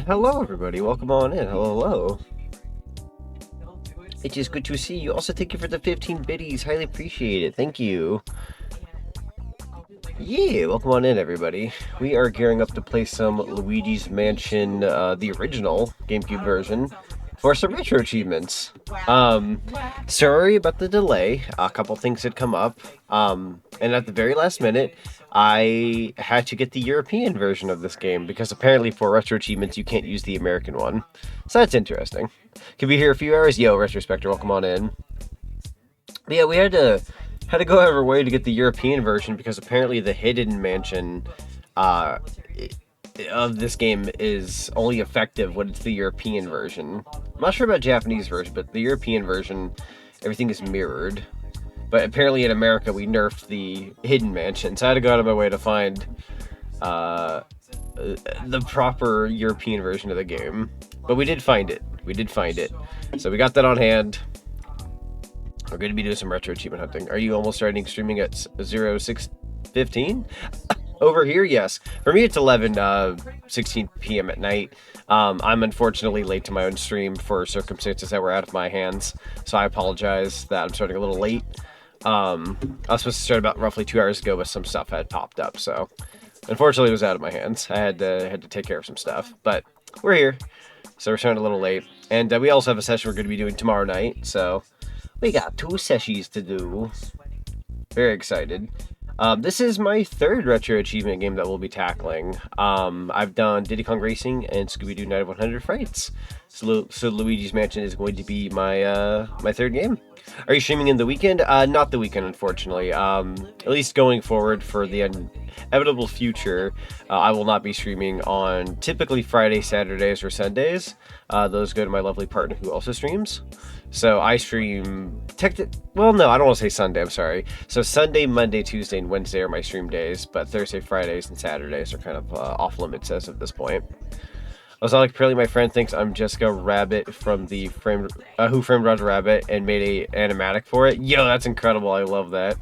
Hello, everybody. Welcome on in. Hello, hello. It is good to see you. Also, thank you for the 15 biddies. Highly appreciate it. Thank you. Yeah, welcome on in, everybody. We are gearing up to play some Luigi's Mansion, the original GameCube version, for some retro achievements. Sorry about the delay. A couple things had come up. And at the very last minute, I had to get the European version of this game because apparently for retro achievements you can't use the American one. So that's interesting. Could be here a few hours. Yo, Retrospector, welcome on in. But yeah, we had to go out of our way to get the European version because apparently the hidden mansion of this game is only effective when it's the European version. I'm not sure about Japanese version, but the European version, everything is mirrored. But apparently in America we nerfed the hidden mansion, so I had to go out of my way to find the proper European version of the game. But we did find it. So we got that on hand. We're going to be doing some retro achievement hunting. Are you almost starting streaming at 06:15? Over here, yes. For me, it's 16 p.m. at night. I'm unfortunately late to my own stream for circumstances that were out of my hands, so I apologize that I'm starting a little late. I was supposed to start about roughly 2 hours ago, but some stuff had popped up, so unfortunately it was out of my hands. I had to take care of some stuff, but we're here, so we're starting a little late. And we also have a session we're going to be doing tomorrow night, so we got 2 sessions to do. Very excited. This is my third retro achievement game that we'll be tackling. I've done Diddy Kong Racing and Scooby-Doo Night of 100 Frights. So Luigi's Mansion is going to be my my third game. Are you streaming in the weekend? Not the weekend, unfortunately. At least going forward for the inevitable future, I will not be streaming on typically Friday, Saturdays, or Sundays. Those go to my lovely partner who also streams. So I stream, well, no, I don't want to say Sunday, I'm sorry. So Sunday, Monday, Tuesday, and Wednesday are my stream days, but Thursday, Fridays, and Saturdays are kind of off limits as of this point. Also, like, apparently my friend thinks I'm Jessica Rabbit from the Who Framed Roger Rabbit and made a animatic for it. Yo, that's incredible, I love that.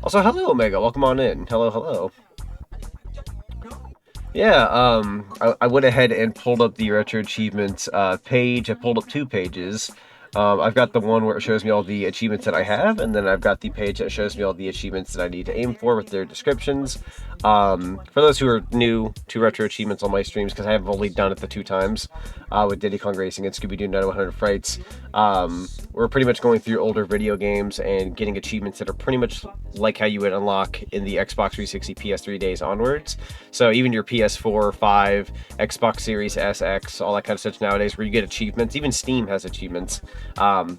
Also, hello, Omega, welcome on in. Hello, hello. Yeah, I went ahead and pulled up the Retro Achievements page. I pulled up 2 pages. I've got the one where it shows me all the achievements that I have, and then I've got the page that shows me all the achievements that I need to aim for with their descriptions. For those who are new to retro achievements on my streams, because I have only done it the 2 times with Diddy Kong Racing and Scooby-Doo Night of 100 Frights, we're pretty much going through older video games and getting achievements that are pretty much like how you would unlock in the Xbox 360, PS3 days onwards. So even your PS4, 5, Xbox Series S, X, all that kind of stuff nowadays, where you get achievements. Even Steam has achievements.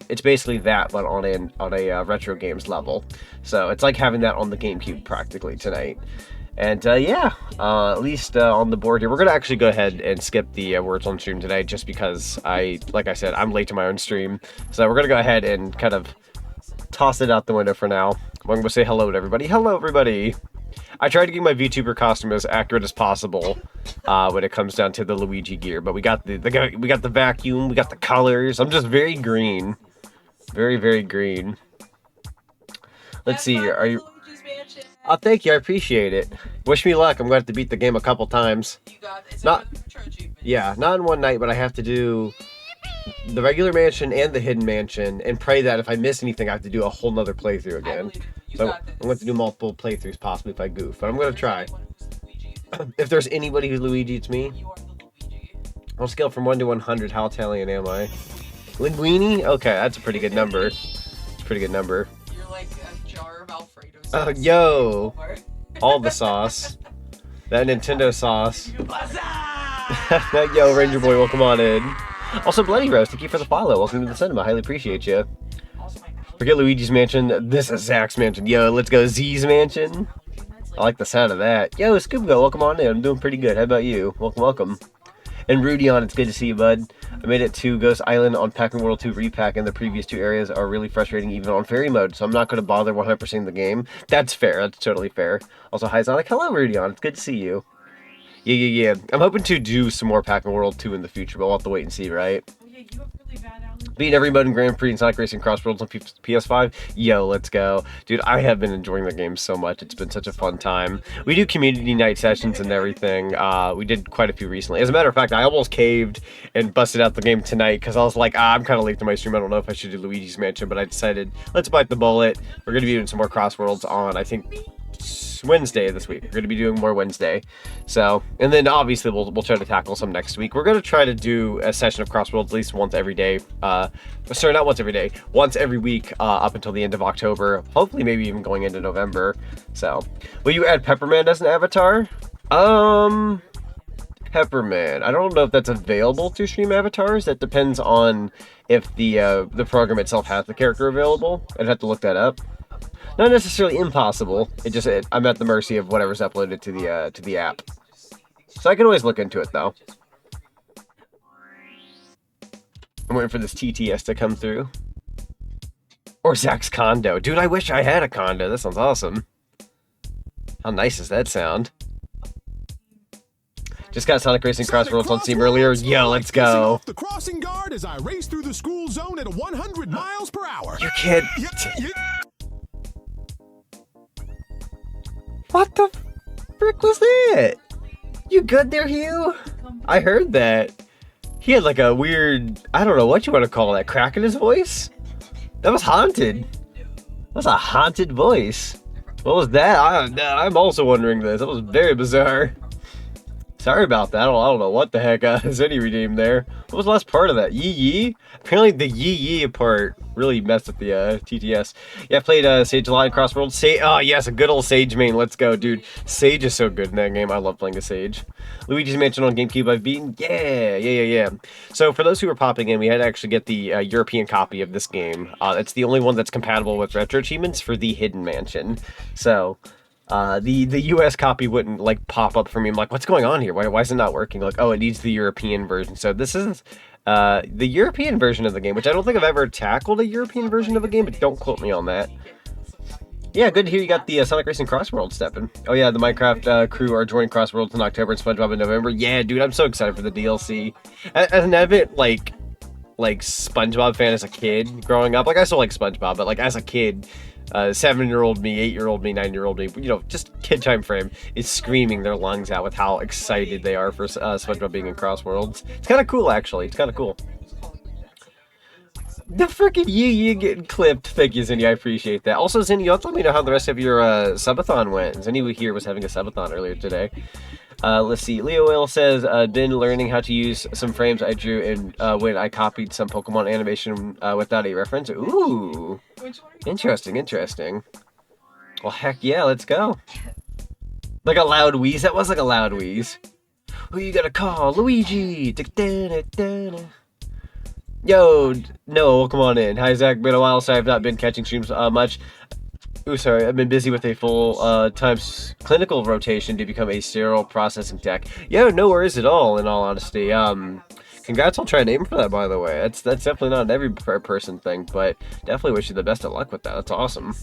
It's basically that, but on a retro games level. So it's like having that on the GameCube practically tonight. And yeah, at least on the board here, we're gonna actually go ahead and skip the words on stream today, just because like I said, I'm late to my own stream. So we're gonna go ahead and kind of toss it out the window for now. I'm gonna say hello to everybody. Hello, everybody. I tried to get my VTuber costume as accurate as possible when it comes down to the Luigi gear, but we got the vacuum, we got the colors. I'm just very green, very, very green. Let's see. Are you? Oh, thank you. I appreciate it. Wish me luck. I'm going to have to beat the game a couple times. Not in one night, but I have to do the regular mansion and the hidden mansion, and pray that if I miss anything, I have to do a whole nother playthrough again. So I'm going to do multiple playthroughs, possibly if I goof, but I'm going to try. If there's anybody who's Luigi, it's me. On a scale from 1 to 100, how Italian am I? Linguini? Okay, that's a pretty good number. It's a pretty good number. You're like a jar of Alfredo sauce. Yo! All the sauce. That Nintendo sauce. Yo, Ranger Boy, welcome on in. Also, Bloody Rose, thank you for the follow. Welcome to the cinema. Highly appreciate you. Forget Luigi's Mansion. This is Zach's Mansion. Yo, let's go Z's Mansion. I like the sound of that. Yo, Scoop Go, welcome on in. I'm doing pretty good. How about you? Welcome, welcome. And Rudion, it's good to see you, bud. I made it to Ghost Island on Pac-Man World 2 Repack, and the previous 2 areas are really frustrating even on fairy mode, so I'm not going to bother 100%ing the game. That's fair. That's totally fair. Also, hi, Zonic. Hello, Rudion. It's good to see you. Yeah. I'm hoping to do some more Pac-Man World 2 in the future, but we'll have to wait and see, right? Beating every mode in Grand Prix and Sonic Racing Crossworlds on PS5. Yo, let's go. Dude, I have been enjoying the game so much. It's been such a fun time. We do community night sessions and everything. We did quite a few recently. As a matter of fact, I almost caved and busted out the game tonight because I was like, I'm kind of late to my stream. I don't know if I should do Luigi's Mansion, but I decided, let's bite the bullet. We're going to be doing some more Crossworlds on, I think, Wednesday this week. We're going to be doing more Wednesday. So, and then obviously we'll try to tackle some next week. We're going to try to do a session of Crossworlds at least once every day. Sorry, not once every day. Once every week up until the end of October. Hopefully maybe even going into November. So, will you add Pepperman as an avatar? Pepperman. I don't know if that's available to stream avatars. That depends on if the program itself has the character available. I'd have to look that up. Not necessarily impossible. I'm at the mercy of whatever's uploaded to the app. So I can always look into it though. I'm waiting for this TTS to come through. Or Zach's condo. Dude, I wish I had a condo. That sounds awesome. How nice does that sound? Just got Sonic Racing Crossworlds on Steam earlier. Yo, let's go. The crossing guard as I race through the school zone at 100 miles per hour. You kid. What the frick was that? You good there, Hugh? I heard that. He had like a weird, I don't know what you want to call that, crack in his voice? That was haunted. That was a haunted voice. What was that? I'm also wondering this. That was very bizarre. Sorry about that. I don't know what the heck Zenny redeemed there. What was the last part of that? Yee Yee? Apparently the Yee Yee part really messed with the TTS. Yeah, I played Sage Line Crossworld. Oh yes, a good old Sage main. Let's go, dude. Sage is so good in that game. I love playing the Sage. Luigi's Mansion on GameCube I've beaten. Yeah. So for those who are popping in, we had to actually get the European copy of this game. It's the only one that's compatible with retro achievements for the Hidden Mansion. So the US copy wouldn't like pop up for me. I'm like, what's going on here? Why is it not working? Like, oh, it needs the European version. So this is the European version of the game, which I don't think I've ever tackled a European version of a game, but don't quote me on that. Yeah, good to hear you got the Sonic Racing Crossworld stepping. Oh yeah, the Minecraft crew are joining Crossworlds in October and SpongeBob in November. Yeah, dude, I'm so excited for the DLC. As an avid like SpongeBob fan as a kid growing up, like I still like SpongeBob, but like as a kid, 7-year-old me, 8-year-old me, 9-year-old me, you know, just kid time frame is screaming their lungs out with how excited they are for SpongeBob being in Crossworlds. It's kind of cool, actually. It's kind of cool. The freaking Yee getting clipped. Thank you, Zinni. I appreciate that. Also, Zinni, you have to let me know how the rest of your subathon went. Zinni here was having a subathon earlier today. Let's see. Leo Will says, been learning how to use some frames I drew and when I copied some Pokemon animation without a reference. Ooh. Interesting. Well, heck yeah, let's go. Like a loud wheeze? That was like a loud wheeze. Who you gotta call? Luigi! Yo, no, come on in. Hi, Zach. Been a while, so I've not been catching streams much. Ooh, sorry, I've been busy with a full-time clinical rotation to become a sterile processing tech. Yeah, no worries at all, in all honesty. Congrats on trying to aim for that, by the way. That's definitely not an every person thing, but definitely wish you the best of luck with that. That's awesome.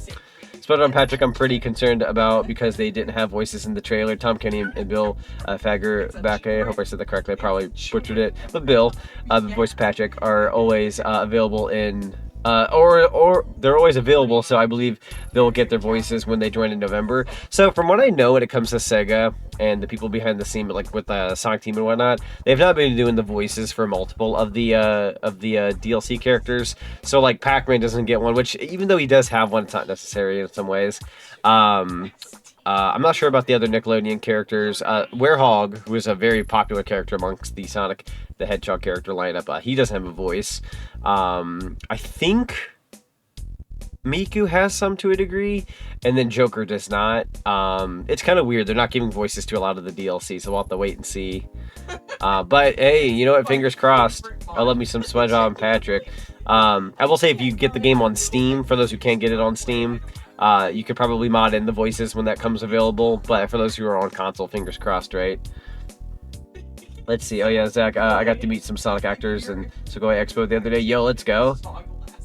Spotted on Patrick, I'm pretty concerned about because they didn't have voices in the trailer. Tom Kenny and Bill Fagerbakke, I hope I said that correctly, I probably butchered it. But Bill, the voice of Patrick, are always available in... or they're always available, so I believe they'll get their voices when they join in November. So from what I know when it comes to Sega and the people behind the scene, like with the Sonic team and whatnot, they've not been doing the voices for multiple of the DLC characters. So like Pac-Man doesn't get one, which even though he does have one, it's not necessary in some ways. I'm not sure about the other Nickelodeon characters. Werehog, who is a very popular character amongst the Sonic the Hedgehog character lineup, he doesn't have a voice. I think Miku has some to a degree, and then Joker does not. It's kind of weird. They're not giving voices to a lot of the DLC, so we'll have to wait and see. But hey, you know what? Fingers crossed. I love me some SpongeBob and Patrick. I will say if you get the game on Steam, for those who can't get it on Steam, you could probably mod in the voices when that comes available, but for those who are on console, fingers crossed, right? Let's see. Oh yeah, Zach, I got to meet some Sonic actors and Sequoia Expo the other day. Yo, let's go.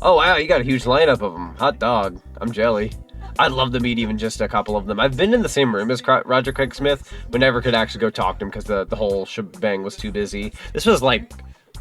Oh wow, you got a huge lineup of them. Hot dog. I'm jelly. I'd love to meet even just a couple of them. I've been in the same room as Roger Craig Smith, but never could actually go talk to him because the whole shebang was too busy. This was like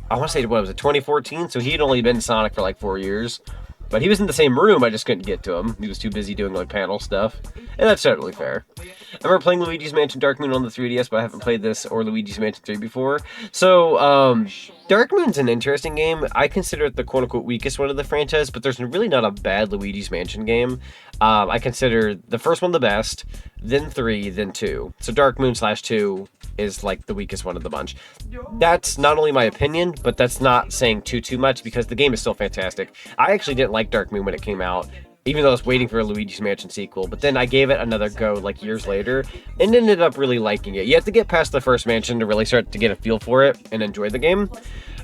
I want to say, what was it, 2014? So he'd only been Sonic for like 4 years. But he was in the same room, I just couldn't get to him. He was too busy doing like panel stuff. And that's totally fair. I remember playing Luigi's Mansion Dark Moon on the 3DS, but I haven't played this or Luigi's Mansion 3 before. So, Dark Moon's an interesting game. I consider it the quote-unquote weakest one of the franchise, but there's really not a bad Luigi's Mansion game. I consider the first one the best, then 3, then 2. So Dark Moon /2 is like the weakest one of the bunch. That's not only my opinion, but that's not saying too much because the game is still fantastic. I actually didn't like Dark Moon when it came out, even though I was waiting for a Luigi's Mansion sequel, but then I gave it another go like years later and ended up really liking it. You have to get past the first mansion to really start to get a feel for it and enjoy the game.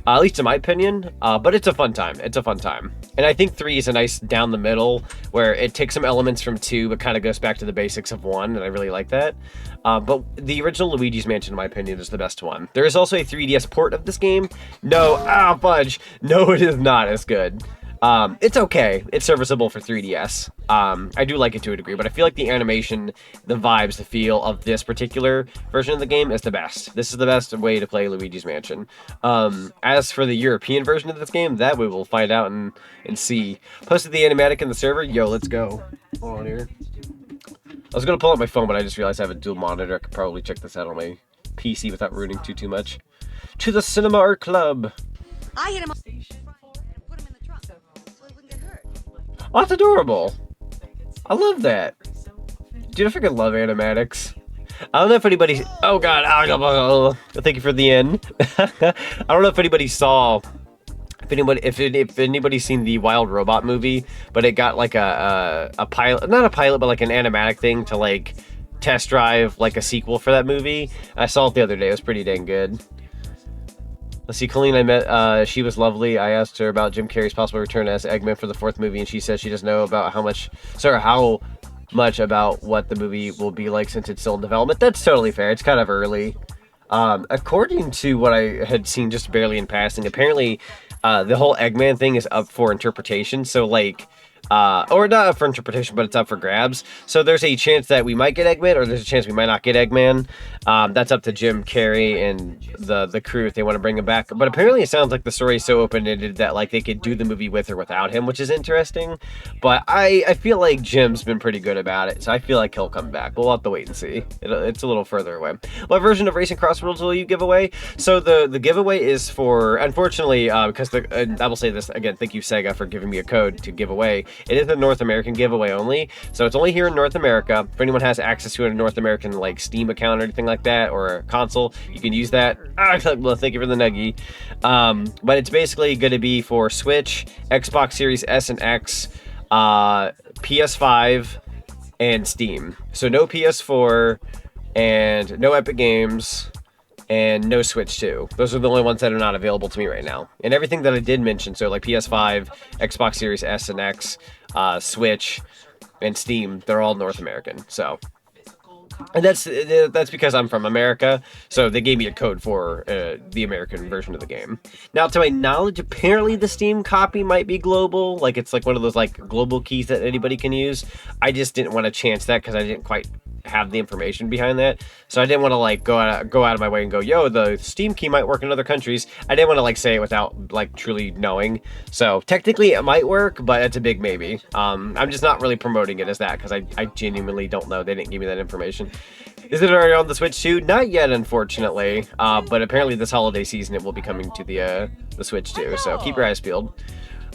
At least in my opinion, but it's a fun time. It's a fun time. And I think 3 is a nice down the middle where it takes some elements from 2 but kind of goes back to the basics of 1, and I really like that. But the original Luigi's Mansion, in my opinion, is the best one. There is also a 3DS port of this game. No, fudge. No, it is not as good. It's okay. It's serviceable for 3DS. I do like it to a degree, but I feel like the animation, the vibes, the feel of this particular version of the game is the best. This is the best way to play Luigi's Mansion. As for the European version of this game, that we will find out and see. Posted the animatic in the server. Yo, let's go. Hold on here. I was going to pull up my phone, but I just realized I have a dual monitor. I could probably check this out on my PC without ruining too much. To the Cinema Art Club. I hit him up. Put him in the trunk so he wouldn't get hurt. Oh, that's adorable. I love that. Dude, I freaking love animatics. I don't know if anybody... Oh, God. Thank you for the end. I don't know if anybody saw... If anybody's seen the Wild Robot movie, but it got like a pilot... Not a pilot, but like an animatic thing to like test drive like a sequel for that movie. I saw it the other day. It was pretty dang good. Let's see, Colleen, I met, she was lovely. I asked her about Jim Carrey's possible return as Eggman for the 4th movie, and she said she doesn't know about how much about what the movie will be like since it's still in development. That's totally fair. It's kind of early. According to what I had seen just barely in passing, apparently the whole Eggman thing is up for interpretation. So, like, or not up for interpretation, but it's up for grabs. So there's a chance that we might get Eggman, or there's a chance we might not get Eggman. That's up to Jim Carrey and the crew if they want to bring him back. But apparently it sounds like the story is so open-ended that like they could do the movie with or without him, which is interesting. But I feel like Jim's been pretty good about it, so I feel like he'll come back. We'll have to wait and see. It's a little further away. What version of Racing Crossroads will you give away? So the giveaway is for, unfortunately, because I will say this again, thank you Sega for giving me a code to give away. It is a North American giveaway only, so it's only here in North America. If anyone has access to a North American like Steam account or anything like that, or a console, you can use that. Well, thank you for the nuggie. But it's basically going to be for Switch, Xbox Series S and X, PS5, and Steam. So no PS4, and no Epic Games, and no Switch 2. Those are the only ones that are not available to me right now. And everything that I did mention, so like PS5, Xbox Series S and X, Switch, and Steam, they're all North American. So, and that's because I'm from America, so they gave me a code for the American version of the game. Now, to my knowledge, apparently the Steam copy might be global, like it's like one of those like global keys that anybody can use. I just didn't want to chance that because I didn't quite have the information behind that, so I didn't want to like go out of my way and go, yo, the Steam key might work in other countries. I didn't want to like say it without like truly knowing. So technically it might work, but it's a big maybe. I'm just not really promoting it as that because I genuinely don't know. They didn't give me that information. Is it already on the Switch 2? Not yet, unfortunately, but apparently this holiday season it will be coming to the Switch 2, so keep your eyes peeled.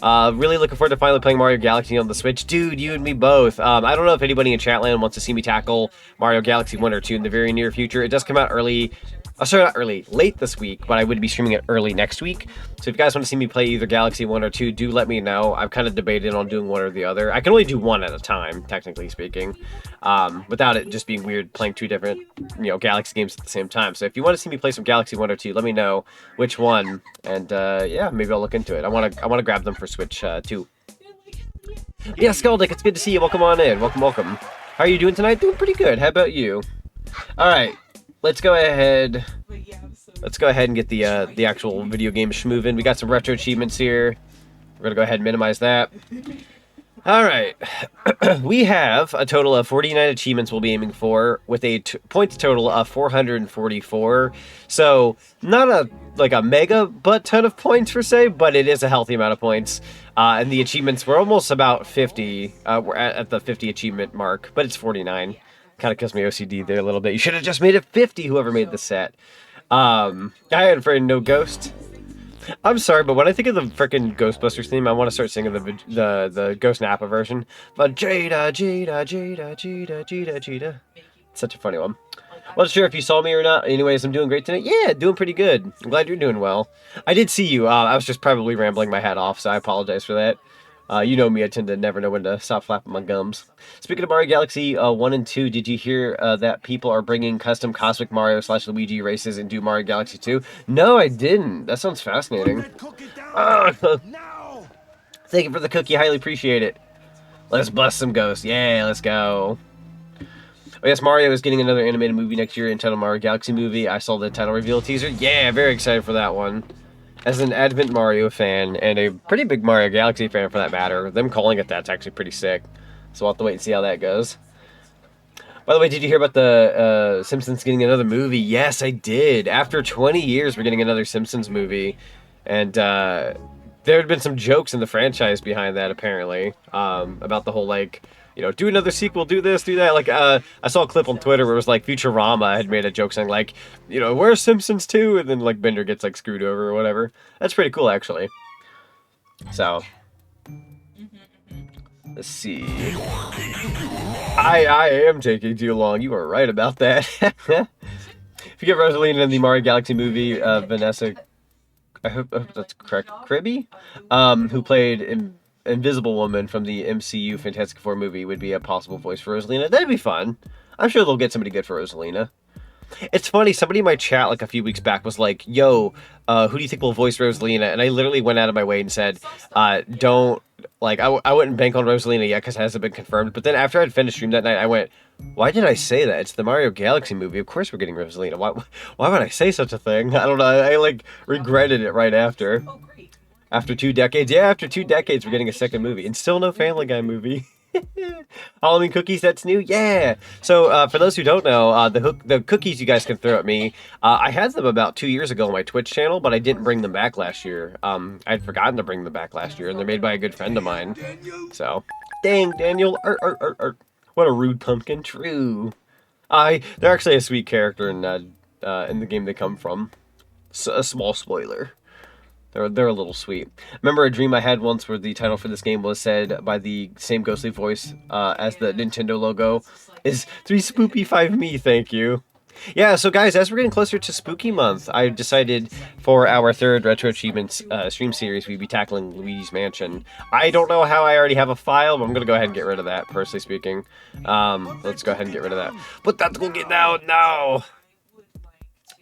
Really looking forward to finally playing Mario Galaxy on the Switch. Dude, you and me both. I don't know if anybody in Chatland wants to see me tackle Mario Galaxy 1 or 2 in the very near future. It does come out early. Sorry, not early. Late this week, but I would be streaming it early next week. So if you guys want to see me play either Galaxy 1 or 2, do let me know. I've kind of debated on doing one or the other. I can only do one at a time, technically speaking, without it just being weird playing two different, Galaxy games at the same time. So if you want to see me play some Galaxy 1 or 2, let me know which one, and yeah, maybe I'll look into it. I want to grab them for Switch 2. Yeah, Skaldic, it's good to see you. Welcome on in. Welcome. How are you doing tonight? Doing pretty good. How about you? All right. Let's go ahead and get the actual video game schmoovin'. We got some retro achievements here. We're gonna go ahead and minimize that. All right. We have a total of 49 achievements we'll be aiming for with a points total of 444. So not a mega butt ton of points per se, but it is a healthy amount of points. And the achievements were almost about 50. We're at the 50 achievement mark, but it's 49. Kind of kills me OCD there a little bit. You should have just made it 50, whoever made the set. I had a friend, no ghost. I'm sorry, but when I think of the freaking Ghostbusters theme, I want to start singing the Ghost Nappa version. But Jada, Jada, Jada, Jada, Jada, Jada. Such a funny one. Wasn't sure if you saw me or not. Anyways, I'm doing great tonight. Yeah, doing pretty good. I'm glad you're doing well. I did see you. I was just probably rambling my head off, so I apologize for that. You know me, I tend to never know when to stop flapping my gums. Speaking of Mario Galaxy 1 and 2, did you hear that people are bringing custom Cosmic Mario / Luigi races into Mario Galaxy 2? No, I didn't. That sounds fascinating. Thank you for the cookie. Highly appreciate it. Let's bust some ghosts. Yeah, let's go. Oh yes, Mario is getting another animated movie next year entitled Mario Galaxy Movie. I saw the title reveal teaser. Yeah, very excited for that one. As an Advent Mario fan, and a pretty big Mario Galaxy fan for that matter, them calling it that's actually pretty sick. So we'll have to wait and see how that goes. By the way, did you hear about the Simpsons getting another movie? Yes, I did. After 20 years, we're getting another Simpsons movie. And there had been some jokes in the franchise behind that, apparently. About the whole, like, you know, do another sequel, do this, do that. Like, I saw a clip on Twitter where it was like Futurama had made a joke saying, like, you know, where's Simpsons 2? And then, like, Bender gets, like, screwed over or whatever. That's pretty cool, actually. So, let's see. I am taking too long. You are right about that. If you get Rosalina in the Mario Galaxy movie, Vanessa, I hope that's correct, Kribbe, who played Invisible Woman from the MCU Fantastic Four movie, would be a possible voice for Rosalina. That'd be fun. I'm sure they'll get somebody good for Rosalina. It's funny, somebody in my chat like a few weeks back was like, yo, who do you think will voice Rosalina? And I literally went out of my way and said, don't, like, I wouldn't bank on Rosalina yet because it hasn't been confirmed. But then after I'd finished stream that night, I went, why did I say that? It's the Mario Galaxy movie. Of course we're getting Rosalina. Why would I say such a thing? I don't know. I like, regretted it right after. After 2 decades. Yeah, after 2 decades, we're getting a second movie. And still no Family Guy movie. Halloween cookies, that's new? Yeah! So, for those who don't know, the cookies you guys can throw at me, I had them about 2 years ago on my Twitch channel, but I didn't bring them back last year. I'd forgotten to bring them back last year, and they're made by a good friend of mine. So, dang, Daniel, what a rude pumpkin. True. They're actually a sweet character in the game they come from. A small spoiler. They're a little sweet. Remember a dream I had once where the title for this game was said by the same ghostly voice as the Nintendo logo is 3 Spoopy 5 me, thank you. Yeah, so guys, as we're getting closer to Spooky Month, I decided for our 3rd Retro Achievements stream series, we'd be tackling Luigi's Mansion. I don't know how I already have a file, but I'm going to go ahead and get rid of that, personally speaking. Let's go ahead and get rid of that. But that's going to get out now.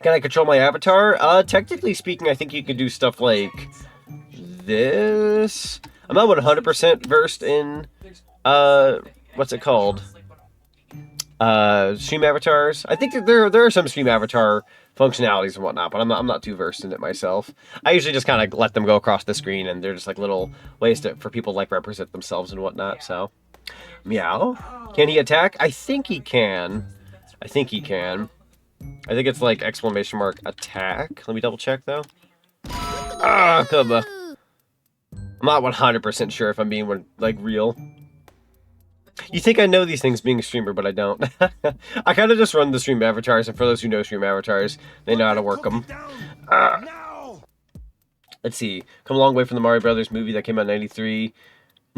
Can I control my avatar? Technically speaking, I think you can do stuff like this. I'm not 100% versed in, what's it called? Stream avatars. I think that there are some stream avatar functionalities and whatnot, but I'm not too versed in it myself. I usually just kind of let them go across the screen, and they're just like little ways for people to like represent themselves and whatnot. So, meow. Can he attack? I think he can. I think it's like exclamation mark attack. Let me double check though. Come on. I'm not 100% sure if I'm being like real. You think I know these things being a streamer, but I don't. I kind of just run the stream avatars, and for those who know stream avatars, they know how to work them. Let's see. Come a long way from the Mario Brothers movie that came out in '93.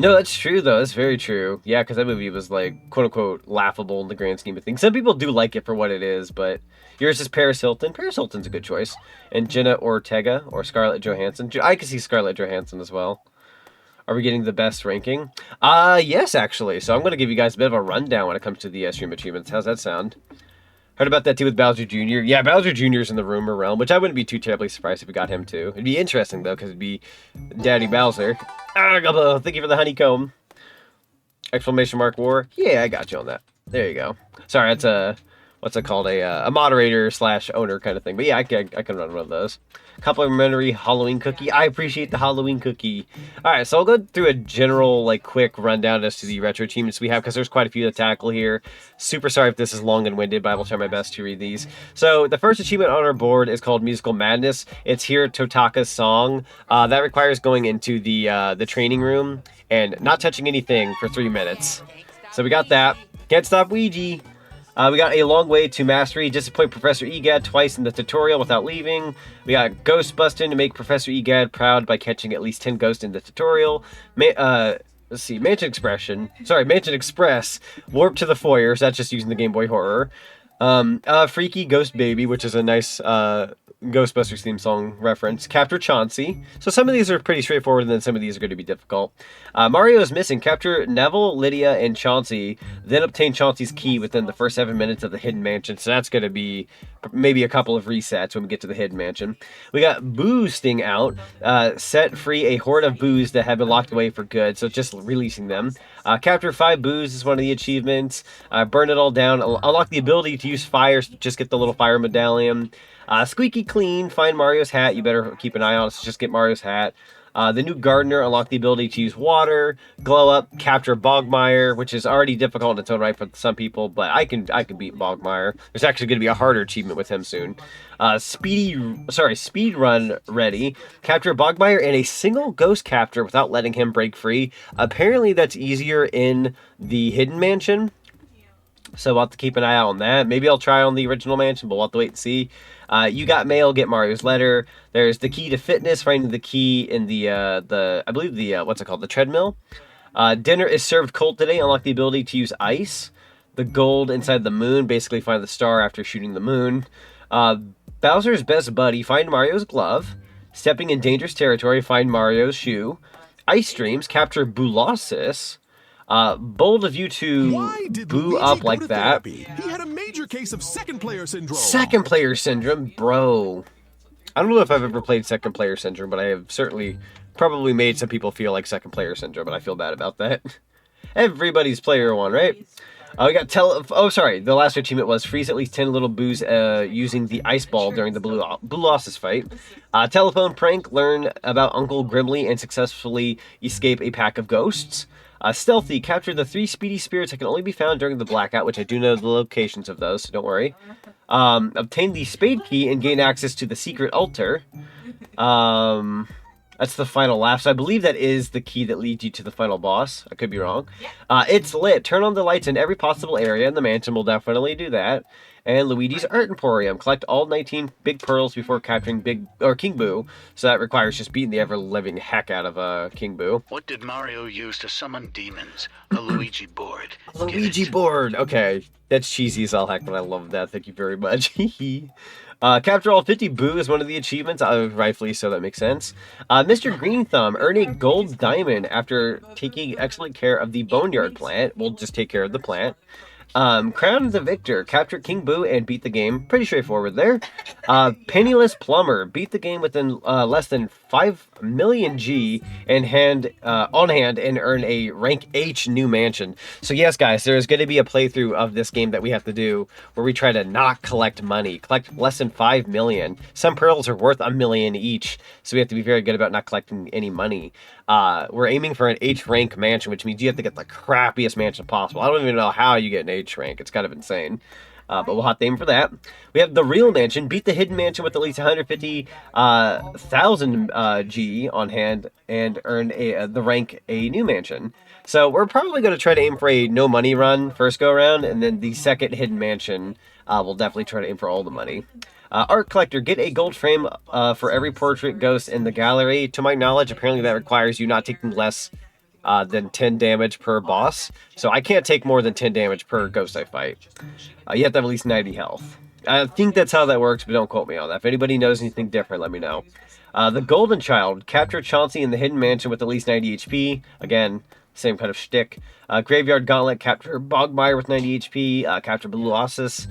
No, that's true, though. That's very true. Yeah, because that movie was, like, quote-unquote, laughable in the grand scheme of things. Some people do like it for what it is, but yours is Paris Hilton. Paris Hilton's a good choice. And Jenna Ortega or Scarlett Johansson. I could see Scarlett Johansson as well. Are we getting the best ranking? Yes, actually. So I'm going to give you guys a bit of a rundown when it comes to the stream achievements. How's that sound? Heard about that too with Bowser Jr. Yeah, Bowser Jr.'s in the rumor realm, which I wouldn't be too terribly surprised if we got him too. It'd be interesting though, because it'd be Daddy Bowser. Thank you for the honeycomb. Exclamation mark war. Yeah, I got you on that. There you go. Sorry, that's what's it called, a moderator slash owner kind of thing. But yeah, I can run one of those. Complimentary Halloween cookie. I appreciate the Halloween cookie. All right, so I'll go through a general, like, quick rundown as to the retro achievements we have, because there's quite a few to tackle here. Super sorry if this is long and winded, but I will try my best to read these. So the first achievement on our board is called Musical Madness. It's Hear Totaka's Song. That requires going into the training room and not touching anything for 3 minutes. So we got that. Can't Stop Ouija. We got A Long Way to Mastery. Disappoint Professor Egad twice in the tutorial without leaving. We got Ghost Bustin' to make Professor Egad proud by catching at least 10 ghosts in the tutorial. Let's see, Mansion Express. Warp to the Foyer. So that's just using the Game Boy Horror. Freaky Ghost Baby, which is a nice Ghostbusters theme song reference. Capture Chauncey. So some of these are pretty straightforward, and then some of these are going to be difficult. Mario is missing. Capture Neville, Lydia, and Chauncey. Then obtain Chauncey's key within the first 7 minutes of the Hidden Mansion. So that's going to be maybe a couple of resets when we get to the Hidden Mansion. We got Boo Sting out. Set free a horde of boos that have been locked away for good. So just releasing them. Capture 5 boos is one of the achievements. Burn it all down. Unlock the ability to use fire. So just get the little fire medallion. Squeaky Clean, find Mario's hat. You better keep an eye on it, so just get Mario's hat. The new Gardener, unlock the ability to use water. Glow Up, capture Bogmire, which is already difficult in its own right for some people, but I can beat Bogmire. There's actually going to be a harder achievement with him soon. Speed Run Ready. Capture Bogmire in a single ghost capture without letting him break free. Apparently that's easier in the Hidden Mansion. So we'll have to keep an eye out on that. Maybe I'll try on the original mansion, but we'll have to wait and see. You got mail, get Mario's letter. There's the key to fitness, finding the key in the I believe what's it called? The treadmill. Dinner is served cold today. Unlock the ability to use ice. The gold inside the moon. Basically find the star after shooting the moon. Bowser's best buddy. Find Mario's glove. Stepping in dangerous territory. Find Mario's shoe. Ice streams. Capture Bulosis. Bold of you to boo up like that. He had a major case of second player syndrome. Second player syndrome, bro. I don't know if I've ever played second player syndrome, but I have certainly probably made some people feel like second player syndrome, and I feel bad about that. Everybody's player one, right? We got the last achievement was freeze at least 10 little boos using the ice ball during the Blue Losses fight. Telephone prank, learn about Uncle Grimly and successfully escape a pack of ghosts. Stealthy, capture the 3 speedy spirits that can only be found during the blackout, which I do know the locations of those, so don't worry. Obtain the spade key and gain access to the secret altar. That's the final laugh. So I believe that is the key that leads you to the final boss. I could be wrong. It's lit. Turn on the lights in every possible area in the mansion. Will definitely do that. And Luigi's Art Emporium. Collect all 19 big pearls before capturing King Boo. So that requires just beating the ever-living heck out of King Boo. What did Mario use to summon demons? A Luigi board. Luigi board. Okay. That's cheesy as all heck, but I love that. Thank you very much. Capture all 50 Boo is one of the achievements. Rightfully so, that makes sense. Mr. Green Thumb, earn a gold diamond after taking excellent care of the Boneyard plant. We'll just take care of the plant. Crown the Victor, capture King Boo and beat the game. Pretty straightforward there. Penniless Plumber, beat the game within less than 5 million G on hand and earn a rank H new mansion. So yes, guys, there's going to be a playthrough of this game that we have to do where we try to not collect money. Collect less than 5 million. Some pearls are worth $1 million each, so we have to be very good about not collecting any money. We're aiming for an H rank mansion, which means you have to get the crappiest mansion possible. I don't even know how you get an H rank. It's kind of insane. But we'll have to aim for that. We have the real mansion. Beat the hidden mansion with at least 150,000 G on hand and earn the rank A new mansion. So we're probably going to try to aim for a no money run first go around, and then the second hidden mansion we'll definitely try to aim for all the money. Art collector, get a gold frame for every portrait ghost in the gallery. To my knowledge, apparently that requires you not taking less than 10 damage per boss. So I can't take more than 10 damage per ghost I fight. You have to have at least 90 health. I think that's how that works, but don't quote me on that. If anybody knows anything different, let me know. The Golden Child, capture Chauncey in the Hidden Mansion with at least 90 HP. Again, same kind of shtick. Graveyard Gauntlet, capture Bogmire with 90 HP. Capture Bulosis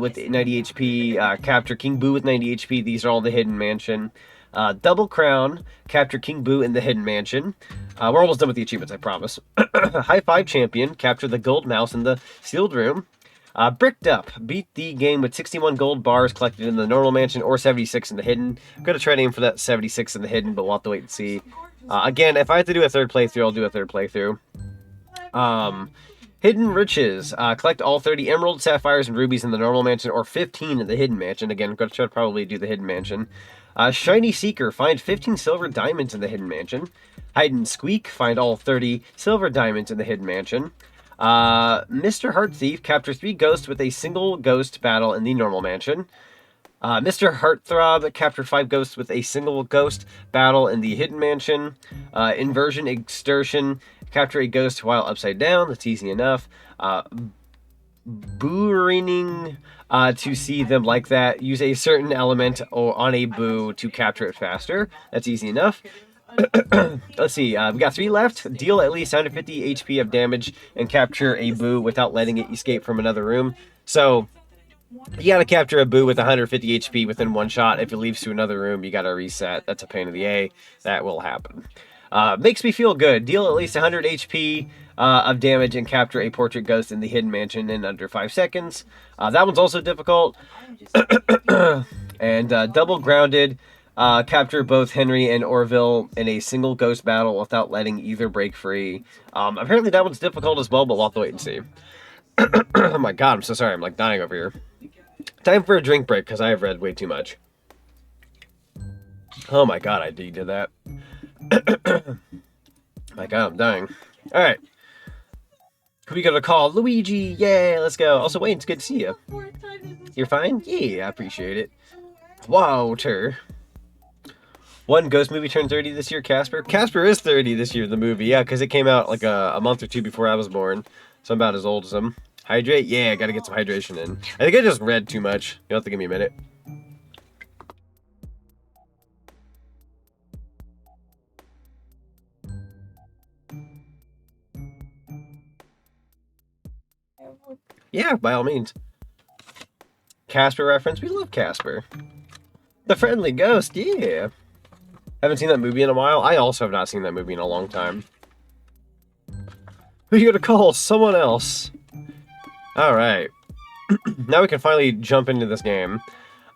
with 90 HP. Capture King Boo with 90 HP. These are all the Hidden Mansion. Double Crown, capture King Boo in the Hidden Mansion. We're almost done with the achievements, I promise. High Five Champion, capture the Gold Mouse in the Sealed Room. Bricked Up. Beat the game with 61 gold bars collected in the normal mansion or 76 in the hidden. I'm going to try to aim for that 76 in the hidden, but we'll have to wait and see. Again, if I have to do a third playthrough, I'll do a third playthrough. Hidden Riches. Collect all 30 emeralds, sapphires, and rubies in the normal mansion or 15 in the hidden mansion. Again, I'm going to try to probably do the hidden mansion. Shiny Seeker. Find 15 silver diamonds in the hidden mansion. Hide and Squeak. Find all 30 silver diamonds in the hidden mansion. Mr. Heart Thief. Capture 3 ghosts with a single ghost battle in the normal mansion. Mr. Heartthrob. Capture 5 ghosts with a single ghost battle in the hidden mansion. Inversion Extortion. Capture a ghost while upside down. That's easy enough. Booing to see them like that. Use a certain element or on a boo to capture it faster. That's easy enough. Let's see. We got 3 left. Deal at least 150 HP of damage and capture a boo without letting it escape from another room. So you gotta capture a boo with 150 HP within one shot. If it leaves to another room, you gotta reset. That's a pain in the A. That will happen. Makes me feel good. Deal at least 100 HP of damage and capture a portrait ghost in the hidden mansion in under 5 seconds. That one's also difficult. And double grounded. Capture both Henry and Orville in a single ghost battle without letting either break free. Apparently that one's difficult as well, but we'll have to wait and see. Oh my god, I'm so sorry. I'm like dying over here. Time for a drink break because I have read way too much. Oh my god, I did that. My god, I'm dying. Alright. Who we gonna call? Luigi! Yeah, let's go. Also, Wayne, it's good to see you. You're fine? Yeah, I appreciate it. Walter. One ghost movie turned 30 this year, Casper. Casper is 30 this year, the movie. Yeah, because it came out like a month or two before I was born. So I'm about as old as him. Hydrate? Yeah, gotta get some hydration in. I think I just read too much. You'll have to give me a minute. Yeah, by all means. Casper reference? We love Casper. The Friendly Ghost, yeah. Haven't seen that movie in a while. I also have not seen that movie in a long time. Who are you gonna call? Someone else. Alright. Now we can finally jump into this game.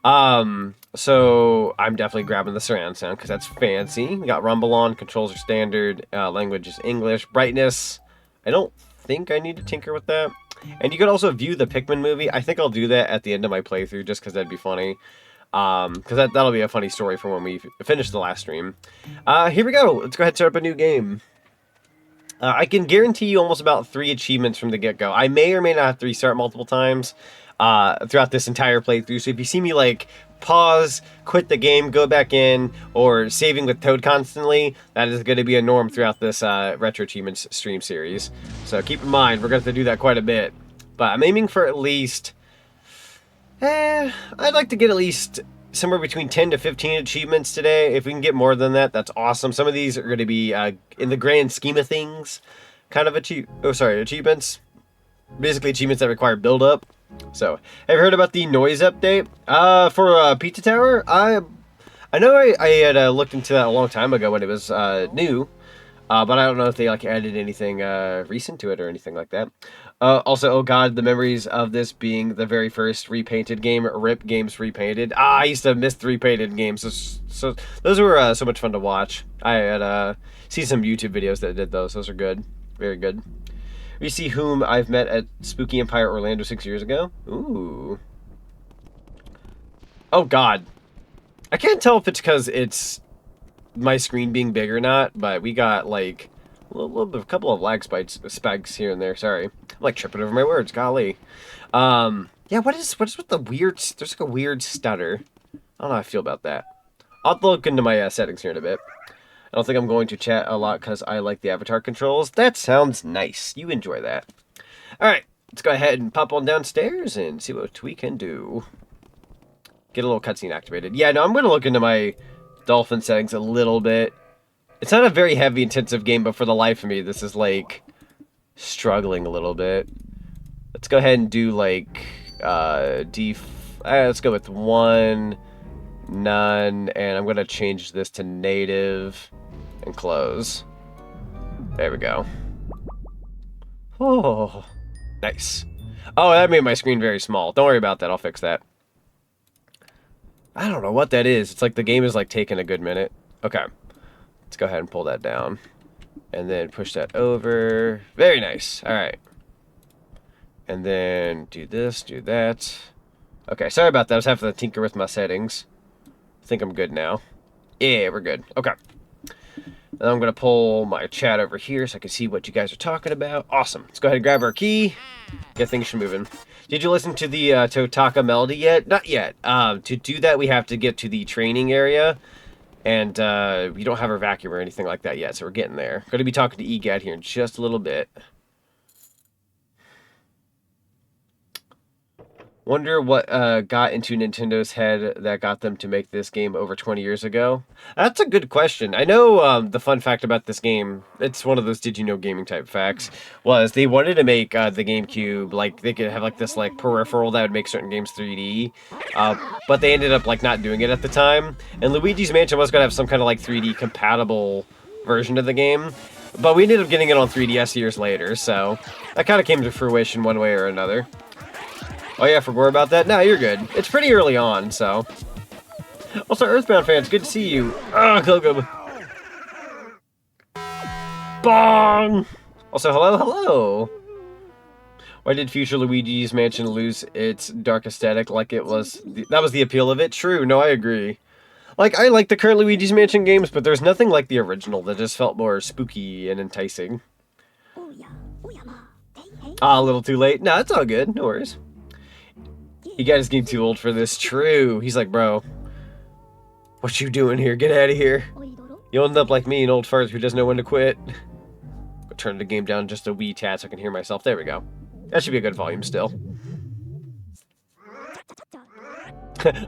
So I'm definitely grabbing the surround sound because that's fancy. We got rumble on, controls are standard, language is English, brightness. I don't think I need to tinker with that. And you could also view the Pikmin movie. I think I'll do that at the end of my playthrough just because that'd be funny. Because that'll be a funny story for when we finish the last stream. Here we go. Let's go ahead and start up a new game. I can guarantee you almost about 3 achievements from the get-go. I may or may not have to restart multiple times throughout this entire playthrough. So if you see me like pause, quit the game, go back in, or saving with Toad constantly, that is going to be a norm throughout this Retro Achievements stream series. So keep in mind, we're going to have to do that quite a bit. But I'm aiming for at least... I'd like to get at least somewhere between 10 to 15 achievements today. If we can get more than that, that's awesome. Some of these are going to be, in the grand scheme of things, kind of achievements. Basically achievements that require build-up. So, have you heard about the noise update for Pizza Tower? I know I had looked into that a long time ago when it was new. But I don't know if they like added anything recent to it or anything like that. Also, oh god, the memories of this being the very first repainted game, RIP Games Repainted. I used to miss repainted games, so those were so much fun to watch. I had seen some YouTube videos that did those. Those are good, very good. We see whom I've met at Spooky Empire Orlando 6 years ago. Ooh. Oh god, I can't tell if it's because it's my screen being big or not, but we got like a couple of lag spikes here and there. Sorry, I'm like tripping over my words. Golly. Yeah. What is with the weird? There's like a weird stutter. I don't know how I feel about that. I'll look into my settings here in a bit. I don't think I'm going to chat a lot because I like the avatar controls. That sounds nice. You enjoy that. All right, let's go ahead and pop on downstairs and see what we can do. Get a little cutscene activated. Yeah, no, I'm going to look into my dolphin settings a little bit. It's not a very heavy intensive game, but for the life of me, this is like struggling a little bit. Let's go ahead and do like let's go with 1, none, and I'm gonna change this to native and close. There we go. Oh, nice. Oh, that made my screen very small. Don't worry about that. I'll fix that. I don't know what that is. It's like the game is like taking a good minute. Okay. Let's go ahead and pull that down. And then push that over. Very nice. All right. And then do this, do that. Okay, sorry about that. I was having to tinker with my settings. I think I'm good now. Yeah, we're good. Okay. And I'm going to pull my chat over here so I can see what you guys are talking about. Awesome. Let's go ahead and grab our key. Get things moving. Did you listen to the Totaka melody yet? Not yet. To do that, we have to get to the training area. And we don't have our vacuum or anything like that yet, so we're getting there. Going to be talking to EGAD here in just a little bit. Wonder what got into Nintendo's head that got them to make this game over 20 years ago? That's a good question. I know the fun fact about this game, it's one of those did you know gaming type facts, was they wanted to make the GameCube, like, they could have, like, this, like, peripheral that would make certain games 3D, but they ended up, like, not doing it at the time, and Luigi's Mansion was going to have some kind of, like, 3D compatible version of the game, but we ended up getting it on 3DS years later, so that kind of came to fruition one way or another. Oh yeah, forgot about that? No, you're good. It's pretty early on, so. Also, Earthbound fans, good to see you. Ah, Kogo. Bong! Also, hello. Why did future Luigi's Mansion lose its dark aesthetic like it was... that was the appeal of it? True, no, I agree. Like, I like the current Luigi's Mansion games, but there's nothing like the original that just felt more spooky and enticing. Ah, a little too late? No, it's all good. No worries. You guys getting too old for this. True. He's like, bro, what you doing here? Get out of here. You'll end up like me, an old fart who doesn't know when to quit. I'll turn the game down just a wee tad so I can hear myself. There we go. That should be a good volume still.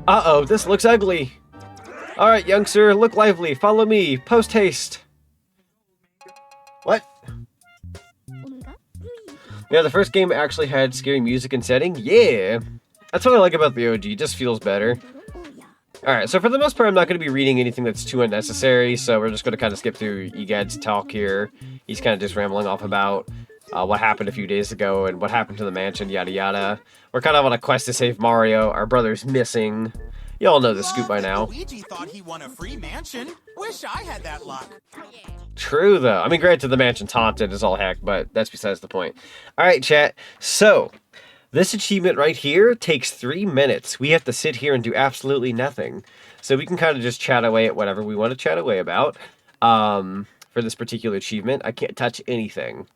Uh-oh, this looks ugly. Alright, youngster, look lively. Follow me. Post haste. What? Yeah, the first game actually had scary music and setting. Yeah. That's what I like about the OG. It just feels better. Alright, so for the most part, I'm not going to be reading anything that's too unnecessary, so we're just going to kind of skip through EGAD's talk here. He's kind of just rambling off about what happened a few days ago and what happened to the mansion, yada yada. We're kind of on a quest to save Mario. Our brother's missing. You all know the scoop by now. Luigi thought he won a free mansion. Wish I had that luck. True, though. I mean, granted, the mansion's haunted as all heck, but that's besides the point. Alright, chat. So... this achievement right here takes 3 minutes. We have to sit here and do absolutely nothing. So we can kind of just chat away at whatever we want to chat away about. For this particular achievement, I can't touch anything.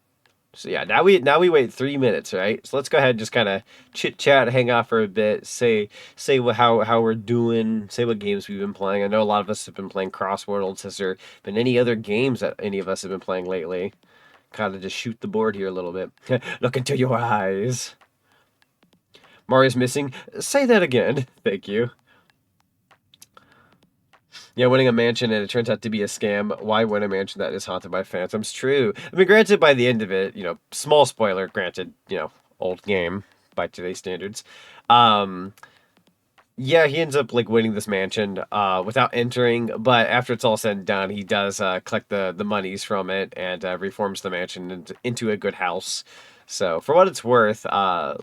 So yeah, now we wait 3 minutes, right? So let's go ahead and just kind of chit-chat, hang out for a bit, say how we're doing, say what games we've been playing. I know a lot of us have been playing Crossworlds. Has there been any other games that any of us have been playing lately? Kind of just shoot the board here a little bit. Look into your eyes. Mario's missing. Say that again. Thank you. Yeah, winning a mansion and it turns out to be a scam. Why win a mansion that is haunted by phantoms? True. I mean, granted, by the end of it, you know, small spoiler, granted, you know, old game by today's standards. Yeah, he ends up, like, winning this mansion without entering, but after it's all said and done, he does collect the monies from it and reforms the mansion into a good house. So, for what it's worth,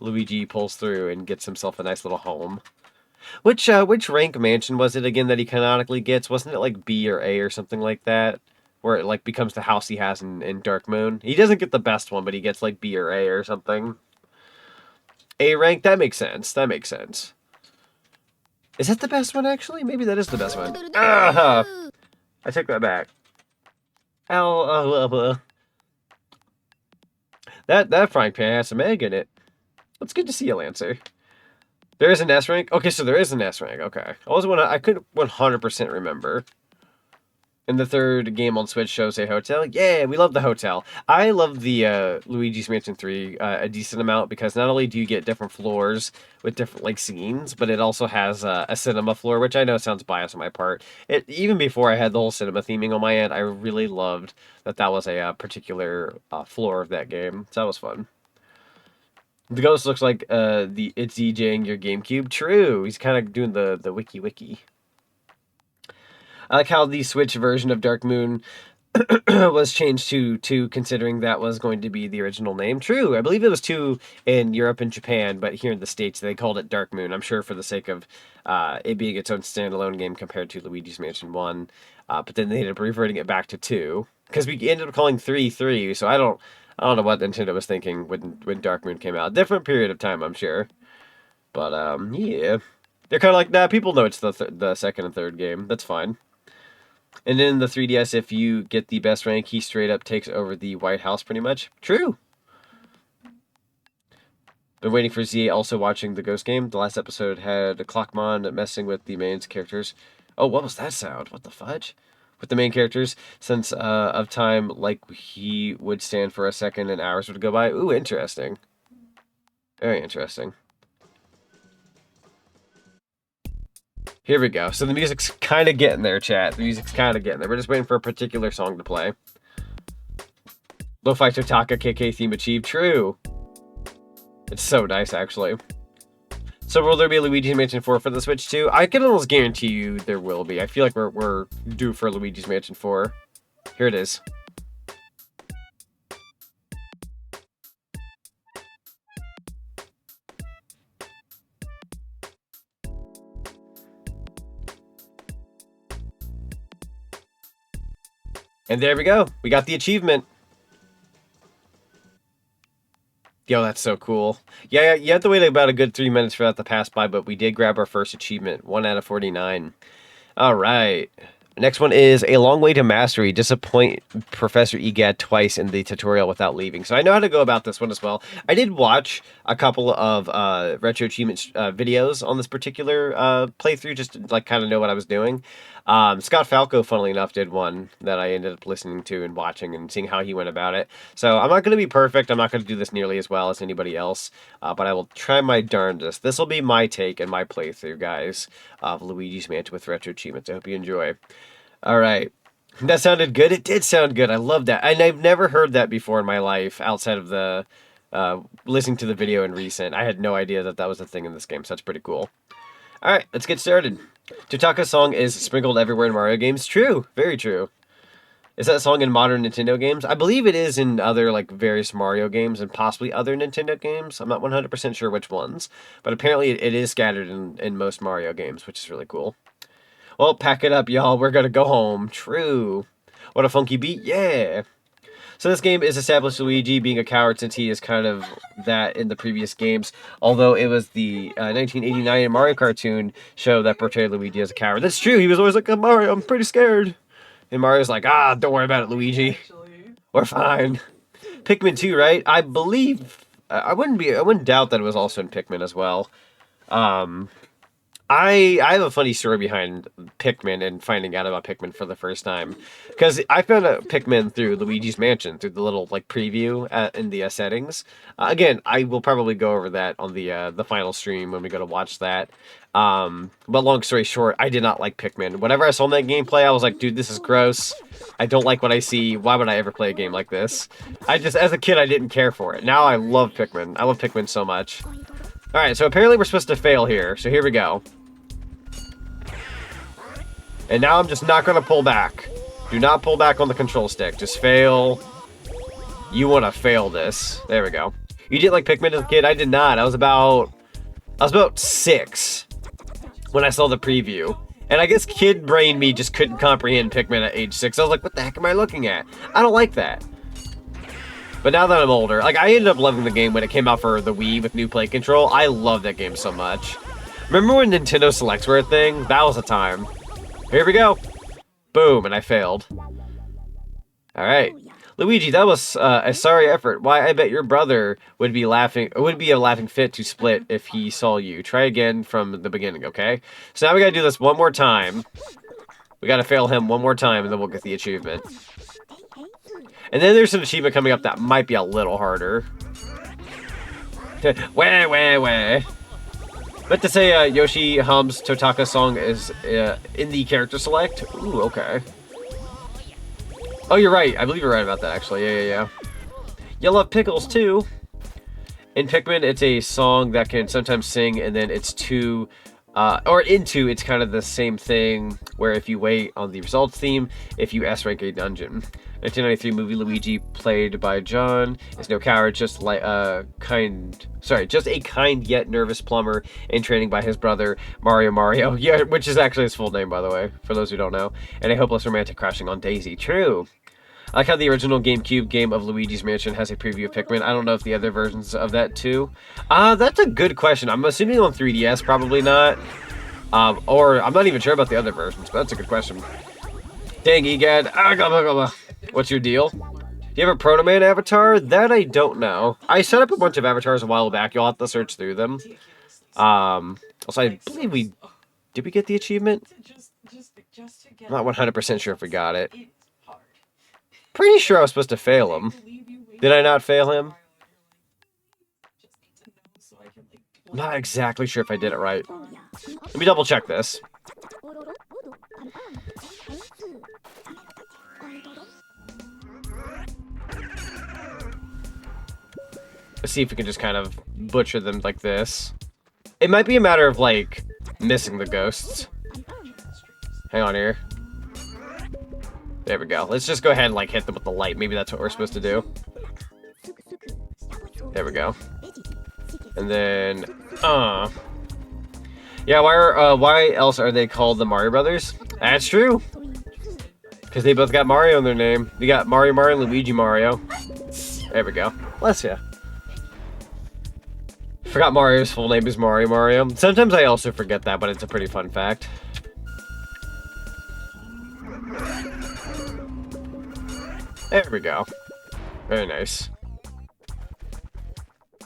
Luigi pulls through and gets himself a nice little home. Which rank mansion was it again that he canonically gets? Wasn't it like B or A or something like that? Where it like becomes the house he has in Dark Moon? He doesn't get the best one, but he gets like B or A or something. A rank? That makes sense. That makes sense. Is that the best one, actually? Maybe that is the best one. I take that back. That frying pan has some egg in it. It's good to see you, Lancer. There is an S rank? Okay, so there is an S rank. Okay. I couldn't 100% remember. And the third game on Switch shows a hotel. Yeah, we love the hotel. I love the Luigi's Mansion 3 a decent amount because not only do you get different floors with different like scenes, but it also has a cinema floor, which I know sounds biased on my part. Even before I had the whole cinema theming on my end, I really loved that was a particular floor of that game. So that was fun. The ghost looks like it's DJing your GameCube. True, he's kind of doing the wiki. I like how the Switch version of Dark Moon was changed to 2, considering that was going to be the original name. True, I believe it was 2 in Europe and Japan, but here in the States they called it Dark Moon. I'm sure for the sake of it being its own standalone game compared to Luigi's Mansion 1. But then they ended up reverting it back to 2, because we ended up calling 3 3. So I don't know what Nintendo was thinking when Dark Moon came out. Different period of time, I'm sure. But yeah, they're kind of like, nah, people know it's the second and third game. That's fine. And then the 3DS, if you get the best rank, he straight up takes over the White House, pretty much. True. Been waiting for ZA, also watching the Ghost game. The last episode had Clockmon messing with the main characters. Oh, what was that sound? What the fudge? With the main characters, since of time, like he would stand for a second and hours would go by. Ooh, interesting. Very interesting. Here we go. So the music's kind of getting there, chat. The music's kind of getting there. We're just waiting for a particular song to play. Lo-Fi Totaka KK theme achieved. True. It's so nice, actually. So will there be a Luigi's Mansion 4 for the Switch too? I can almost guarantee you there will be. I feel like we're due for Luigi's Mansion 4. Here it is. And there we go. We got the achievement. Yo, that's so cool. Yeah, you have to wait about a good 3 minutes for that to pass by, but we did grab our first achievement. 1 out of 49. All right. Next one is A Long Way to Mastery. Disappoint Professor Egad twice in the tutorial without leaving. So I know how to go about this one as well. I did watch a couple of retro achievements videos on this particular playthrough, just to like kind of know what I was doing. Scott Falco, funnily enough, did one that I ended up listening to and watching and seeing how he went about it. So I'm not going to be perfect. I'm not going to do this nearly as well as anybody else, but I will try my darndest. This will be my take and my playthrough, guys, of Luigi's Mansion with retro achievements. I hope you enjoy. All right. That sounded good. It did sound good. I love that. And I've never heard that before in my life outside of the listening to the video in recent. I had no idea that that was a thing in this game, so that's pretty cool. All right, let's get started. Totaka's song is sprinkled everywhere in Mario games. True. Very true. Is that song in modern Nintendo games? I believe it is in other, like, various Mario games and possibly other Nintendo games. I'm not 100% sure which ones. But apparently it is scattered in most Mario games, which is really cool. Well, pack it up, y'all. We're gonna go home. True. What a funky beat. Yeah. So this game is established Luigi being a coward since he is kind of that in the previous games. Although it was the 1989 Mario cartoon show that portrayed Luigi as a coward. That's true. He was always like, Mario, I'm pretty scared. And Mario's like, don't worry about it, Luigi. We're fine. Pikmin 2, right? I believe... I wouldn't doubt that it was also in Pikmin as well. I have a funny story behind Pikmin and finding out about Pikmin for the first time. Because I found out Pikmin through Luigi's Mansion, through the little like preview in the settings. Again, I will probably go over that on the final stream when we go to watch that. But long story short, I did not like Pikmin. Whenever I saw that gameplay, I was like, dude, this is gross. I don't like what I see. Why would I ever play a game like this? As a kid, I didn't care for it. Now I love Pikmin. I love Pikmin so much. Alright, so apparently we're supposed to fail here, so here we go. And now I'm just not going to pull back. Do not pull back on the control stick. Just fail. You want to fail this. There we go. You didn't like Pikmin as a kid? I did not. I was about 6 when I saw the preview. And I guess kid brain me just couldn't comprehend Pikmin at age 6. I was like, what the heck am I looking at? I don't like that. But now that I'm older, like, I ended up loving the game when it came out for the Wii with new play control. I love that game so much. Remember when Nintendo Selects were a thing? That was a time. Here we go. Boom, and I failed. Alright. Luigi, that was a sorry effort. Why, I bet your brother would be a laughing fit to split if he saw you. Try again from the beginning, okay? So now we gotta do this one more time. We gotta fail him one more time, and then we'll get the achievement. And then there's an achievement coming up that might be a little harder. Wah. But to say Yoshi hums Totaka song is in the character select. Ooh, okay. Oh, you're right. I believe you're right about that, actually. Yeah. You love pickles, too. In Pikmin, it's a song that can sometimes sing, and then it's 2 Or into, it's kind of the same thing, where if you wait on the results theme, if you S-rank a dungeon. 1993 movie Luigi, played by John, is no coward, just a kind yet nervous plumber in training by his brother, Mario, yeah, which is actually his full name, by the way, for those who don't know, and a hopeless romantic crashing on Daisy. True. I like how the original GameCube game of Luigi's Mansion has a preview of Pikmin. I don't know if the other versions of that too. That's a good question. I'm assuming on 3DS, probably not. Or I'm not even sure about the other versions, but that's a good question. Dang, Egad. What's your deal? Do you have a Proto Man avatar? That I don't know. I set up a bunch of avatars a while back. You'll have to search through them. Also, I believe did we get the achievement? I'm not 100% sure if we got it. Pretty sure I was supposed to fail him. Did I not fail him? I'm not exactly sure if I did it right. Let me double check this. Let's see if we can just kind of butcher them like this. It might be a matter of, like, missing the ghosts. Hang on here. There we go. Let's just go ahead and, like, hit them with the light. Maybe that's what we're supposed to do. There we go. And then, yeah, why else are they called the Mario Brothers? That's true. Because they both got Mario in their name. We got Mario and Luigi Mario. There we go. Bless ya. Forgot Mario's full name is Mario. Sometimes I also forget that, but it's a pretty fun fact. There we go. Very nice.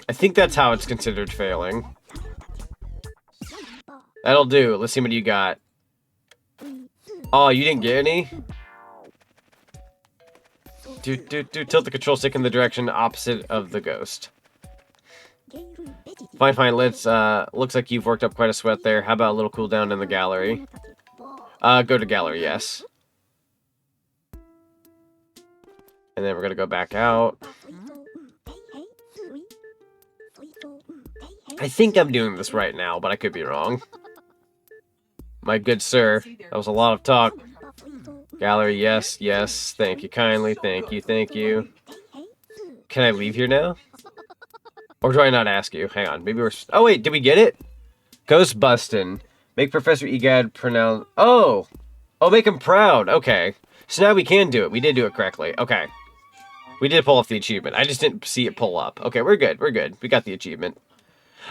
I think that's how it's considered failing. That'll do. Let's see what you got. Oh, you didn't get any? Tilt the control stick in the direction opposite of the ghost. Fine, let's, looks like you've worked up quite a sweat there. How about a little cool down in the gallery? Go to gallery, yes. And then we're gonna go back out. I think I'm doing this right now, but I could be wrong. My good sir, that was a lot of talk. Gallery, yes, thank you kindly, thank you. Can I leave here now? Or do I not ask you? Hang on, maybe we're... Oh wait, did we get it? Ghost bustin'. Make Professor Egad pronounce... Oh, make him proud, okay. So now we can do it, we did do it correctly, okay. We did pull off the achievement. I just didn't see it pull up. Okay, we're good. We got the achievement.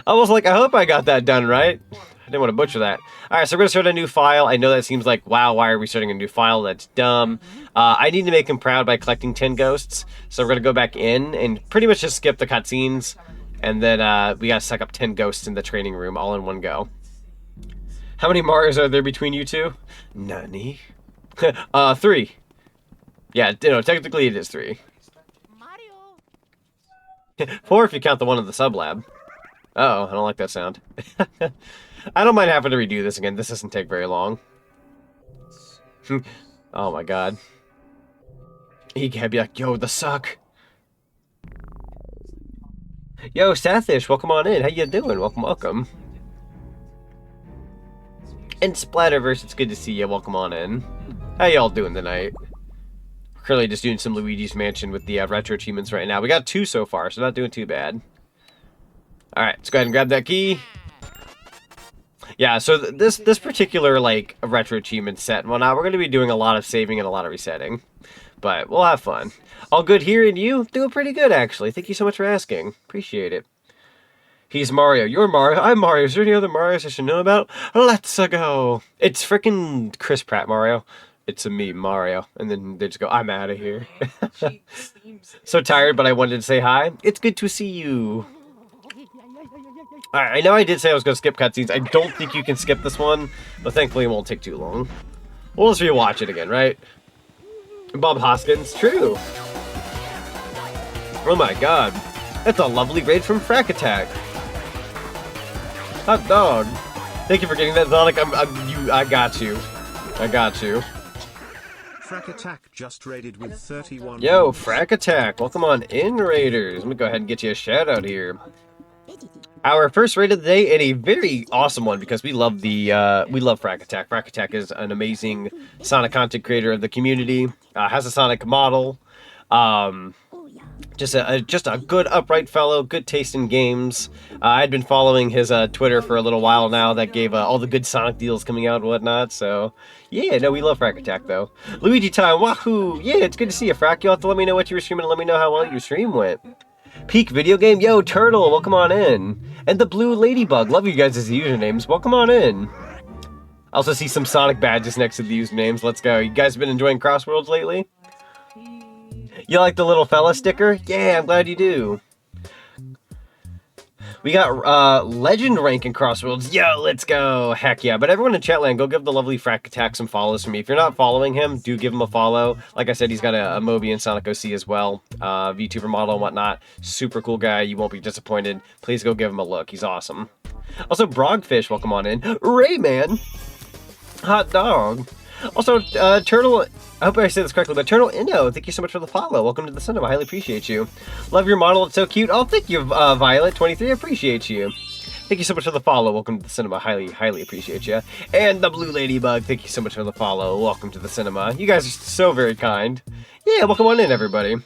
I was like, I hope I got that done right. I didn't want to butcher that. Alright, so we're going to start a new file. I know that seems like, wow, why are we starting a new file? That's dumb. I need to make him proud by collecting 10 ghosts. So we're going to go back in and pretty much just skip the cutscenes. And then we got to suck up 10 ghosts in the training room all in one go. How many Marios are there between you two? Nani? 3. Yeah, no, technically it is 3. 4 if you count the one in the sub-lab. Uh-oh, I don't like that sound. I don't mind having to redo this again. This doesn't take very long. Oh my god. He can be like, yo, the suck. Yo, Sathish, welcome on in. How you doing? Welcome. And Splatterverse, it's good to see you. Welcome on in. How y'all doing tonight? Currently just doing some Luigi's Mansion with the retro achievements right now. We got 2 so far, so not doing too bad. Alright, let's go ahead and grab that key. Yeah, so this particular, like, retro achievement set and whatnot, we're going to be doing a lot of saving and a lot of resetting. But we'll have fun. All good here, and you? Doing pretty good, actually. Thank you so much for asking. Appreciate it. He's Mario. You're Mario. I'm Mario. Is there any other Marios I should know about? Let's go. It's frickin' Chris Pratt Mario. It's a me, Mario. And then they just go, I'm out of here. So tired, but I wanted to say hi. It's good to see you. Alright, I know I did say I was going to skip cutscenes. I don't think you can skip this one, but thankfully it won't take too long. We'll just rewatch it again, right? Bob Hoskins, true. Oh my god. That's a lovely grade from Frack Attack. Hot dog. Thank you for getting that, Zonic. I got you. Frack Attack just raided with 31. Yo, Frack Attack. Welcome on in, Raiders. Let me go ahead and get you a shout out here. our first raid of the day, and a very awesome one because we love Frack Attack. Frack Attack is an amazing Sonic content creator of the community. Has a Sonic model. Just a good upright fellow, good taste in games. I'd been following his Twitter for a little while now. That gave all the good Sonic deals coming out and whatnot. So yeah, no, we love Frack Attack though. Luigi time, wahoo! Yeah, it's good to see you, Frack. You'll have to let me know what you were streaming and let me know how well your stream went. Peak video game, yo Turtle, welcome on in. And the Blue Ladybug, love you guys as the usernames. Welcome on in. I also see some Sonic badges next to the usernames. Let's go. You guys been enjoying Crossworlds lately? You like the little fella sticker? Yeah, I'm glad you do. We got legend rank in Crossworlds. Yo, let's go. Heck yeah. But everyone in chatland, go give the lovely Frack Attack some follows for me. If you're not following him, do give him a follow. Like I said, he's got a Moby and Sonic OC as well. VTuber model and whatnot. Super cool guy. You won't be disappointed. Please go give him a look. He's awesome. Also, Brogfish, welcome on in. Rayman. Hot dog. Also, Turtle, I hope I say this correctly, but Turtle Inno, thank you so much for the follow. Welcome to the cinema. I highly appreciate you. Love your model. It's so cute. Oh, thank you, Violet23. I appreciate you. Thank you so much for the follow. Welcome to the cinema. Highly appreciate you. And the Blue Ladybug, thank you so much for the follow. Welcome to the cinema. You guys are so very kind. Yeah, welcome on in, everybody.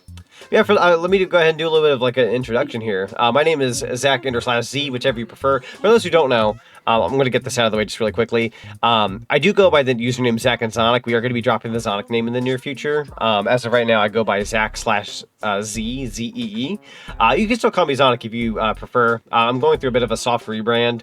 Yeah, let me go ahead and do a little bit of like an introduction here. My name is Zach_Z, whichever you prefer. For those who don't know, I'm going to get this out of the way just really quickly. I do go by the username Zach and Zonic. We are going to be dropping the Zonic name in the near future. As of right now, I go by Zach/Z, Z-E-E. You can still call me Zonic if you prefer. I'm going through a bit of a soft rebrand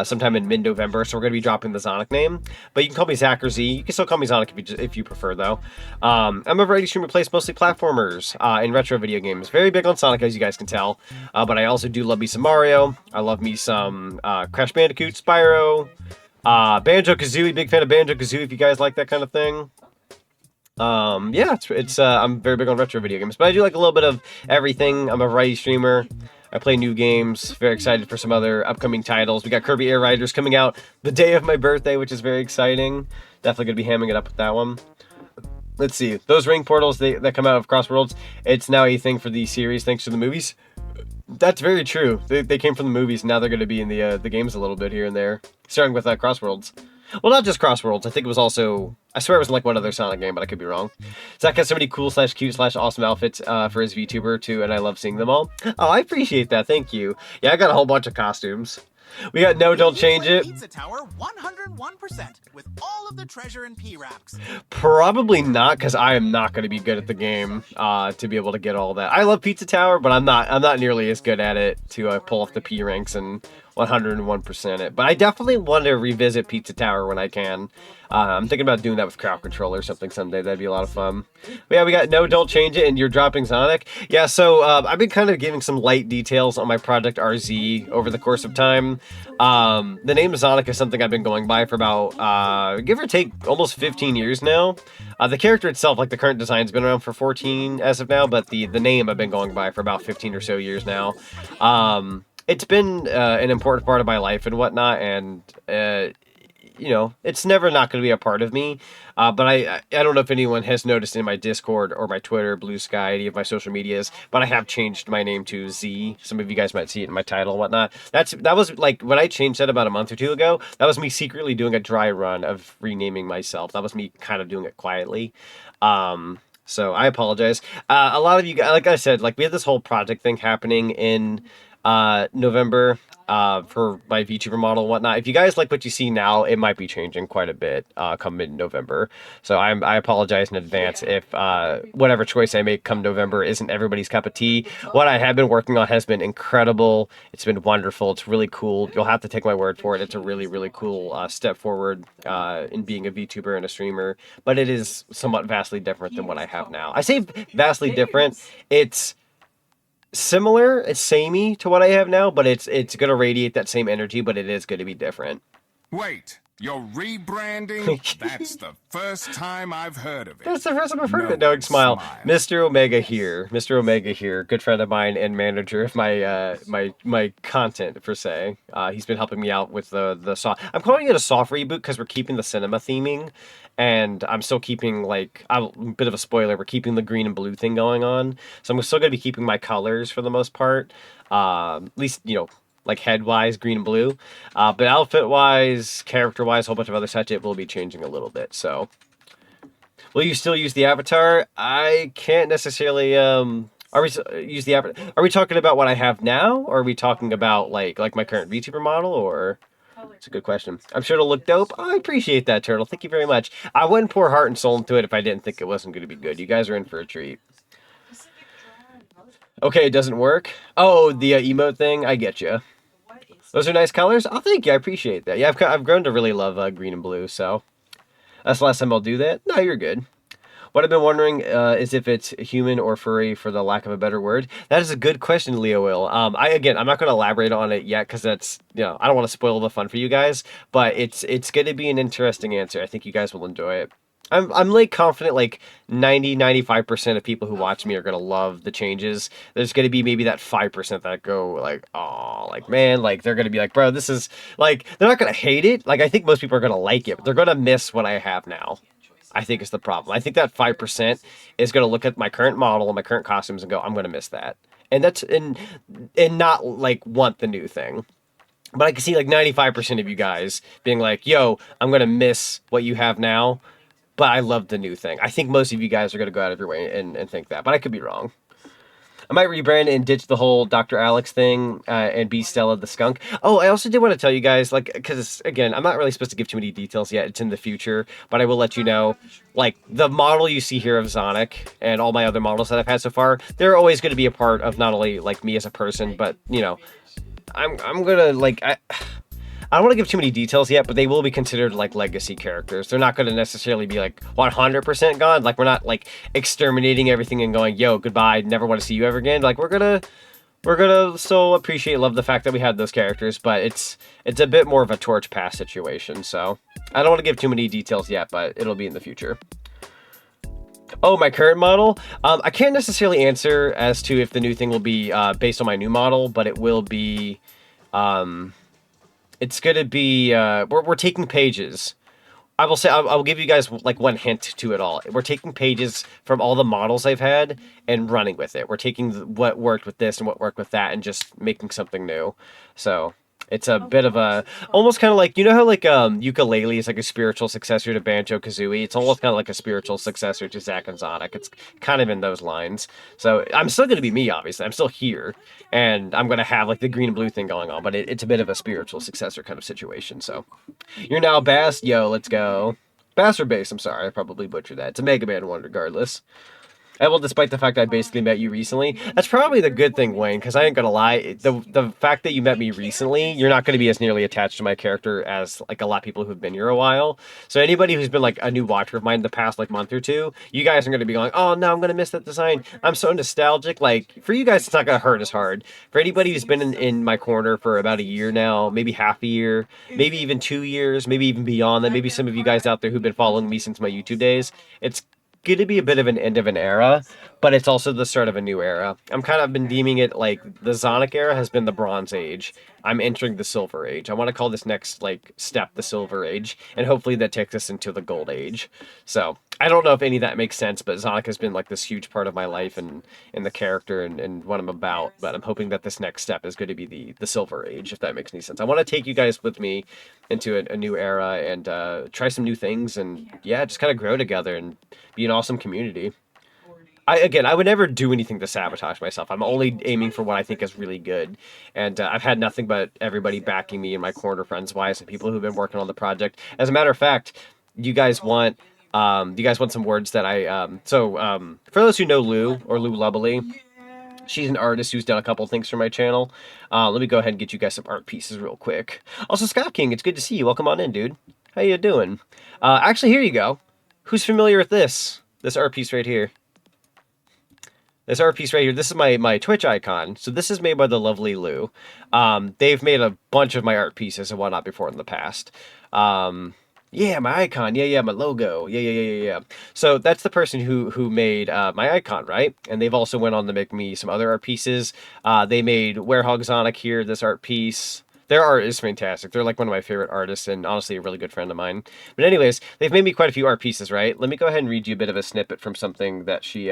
sometime in mid-November, so we're going to be dropping the Zonic name. But you can call me Zach or Z. You can still call me Zonic if you prefer, though. I'm a variety streamer, plays mostly platformers and retro video games. Very big on Sonic, as you guys can tell. But I also do love me some Mario. I love me some Crash Bandicoot, Spyro, Banjo-Kazooie, big fan of Banjo-Kazooie if you guys like that kind of thing. Yeah, I'm very big on retro video games, but I do like a little bit of everything. I'm a variety streamer. I play new games. Very excited for some other upcoming titles. We got Kirby Air Riders coming out the day of my birthday, which is very exciting. Definitely gonna be hamming it up with that one. Let's see. Those ring portals that come out of Crossworlds, it's now a thing for the series thanks to the movies. That's very true. They came from the movies, and now they're going to be in the games a little bit here and there. Starting with Crossworlds. Well, not just Crossworlds. I think it was also... I swear it was in like one other Sonic game, but I could be wrong. Zach has so many cool/cute/awesome outfits for his VTuber, too, and I love seeing them all. Oh, I appreciate that. Thank you. Yeah, I got a whole bunch of costumes. We got No, Don't Change It. Pizza Tower 101% with all of the treasure and P-Racks. Probably not, because I am not going to be good at the game to be able to get all that. I love Pizza Tower, but I'm not nearly as good at it to pull off the P ranks and 101% it. But I definitely want to revisit Pizza Tower when I can. I'm thinking about doing that with Crowd Control or something someday. That'd be a lot of fun. But yeah, we got No, Don't Change It, and you're dropping Zonic. Yeah, so I've been kind of giving some light details on my Project RZ over the course of time. The name Zonic is something I've been going by for about, give or take, almost 15 years now. The character itself, like the current design, has been around for 14 as of now, but the name I've been going by for about 15 or so years now. It's been an important part of my life and whatnot, and you know, it's never not going to be a part of me. But I don't know if anyone has noticed in my Discord or my Twitter, Blue Sky, any of my social medias, but I have changed my name to Z. Some of you guys might see it in my title and whatnot. That was like when I changed that about a month or two ago. That was me secretly doing a dry run of renaming myself. That was me kind of doing it quietly. So I apologize. A lot of you guys, like I said, like we had this whole project thing happening in November for my VTuber model and whatnot. If you guys like what you see now, it might be changing quite a bit come mid-November. So I apologize in advance if whatever choice I make come November isn't everybody's cup of tea. What I have been working on has been incredible. It's been wonderful. It's really cool. You'll have to take my word for it. It's a really, really cool step forward in being a VTuber and a streamer. But it is somewhat vastly different than what I have now. I say vastly different. It's similar, it's samey to what I have now, but it's going to radiate that same energy, but it is going to be different. Wait, you're rebranding? That's the first time I've heard of it. That's the first time I've heard of it. No, smile. Mr. Omega here. Mr. Omega here. Good friend of mine and manager of my my content, per se. He's been helping me out with the soft... I'm calling it a soft reboot because we're keeping the cinema theming. And I'm still keeping, like, a bit of a spoiler, we're keeping the green and blue thing going on. So I'm still going to be keeping my colors for the most part. At least, you know, like head-wise, green and blue. But outfit-wise, character-wise, a whole bunch of other such, it will be changing a little bit. So, will you still use the avatar? I can't necessarily. Use the avatar? Are we talking about what I have now, or are we talking about like my current VTuber model, or? It's a good question. I'm sure it'll look dope. I appreciate that, Turtle. Thank you very much. I wouldn't pour heart and soul into it if I didn't think it wasn't going to be good. You guys are in for a treat. Okay, it doesn't work. Oh, the emote thing. I get you. Those are nice colors. Oh, thank you. I appreciate that. Yeah, I've grown to really love green and blue. So that's the last time I'll do that. No, you're good. What I've been wondering is if it's human or furry, for the lack of a better word. That is a good question, Leo Will. I'm not going to elaborate on it yet because that's, I don't want to spoil the fun for you guys. But it's going to be an interesting answer. I think you guys will enjoy it. I'm like confident like 95% of people who watch me are going to love the changes. There's going to be maybe that 5% that go like, oh, like, man, like they're going to be like, bro, this is like, they're not going to hate it. Like, I think most people are going to like it, but they're going to miss what I have now. I think is the problem. I think that 5% is going to look at my current model and my current costumes and go, I'm going to miss that. And that's, and not like want the new thing. But I can see like 95% of you guys being like, yo, I'm going to miss what you have now, but I love the new thing. I think most of you guys are going to go out of your way and think that, but I could be wrong. I might rebrand and ditch the whole Dr. Alex thing and be Stella the skunk. Oh, I also did want to tell you guys, like, because, again, I'm not really supposed to give too many details yet. It's in the future, but I will let you know, like, the model you see here of Zonic and all my other models that I've had so far, they're always going to be a part of not only, like, me as a person, but, I'm going to, like, I don't want to give too many details yet, but they will be considered like legacy characters. They're not going to necessarily be like 100% gone. Like, we're not like exterminating everything and going, yo, goodbye, never want to see you ever again. Like, we're gonna still appreciate, love the fact that we had those characters, but it's a bit more of a torch pass situation. So I don't want to give too many details yet, but it'll be in the future. Oh, my current model? I can't necessarily answer as to if the new thing will be based on my new model, but it will be... It's going to be, we're taking pages. I will say, I will give you guys like one hint to it all. We're taking pages from all the models I've had and running with it. We're taking what worked with this and what worked with that and just making something new. So it's a bit of a, almost kind of like, how like ukulele is like a spiritual successor to Banjo-Kazooie? It's almost kind of like a spiritual successor to Zack and Zonic. It's kind of in those lines. So I'm still going to be me, obviously. I'm still here. And I'm going to have like the green and blue thing going on. But it's a bit of a spiritual successor kind of situation. So you're now Bass. Yo, let's go. Bass or Bass? I'm sorry. I probably butchered that. It's a Mega Man one regardless. And well, despite the fact I basically met you recently, that's probably the good thing, Wayne, because I ain't gonna lie, the fact that you met me recently, you're not gonna be as nearly attached to my character as like a lot of people who've been here a while. So anybody who's been like a new watcher of mine the past like month or two, you guys are gonna be going, oh no, I'm gonna miss that design. I'm so nostalgic. Like, for you guys, it's not gonna hurt as hard. For anybody who's been in my corner for about a year now, maybe half a year, maybe even 2 years, maybe even beyond that, maybe some of you guys out there who've been following me since my YouTube days, it's going to be a bit of an end of an era, but it's also the start of a new era. I'm kind of been deeming it like the Zonic era has been the Bronze Age. I'm entering the Silver Age. I want to call this next like step the Silver Age, and hopefully that takes us into the Gold Age. So I don't know if any of that makes sense, but Zonic has been like this huge part of my life and the character and what I'm about. But I'm hoping that this next step is going to be the Silver Age, if that makes any sense. I want to take you guys with me into a new era and try some new things and yeah, just kind of grow together and be an awesome community. I would never do anything to sabotage myself. I'm only aiming for what I think is really good. And I've had nothing but everybody backing me in my corner, friends-wise, and people who've been working on the project. As a matter of fact, you guys want some words that for those who know Lou, or Lou Lubbly, she's an artist who's done a couple things for my channel. Let me go ahead and get you guys some art pieces real quick. Also, Scott King, it's good to see you. Welcome on in, dude. How you doing? Actually, here you go. Who's familiar with this? This art piece right here. This art piece right here, this is my Twitch icon. So this is made by the lovely Lou. They've made a bunch of my art pieces and whatnot before in the past. Yeah, my icon. Yeah, my logo. Yeah. So that's the person who made my icon, right? And they've also went on to make me some other art pieces. They made Werehog Zonic here, this art piece. Their art is fantastic. They're like one of my favorite artists and honestly a really good friend of mine. But anyways, they've made me quite a few art pieces, right? Let me go ahead and read you a bit of a snippet from something that she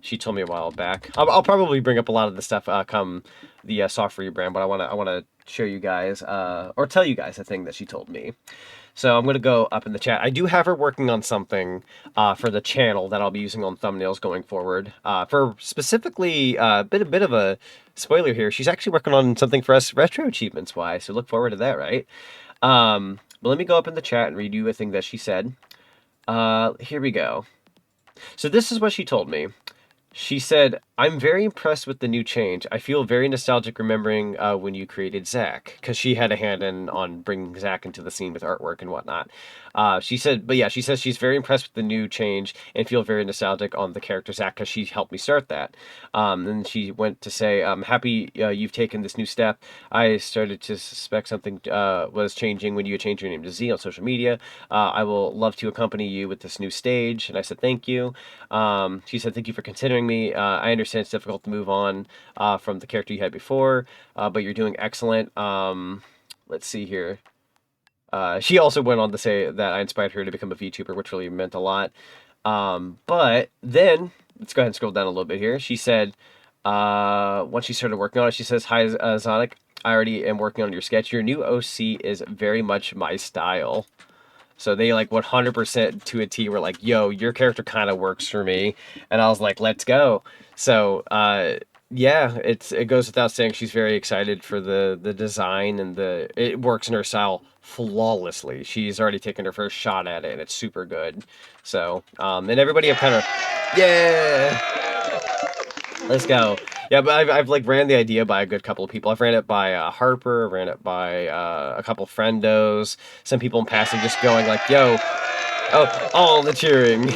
she told me a while back. I'll probably bring up a lot of the stuff come the soft rebrand, but I wanna show you guys or tell you guys the thing that she told me. So I'm going to go up in the chat. I do have her working on something for the channel that I'll be using on thumbnails going forward. For specifically, a bit of a spoiler here, she's actually working on something for us retro achievements wise, so look forward to that, right? But let me go up in the chat and read you a thing that she said. Here we go. So this is what she told me. She said, I'm very impressed with the new change. I feel very nostalgic remembering when you created Zach, because she had a hand in on bringing Zach into the scene with artwork and whatnot. She said, but yeah, she says she's very impressed with the new change and feel very nostalgic on the character Zach because she helped me start that. And she went to say, I'm happy you've taken this new step. I started to suspect something was changing when you changed your name to Z on social media. I will love to accompany you with this new stage. And I said, thank you. She said, thank you for considering me. I understand it's difficult to move on from the character you had before, but you're doing excellent. Let's see here. She also went on to say that I inspired her to become a VTuber, which really meant a lot. But then, let's go ahead and scroll down a little bit here. She said, once she started working on it, she says, hi, Zonic, I already am working on your sketch. Your new OC is very much my style. So they like 100% to a T were like, yo, your character kind of works for me. And I was like, let's go. So, yeah, it goes without saying she's very excited for the design and it works in her style flawlessly. She's already taken her first shot at it and it's super good. So, and everybody have kind of, yeah, let's go. Yeah, but I've like ran the idea by a good couple of people. I've ran it by Harper, ran it by a couple friendos, some people in passing just going like, yo, oh, all the cheering.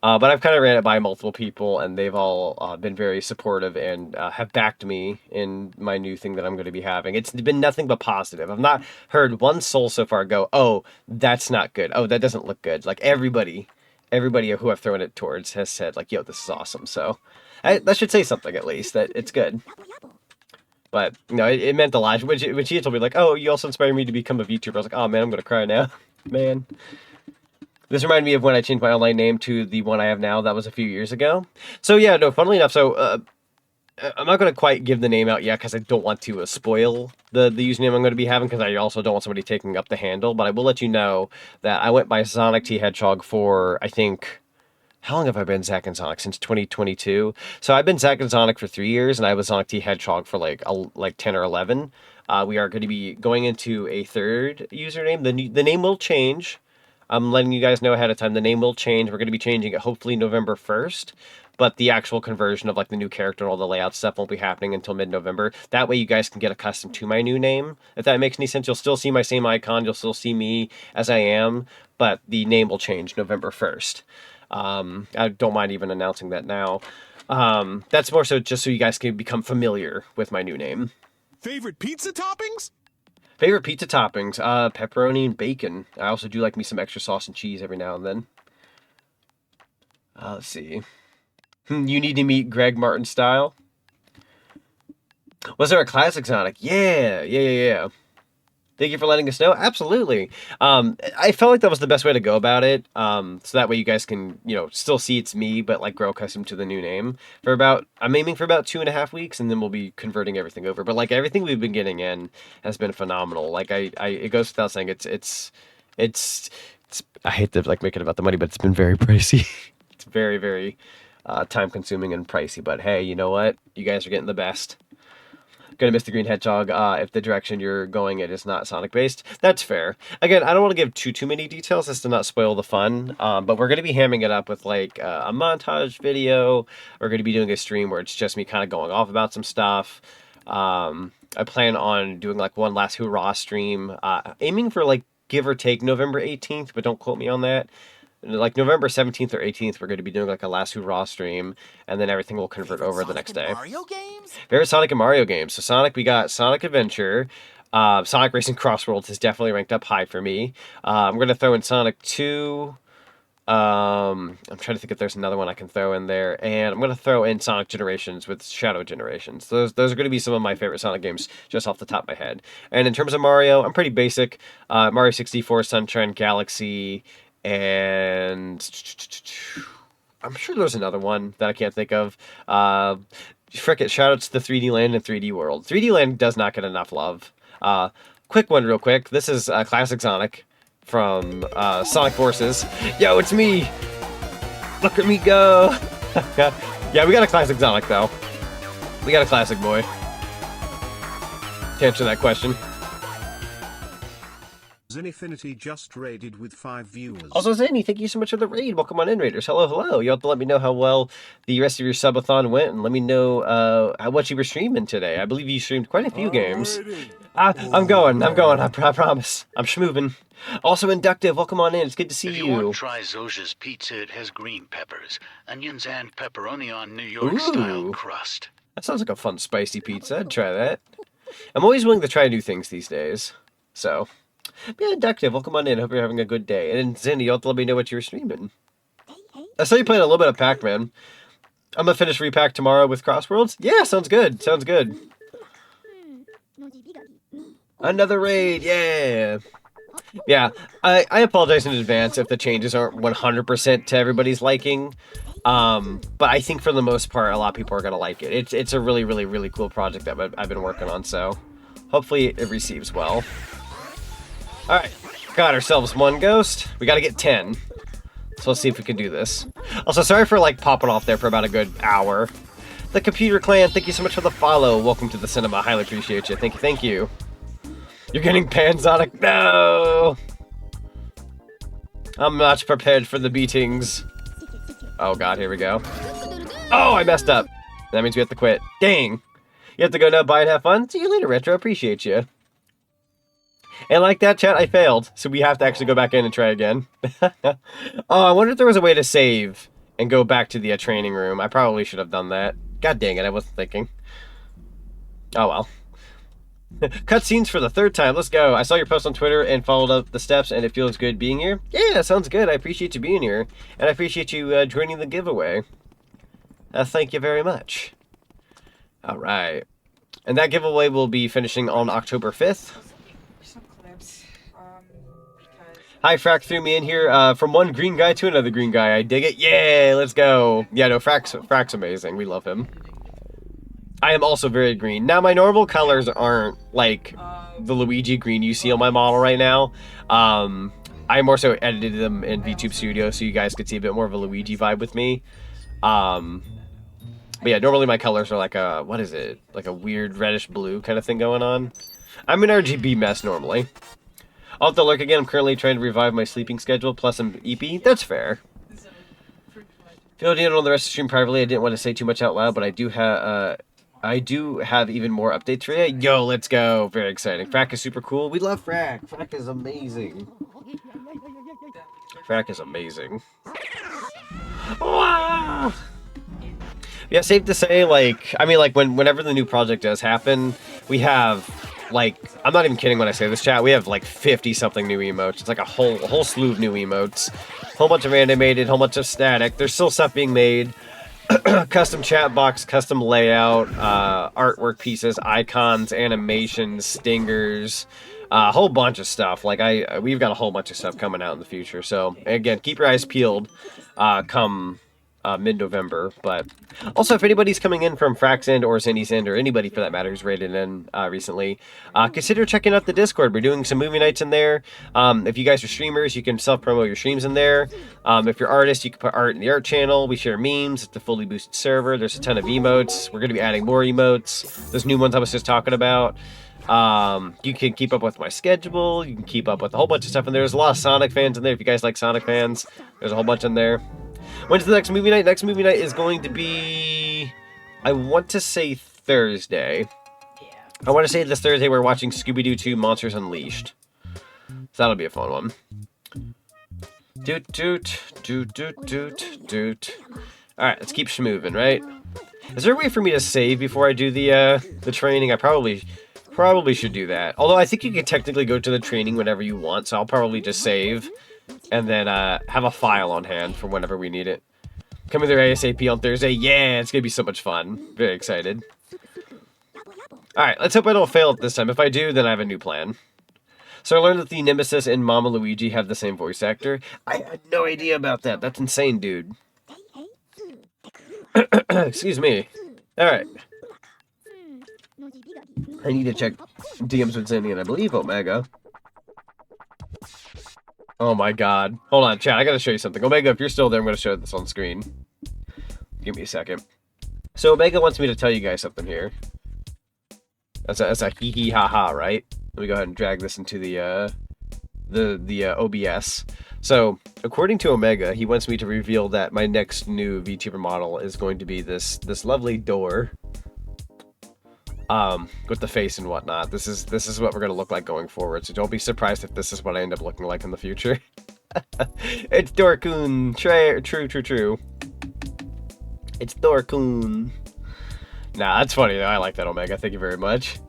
But I've kind of ran it by multiple people, and they've all been very supportive and have backed me in my new thing that I'm going to be having. It's been nothing but positive. I've not heard one soul so far go, oh, that's not good. Oh, that doesn't look good. Like everybody who I've thrown it towards has said like, yo, this is awesome. So that should say something at least, that it's good. But, you know, it meant a lot. When she told me, like, oh, you also inspired me to become a VTuber, I was like, oh, man, I'm going to cry now. Man. This reminded me of when I changed my online name to the one I have now. That was a few years ago. So, yeah, no, funnily enough, so I'm not going to quite give the name out yet because I don't want to spoil the username I'm going to be having because I also don't want somebody taking up the handle. But I will let you know that I went by ZonicTHedgehog for, I think... How long have I been Zach and Zonic? Since 2022. So I've been Zach and Zonic for 3 years, and I was ZonicTHedgehog for like 10 or 11. We are going to be going into a third username. The name will change. I'm letting you guys know ahead of time. The name will change. We're going to be changing it hopefully November 1st. But the actual conversion of like the new character and all the layout stuff won't be happening until mid-November. That way you guys can get accustomed to my new name. If that makes any sense, you'll still see my same icon. You'll still see me as I am. But the name will change November 1st. I don't mind even announcing that now. That's more so just so you guys can become familiar with my new name. Favorite pizza toppings? Favorite pizza toppings? Pepperoni and bacon. I also do like me some extra sauce and cheese every now and then. Let's see. You need to meet Greg Martin style. Was there a classic Sonic? Yeah. Thank you for letting us know. Absolutely. I felt like that was the best way to go about it. So that way you guys can, you know, still see it's me, but like grow accustomed to the new name I'm aiming for about 2.5 weeks, and then we'll be converting everything over. But like everything we've been getting in has been phenomenal. Like it goes without saying, it's I hate to like make it about the money, but it's been very pricey. It's very, very time consuming and pricey. But hey, you know what? You guys are getting the best. Gonna miss the green hedgehog if the direction you're going it is not Sonic based. That's fair. Again, I don't want to give too many details as to not spoil the fun, but we're gonna be hamming it up with like a montage video. We're gonna be doing a stream where it's just me kind of going off about some stuff. I plan on doing like one last hoorah stream, aiming for like give or take November 18th, but don't quote me on that. Like November 17th or 18th, we're going to be doing like a last hoorah stream, and then everything will convert over Sonic the next and day. Mario games? Favorite Sonic and Mario games. So Sonic, we got Sonic Adventure. Sonic Racing Crossworlds is definitely ranked up high for me. I'm going to throw in Sonic 2. I'm trying to think if there's another one I can throw in there. And I'm going to throw in Sonic Generations with Shadow Generations. Those are going to be some of my favorite Sonic games just off the top of my head. And in terms of Mario, I'm pretty basic. Mario 64, Sunshine, Galaxy, and I'm sure there's another one that I can't think of. Frick it, shoutouts to 3D Land and 3D World. 3D Land does not get enough love. Quick one real quick. This is Classic Zonic from Sonic Forces. Yo, it's me! Look at me go! Yeah, we got a Classic Zonic, though. We got a classic boy. To answer that question. Zinfinity just raided with 5 viewers. Also, Zinny, thank you so much for the raid. Welcome on in, Raiders. Hello, hello. You have to let me know how well the rest of your subathon went, and let me know how much you were streaming today. I believe you streamed quite a few games. I'm going. I promise. I'm schmoovin'. Also, Inductive, welcome on in. It's good to see If you want to try Zosia's pizza, it has green peppers, onions, and pepperoni on New York-style crust. That sounds like a fun, spicy pizza. I'd try that. I'm always willing to try new things these days. So, yeah, Inductive, welcome on in. Hope you're having a good day. And Zinny, you'll have to let me know what you were streaming. I saw you playing a little bit of Pac-Man. I'm gonna finish Repack tomorrow with Crossworlds. Yeah, sounds good. Sounds good. Another raid, yeah. Yeah, I apologize in advance if the changes aren't 100% to everybody's liking. But I think for the most part, a lot of people are going to like it. It's a really, really, really cool project that I've been working on, so hopefully it receives well. Alright, got ourselves 1 ghost. We got to get 10. So let's see if we can do this. Also, sorry for like popping off there for about a good hour. The Computer Clan, thank you so much for the follow. Welcome to the cinema. Highly appreciate you. Thank you. You're getting Panzonic? No! I'm not prepared for the beatings. Oh god, here we go. Oh, I messed up. That means we have to quit. Dang! You have to go now, bye, and have fun? See you later, Retro. Appreciate you. And like that, chat, I failed. So we have to actually go back in and try again. Oh, I wonder if there was a way to save and go back to the training room. I probably should have done that. God dang it, I wasn't thinking. Oh well. Cutscenes for the 3rd time. Let's go. I saw your post on Twitter and followed up the steps, and it feels good being here. Yeah, sounds good. I appreciate you being here, and I appreciate you joining the giveaway. Thank you very much. All right. And that giveaway will be finishing on October 5th. Some clips. Because Hi, Frack threw me in here from one green guy to another green guy. I dig it. Yeah, let's go. Yeah, no, Frack's amazing. We love him. I am also very green. Now, my normal colors aren't like the Luigi green you see on my model right now. I more so edited them in VTuber Studio so you guys could see a bit more of a Luigi vibe with me. But yeah, normally my colors are like a, what is it? Like a weird reddish blue kind of thing going on. I'm an RGB mess normally. I'll have to lurk again. I'm currently trying to revive my sleeping schedule plus some EP. That's fair. Filled in on the rest of the stream privately. I didn't want to say too much out loud, but I do have even more updates for you. Yo, let's go. Very exciting. Frack is super cool. We love Frack. Frack is amazing. Frack is amazing. Wow. Yeah, safe to say, like, I mean, like, whenever the new project does happen, we have, like, I'm not even kidding when I say this, chat, we have, like, 50-something new emotes. It's like a whole slew of new emotes. Whole bunch of animated, whole bunch of static. There's still stuff being made. Custom chat box, custom layout, artwork pieces, icons, animations, stingers, a whole bunch of stuff. Like we've got a whole bunch of stuff coming out in the future. So again, keep your eyes peeled. Come mid-November. But also, if anybody's coming in from Frack's End or Zinny's End, or anybody for that matter who's raided in recently, consider checking out the Discord. We're doing some movie nights in there. If you guys are streamers, you can self-promote your streams in there. If you're artists, you can put art in the art channel. We share memes. It's a fully boosted server. There's a ton of emotes. We're going to be adding more emotes. Those new ones I was just talking about. You can keep up with my schedule. You can keep up with a whole bunch of stuff in there. There's a lot of Sonic fans in there. If you guys like Sonic fans, there's a whole bunch in there. When's the next movie night? Next movie night is going to be, I want to say Thursday. yeah. I want to say this Thursday we're watching Scooby-Doo 2 Monsters Unleashed. So that'll be a fun one. Doot doot doot doot doot doot. All right, let's keep schmoovin', right? Is there a way for me to save before I do the training? I probably should do that. Although I think you can technically go to the training whenever you want, so I'll probably just save and then have a file on hand for whenever we need it. Coming there ASAP on Thursday. Yeah, it's gonna be so much fun. Very excited. All right, let's hope I don't fail it this time. If I do, then I have a new plan. So I learned that the Nemesis and Mama Luigi have the same voice actor. I had no idea about that. That's insane, dude. Excuse me. Alright. I need to check DMs with Zinni and I believe Omega. Oh my god. Hold on, chat. I gotta show you something. Omega, if you're still there, I'm gonna show this on screen. Give me a second. So Omega wants me to tell you guys something here. That's a hee hee ha ha, right? Let me go ahead and drag this into the OBS. So, according to Omega, he wants me to reveal that my next new VTuber model is going to be this lovely door. With the face and whatnot. This is what we're gonna look like going forward, so don't be surprised if this is what I end up looking like in the future. It's Dorkoon! True. It's Dorkoon. Nah, that's funny though. I like that, Omega. Thank you very much.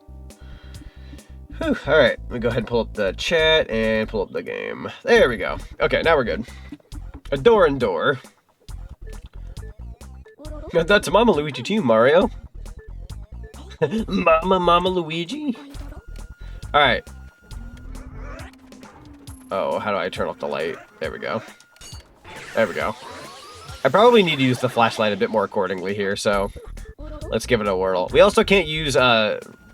Whew. Alright, let me go ahead and pull up the chat and pull up the game. There we go. Okay, now we're good. A door and door. That's Mama Luigi to you, Mario. Mama Luigi. Alright. Oh, how do I turn off the light? There we go. There we go. I probably need to use the flashlight a bit more accordingly here, so let's give it a whirl. We also can't use,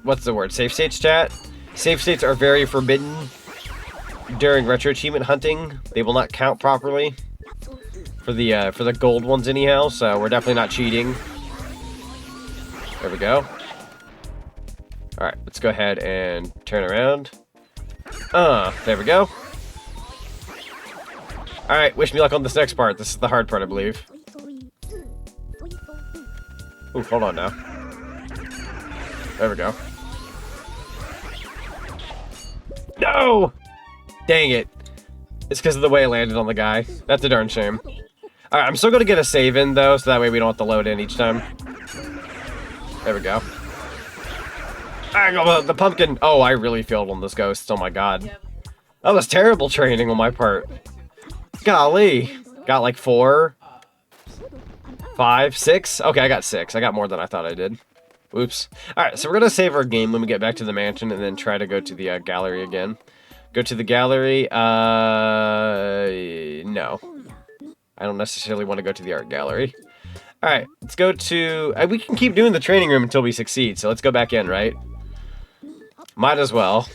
what's the word? Safe states, chat? Safe states are very forbidden during retro achievement hunting. They will not count properly for the gold ones anyhow, so we're definitely not cheating. There we go. Alright, let's go ahead and turn around. There we go. Alright, wish me luck on this next part. This is the hard part, I believe. Ooh, hold on now. There we go. No! Dang it. It's because of the way I landed on the guy. That's a darn shame. Alright, I'm still going to get a save in, though, so that way we don't have to load in each time. There we go. The pumpkin. Oh, I really failed on this ghost. Oh my god. That was terrible training on my part. Golly. Got like 4, 5, 6. Okay, I got 6. I got more than I thought I did. Oops. Alright, so we're going to save our game when we get back to the mansion and then try to go to the gallery again. Go to the gallery. No. I don't necessarily want to go to the art gallery. Alright, let's go to... we can keep doing the training room until we succeed, so let's go back in, right? Might as well.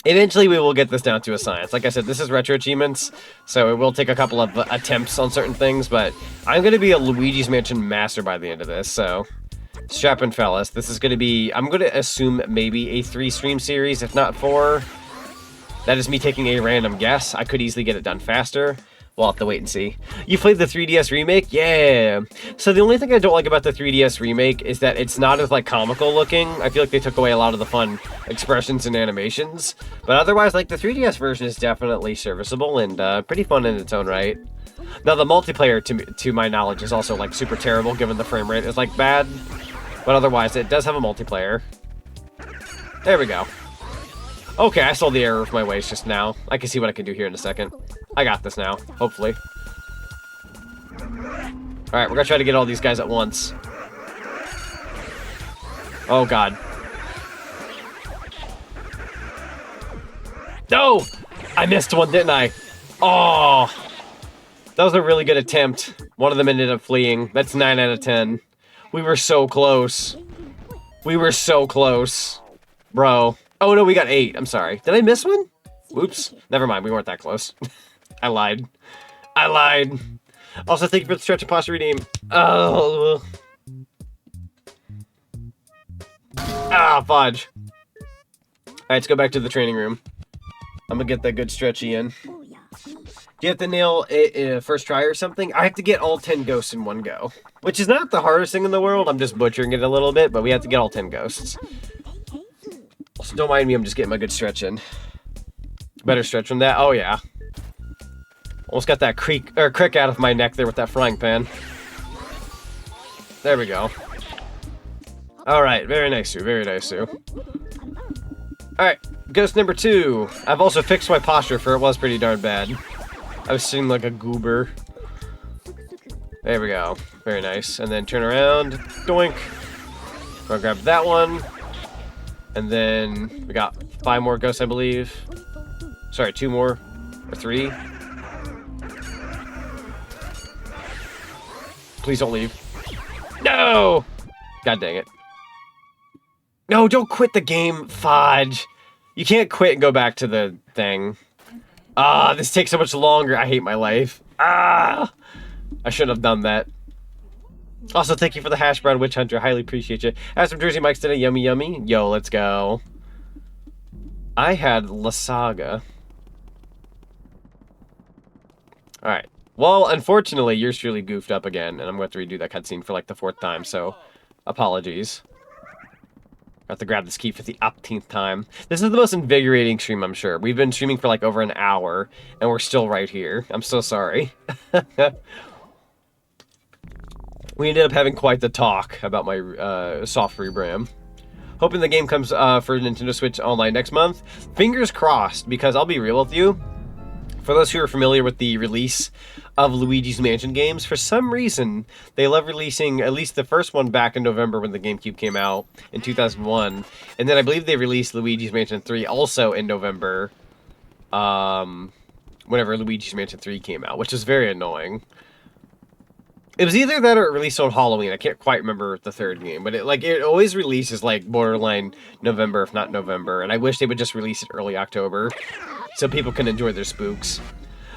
Eventually we will get this down to a science. Like I said, this is retro achievements, so it will take a couple of attempts on certain things, but I'm going to be a Luigi's Mansion master by the end of this, so... Strap in, fellas. This is going to be... I'm going to assume maybe a 3-stream series, if not 4. That is me taking a random guess. I could easily get it done faster. We'll have to wait and see. You played the 3DS remake? Yeah! So the only thing I don't like about the 3DS remake is that it's not as, like, comical looking. I feel like they took away a lot of the fun expressions and animations. But otherwise, like, the 3DS version is definitely serviceable and pretty fun in its own right. Now, the multiplayer, to my knowledge, is also, like, super terrible, given the frame rate is, like, bad. But otherwise, it does have a multiplayer. There we go. Okay, I saw the error of my ways just now. I can see what I can do here in a second. I got this now, hopefully. Alright, we're gonna try to get all these guys at once. Oh, God. No! I missed one, didn't I? Oh! That was a really good attempt. One of them ended up fleeing. That's 9 out of 10. We were so close. We were so close. Bro. Oh, no, we got 8. I'm sorry. Did I miss one? Oops. Never mind. We weren't that close. I lied. I lied. Also, thank you for the stretch and posture redeem. Oh. Ah, fudge. Alright, let's go back to the training room. I'm gonna get that good stretchy in. Do you have to nail it first try or something? I have to get all 10 ghosts in one go. Which is not the hardest thing in the world. I'm just butchering it a little bit, but we have to get all 10 ghosts. So don't mind me, I'm just getting my good stretch in. Better stretch from that. Oh, yeah. Almost got that crick out of my neck there with that frying pan. There we go. Alright, very nice, Sue. Very nice, Sue. Alright, ghost number 2. I've also fixed my posture for it was pretty darn bad. I was sitting like a goober. There we go. Very nice. And then turn around. Doink. Gonna grab that one. And then we got 5 more ghosts, I believe. Sorry, 2 more. Or 3. Please don't leave. No! God dang it. No, don't quit the game, Fudge. You can't quit and go back to the thing. Ah, this takes so much longer. I hate my life. Ah! I shouldn't have done that. Also, thank you for the hash brown witch hunter. Highly appreciate you. Have some Jersey Mike's today. Yummy, yummy. Yo, let's go. I had La Saga. Alright. Well, unfortunately, yours truly goofed up again, and I'm going to have to redo that cutscene for like the 4th time, so apologies. Got to grab this key for the 18th time. This is the most invigorating stream, I'm sure. We've been streaming for like over an hour, and we're still right here. I'm so sorry. We ended up having quite the talk about my soft rebram. Hoping the game comes for Nintendo Switch Online next month. Fingers crossed, because I'll be real with you. For those who are familiar with the release of Luigi's Mansion games, for some reason, they love releasing at least the first one back in November when the GameCube came out in 2001. And then I believe they released Luigi's Mansion 3 also in November, whenever Luigi's Mansion 3 came out, which is very annoying. It was either that or it released on Halloween. I can't quite remember the third game, but it always releases like borderline November, if not November. And I wish they would just release it early October, so people can enjoy their spooks.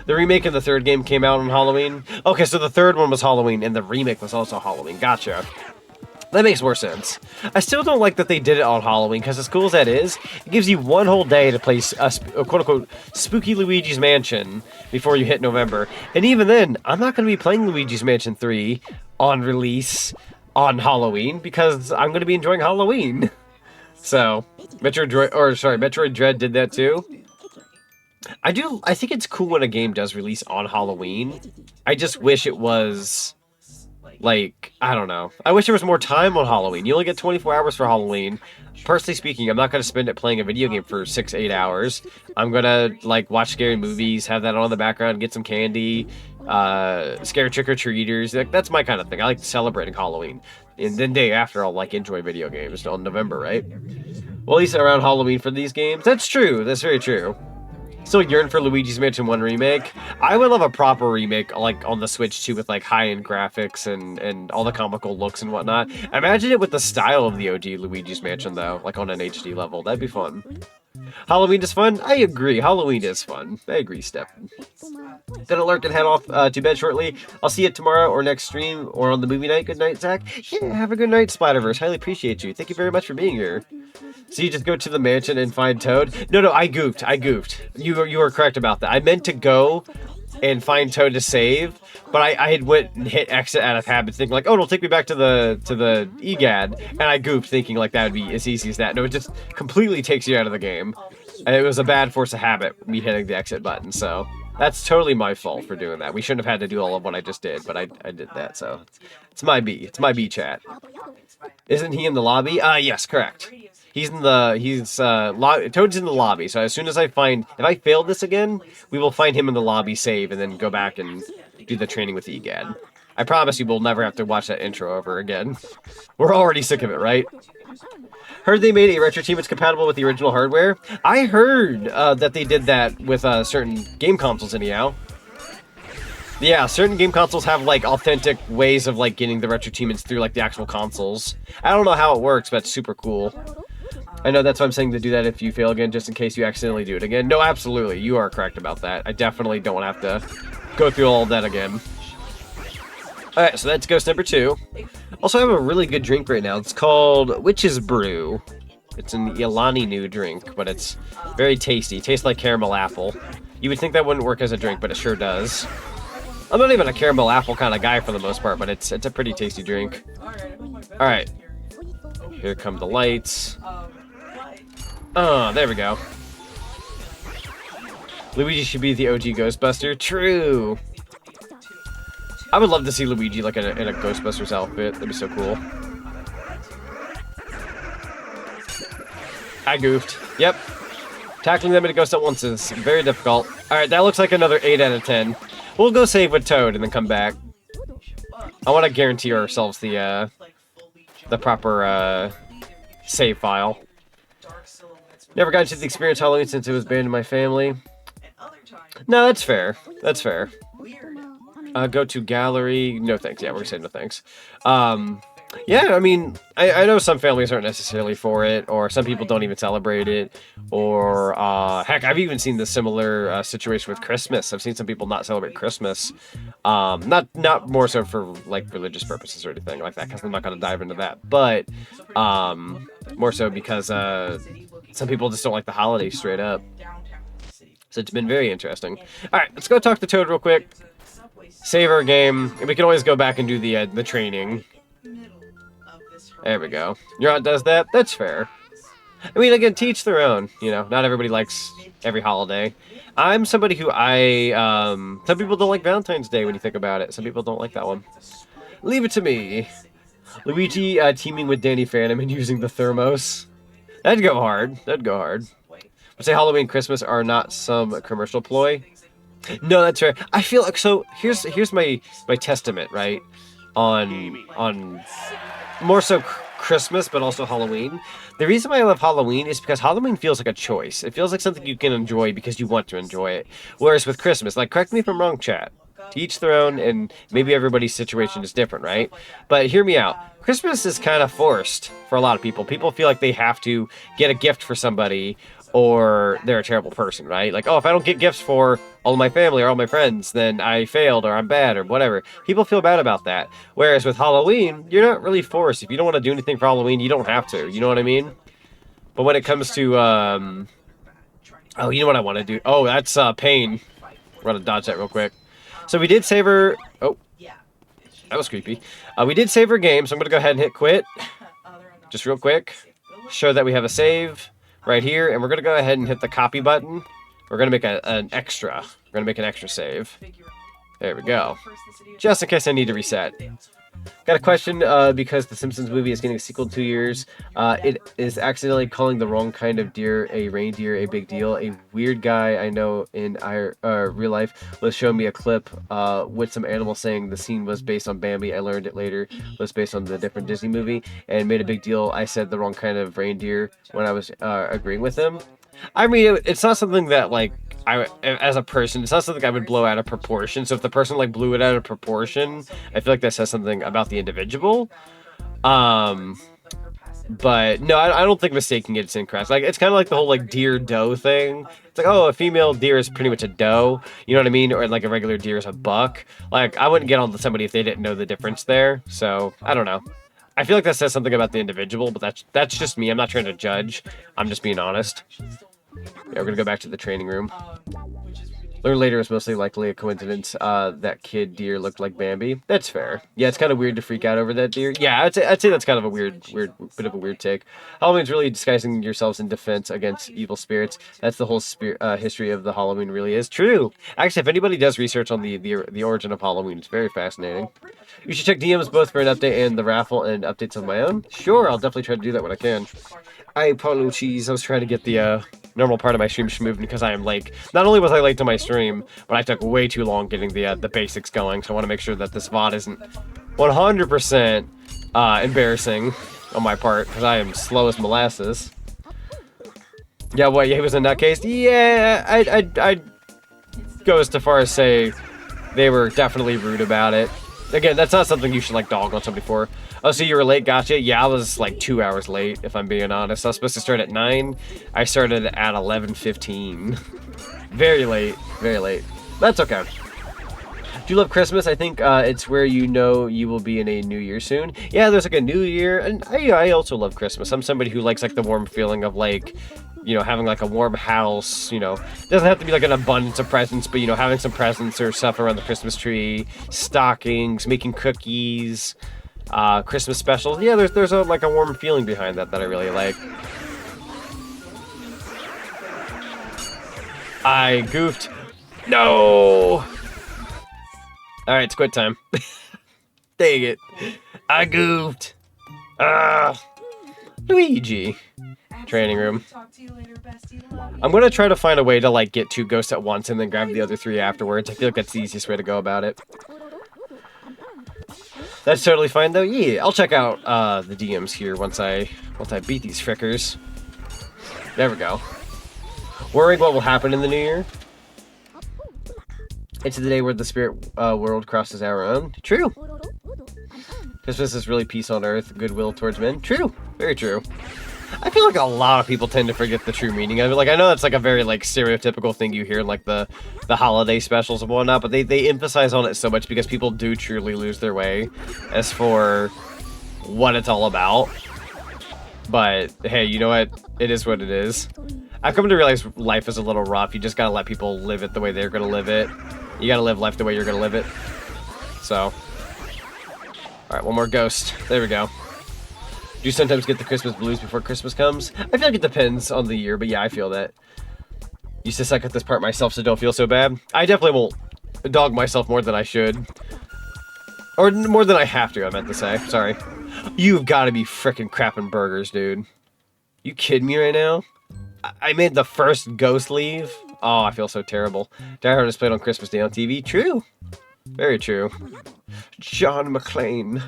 The remake of the third game came out on Halloween. Okay, so the third one was Halloween, and the remake was also Halloween. Gotcha. That makes more sense. I still don't like that they did it on Halloween, because as cool as that is, it gives you one whole day to play a quote-unquote spooky Luigi's Mansion before you hit November. And even then, I'm not going to be playing Luigi's Mansion 3 on release on Halloween, because I'm going to be enjoying Halloween. So, Metroid Dread did that too. I think it's cool when a game does release on Halloween. I just wish it was... like, I don't know. I wish there was more time on Halloween. You only get 24 hours for Halloween. Personally speaking, I'm not going to spend it playing a video game for 6-8 hours. I'm going to, like, watch scary movies, have that on in the background, get some candy, scare trick-or-treaters. Like, that's my kind of thing. I like celebrating Halloween. And then day after, I'll, like, enjoy video games on November, right? Well, at least around Halloween for these games. That's true. That's very true. Still yearn for Luigi's Mansion 1 remake. I would love a proper remake, like, on the Switch, too, with, like, high-end graphics and all the comical looks and whatnot. Imagine it with the style of the OG Luigi's Mansion, though, like, on an HD level. That'd be fun. Halloween is fun? I agree. Halloween is fun. I agree, Steph. Gonna lurk and head off to bed shortly. I'll see you tomorrow or next stream or on the movie night. Good night, Zach. Yeah, have a good night, Splatterverse. Highly appreciate you. Thank you very much for being here. So you just go to the mansion and find Toad? No, I goofed. You are correct about that. I meant to go and find Toad to save, but I had went and hit exit out of habit, thinking like, oh, it'll take me back to the EGAD, and I goofed, thinking like that would be as easy as that. No, it just completely takes you out of the game, and it was a bad force of habit, me hitting the exit button, so that's totally my fault for doing that. We shouldn't have had to do all of what I just did, but I did that, so it's my B. It's my B chat. Isn't he in the lobby? Yes, correct. Toad's in the lobby, so as soon as if I fail this again, we will find him in the lobby, save, and then go back and do the training with EGAD. I promise you we'll never have to watch that intro over again. We're already sick of it, right? Heard they made a retro team that's compatible with the original hardware. I heard that they did that with certain game consoles anyhow. Yeah, certain game consoles have, like, authentic ways of, like, getting the retro achievements through, like, the actual consoles. I don't know how it works, but it's super cool. I know that's why I'm saying to do that if you fail again, just in case you accidentally do it again. No, absolutely, you are correct about that. I definitely don't have to go through all of that again. Alright, so that's ghost number 2. Also, I have a really good drink right now. It's called Witch's Brew. It's an Ilani new drink, but it's very tasty. It tastes like caramel apple. You would think that wouldn't work as a drink, but it sure does. I'm not even a caramel apple kind of guy for the most part, but it's a pretty tasty drink. Alright. Here come the lights. Oh, there we go. Luigi should be the OG Ghostbuster. True. I would love to see Luigi like in a Ghostbusters outfit. That'd be so cool. I goofed. Yep. Tackling them in a ghost at once is very difficult. Alright, that looks like another 8 out of 10. We'll go save with Toad and then come back. I want to guarantee ourselves the proper save file. Never got into the experience Halloween since it was banned in my family. No, that's fair. That's fair. Go to gallery. No thanks. Yeah, we're gonna say no thanks. Yeah, I mean, I know some families aren't necessarily for it, or some people don't even celebrate it, or heck, I've even seen the similar situation with Christmas. I've seen some people not celebrate Christmas, not more so for like religious purposes or anything like that, because I'm not gonna dive into that, but more so because some people just don't like the holiday straight up. So it's been very interesting. All right, let's go talk to Toad real quick. Save our game, and we can always go back and do the training. There we go. Your aunt does that? That's fair. I mean, again, teach their own. You know, not everybody likes every holiday. I'm somebody who some people don't like Valentine's Day when you think about it. Some people don't like that one. Leave it to me. Luigi teaming with Danny Phantom and using the thermos. That'd go hard. That'd go hard. But say Halloween and Christmas are not some commercial ploy. No, that's right. I feel like, so here's my testament, right? On more so Christmas, but also Halloween. The reason why I love Halloween is because Halloween feels like a choice. It feels like something you can enjoy because you want to enjoy it. Whereas with Christmas, like, correct me if I'm wrong, chat. To each their own, and maybe everybody's situation is different, right? But hear me out. Christmas is kind of forced for a lot of people. People feel like they have to get a gift for somebody, or they're a terrible person, right? Like, oh, if I don't get gifts for all of my family or all my friends, then I failed or I'm bad or whatever. People feel bad about that. Whereas with Halloween, you're not really forced. If you don't want to do anything for Halloween, you don't have to. You know what I mean? But when it comes to, oh, you know what I want to do? Oh, that's Pain. We're going to dodge that real quick. So we did save her. Oh, that was creepy. We did save her game, so I'm going to go ahead and hit quit. Just real quick. Show that we have a save right here, and we're going to go ahead and hit the copy button. We're going to make an extra. We're going to make an extra save. There we go. Just in case I need to reset. Got a question, because the Simpsons movie is getting a sequel in 2 years. It is accidentally calling the wrong kind of deer a reindeer a big deal. A weird guy I know in real life was showing me a clip with some animal saying the scene was based on Bambi. I learned it later was based on the different Disney movie and made a big deal. I said the wrong kind of reindeer when I was agreeing with him. I mean, it's not something that, like, as a person, it's not something I would blow out of proportion. So if the person, like, blew it out of proportion, I feel like that says something about the individual. But no, I don't think mistaking it's incorrect. Like, it's kind of like the whole, like, deer doe thing. It's like, oh, a female deer is pretty much a doe. You know what I mean? Or like a regular deer is a buck. Like, I wouldn't get on to somebody if they didn't know the difference there. So I don't know. I feel like that says something about the individual, but that's just me. I'm not trying to judge. I'm just being honest. Yeah, we're gonna go back to the training room. Learn later it's mostly likely a coincidence that kid deer looked like Bambi. That's fair. Yeah, it's kind of weird to freak out over that deer. Yeah, I'd say that's kind of a weird bit of a weird take. Halloween's really disguising yourselves in defense against evil spirits. That's the whole history of the Halloween really is. True. Actually, if anybody does research on the origin of Halloween, it's very fascinating. You should check DMs both for an update and the raffle and updates of my own. Sure, I'll definitely try to do that when I can. I apologize. I was trying to get the normal part of my stream moved because I am late. Not only was I late to my stream, but I took way too long getting the basics going. So I want to make sure that this VOD isn't 100% embarrassing on my part because I am slow as molasses. Yeah, what? He was a nutcase? Yeah, I'd go as far as say they were definitely rude about it. Again, that's not something you should, like, dog on somebody for. Oh, so you were late? Gotcha. Yeah, I was, like, 2 hours late, if I'm being honest. I was supposed to start at 9. I started at 11:15. Very late. Very late. That's okay. Do you love Christmas? I think it's where you know you will be in a new year soon. Yeah, there's, like, a new year. And I also love Christmas. I'm somebody who likes, like, the warm feeling of, like, you know, having, like, a warm house, you know. It doesn't have to be, like, an abundance of presents, but, you know, having some presents or stuff around the Christmas tree, stockings, making cookies, Christmas specials. Yeah, there's a, like, a warm feeling behind that I really like. I goofed. No! Alright, it's quit time. Dang it. I goofed. Luigi. Training room. I'm gonna try to find a way to, like, get 2 ghosts at once and then grab the other 3 afterwards. I feel like that's the easiest way to go about it. That's totally fine though. Yeah, I'll check out the DMs here once I beat these frickers. There we go. Worrying what will happen in the new year. It's the day where the spirit world crosses our own. True. Christmas is really peace on earth, goodwill towards men. True. Very true. I feel like a lot of people tend to forget the true meaning of it. Like, I know that's like a very like stereotypical thing you hear in like the holiday specials and whatnot, but they emphasize on it so much because people do truly lose their way as for what it's all about. But hey, you know what? It is what it is. I've come to realize life is a little rough. You just gotta let people live it the way they're gonna live it. You gotta live life the way you're gonna live it. So, alright, one more ghost. There we go. Do you sometimes get the Christmas blues before Christmas comes? I feel like it depends on the year, but yeah, I feel that. Used to suck at this part myself, so don't feel so bad. I definitely won't dog myself more than I should. Or more than I have to, I meant to say. Sorry. You've got to be frickin' crapping burgers, dude. You kidding me right now? I made the first ghost leave? Oh, I feel so terrible. Die Hard is played on Christmas Day on TV? True. Very true. John McClane.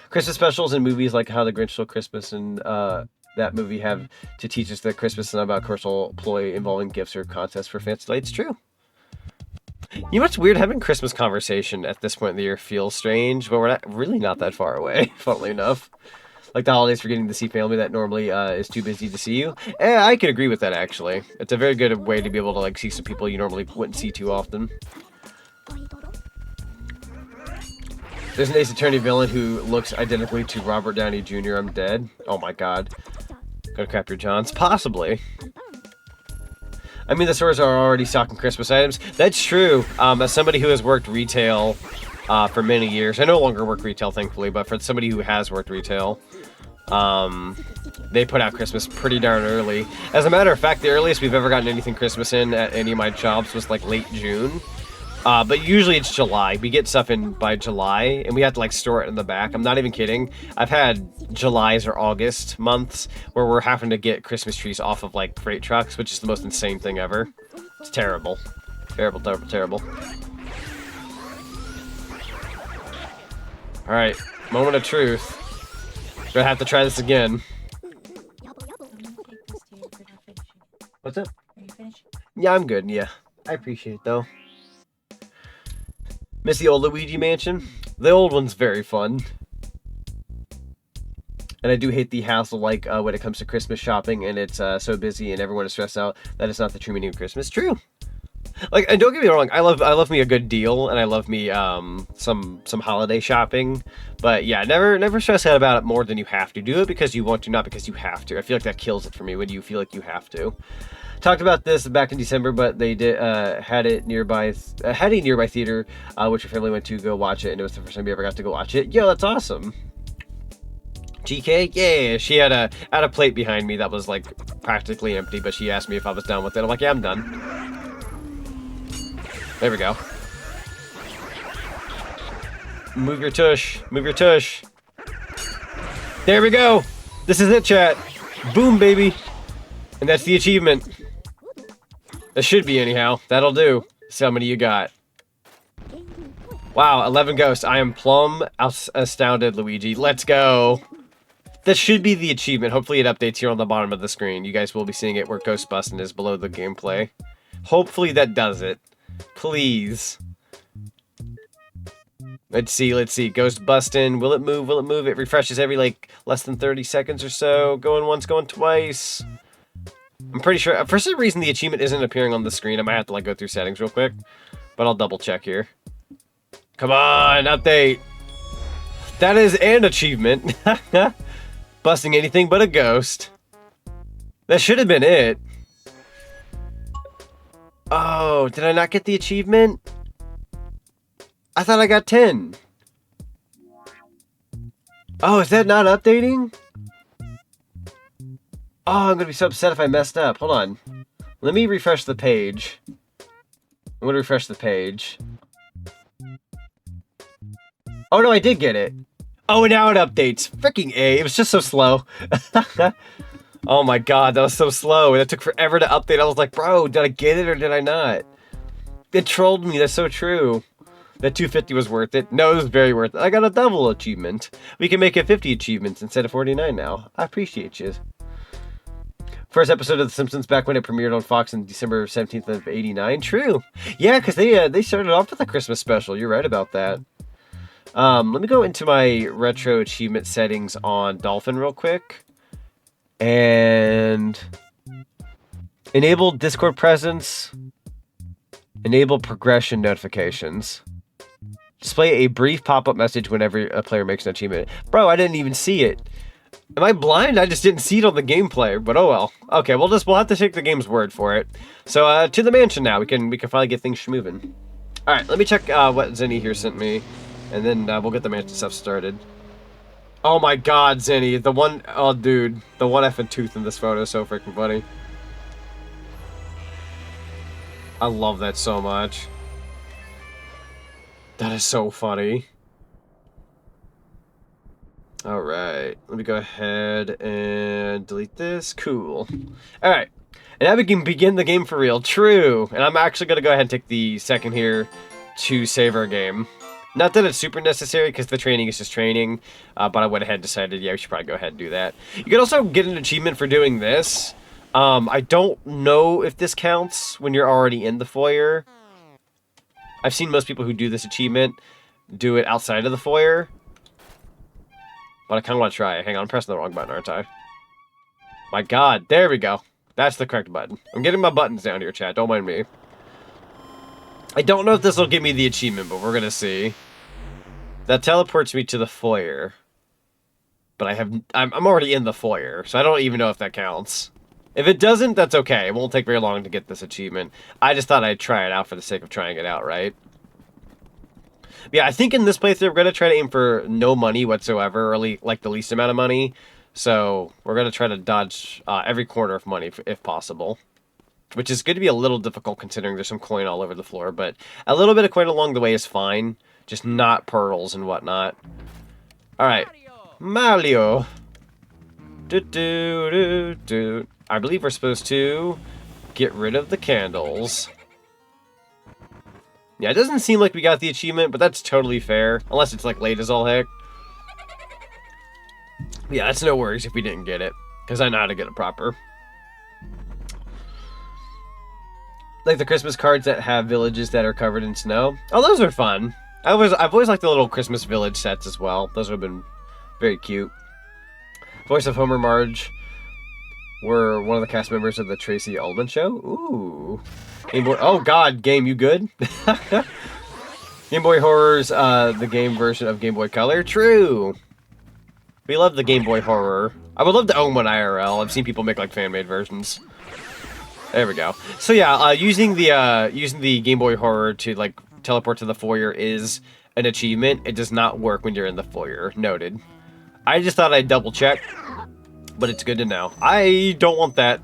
Christmas specials and movies like How the Grinch Stole Christmas and that movie have to teach us that Christmas is not about commercial ploy involving gifts or contests for fancy lights. True. You know what's weird? Having Christmas conversation at this point in the year feels strange, but we're really not that far away, funnily enough. Like the holidays for getting to see family that normally is too busy to see you. I could agree with that, actually. It's a very good way to be able to like see some people you normally wouldn't see too often. There's an Ace Attorney villain who looks identically to Robert Downey Jr. I'm dead. Oh my god. Gonna crap your johns? Possibly. I mean, the stores are already stocking Christmas items. That's true. As somebody who has worked retail for many years, I no longer work retail, thankfully, but for somebody who has worked retail, they put out Christmas pretty darn early. As a matter of fact, the earliest we've ever gotten anything Christmas in at any of my jobs was like late June. But usually it's July. We get stuff in by July, and we have to like store it in the back. I'm not even kidding. I've had Julys or August months where we're having to get Christmas trees off of like freight trucks, which is the most insane thing ever. It's terrible. Terrible, terrible, terrible. Alright, moment of truth. Gonna have to try this again. What's up? Are you finished? Yeah, I'm good, yeah. I appreciate it, though. Miss the old Luigi mansion? The old one's very fun. And I do hate the hassle, like, when it comes to Christmas shopping, and it's so busy and everyone is stressed out that it's not the true meaning of Christmas. True. Like, and don't get me wrong, I love me a good deal, and I love me some holiday shopping. But yeah, never stress out about it more than you have to. Do it because you want to, not because you have to. I feel like that kills it for me when you feel like you have to. Talked about this back in December, but they did had a nearby theater, which your family went to go watch it, and it was the first time you ever got to go watch it. Yo, that's awesome. GK, yeah, she had a plate behind me that was like practically empty, but she asked me if I was done with it. I'm like, yeah, I'm done. There we go. Move your tush, move your tush. There we go. This is it, chat. Boom, baby. And that's the achievement. That should be anyhow. That'll do. See how many you got. Wow, 11 ghosts. I am plumb astounded, Luigi. Let's go. That should be the achievement. Hopefully it updates here on the bottom of the screen. You guys will be seeing it where Ghost Bustin' is below the gameplay. Hopefully that does it. Please. Let's see. Ghost Bustin'. Will it move? Will it move? It refreshes every, like, less than 30 seconds or so. Going once, going twice. I'm pretty sure, for some reason, the achievement isn't appearing on the screen. I might have to, like, go through settings real quick. But I'll double check here. Come on, update. That is an achievement. Busting anything but a ghost. That should have been it. Oh, did I not get the achievement? I thought I got 10. Oh, is that not updating? Oh, I'm gonna be so upset if I messed up. Hold on. Let me refresh the page. I'm gonna refresh the page. Oh no, I did get it. Oh, and now it updates. Freaking A. It was just so slow. Oh my god, that was so slow. And it took forever to update. I was like, bro, did I get it or did I not? It trolled me. That's so true. That 250 was worth it. No, it was very worth it. I got a double achievement. We can make it 50 achievements instead of 49 now. I appreciate you. First episode of The Simpsons back when it premiered on Fox on December 17th of 89. True. Yeah, because they started off with a Christmas special. You're right about that. Let me go into my retro achievement settings on Dolphin real quick. And enable Discord presence. Enable progression notifications. Display a brief pop-up message whenever a player makes an achievement. Bro, I didn't even see it. Am I blind? I just didn't see it on the gameplay, but oh well. Okay, we'll have to take the game's word for it. So, to the mansion now. We can finally get things moving. Alright, let me check what Zenny here sent me. And then we'll get the mansion stuff started. Oh my god, Zenny. The one... Oh, dude. The one effing tooth in this photo is so freaking funny. I love that so much. That is so funny. Alright. Let me go ahead and delete this. Cool. Alright. And now we can begin the game for real. True. And I'm actually going to go ahead and take the second here to save our game. Not that it's super necessary, because the training is just training, but I went ahead and decided, yeah, we should probably go ahead and do that. You can also get an achievement for doing this. I don't know if this counts when you're already in the foyer. I've seen most people who do this achievement do it outside of the foyer. But I kind of want to try it. Hang on, I'm pressing the wrong button, aren't I? My god, there we go. That's the correct button. I'm getting my buttons down here, chat. Don't mind me. I don't know if this will give me the achievement, but we're going to see. That teleports me to the foyer. But I'm already in the foyer, so I don't even know if that counts. If it doesn't, that's okay. It won't take very long to get this achievement. I just thought I'd try it out for the sake of trying it out, right? Yeah, I think in this playthrough, we're going to try to aim for no money whatsoever, or like the least amount of money. So we're going to try to dodge every corner of money if possible. Which is going to be a little difficult considering there's some coin all over the floor, but a little bit of coin along the way is fine. Just not pearls and whatnot. Alright. Mario. I believe we're supposed to get rid of the candles. Yeah, it doesn't seem like we got the achievement, but that's totally fair. Unless it's like late as all heck. Yeah, that's no worries if we didn't get it. Because I know how to get it proper. Like the Christmas cards that have villages that are covered in snow. Oh, those are fun. I've always liked the little Christmas village sets as well. Those have been very cute. Voice of Homer Marge were one of the cast members of the Tracy Ullman Show. Ooh. Game Boy. Oh God, game, you good? Game Boy Horror's the game version of Game Boy Color. True. We love the Game Boy Horror. I would love to own one IRL. I've seen people make like fan-made versions. There we go. So yeah, using the Game Boy Horror to like teleport to the foyer is an achievement. It does not work when you're in the foyer. Noted. I just thought I'd double check, but it's good to know. I don't want that.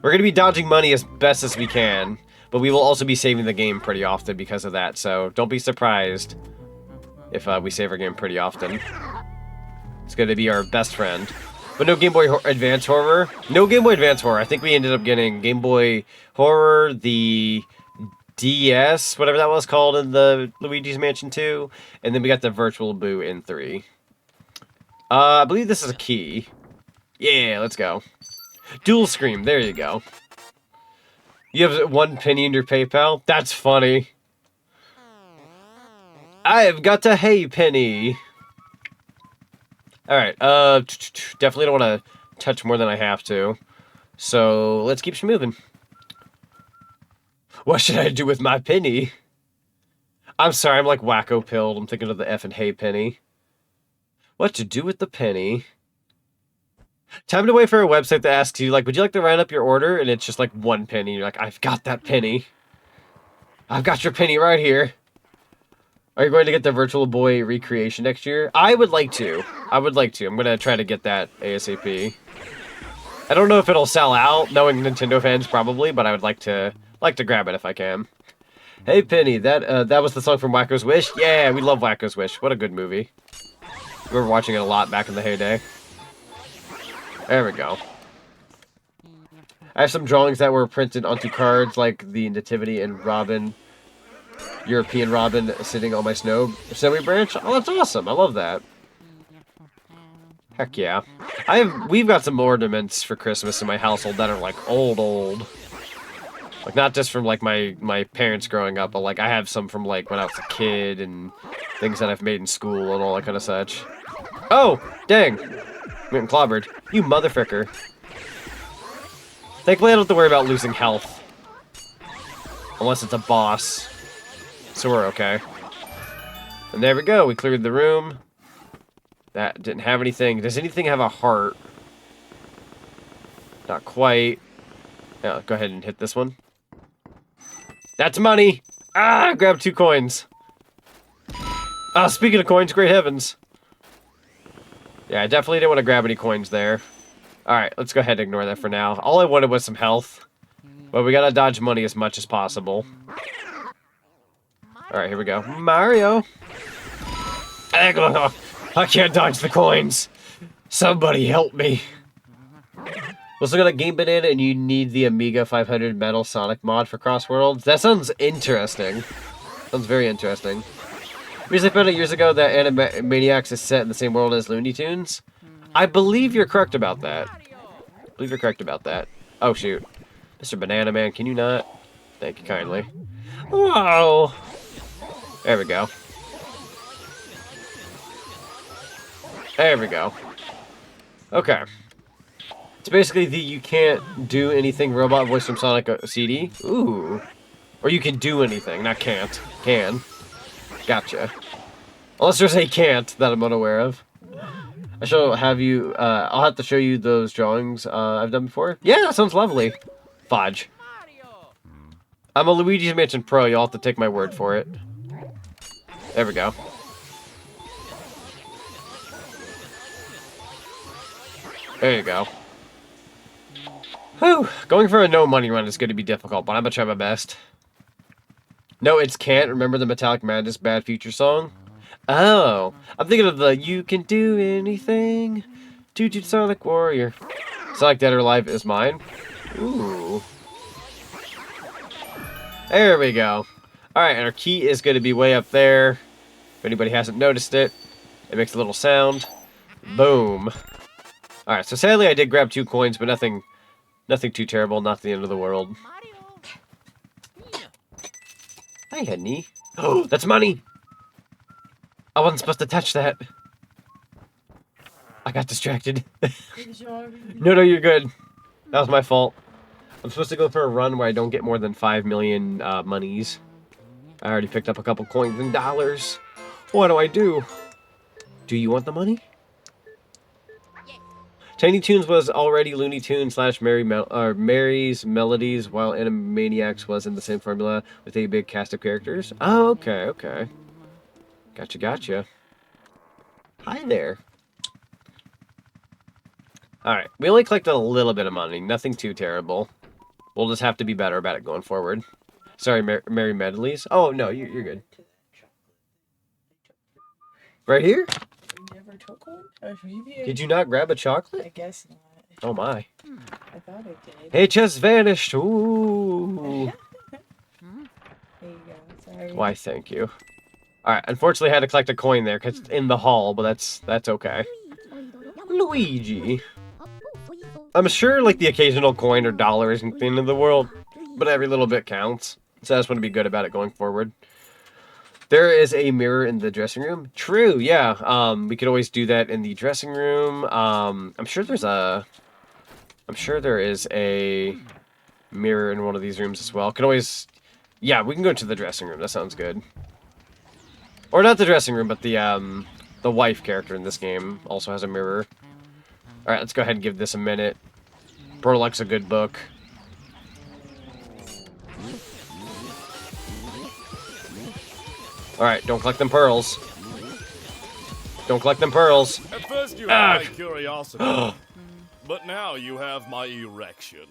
We're gonna be dodging money as best as we can, but we will also be saving the game pretty often because of that. So don't be surprised if we save our game pretty often. It's gonna be our best friend. But no Game Boy Advance Horror. No Game Boy Advance Horror. I think we ended up getting Game Boy Horror, the DS, whatever that was called in the Luigi's Mansion 2. And then we got the Virtual Boo in 3. I believe this is a key. Yeah, let's go. Dual Scream. There you go. You have 1 penny in your PayPal? That's funny. I have got a hey penny. Alright, definitely don't want to touch more than I have to. So, let's keep moving. What should I do with my penny? I'm sorry, I'm like wacko-pilled. I'm thinking of the F and hey penny. What to do with the penny? Time to wait for a website that asks you, like, would you like to round up your order? And it's just like 1 penny. You're like, I've got that penny. I've got your penny right here. Are you going to get the Virtual Boy recreation next year? I would like to. I'm going to try to get that ASAP. I don't know if it'll sell out, knowing Nintendo fans probably, but I would like to grab it if I can. Hey Penny, that was the song from Wacko's Wish? Yeah, we love Wacko's Wish. What a good movie. We were watching it a lot back in the heyday. There we go. I have some drawings that were printed onto cards, like the Nativity and Robin, European Robin sitting on my snowy branch. Oh, that's awesome. I love that. Heck yeah. We've got some ornaments for Christmas in my household that are like old. Like not just from like my parents growing up, but like I have some from like when I was a kid and things that I've made in school and all that kind of such. Oh, dang. I'm getting clobbered. You motherfucker. Thankfully I don't have to worry about losing health. Unless it's a boss. So we're okay. And there we go, we cleared the room. That didn't have anything. Does anything have a heart? Not quite. Yeah, go ahead and hit this one. That's money! Ah, grab 2 coins. Ah, speaking of coins, great heavens. Yeah, I definitely didn't want to grab any coins there. Alright, let's go ahead and ignore that for now. All I wanted was some health. But we gotta dodge money as much as possible. Alright, here we go. Mario! I can't dodge the coins! Somebody help me! Also got a Game Banana and you need the Amiga 500 Metal Sonic mod for Cross Worlds. That sounds interesting. Sounds very interesting. Because I found out years ago that Animaniacs is set in the same world as Looney Tunes. I believe you're correct about that. Oh shoot. Mr. Banana Man, can you not? Thank you kindly. Whoa! There we go. There we go. Okay. It's basically the you can't do anything robot voice from Sonic CD. Ooh. Or you can do anything, not can't. Can. Gotcha. Unless there's a can't that I'm unaware of. I shall have you, I'll have to show you those drawings I've done before. Yeah, that sounds lovely. Fudge. I'm a Luigi's Mansion Pro, you'll have to take my word for it. There we go. There you go. Whew. Going for a no money run is going to be difficult, but I'm going to try my best. No, it's can't. Remember the Metallic Madness Bad Future song? Oh. I'm thinking of the You Can Do Anything. Toot Toot Sonic Warrior. Sonic Dead or Alive is mine. Ooh. There we go. Alright, and our key is going to be way up there. If anybody hasn't noticed it, it makes a little sound. Boom. Alright, so sadly I did grab 2 coins, but nothing too terrible, not the end of the world. Hi, honey. Oh, that's money! I wasn't supposed to touch that. I got distracted. No, you're good. That was my fault. I'm supposed to go for a run where I don't get more than 5 million monies. I already picked up a couple coins and dollars. What do? Do you want the money? Tiny Toons was already Looney Tunes / Mary's Melodies, while Animaniacs was in the same formula with a big cast of characters. Oh, okay. Gotcha. Hi there. Alright, we only collected a little bit of money, nothing too terrible. We'll just have to be better about it going forward. Sorry, Mary Medleys. Oh, no, you're good. Right here? You never took one? Or maybe Did you not grab a chocolate? I guess not. Oh my. I thought I did. It just vanished. Ooh. There you go. Sorry. Why, thank you. Alright, unfortunately I had to collect a coin there because it's in the hall, but that's okay. Luigi. I'm sure like the occasional coin or dollar isn't the end of the world, but every little bit counts. So I just want to be good about it going forward. There is a mirror in the dressing room. True, yeah. We could always do that in the dressing room. I'm sure there is a mirror in one of these rooms as well. Can always, yeah, we can go to the dressing room. That sounds good. Or not the dressing room, but the wife character in this game also has a mirror. All right, let's go ahead and give this a minute. Prolog's a good book. Alright, don't collect them pearls. Don't collect them pearls. At first you had my curiosity, but now you have my erection.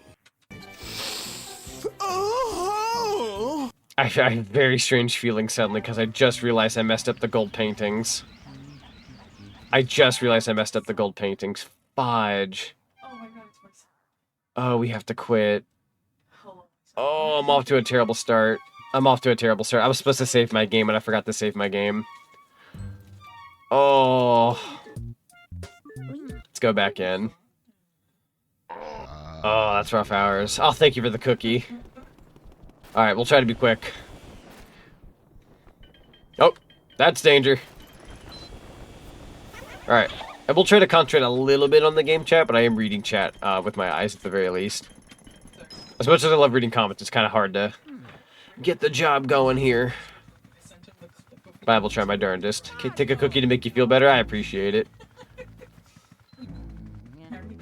I have a very strange feeling suddenly because I just realized I messed up the gold paintings. Fudge. Oh my god, it's my son. Oh, we have to quit. Hello. Oh, I'm off to a terrible start. I was supposed to save my game and I forgot to save my game. Oh. go back in. Oh, that's rough hours. Oh, thank you for the cookie. Alright, we'll try to be quick. Oh, that's danger. Alright. And we'll try to concentrate a little bit on the game chat, but I am reading chat with my eyes at the very least. As much as I love reading comments, it's kind of hard to get the job going here. But I will try my darndest. Take a cookie to make you feel better? I appreciate it.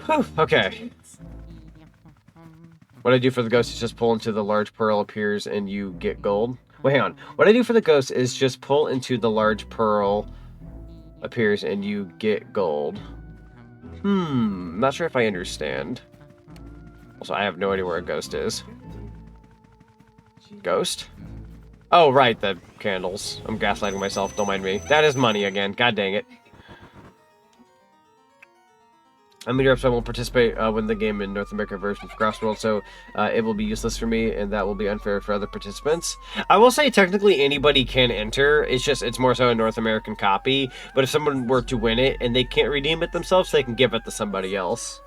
Whew, okay. What I do for the ghost is just pull into the large pearl appears and you get gold. Wait, hang on. What I do for the ghost is just pull into the large pearl appears and you get gold. Not sure if I understand. Also, I have no idea where a ghost is. Ghost? Oh, right, the candles. I'm gaslighting myself, don't mind me. That is money again, god dang it. I'm in Europe, so I won't participate when the game in North America version of Crossworld, so it will be useless for me, and that will be unfair for other participants. I will say, technically, anybody can enter. It's more so a North American copy, but if someone were to win it, and they can't redeem it themselves, they can give it to somebody else.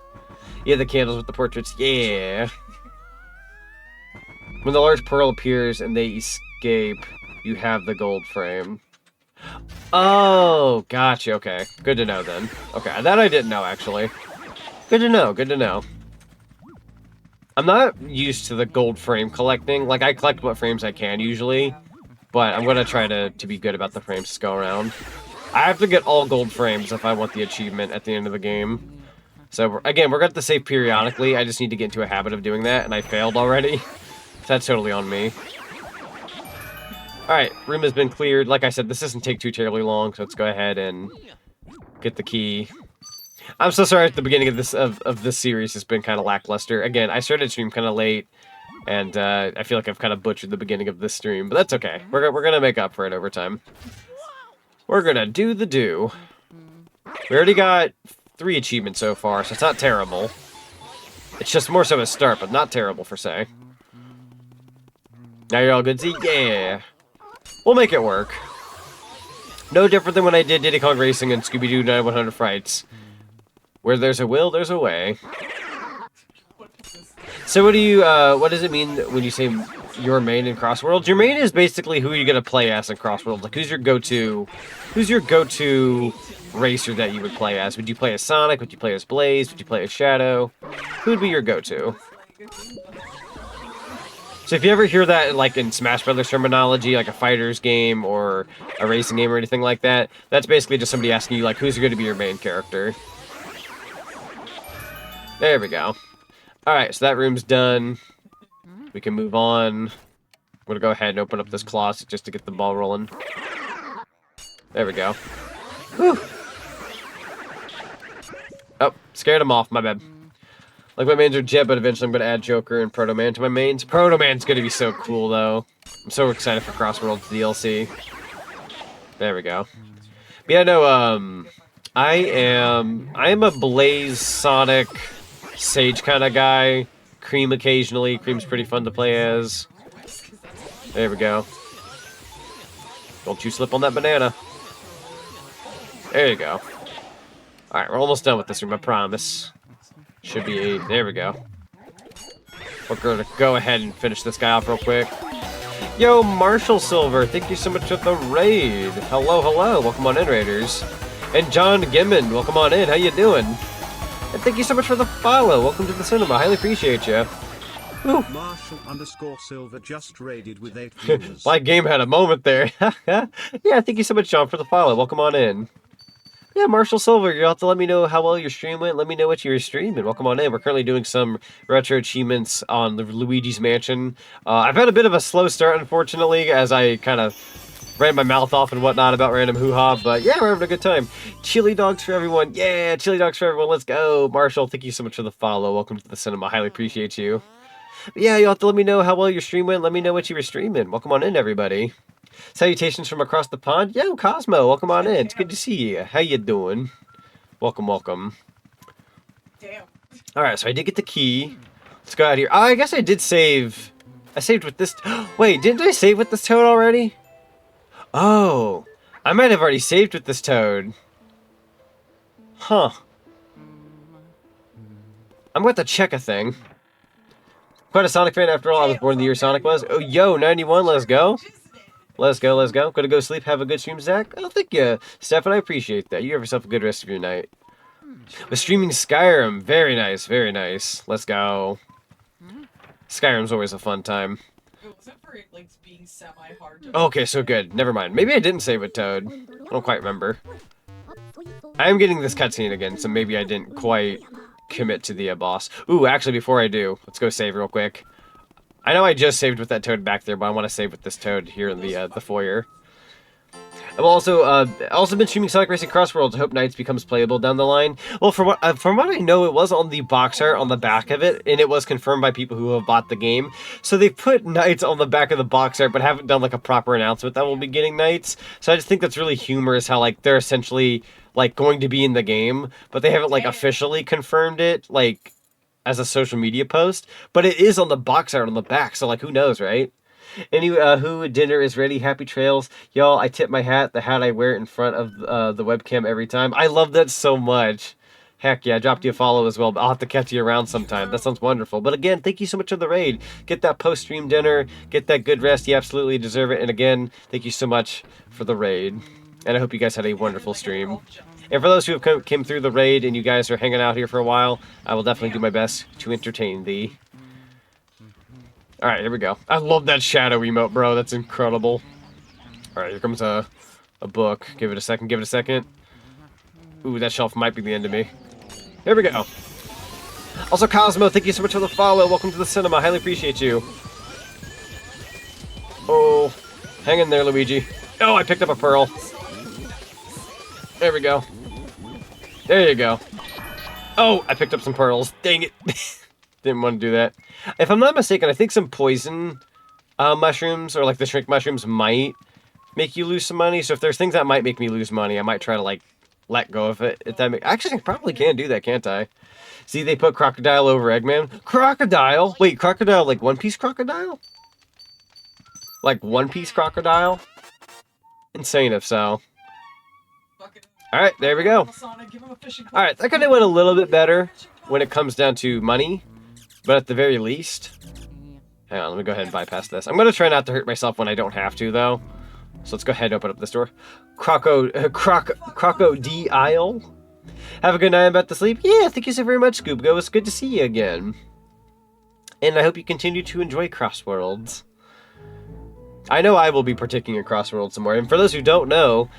Yeah, the candles with the portraits, yeah. When the large pearl appears and they escape, you have the gold frame. Oh, gotcha, okay. Good to know, then. Okay, that I didn't know, actually. Good to know, good to know. I'm not used to the gold frame collecting. Like, I collect what frames I can, usually. But I'm going to try to be good about the frames this go around. I have to get all gold frames if I want the achievement at the end of the game. So, again, we're going to have to save periodically. I just need to get into a habit of doing that, and I failed already. So that's totally on me. Alright, room has been cleared. Like I said, this doesn't take too terribly long, so let's go ahead and get the key. I'm so sorry at the beginning of this series has been kind of lackluster. Again, I started stream kind of late, and I feel like I've kind of butchered the beginning of this stream, but that's okay. We're gonna make up for it over time. We're gonna do the do. We already got 3 achievements so far, so it's not terrible. It's just more so a start, but not terrible, per se. Now you're all good, Z? Yeah! We'll make it work. No different than when I did Diddy Kong Racing and Scooby-Doo 9100 Frights. Where there's a will, there's a way. So what does it mean when you say your main in Crossworlds? Your main is basically who you're gonna play as in Crossworlds. Like, who's your go-to racer that you would play as? Would you play as Sonic? Would you play as Blaze? Would you play as Shadow? Who would be your go-to? So if you ever hear that, like, in Smash Brothers terminology, like a fighter's game or a racing game or anything like that, that's basically just somebody asking you, like, who's going to be your main character. There we go. Alright, so that room's done. We can move on. I'm going to go ahead and open up this closet just to get the ball rolling. There we go. Whew. Oh, scared him off, my bad. Like, my mains are Jet, but eventually I'm going to add Joker and Proto Man to my mains. Proto Man's going to be so cool, though. I'm so excited for Crossworlds DLC. There we go. But yeah, no, I am a Blaze, Sonic, Sage kind of guy. Cream occasionally. Cream's pretty fun to play as. There we go. Don't you slip on that banana. There you go. Alright, we're almost done with this room, I promise. Should be there we go. We're gonna go ahead and finish this guy off real quick. Yo, Marshall Silver, thank you so much for the raid. Hello, hello, welcome on in, Raiders. And John Gimmon, welcome on in, how you doing? And thank you so much for the follow, welcome to the cinema, highly appreciate you. Marshall_Silver just raided with 8 viewers. My game had a moment there. Yeah, thank you so much, John, for the follow, welcome on in. Yeah, Marshall Silver, you'll have to let me know how well your stream went. Let me know what you were streaming. Welcome on in. We're currently doing some retro achievements on the Luigi's Mansion. I've had a bit of a slow start, unfortunately, as I kind of ran my mouth off and whatnot about random hoo-ha. But yeah, we're having a good time. Chili dogs for everyone. Yeah, chili dogs for everyone. Let's go. Marshall, thank you so much for the follow. Welcome to the cinema. Highly appreciate you. But yeah, you'll have to let me know how well your stream went. Let me know what you were streaming. Welcome on in, everybody. Salutations from across the pond. Yo, Cosmo, welcome on in. It's good to see you. How you doing? Welcome, welcome. Damn. Alright, so I did get the key. Let's go out here. Oh, I guess I did save. I saved with this. Wait, didn't I save with this toad already? Oh, I might have already saved with this toad. Huh. I'm going to check a thing. Quite a Sonic fan after all. I was born the year Sonic was. Oh, yo, 91, let's go. Let's go, let's go. Gonna go sleep, have a good stream, Zach. Oh, thank you, Stefan, I appreciate that. You have yourself a good rest of your night. With streaming Skyrim, very nice, very nice. Let's go. Skyrim's always a fun time. It wasn't for it, like, being semi-hard to... Okay, so good. Never mind. Maybe I didn't save with Toad. I don't quite remember. I am getting this cutscene again, so maybe I didn't quite commit to the boss. Ooh, actually, before I do, let's go save real quick. I know I just saved with that Toad back there, but I want to save with this Toad here in the foyer. I've also been streaming Sonic Racing Crossworlds. I hope Nights becomes playable down the line. Well, from what I know, it was on the box art on the back of it, and it was confirmed by people who have bought the game. So they put Nights on the back of the box art, but haven't done like a proper announcement that we'll be getting Nights. So I just think that's really humorous how like they're essentially like going to be in the game, but they haven't like officially confirmed it like as a social media post. But it is on the box art on the back, so like who knows, right? Anyway, who dinner is ready? Happy trails, y'all. I tip my hat. The hat I wear in front of the webcam every time. I love that so much. Heck yeah, I dropped you a follow as well, but I'll have to catch you around sometime. That sounds wonderful. But again, thank you so much for the raid. Get that post-stream dinner. Get that good rest. You absolutely deserve it. And again, thank you so much for the raid. And I hope you guys had a wonderful stream. And for those who have came through the raid and you guys are hanging out here for a while, I will definitely do my best to entertain thee. Alright, here we go. I love that shadow emote, bro. That's incredible. Alright, here comes a book. Give it a second, give it a second. Ooh, that shelf might be the end of me. Here we go. Also, Cosmo, thank you so much for the follow. Welcome to the cinema. Highly appreciate you. Oh, hang in there, Luigi. Oh, I picked up a pearl. There we go. There you go. Oh, I picked up some pearls. Dang it. Didn't want to do that. If I'm not mistaken, I think some poison mushrooms, or like the shrink mushrooms, might make you lose some money. So if there's things that might make me lose money, I might try to like let go of it. If that actually, I probably can do that, can't I? See, they put crocodile over Eggman. Crocodile? Wait, crocodile like One Piece crocodile? Like One Piece crocodile? Insane if so. Alright, there we go. Alright, that kind of went a little bit better when it comes down to money. But at the very least... Hang on, let me go ahead and bypass this. I'm going to try not to hurt myself when I don't have to, though. So let's go ahead and open up this door. Crocodile. Have a good night. I'm about to sleep. Yeah, thank you so very much, Scoop. It was good to see you again. And I hope you continue to enjoy Crossworlds. I know I will be partaking in Crossworlds some more. And for those who don't know,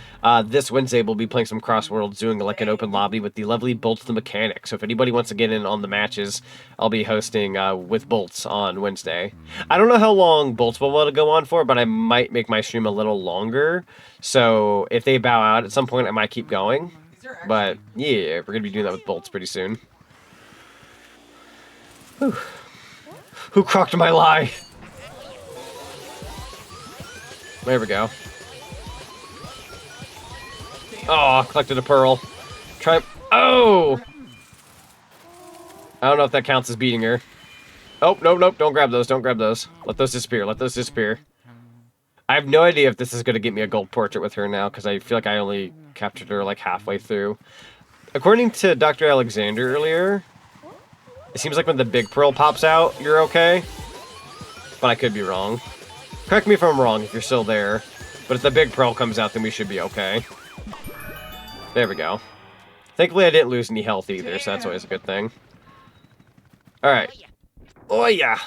this Wednesday we'll be playing some Crossworlds, doing like an open lobby with the lovely Bolts the Mechanic. So if anybody wants to get in on the matches, I'll be hosting with Bolts on Wednesday. I don't know how long Bolts will want to go on for, but I might make my stream a little longer. So if they bow out at some point, I might keep going. But yeah, we're going to be doing that with Bolts pretty soon. Whew. Who crocked my lie? There we go. Oh, collected a pearl. Try. Oh! I don't know if that counts as beating her. Oh, nope, nope. Don't grab those. Don't grab those. Let those disappear. Let those disappear. I have no idea if this is going to get me a gold portrait with her now, because I feel like I only captured her like halfway through. According to Dr. Alexander earlier, it seems like when the big pearl pops out, you're okay. But I could be wrong. Correct me if I'm wrong if you're still there. But if the big pearl comes out, then we should be okay. There we go. Thankfully, I didn't lose any health either, so that's always a good thing. Alright. Oh, yeah.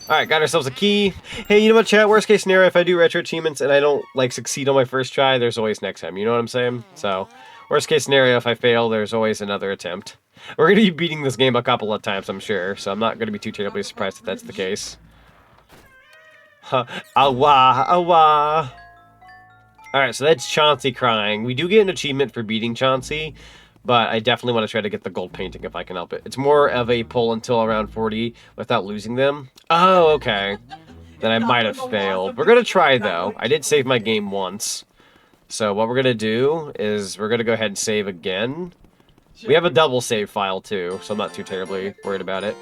Alright, got ourselves a key. Hey, you know what, chat? Worst case scenario, if I do retro achievements and I don't, like, succeed on my first try, there's always next time. You know what I'm saying? So, worst case scenario, if I fail, there's always another attempt. We're going to be beating this game a couple of times, I'm sure, so I'm not going to be too terribly surprised if that's the case. Awa, awa. Alright, so that's Chauncey crying. We do get an achievement for beating Chauncey, but I definitely want to try to get the gold painting if I can help it. It's more of a pull until around 40 without losing them. Oh, okay. Then I might have failed. We're going to try, though. I did save my game once. So what we're going to do is we're going to go ahead and save again. We have a double save file, too, so I'm not too terribly worried about it.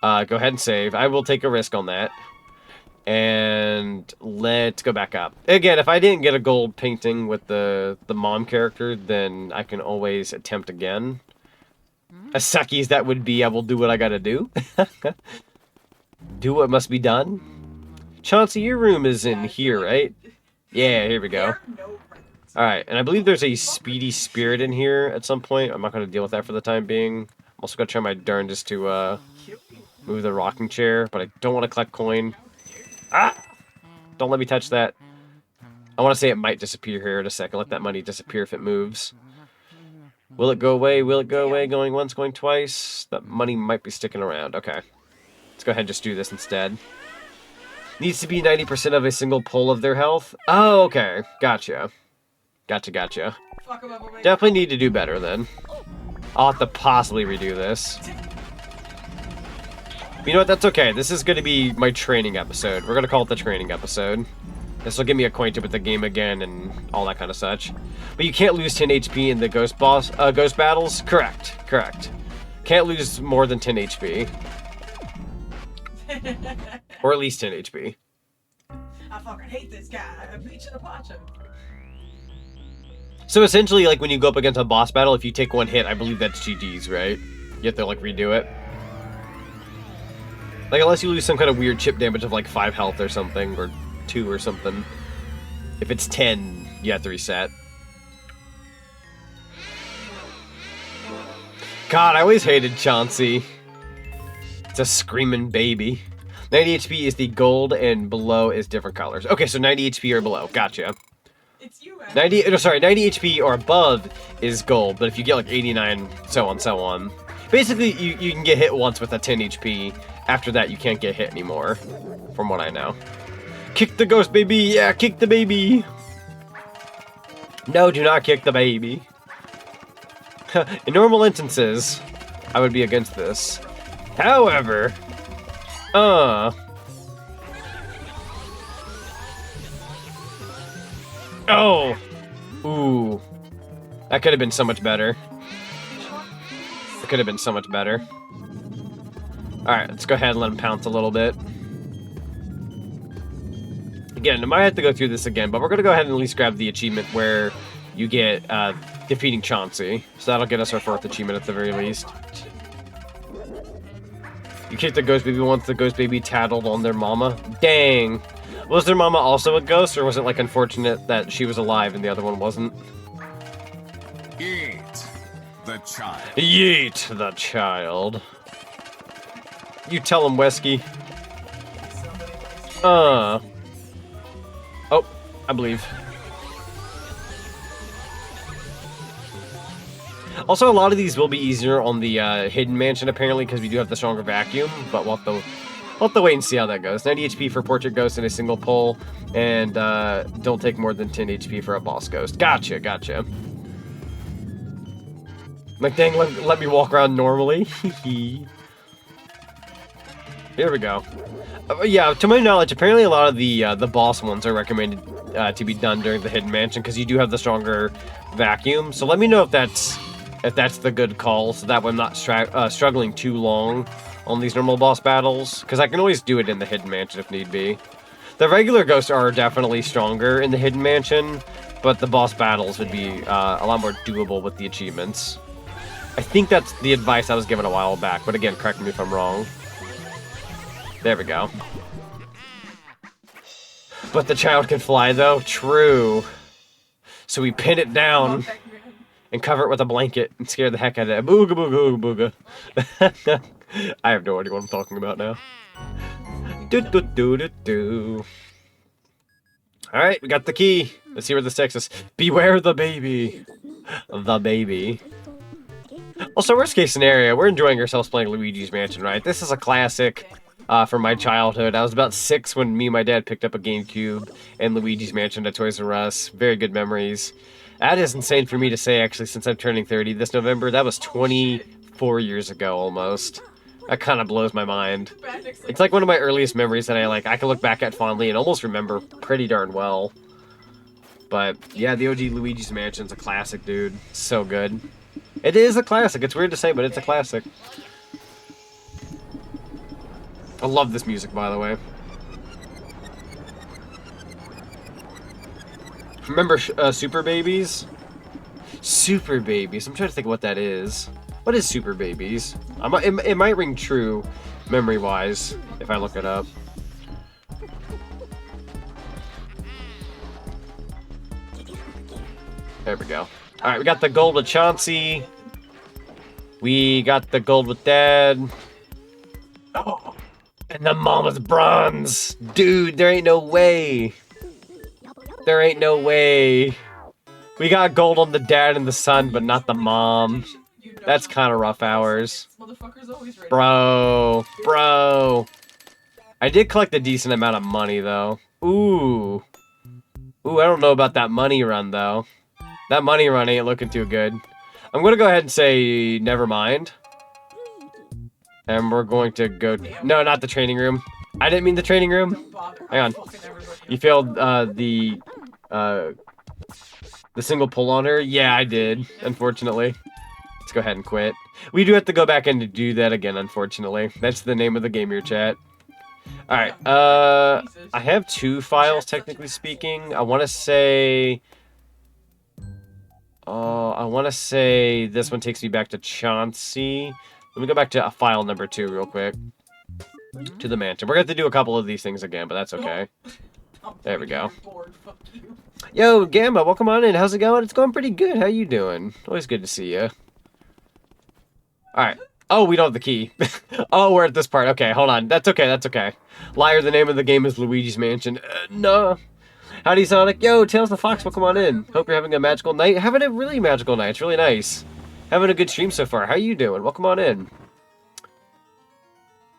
Go ahead and save. I will take a risk on that. And let's go back up. Again, if I didn't get a gold painting with the mom character, then I can always attempt again. As sucky as that would be, I will do what I gotta do. Do what must be done. Chauncey, your room is in here, right? Yeah, here we go. Alright, and I believe there's a speedy spirit in here at some point. I'm not going to deal with that for the time being. I'm also going to try my darndest to move the rocking chair, but I don't want to collect coin. Ah! Don't let me touch that. I want to say it might disappear here in a second. Let that money disappear if it moves. Will it go away? Will it go away? Going once, going twice? That money might be sticking around. Okay. Let's go ahead and just do this instead. Needs to be 90% of a single pull of their health. Oh, okay. Gotcha. Gotcha. Definitely need to do better then. I'll have to possibly redo this. You know what? That's okay. This is going to be my training episode. We're going to call it the training episode. This will get me acquainted with the game again and all that kind of such. But you can't lose 10 HP in the ghost battles? Correct. Can't lose more than 10 HP. Or at least 10 HP. I fucking hate this guy. I'm bleaching the poncho. So essentially, like, when you go up against a boss battle, if you take one hit, I believe that's GG's, right? You have to, like, redo it. Like, unless you lose some kind of weird chip damage of, like, 5 health or something, or 2 or something. If it's 10, you have to reset. God, I always hated Chauncey. It's a screaming baby. 90 HP is the gold, and below is different colors. Okay, so 90 HP or below. Gotcha. It's you, 90 HP or above is gold, but if you get like 89, so on. Basically, you can get hit once with a 10 HP. After that, you can't get hit anymore, from what I know. Kick the ghost baby! Yeah, kick the baby! No, do not kick the baby. In normal instances, I would be against this. However, oh. Ooh. That could have been so much better. Alright, let's go ahead and let him pounce a little bit. Again, I might have to go through this again, but we're going to go ahead and at least grab the achievement where you get defeating Chauncey. So that'll get us our 4th achievement at the very least. You kicked the ghost baby once the ghost baby tattled on their mama. Dang. Was their mama also a ghost, or was it like unfortunate that she was alive and the other one wasn't? Eat the child. Yeet the child. You tell him, Wesky. Oh, I believe. Also, a lot of these will be easier on the Hidden Mansion, apparently, because we do have the stronger vacuum, but we'll have to wait and see how that goes. 90 HP for Portrait Ghost in a single pull, and don't take more than 10 HP for a Boss Ghost. Gotcha. Like, dang, let me walk around normally. Here we go. Yeah, to my knowledge, apparently a lot of the boss ones are recommended to be done during the Hidden Mansion, because you do have the stronger vacuum. So let me know if that's the good call, so that way I'm not struggling too long on these normal boss battles, because I can always do it in the Hidden Mansion if need be. The regular ghosts are definitely stronger in the Hidden Mansion, but the boss battles would be a lot more doable with the achievements. I think that's the advice I was given a while back, but again, correct me if I'm wrong. There we go. But the child can fly, though? True. So we pin it down and cover it with a blanket and scare the heck out of it. Booga booga booga. I have no idea what I'm talking about now. Alright, we got the key. Let's see where this takes us. Beware the baby. The baby. Also, worst case scenario, we're enjoying ourselves playing Luigi's Mansion, right? This is a classic from my childhood. I was about 6 when me and my dad picked up a GameCube and Luigi's Mansion at Toys R Us. Very good memories. That is insane for me to say, actually, since I'm turning 30 this November. That was 24 years ago, almost. That kind of blows my mind. It's like one of my earliest memories that I can look back at fondly and almost remember pretty darn well. But, yeah, the OG Luigi's Mansion's a classic, dude. So good. It is a classic. It's weird to say, but it's a classic. I love this music, by the way. Remember Super Babies? Super Babies. I'm trying to think of what that is. What is Super Babies? It might ring true, memory-wise, if I look it up. There we go. Alright, we got the gold with Chauncey. We got the gold with Dad. Oh, and the mama's bronze. Dude, there ain't no way. There ain't no way. We got gold on the dad and the son, but not the mom. That's kind of rough hours. Bro. I did collect a decent amount of money, though. Ooh, I don't know about that money run, though. That money run ain't looking too good. I'm going to go ahead and say never mind. And we're going to go... No, not the training room. I didn't mean the training room. Hang on. You failed the single pull on her? Yeah, I did, unfortunately. Let's go ahead and quit. We do have to go back in to do that again, unfortunately. That's the name of the game, your chat. Alright, I have 2 files, technically speaking. I want to say this one takes me back to Chauncey. Let me go back to file number 2 real quick. To the mansion. We're going to have to do a couple of these things again, but that's okay. There we go. Yo, Gamma, welcome on in. How's it going? It's going pretty good. How you doing? Always good to see you. Alright. Oh, we don't have the key. Oh, we're at this part. Okay, hold on. That's okay. Liar, the name of the game is Luigi's Mansion. No. Howdy, Sonic. Yo, Tails the Fox, welcome on in. Hope you're having a magical night. Having a really magical night. It's really nice. Having a good stream so far. How you doing? Welcome on in.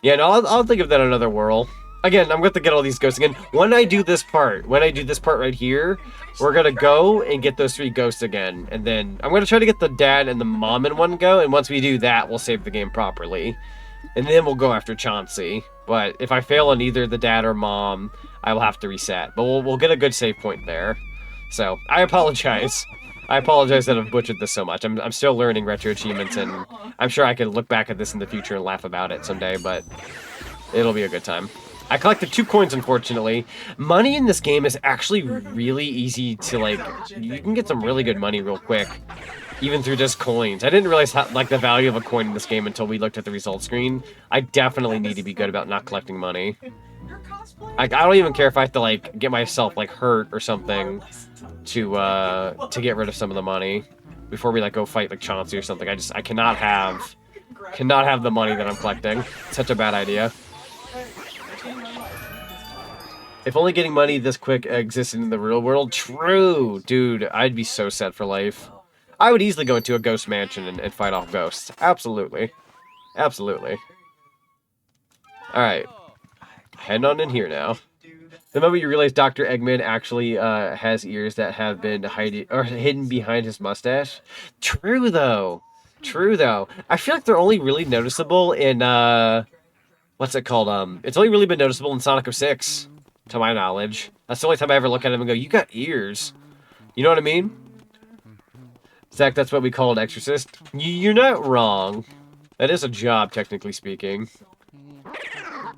Yeah, no, I'll think of that another whirl. Again, I'm going to get all these ghosts again. When I do this part right here, we're going to go and get those 3 ghosts again. And then I'm going to try to get the dad and the mom in one go. And once we do that, we'll save the game properly. And then we'll go after Chauncey. But if I fail on either the dad or mom, I will have to reset. But we'll get a good save point there. So, I apologize. I apologize that I've butchered this so much. I'm still learning retro achievements, and I'm sure I can look back at this in the future and laugh about it someday, but it'll be a good time. I collected 2 coins, unfortunately. Money in this game is actually really easy to, like, you can get some really good money real quick, even through just coins. I didn't realize, like, the value of a coin in this game until we looked at the results screen. I definitely need to be good about not collecting money. Like, I don't even care if I have to, like, get myself, like, hurt or something to get rid of some of the money before we, like, go fight, like, Chauncey or something. I cannot have the money that I'm collecting. It's such a bad idea. If only getting money this quick existed in the real world. True, dude. I'd be so set for life. I would easily go into a ghost mansion and fight off ghosts. Absolutely. Absolutely. Alright. Heading on in here now. The moment you realize Dr. Eggman actually has ears that have been hidden behind his mustache. True, though. True, though. I feel like they're only really noticeable in, what's it called? It's only really been noticeable in Sonic 06. To my knowledge. That's the only time I ever look at him and go, you got ears. You know what I mean? Zach, that's what we call an exorcist. You're not wrong. That is a job, technically speaking.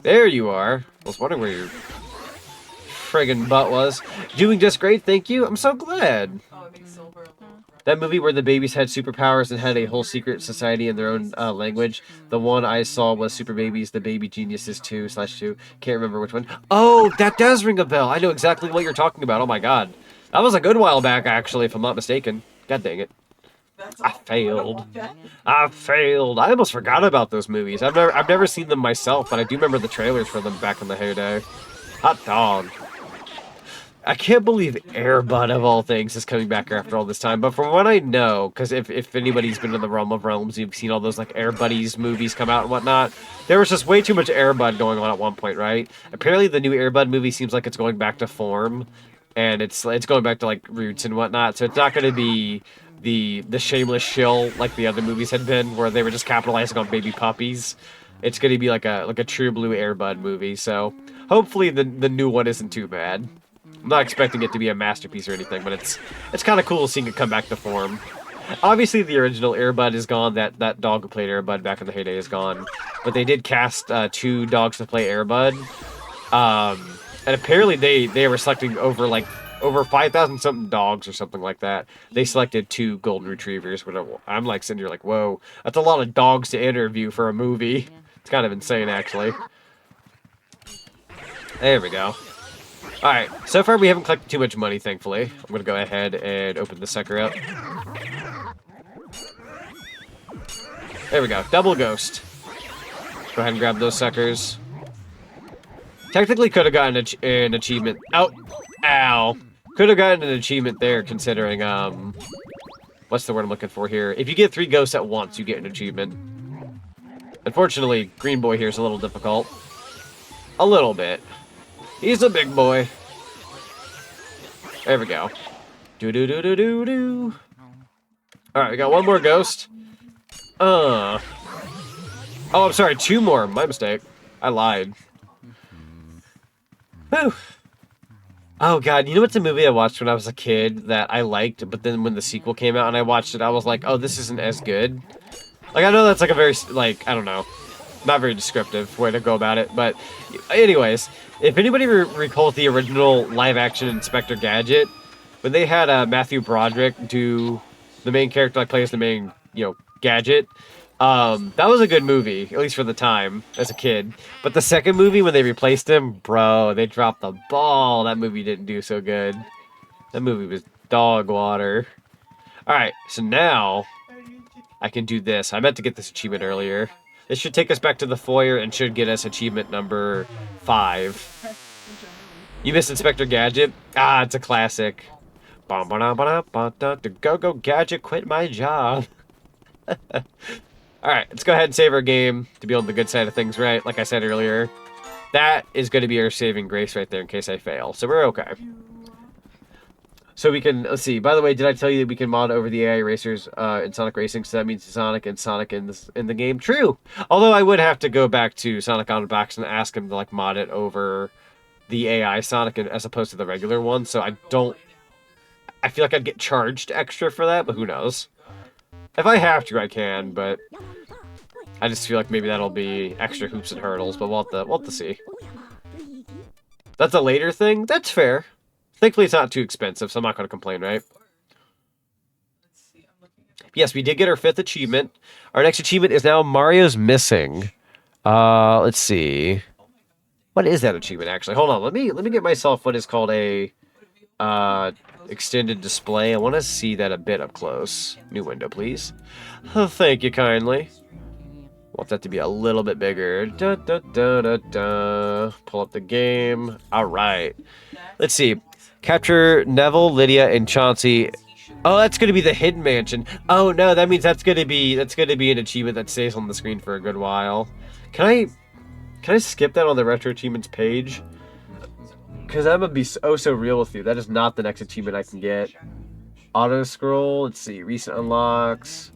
There you are. I was wondering where your friggin' butt was. Doing just great, thank you. I'm so glad. That movie where the babies had superpowers and had a whole secret society in their own language. The one I saw was Super Babies, the Baby Geniuses 2/2. Can't remember which one. Oh, that does ring a bell. I know exactly what you're talking about. Oh my god. That was a good while back, actually, if I'm not mistaken. God dang it. I failed. I almost forgot about those movies. I've never seen them myself, but I do remember the trailers for them back in the heyday. Hot dog. I can't believe Air Bud, of all things, is coming back after all this time. But from what I know, because if anybody's been in the realm of realms, you've seen all those like Air Buddies movies come out and whatnot. There was just way too much Air Bud going on at one point, right? Apparently, the new Air Bud movie seems like it's going back to form, and it's going back to like roots and whatnot. So it's not going to be the shameless shill like the other movies had been, where they were just capitalizing on baby puppies. It's going to be like a true blue Air Bud movie. So hopefully the new one isn't too bad. I'm not expecting it to be a masterpiece or anything, but it's kind of cool seeing it come back to form. Obviously, the original Air Bud is gone. That dog who played Air Bud back in the heyday is gone. But they did cast 2 dogs to play Air Bud. And apparently they were selecting over like over 5,000 something dogs or something like that. They selected 2 golden retrievers. I'm like sitting here like, whoa, that's a lot of dogs to interview for a movie. It's kind of insane, actually. There we go. Alright, so far we haven't collected too much money, thankfully. I'm going to go ahead and open this sucker up. There we go, double ghost. Go ahead and grab those suckers. Technically could have gotten an achievement. Oh, ow. Could have gotten an achievement there considering, what's the word I'm looking for here? If you get 3 ghosts at once, you get an achievement. Unfortunately, Green Boy here is a little difficult. A little bit. He's a big boy. There we go. Do-do-do-do-do-do. Alright, we got 1 more ghost. Oh, I'm sorry, 2 more. My mistake. I lied. Whew. Oh god, you know what's a movie I watched when I was a kid that I liked, but then when the sequel came out and I watched it, I was like, oh, this isn't as good. Like, I know that's like a very, like, I don't know, not very descriptive way to go about it, but anyways, if anybody recalls the original live-action Inspector Gadget, when they had Matthew Broderick do the main character, like, plays the main, you know, Gadget, that was a good movie, at least for the time, as a kid. But the second movie, when they replaced him, bro, they dropped the ball. That movie didn't do so good. That movie was dog water. Alright, so now I can do this. I meant to get this achievement earlier. This should take us back to the foyer and should get us achievement number 5. You missed Inspector Gadget? Ah, it's a classic. Go Gadget, quit my job. Alright, let's go ahead and save our game to be on the good side of things, right? Like I said earlier. That is going to be our saving grace right there in case I fail. So we're okay. So we can, let's see. By the way, did I tell you that we can mod over the AI racers in Sonic Racing? So that means Sonic and Sonic in the game. True! Although I would have to go back to Sonic on Box and ask him to like mod it over the AI Sonic as opposed to the regular one. So I feel like I'd get charged extra for that, but who knows? If I have to, I can, but I just feel like maybe that'll be extra hoops and hurdles, but we'll have to see. That's a later thing? That's fair. Thankfully, it's not too expensive, so I'm not going to complain, right? Yes, we did get our 5th achievement. Our next achievement is now Mario's Missing. Let's see. What is that achievement, actually? Hold on, let me get myself what is called a extended display. I want to see that a bit up close. New window, please. Oh, thank you kindly. Want that to be a little bit bigger. Da, da, da, da, da. Pull up the game. All right. Let's see. Capture Neville, Lydia, and Chauncey. Oh, that's going to be the hidden mansion. Oh no, that means that's going to be an achievement that stays on the screen for a good while. Can I skip that on the retro achievements page? Because I'm going to be so real with you. That is not the next achievement I can get. Auto scroll. Let's see. Recent unlocks.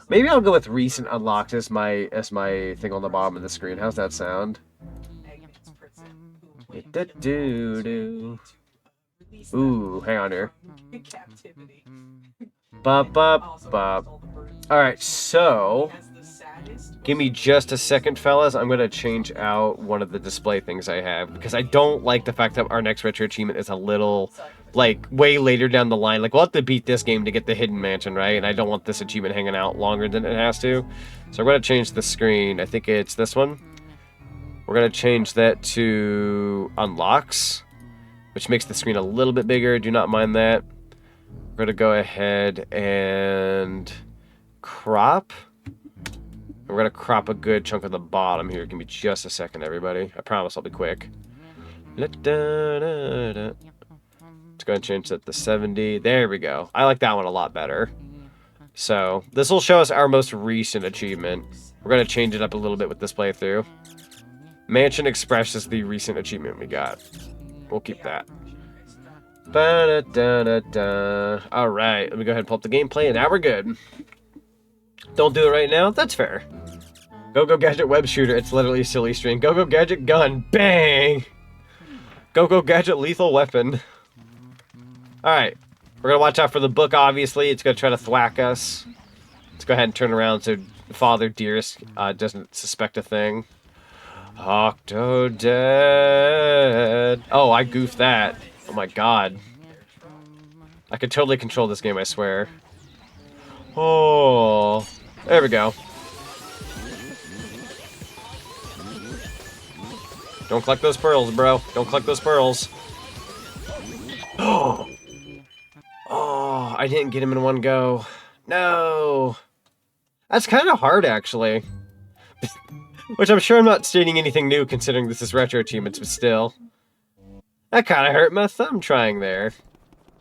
Maybe I'll go with recent unlocks as my thing on the bottom of the screen. How's that sound? Ooh, hang on here. Bop, bop, bop. Alright, so give me just a second, fellas. I'm going to change out one of the display things I have because I don't like the fact that our next retro achievement is a little, like, way later down the line. Like, we'll have to beat this game to get the hidden mansion, right? And I don't want this achievement hanging out longer than it has to. So I'm going to change the screen. I think it's this one. We're going to change that to unlocks, which makes the screen a little bit bigger. Do not mind that. We're going to go ahead and crop. We're going to crop a good chunk of the bottom here. Give me just a second, everybody. I promise I'll be quick. Let's go ahead and change that to 70. There we go. I like that one a lot better. So this will show us our most recent achievement. We're going to change it up a little bit with this playthrough. Mansion Express is the recent achievement we got. We'll keep that. Alright, let me go ahead and pull up the gameplay, and now we're good. Don't do it right now? That's fair. Go Gadget Web Shooter, it's literally a silly string. Go Gadget Gun, bang! Go Gadget Lethal Weapon. Alright, we're gonna watch out for the book, obviously. It's gonna try to thwack us. Let's go ahead and turn around so Father Dearest doesn't suspect a thing. Octodad. Oh, I goofed that. Oh my god. I could totally control this game, I swear. Oh, there we go. Don't collect those pearls, bro. Don't collect those pearls. Oh, I didn't get him in one go. No. That's kind of hard, actually. Which I'm sure I'm not stating anything new, considering this is retro achievements, but still. That kind of hurt my thumb trying there.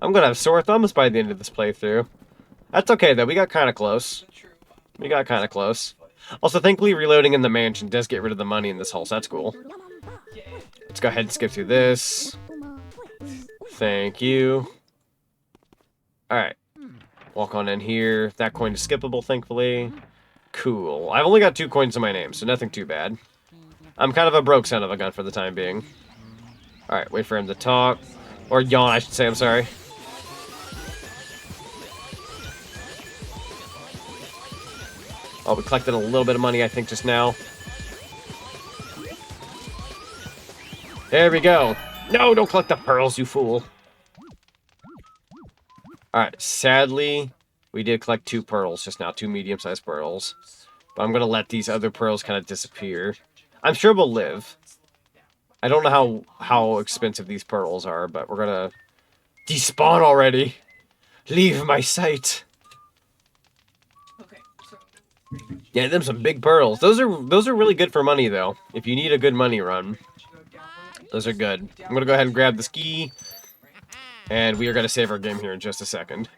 I'm gonna have sore thumbs by the end of this playthrough. That's okay, though. We got kind of close. We got kind of close. Also, thankfully, reloading in the mansion does get rid of the money in this hole, so that's cool. Let's go ahead and skip through this. Thank you. Alright. Walk on in here. That coin is skippable, thankfully. Cool. I've only got 2 coins in my name, so nothing too bad. I'm kind of a broke son of a gun for the time being. Alright, wait for him to talk. Or yawn, I should say, I'm sorry. Oh, we collected a little bit of money, I think, just now. There we go. No, don't collect the pearls, you fool. Alright, sadly, we did collect 2 pearls just now, 2 medium-sized pearls. But I'm going to let these other pearls kind of disappear. I'm sure we'll live. I don't know how expensive these pearls are, but we're going to despawn already. Leave my sight. Okay, so Yeah, them some big pearls. Those are really good for money, though. If you need a good money run, those are good. I'm going to go ahead and grab this key. And we are going to save our game here in just a second.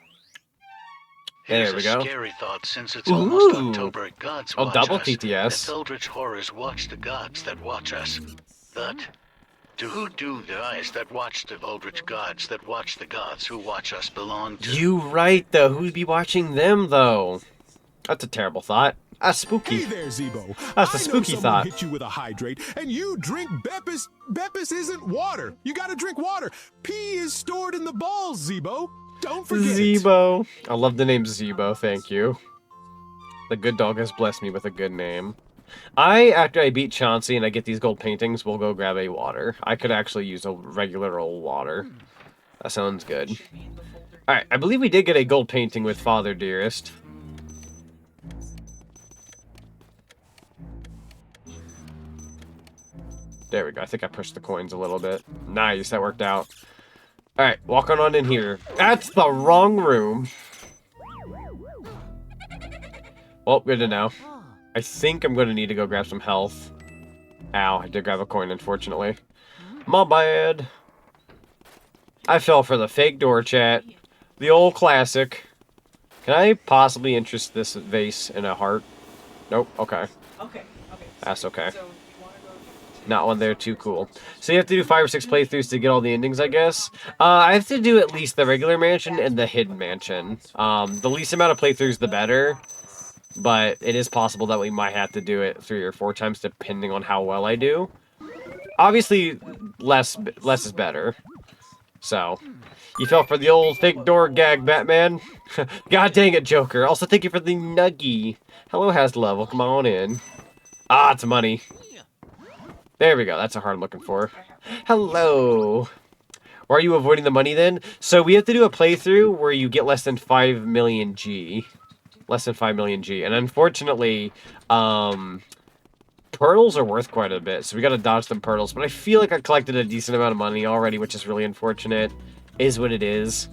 There we go. A scary thought since it's almost Ooh. October. Gods Oh, watch double us. TTS. The eldritch horrors watch the gods that watch us. But to who do the eyes that watch the eldritch gods that watch the gods who watch us belong to? You right, though. Who'd be watching them, though? That's a terrible thought. That's spooky. Hey there, Zebo. That's a I spooky know someone thought. hit you with a hydrate, and you drink Beppis. Beppis isn't water. You gotta drink water. Pee is stored in the balls, Zebo. Don't forget it. Zebo. I love the name Zebo, thank you. The good dog has blessed me with a good name. After I beat Chauncey and I get these gold paintings, we'll go grab a water. I could actually use a regular old water. That sounds good. Alright, I believe we did get a gold painting with Father Dearest. There we go. I think I pushed the coins a little bit. Nice, that worked out. Alright, walking on in here. That's the wrong room. Well, good to know. I think I'm going to need to go grab some health. Ow, I did grab a coin, unfortunately. My bad. I fell for the fake door chat. The old classic. Can I possibly interest this vase in a heart? Nope, okay. okay. That's okay. So you want to go to Not one there, too cool. So you have to do 5 or 6 playthroughs to get all the endings, I guess. I have to do at least the regular mansion and the hidden mansion. The least amount of playthroughs, the better. But it is possible that we might have to do it 3 or 4 times, depending on how well I do. Obviously, less is better. So, you fell for the old fake door gag, Batman. God dang it, Joker. Also, thank you for the nuggie. Hello, Haslevel. Welcome on in. Ah, it's money. There we go. That's a heart I'm looking for. Hello. Why are you avoiding the money then? So we have to do a playthrough where you get less than 5 million G. Less than 5 million G. And unfortunately, pearls are worth quite a bit. So we got to dodge them pearls. But I feel like I collected a decent amount of money already, which is really unfortunate. Is what it is.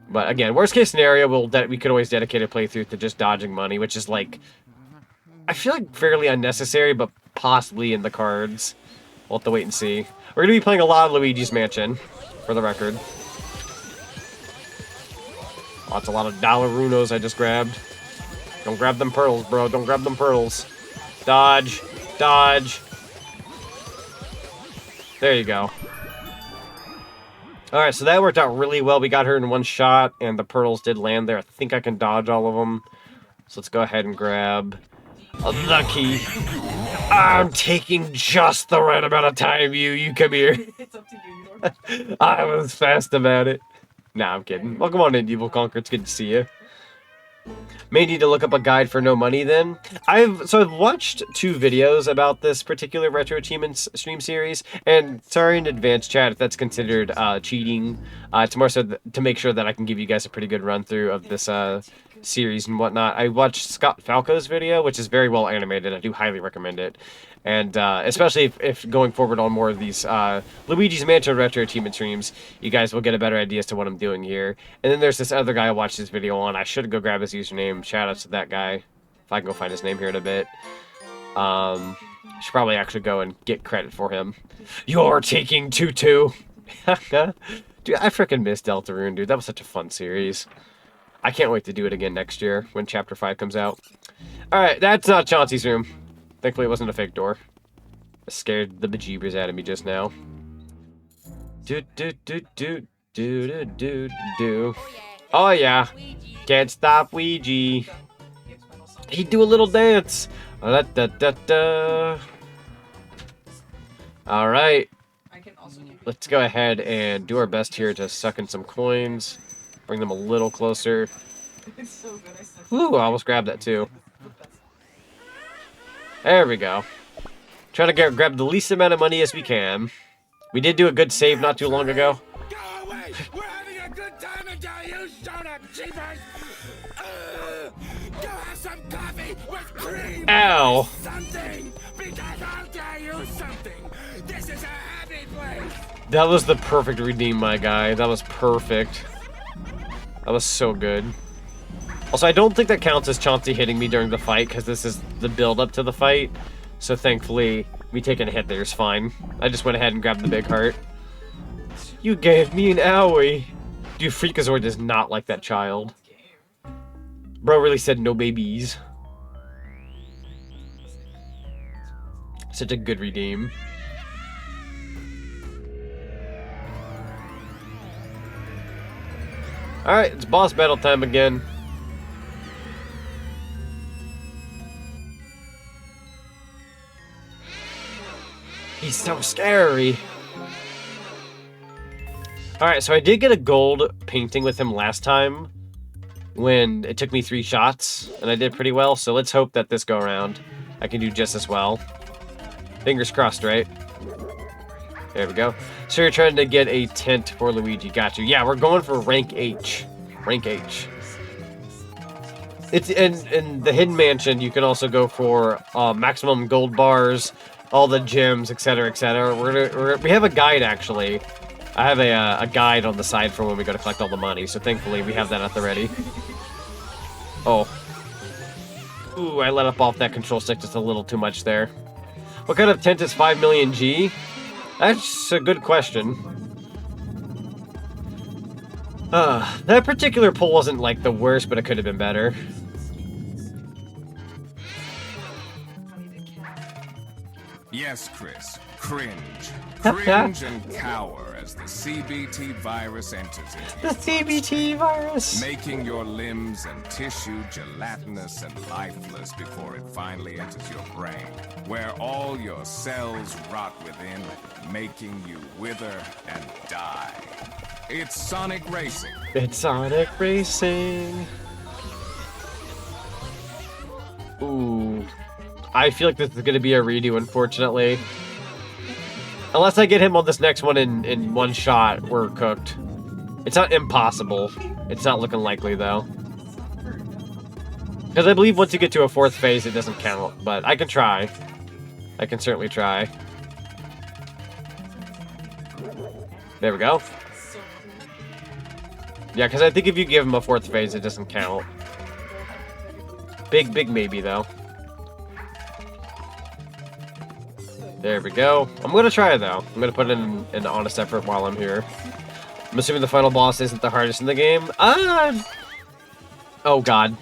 But again, worst case scenario, we could always dedicate a playthrough to just dodging money, which is like, I feel like fairly unnecessary, but possibly in the cards. We'll have to wait and see. We're going to be playing a lot of Luigi's Mansion, for the record. Oh, that's a lot of dollarunos I just grabbed. Don't grab them pearls, bro. Don't grab them pearls. Dodge. Dodge. There you go. Alright, so that worked out really well. We got her in one shot, and the pearls did land there. I think I can dodge all of them. So let's go ahead and grab the key. I'm taking just the right amount of time, you come here. It's up to you, Norm. I was fast about it. Nah, I'm kidding. Welcome on in, Evil Conquer. It's good to see you. May need to look up a guide for no money then. I've watched 2 videos about this particular Retro Achievements stream series, and sorry in advance, chat, if that's considered cheating. It's more so to make sure that I can give you guys a pretty good run through of this series and whatnot. I watched Scott Falco's video, which is very well animated. I do highly recommend it. And especially if going forward on more of these Luigi's Mansion Retro Achievement streams, you guys will get a better idea as to what I'm doing here. And then there's this other guy I watched this video on. I should go grab his username. Shout out to that guy. If I can go find his name here in a bit. Should probably actually go and get credit for him. You're taking Tutu. Dude, I freaking miss Deltarune, dude. That was such a fun series. I can't wait to do it again next year when Chapter 5 comes out. Alright, that's not Chauncey's room. Thankfully it wasn't a fake door. I scared the bejeebers out of me just now. Do do do do do do do do. Oh yeah. Can't stop Ouija. He'd do a little dance. Da, da, da, da. Alright. Let's go ahead and do our best here to suck in some coins. Bring them a little closer. It's so good. Ooh, I almost grabbed that too. There we go. Trying to grab the least amount of money as we can. We did do a good save not too long ago. Go away! We're having a good time until you showed up, Cheevos! Go have some coffee with cream! Ow! Something! Because I'll tell you something! This is a happy place! That was the perfect redeem, my guy. That was perfect. That was so good. Also, I don't think that counts as Chauncey hitting me during the fight, because this is the build-up to the fight. So thankfully, me taking a hit there is fine. I just went ahead and grabbed the big heart. You gave me an owie. Dude, Freakazoid does not like that child. Bro really said no babies. Such a good redeem. Alright, it's boss battle time again. He's so scary. Alright, so I did get a gold painting with him last time when it took me 3 shots, and I did pretty well, so let's hope that this go around I can do just as well. Fingers crossed, right? There we go. So you're trying to get a tent for Luigi. Got you. Yeah, we're going for rank H. Rank H. It's in the Hidden Mansion, you can also go for maximum gold bars, all the gems, etc., etc. We have a guide, actually. I have a guide on the side for when we go to collect all the money, so thankfully we have that at the ready. Oh. Ooh, I let up off that control stick just a little too much there. What kind of tent is 5 million G? That's a good question. That particular pull wasn't, like, the worst, but it could have been better. Yes, Chris. Cringe. Cringe and cower as the CBT virus enters into The CBT virus! making your limbs and tissue gelatinous and lifeless before it finally enters your brain, where all your cells rot within, making you wither and die. It's Sonic Racing. It's Sonic Racing! Ooh. I feel like this is going to be a redo, unfortunately. Unless I get him on this next one in one shot, we're cooked. It's not impossible. It's not looking likely, though. Because I believe once you get to a 4th phase, it doesn't count. But I can try. I can certainly try. There we go. Yeah, because I think if you give him a 4th phase, it doesn't count. Big maybe, though. There we go. I'm going to try it, though. I'm going to put in an honest effort while I'm here. I'm assuming the final boss isn't the hardest in the game. Oh, God.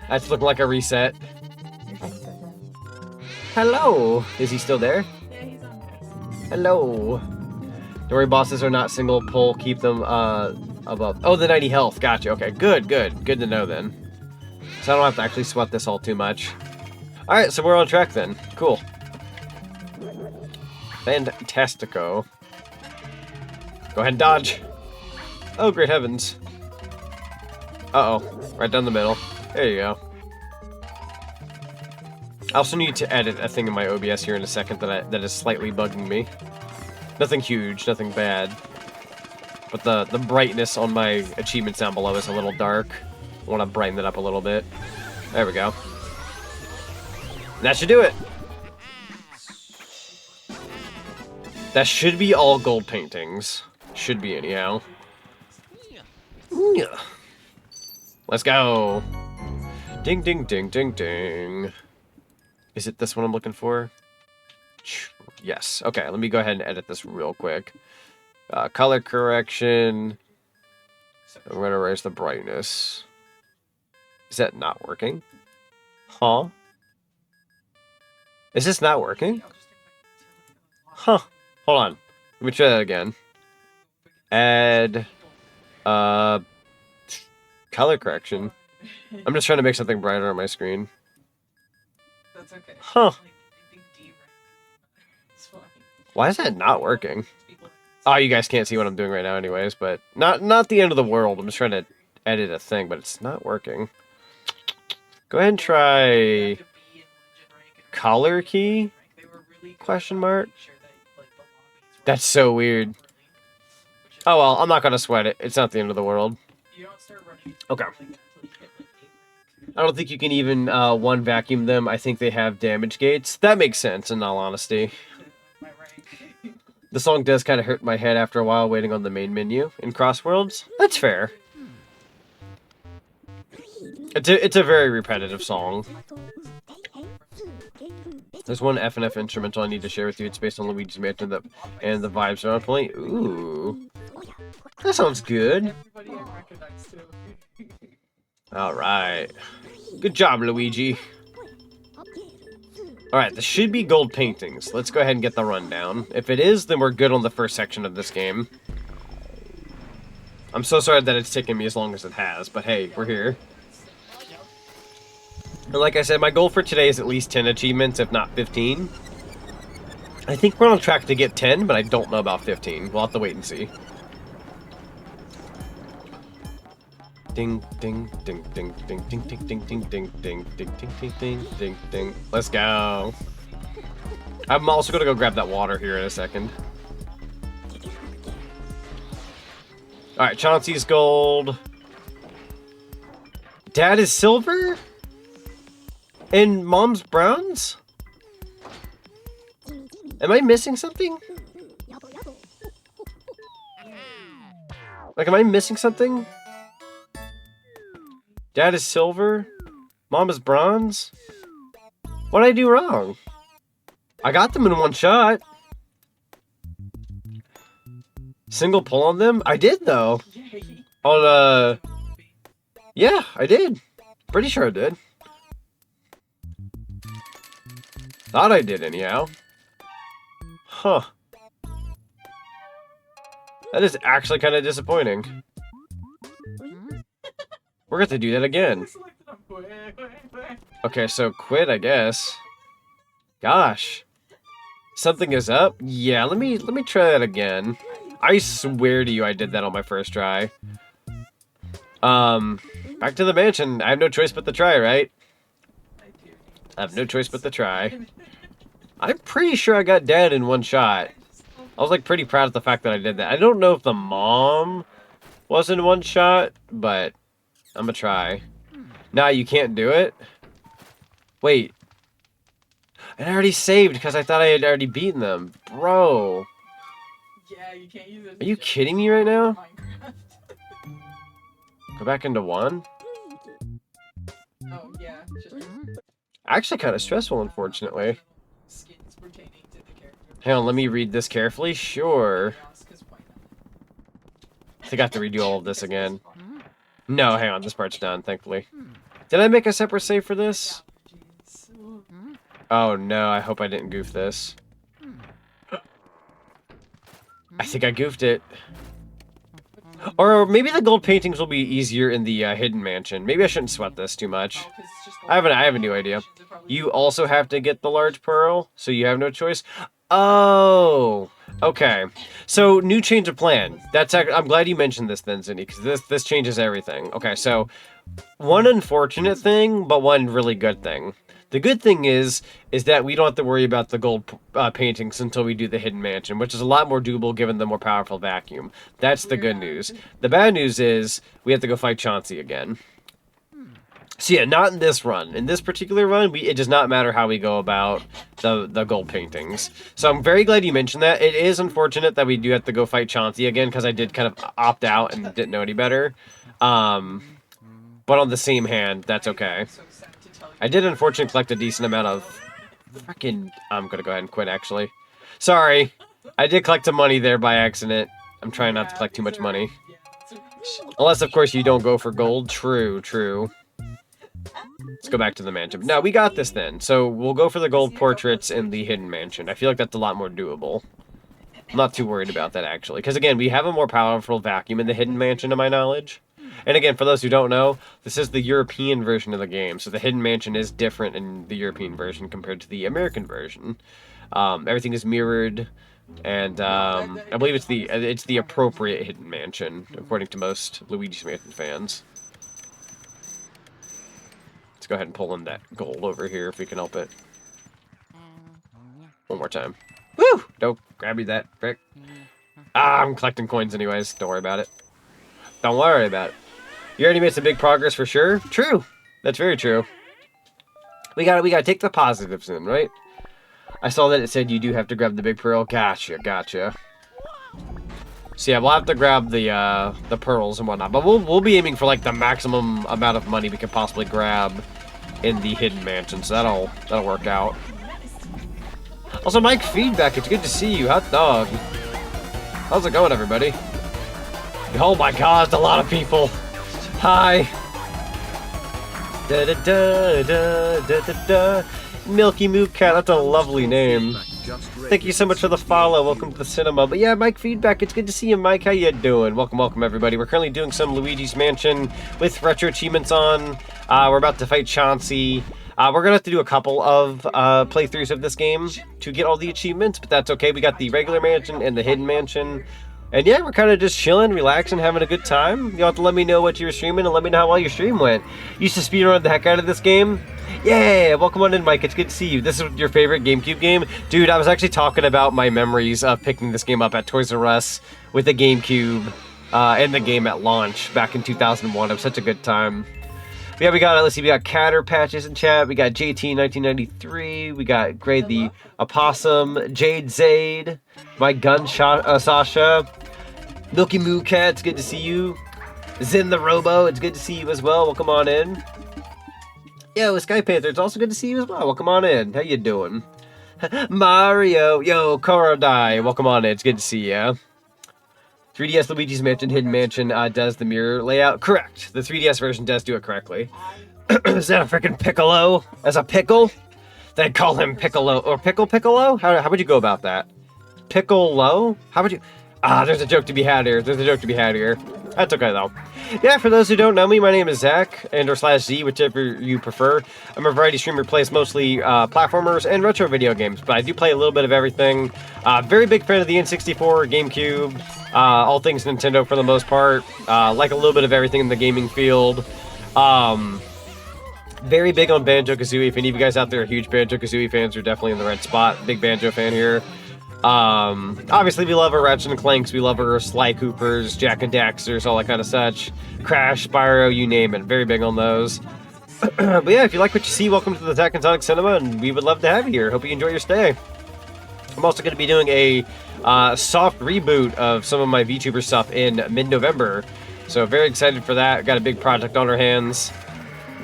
That's looking like a reset. Hello! Is he still there? Hello! Don't worry, bosses are not single pull. Keep them, above. Oh, the 90 health. Gotcha. Okay, good. Good to know then. So I don't have to actually sweat this all too much. Alright, so we're on track then. Cool. Fantastico. Go ahead and dodge. Oh, great heavens. Uh-oh. Right down the middle. There you go. I also need to edit a thing in my OBS here in a second that is slightly bugging me. Nothing huge, nothing bad. But the brightness on my achievements down below is a little dark. I want to brighten it up a little bit. There we go. That should do it. That should be all gold paintings. Should be anyhow. Yeah. Let's go. Ding, ding, ding, ding, ding. Is it this one I'm looking for? Yes. Okay, let me go ahead and edit this real quick. Color correction. I'm going to raise the brightness. Is that not working? Huh? Is this not working? Huh. Hold on. Let me try that again. Add... color correction. I'm just trying to make something brighter on my screen. That's okay. Huh. It's fine. Why is that not working? Oh, you guys can't see what I'm doing right now anyways, but not the end of the world. I'm just trying to edit a thing, but it's not working. Go ahead and try color key? Question mark? That's so weird. Oh well, I'm not gonna sweat it. It's not the end of the world. Okay. I don't think you can even one vacuum them. I think they have damage gates. That makes sense in all honesty. The song does kind of hurt my head after a while waiting on the main menu in Crossworlds. That's fair. It's a very repetitive song. There's one F&F instrumental I need to share with you. It's based on Luigi's Mansion and the vibes are on point. Ooh. That sounds good. Alright. Good job, Luigi. Alright, this should be gold paintings. Let's go ahead and get the rundown. If it is, then we're good on the first section of this game. I'm so sorry that it's taken me as long as it has, but hey, we're here. And like I said, my goal for today is at least 10 achievements, if not 15. I think we're on track to get 10, but I don't know about 15. We'll have to wait and see. Ding, ding, ding, ding, ding, ding, ding, ding, ding, ding, ding, ding, ding, ding, ding, ding, ding. Let's go. I'm also gonna go grab that water here in a second. Alright, Chauncey's gold. Dad is silver? And Mom's bronze? Am I missing something? Like, am I missing something? Dad is silver? Mom is bronze? What did I do wrong? I got them in one shot. Single pull on them? I did, though. On, yeah, I did. Pretty sure I did. Thought I did, anyhow. Huh. That is actually kind of disappointing. We're going to do that again. Okay, so quit, I guess. Gosh. Something is up? Yeah, let me try that again. I swear to you I did that on my first try. Back to the mansion. I have no choice but to try, right? I have no choice but to try. I'm pretty sure I got Dad in one shot. I was like pretty proud of the fact that I did that. I don't know if the mom was in one shot, but I'm gonna try. Nah, you can't do it? Wait. I already saved because I thought I had already beaten them. Bro. Yeah, you can't use it. Are you kidding me right now? Go back into one? Oh, yeah. Actually kind of stressful, unfortunately. Hang on, let me read this carefully. Sure. I think I have to redo all of this again. No, hang on, this part's done, thankfully. Did I make a separate save for this? Oh no, I hope I didn't goof this. I think I goofed it. Or maybe the gold paintings will be easier in the hidden mansion. Maybe I shouldn't sweat this too much. I have a new idea. You also have to get the large pearl, so you have no choice. Oh, okay. So new change of plan. I'm glad you mentioned this then, Zinni, because this changes everything. Okay, so one unfortunate thing, but one really good thing. The good thing is that we don't have to worry about the gold paintings until we do the hidden mansion, which is a lot more doable given the more powerful vacuum. That's the good news. The bad news is we have to go fight Chauncey again. So yeah, not in this run. In this particular run, it does not matter how we go about the gold paintings. So I'm very glad you mentioned that. It is unfortunate that we do have to go fight Chauncey again, because I did kind of opt out and didn't know any better. But on the same hand, that's okay. I did unfortunately collect a decent amount of freaking... I'm going to go ahead and quit, actually. Sorry. I did collect some money there by accident. I'm trying not to collect too much money. Unless, of course, you don't go for gold. True, true. Let's go back to the mansion. No, we got this then. So we'll go for the gold portraits in the hidden mansion. I feel like that's a lot more doable. I'm not too worried about that, actually. Because, again, we have a more powerful vacuum in the hidden mansion, to my knowledge. And again, for those who don't know, this is the European version of the game, so the Hidden Mansion is different in the European version compared to the American version. Everything is mirrored, and I believe it's the appropriate Hidden Mansion, according to most Luigi's Mansion fans. Let's go ahead and pull in that gold over here if we can help it. One more time. Woo! Don't grab me that frick. I'm collecting coins anyways. Don't worry about it. Don't worry about it. You already made some big progress for sure. True. That's very true. We gotta take the positives in, right? I saw that it said you do have to grab the big pearl. Gotcha, gotcha. So yeah, we'll have to grab the pearls and whatnot, but we'll be aiming for like the maximum amount of money we can possibly grab in the hidden mansion. So that'll work out. Also, Mike Feedback, it's good to see you. Hot dog. How's it going, everybody? Oh my God, a lot of people. Hi. Da da da da da da da. Milky Moo Cat, that's a lovely name. Thank you so much for the follow. Welcome to the cinema. But yeah, Mike Feedback, it's good to see you, Mike. How you doing? Welcome, welcome, everybody. We're currently doing some Luigi's Mansion with retro achievements on. We're about to fight Chauncey. We're gonna have to do a couple of playthroughs of this game to get all the achievements, but that's okay. We got the regular mansion and the hidden mansion. And yeah, we're kind of just chilling, relaxing, having a good time. You'll have to let me know what you were streaming and let me know how well your stream went. You used to speedrun the heck out of this game? Yeah, welcome on in, Mike. It's good to see you. This is your favorite GameCube game? Dude, I was actually talking about my memories of picking this game up at Toys R Us with the GameCube and the game at launch back in 2001. It was such a good time. Yeah, we got, let's see, we got Catter Patches in chat. We got JT 1993. We got Gray the Opossum, Jade Zaid, my gunshot Sasha, Milky Moo Cat. It's good to see you. Zin the Robo. It's good to see you as well. Welcome on in. Yo, Sky Panther. It's also good to see you as well. Welcome on in. How you doing? Mario. Yo, Korodai. Welcome on in. It's good to see you. 3DS Luigi's Mansion Hidden Mansion does the mirror layout. Correct. The 3DS version does do it correctly. Is that a freaking Piccolo? As a pickle? They'd call him Piccolo. Or Piccolo? How would you go about that? Piccolo? How would you... there's a joke to be had here. There's a joke to be had here. That's okay, though. Yeah, for those who don't know me, my name is Zach, /Z, whichever you prefer. I'm a variety streamer who plays mostly platformers and retro video games, but I do play a little bit of everything. Very big fan of the N64, GameCube, all things Nintendo for the most part. Like a little bit of everything in the gaming field. Very big on Banjo-Kazooie. If any of you guys out there are huge Banjo-Kazooie fans, you're definitely in the right spot. Big Banjo fan here. Obviously we love our Ratchet and Clanks, we love our Sly Coopers, Jack and Daxters, all that kind of such. Crash, Spyro, you name it. Very big on those. But yeah, if you like what you see, welcome to the Tech and Zonic Cinema, and we would love to have you here. Hope you enjoy your stay. I'm also going to be doing a soft reboot of some of my VTuber stuff in mid-November. So very excited for that. Got a big project on our hands.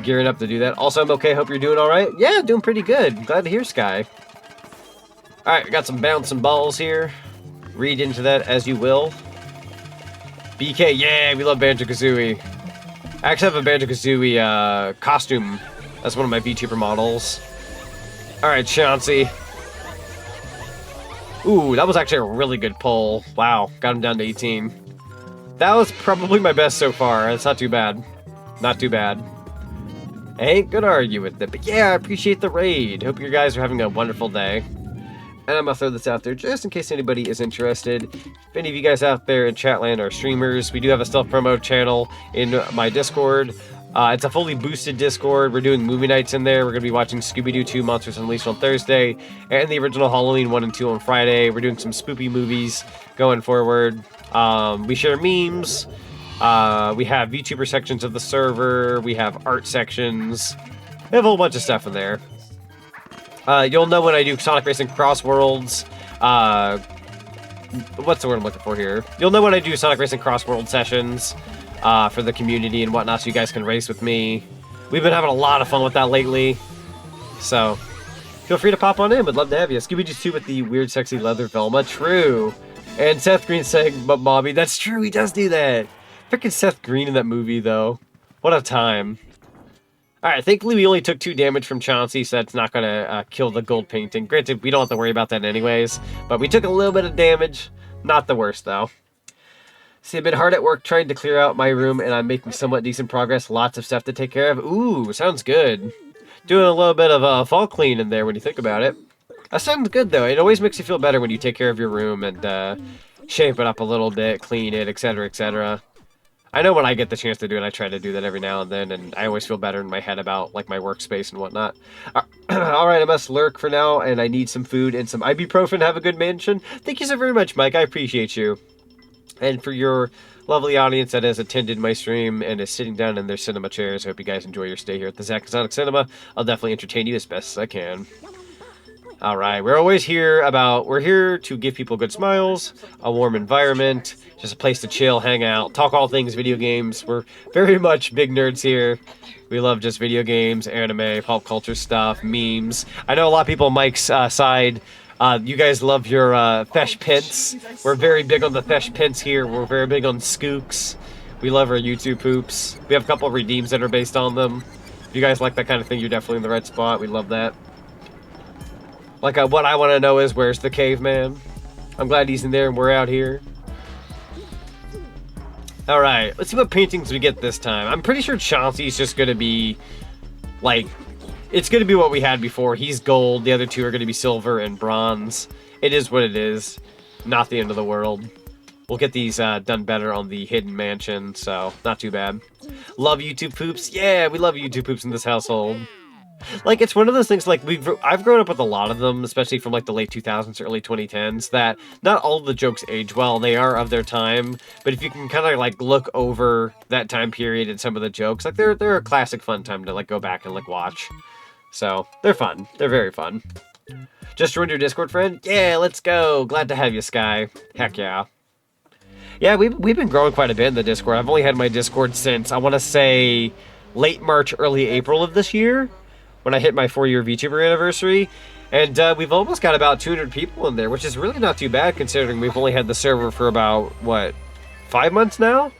Gearing up to do that. Also, I'm okay. Hope you're doing alright. Yeah, doing pretty good. Glad to hear, Sky. Alright, we got some bouncing balls here. Read into that as you will. BK, yeah, we love Banjo-Kazooie. I actually have a Banjo-Kazooie costume. That's one of my VTuber models. Alright, Chauncey. Ooh, that was actually a really good pull. Wow, got him down to 18. That was probably my best so far. It's not too bad. Not too bad. I ain't gonna argue with it, but yeah, I appreciate the raid. Hope you guys are having a wonderful day. And I'm going to throw this out there just in case anybody is interested. If any of you guys out there in Chatland are streamers, we do have a stealth promo channel in my Discord. It's a fully boosted Discord. We're doing movie nights in there. We're going to be watching Scooby-Doo 2 Monsters Unleashed on Thursday, and the original Halloween 1 and 2 on Friday. We're doing some spoopy movies going forward. We share memes. We have VTuber sections of the server. We have art sections. We have a whole bunch of stuff in there. You'll know when I do Sonic Racing Cross Worlds. What's the word I'm looking for here? You'll know when I do Sonic Racing Cross World sessions. For the community and whatnot, so you guys can race with me. We've been having a lot of fun with that lately, so feel free to pop on in. Would love to have you. Scooby-Doo 2 with the weird, sexy leather Velma. True. And Seth Green saying, "But Mommy," that's true. He does do that. Freaking Seth Green in that movie, though. What a time. All right. Thankfully, we only took 2 damage from Chauncey, so that's not gonna kill the gold painting. Granted, we don't have to worry about that anyways. But we took a little bit of damage. Not the worst, though. See, I've been hard at work trying to clear out my room, and I'm making somewhat decent progress. Lots of stuff to take care of. Ooh, sounds good. Doing a little bit of a fall clean in there when you think about it. That sounds good, though. It always makes you feel better when you take care of your room and shape it up a little bit, clean it, etc., etc. I know when I get the chance to do it, I try to do that every now and then, and I always feel better in my head about like my workspace and whatnot. All right, I must lurk for now, and I need some food and some ibuprofen. Have a good mansion. Thank you so very much, Mike. I appreciate you. And for your lovely audience that has attended my stream and is sitting down in their cinema chairs, I hope you guys enjoy your stay here at the Zach and Zonic Cinema. I'll definitely entertain you as best as I can. All right, we're here to give people good smiles, a warm environment, just a place to chill, hang out, talk all things video games. We're very much big nerds here. We love just video games, anime, pop culture stuff, memes. I know a lot of people on Mike's side. You guys love your Fesh Pence. We're very big on the Fesh Pence here. We're very big on Skooks. We love our YouTube poops. We have a couple of redeems that are based on them. If you guys like that kind of thing, you're definitely in the right spot. We love that. Like, what I want to know is, where's the caveman? I'm glad he's in there and we're out here. Alright, let's see what paintings we get this time. I'm pretty sure Chauncey's just going to be, like... It's going to be what we had before. He's gold. The other 2 are going to be silver and bronze. It is what it is. Not the end of the world. We'll get these done better on the hidden mansion, so not too bad. Love YouTube poops. Yeah, we love YouTube poops in this household. Like, it's one of those things, like, I've grown up with a lot of them, especially from, like, the late 2000s, early 2010s, that not all of the jokes age well. They are of their time, but if you can kind of, like, look over that time period and some of the jokes, like, they're a classic fun time to, like, go back and, like, watch. So, they're fun. They're very fun. Just joined your Discord, friend? Yeah, let's go. Glad to have you, Sky. Heck yeah. Yeah, we've been growing quite a bit in the Discord. I've only had my Discord since, I want to say, late March, early April of this year, when I hit my 4-year VTuber anniversary. And we've almost got about 200 people in there, which is really not too bad, considering we've only had the server for about, what, 5 months now?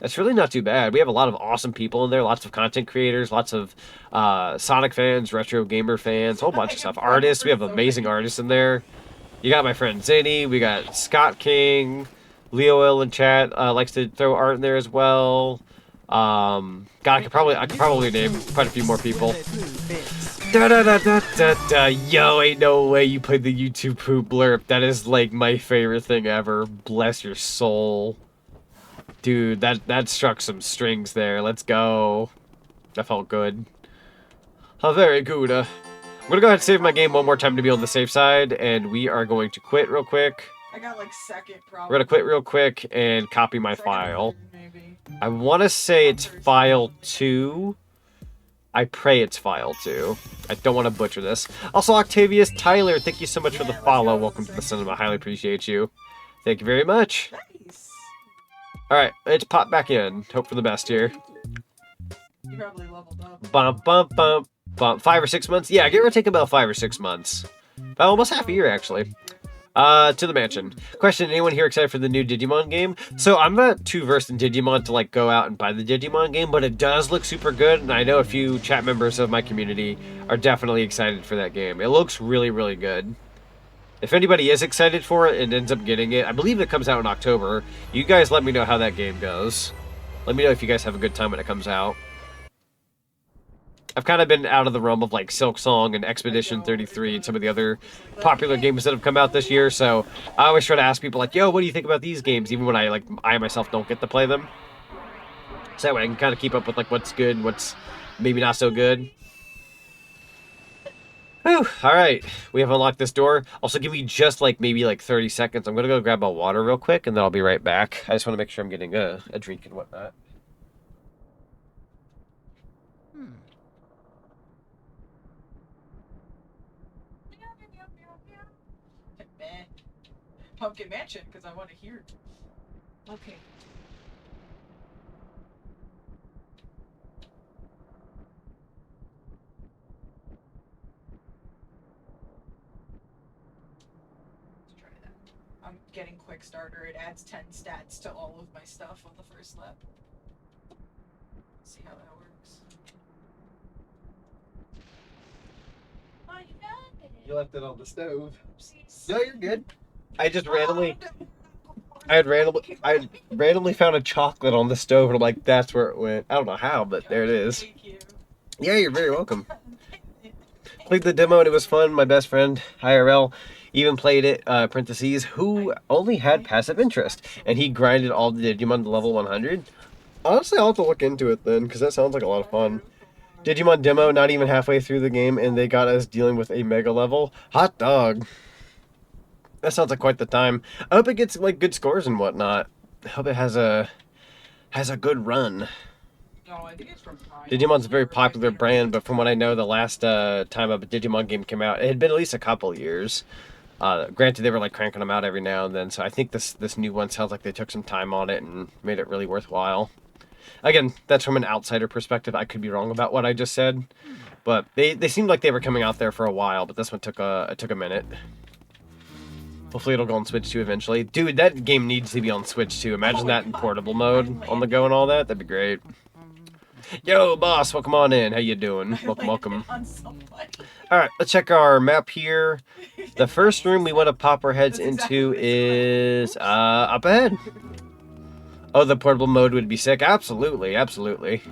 That's really not too bad. We have a lot of awesome people in there, lots of content creators, lots of Sonic fans, retro gamer fans, a whole bunch of stuff. Artists, we have amazing artists in there. You got my friend Zinny, we got Scott King, Leo L in chat likes to throw art in there as well. God, I could probably name quite a few more people. Yo, ain't no way you played the YouTube poop blurb. That is like my favorite thing ever. Bless your soul. Dude, that struck some strings there. Let's go. That felt good. Oh, very good. I'm gonna go ahead and save my game one more time to be on the safe side, and we are going to quit real quick. I got like second, probably. We're gonna quit real quick and copy my file. Maybe. I want to say it's file 2. I pray it's file 2. I don't want to butcher this. Also, Octavius Tyler, thank you so much for the follow. Welcome to the cinema. Highly appreciate you. Thank you very much. Nice. Alright, let's pop back in. Hope for the best here. You probably leveled up. Bump, bump, bump, bump. 5 or 6 months? Yeah, give or take about 5 or 6 months. Almost half a year, actually. To the mansion. Question, anyone here excited for the new Digimon game? So, I'm not too versed in Digimon to, like, go out and buy the Digimon game, but it does look super good, and I know a few chat members of my community are definitely excited for that game. It looks really, really good. If anybody is excited for it and ends up getting it, I believe it comes out in October. You guys let me know how that game goes. Let me know if you guys have a good time when it comes out. I've kind of been out of the realm of like Silk Song and Expedition 33 and some of the other popular games that have come out this year. So I always try to ask people like, yo, what do you think about these games? Even when I myself don't get to play them. So that way I can kind of keep up with like what's good, what's maybe not so good. Whew, all right, we have unlocked this door. Also, give me just like maybe like 30 seconds. I'm gonna go grab my water real quick, and then I'll be right back. I just want to make sure I'm getting a drink and whatnot. Pumpkin Mansion, because I want to hear. Okay. Let's try that. I'm getting quick starter. It adds 10 stats to all of my stuff on the first lap. See how that works. You left it on the stove. No, you're good. I just randomly found a chocolate on the stove, and I'm like, that's where it went. I don't know how, but there it is. Thank you. Yeah, you're very welcome. Played the demo and it was fun. My best friend, IRL, even played it, parentheses, who only had passive interest, and he grinded all the Digimon to level 100. Honestly, I'll have to look into it then, because that sounds like a lot of fun. Digimon demo, not even halfway through the game, and they got us dealing with a mega level. Hot dog. That sounds like quite the time. I hope it gets like good scores and whatnot. I hope it has a good run. No, I think it's from Prime. Digimon's a very popular brand, but from what I know, the last time a Digimon game came out, it had been at least a couple years. Granted, they were like cranking them out every now and then, so I think this new one sounds like they took some time on it and made it really worthwhile. Again, that's from an outsider perspective. I could be wrong about what I just said, but they seemed like they were coming out there for a while, but this one took a minute. Hopefully it'll go on Switch 2 eventually. Dude, that game needs to be on Switch 2. Imagine that in portable mode, on the go and all that. That'd be great. Yo, boss, welcome on in. How you doing? Welcome. Alright, let's check our map here. The first room we want to pop our heads into is up ahead. Oh, the portable mode would be sick. Absolutely, absolutely.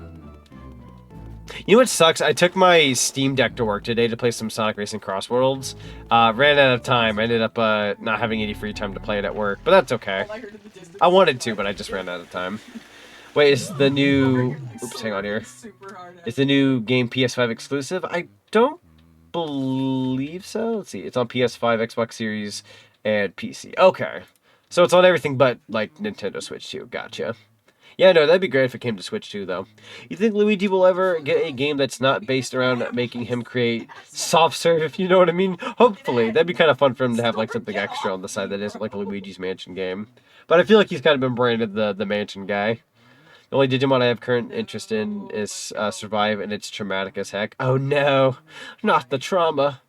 You know what sucks? I took my Steam Deck to work today to play some Sonic Racing Cross Worlds. Ran out of time. I ended up not having any free time to play it at work, but that's okay. I wanted to, but I just ran out of time. Wait, is the new... Oops, hang on here. Is the new game PS5 exclusive? I don't believe so. Let's see. It's on PS5, Xbox Series, and PC. Okay. So it's on everything but, like, Nintendo Switch 2. Gotcha. Yeah, no, that'd be great if it came to Switch 2, though. You think Luigi will ever get a game that's not based around making him create soft serve, if you know what I mean? Hopefully. That'd be kind of fun for him to have, like, something extra on the side that isn't, like, a Luigi's Mansion game. But I feel like he's kind of been branded the Mansion guy. The only Digimon I have current interest in is Survive, and it's traumatic as heck. Oh, no. Not the trauma.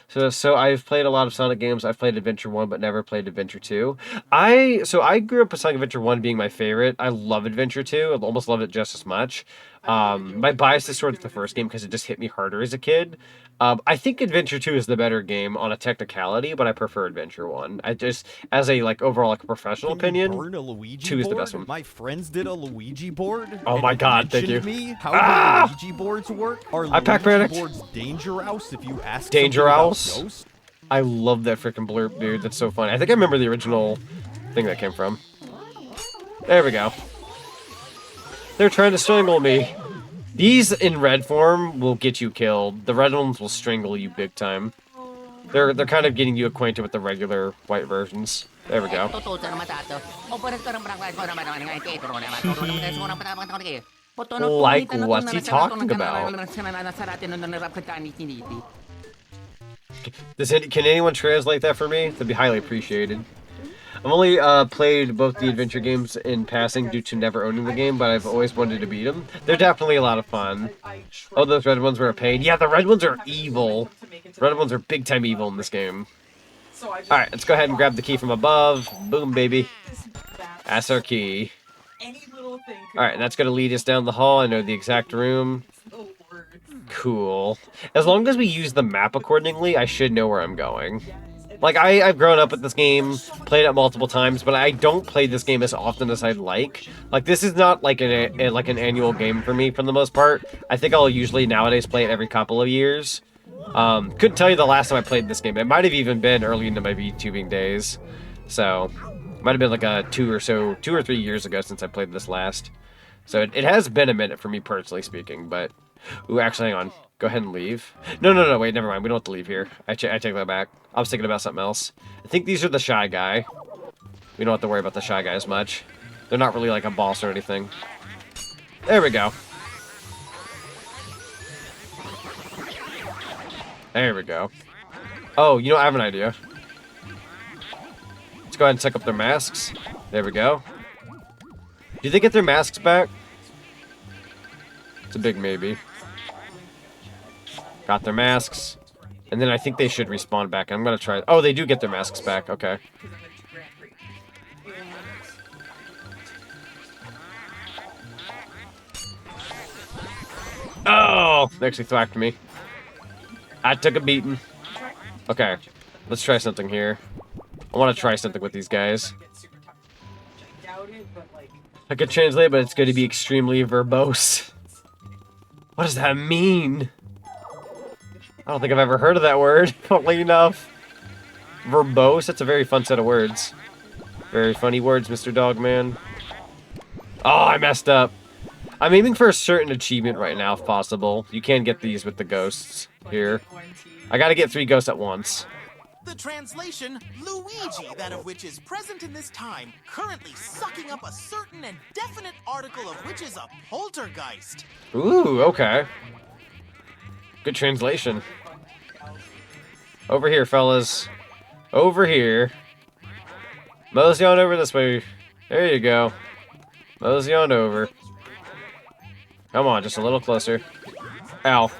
So I've played a lot of Sonic games. I've played Adventure 1, but never played Adventure 2. I grew up with Sonic Adventure 1 being my favorite. I love Adventure 2. I almost love it just as much. My bias is towards the first game because it just hit me harder as a kid. I think Adventure 2 is the better game on a technicality, but I prefer Adventure 1. I just, as a like overall like professional opinion, burn a Luigi 2 is the board? best one. My friends did a Luigi board. Oh my god, thank you. Me how the Luigi boards work. Are Pack Luigi boards dangerous if you ask Dangerous? I love that freaking blurb, dude. That's so funny. I think I remember the original thing that came from. There we go. They're trying to strangle me. These in red form will get you killed. The red ones will strangle you big time. They're kind of getting you acquainted with the regular white versions. There we go. Like what's he talking about? Can anyone translate that for me? That'd be highly appreciated. I've only played both the adventure games in passing due to never owning the game, but I've always wanted to beat them. They're definitely a lot of fun. Oh, those red ones were a pain. Yeah, the red ones are evil. The red ones are big time evil in this game. Alright, let's go ahead and grab the key from above. Boom, baby. That's our key. Alright, that's going to lead us down the hall. I know the exact room. Cool. As long as we use the map accordingly, I should know where I'm going. Like, I've grown up with this game, played it multiple times, but I don't play this game as often as I'd like. Like, this is not like an annual game for me, for the most part. I think I'll usually nowadays play it every couple of years. Couldn't tell you the last time I played this game. It might have even been early into my VTubing days. So, might have been like a 2 or 3 years ago since I played this last. So, it has been a minute for me, personally speaking, but... Ooh, actually, hang on. Go ahead and leave. No, wait, never mind. We don't have to leave here. I take that back. I was thinking about something else. I think these are the Shy Guy. We don't have to worry about the Shy Guy as much. They're not really like a boss or anything. There we go. There we go. Oh, you know, I have an idea. Let's go ahead and check up their masks. There we go. Do they get their masks back? It's a big maybe. Got their masks. And then I think they should respawn back. I'm gonna try... Oh, they do get their masks back. Okay. Oh! They actually thwacked me. I took a beating. Okay. Let's try something here. I want to try something with these guys. I could translate, but it's going to be extremely verbose. What does that mean? I don't think I've ever heard of that word, funnily enough. Verbose? That's a very fun set of words. Very funny words, Mr. Dogman. Oh, I messed up. I'm aiming for a certain achievement right now, if possible. You can get these with the ghosts here. I gotta get 3 ghosts at once. The translation, Luigi, that of which is present in this time, currently sucking up a certain and definite article of which is a poltergeist. Ooh, okay. Good translation. Over here, fellas. Over here. Mosey on over this way. There you go. Mosey on over. Come on, just a little closer. Ow.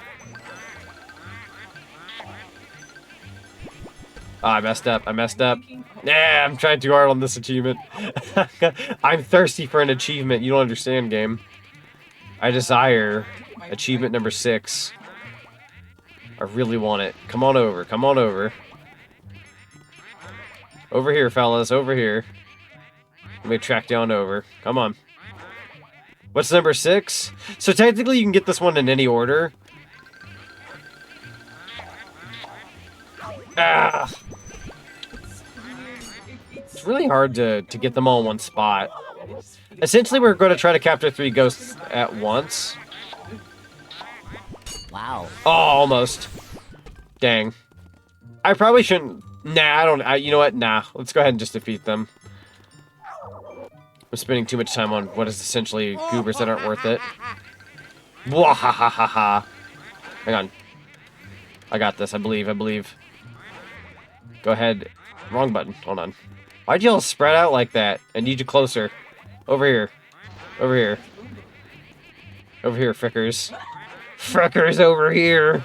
Oh, I messed up. I messed up. Yeah, I'm trying too hard on this achievement. I'm thirsty for an achievement. You don't understand, game. I desire achievement number 6. I really want it. Come on over. Come on over. Over here, fellas. Over here. Let me track down over. Come on. What's number 6? So technically you can get this one in any order. Ah! It's really hard to get them all in one spot. Essentially, we're going to try to capture 3 ghosts at once. Wow. Oh, almost. Dang. I probably shouldn't... Nah, I don't... you know what? Nah. Let's go ahead and just defeat them. I'm spending too much time on what is essentially goobers that aren't worth it. Wahahaha. Hang on. I got this. I believe. Go ahead. Wrong button. Hold on. Why'd you all spread out like that? I need you closer. Over here. Over here. Over here, frickers. Frickers over here.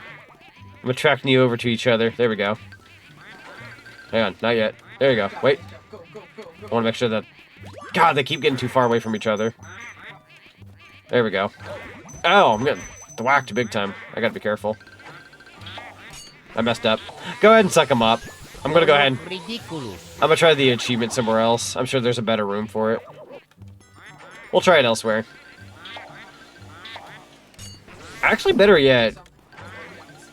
I'm attracting you over to each other. There we go. Hang on. Not yet. There you go. Wait. I want to make sure that... God, they keep getting too far away from each other. There we go. Oh, I'm getting thwacked big time. I gotta be careful. I messed up. Go ahead and suck them up. I'm gonna go ahead. I'm gonna try the achievement somewhere else. I'm sure there's a better room for it. We'll try it elsewhere. Actually, better yet,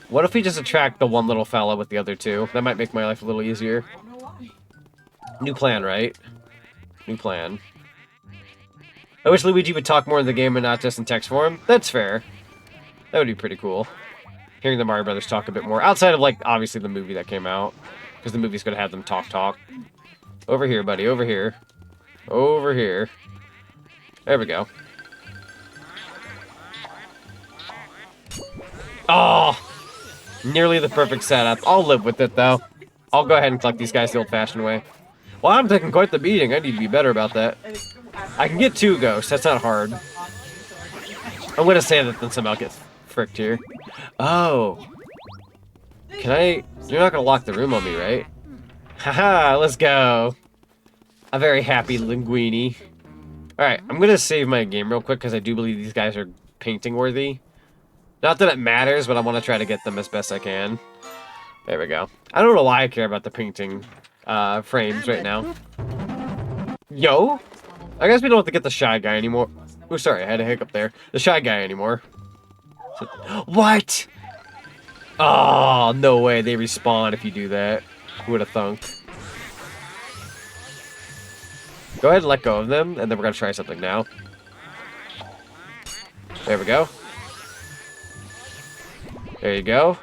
what if we just attract the one little fella with the other 2? That might make my life a little easier. New plan, right? New plan. I wish Luigi would talk more in the game and not just in text form. That's fair. That would be pretty cool. Hearing the Mario Brothers talk a bit more. Outside of, like, obviously the movie that came out. Because the movie's going to have them talk. Over here, buddy. Over here. Over here. There we go. Oh! Nearly the perfect setup. I'll live with it, though. I'll go ahead and collect these guys the old-fashioned way. Well, I'm taking quite the beating. I need to be better about that. I can get 2 ghosts. That's not hard. I'm going to say that then somehow get fricked here. Oh. Can I... You're not going to lock the room on me, right? Haha, let's go. A very happy linguini. Alright, I'm going to save my game real quick because I do believe these guys are painting worthy. Not that it matters, but I want to try to get them as best I can. There we go. I don't know why I care about the painting frames right now. Yo! I guess we don't have to get the Shy Guy anymore. Oh, sorry, I had a hiccup there. The Shy Guy anymore. So, what? Oh, no way. They respawn if you do that. Who would have thunk? Go ahead and let go of them, and then we're going to try something now. There we go. There you go.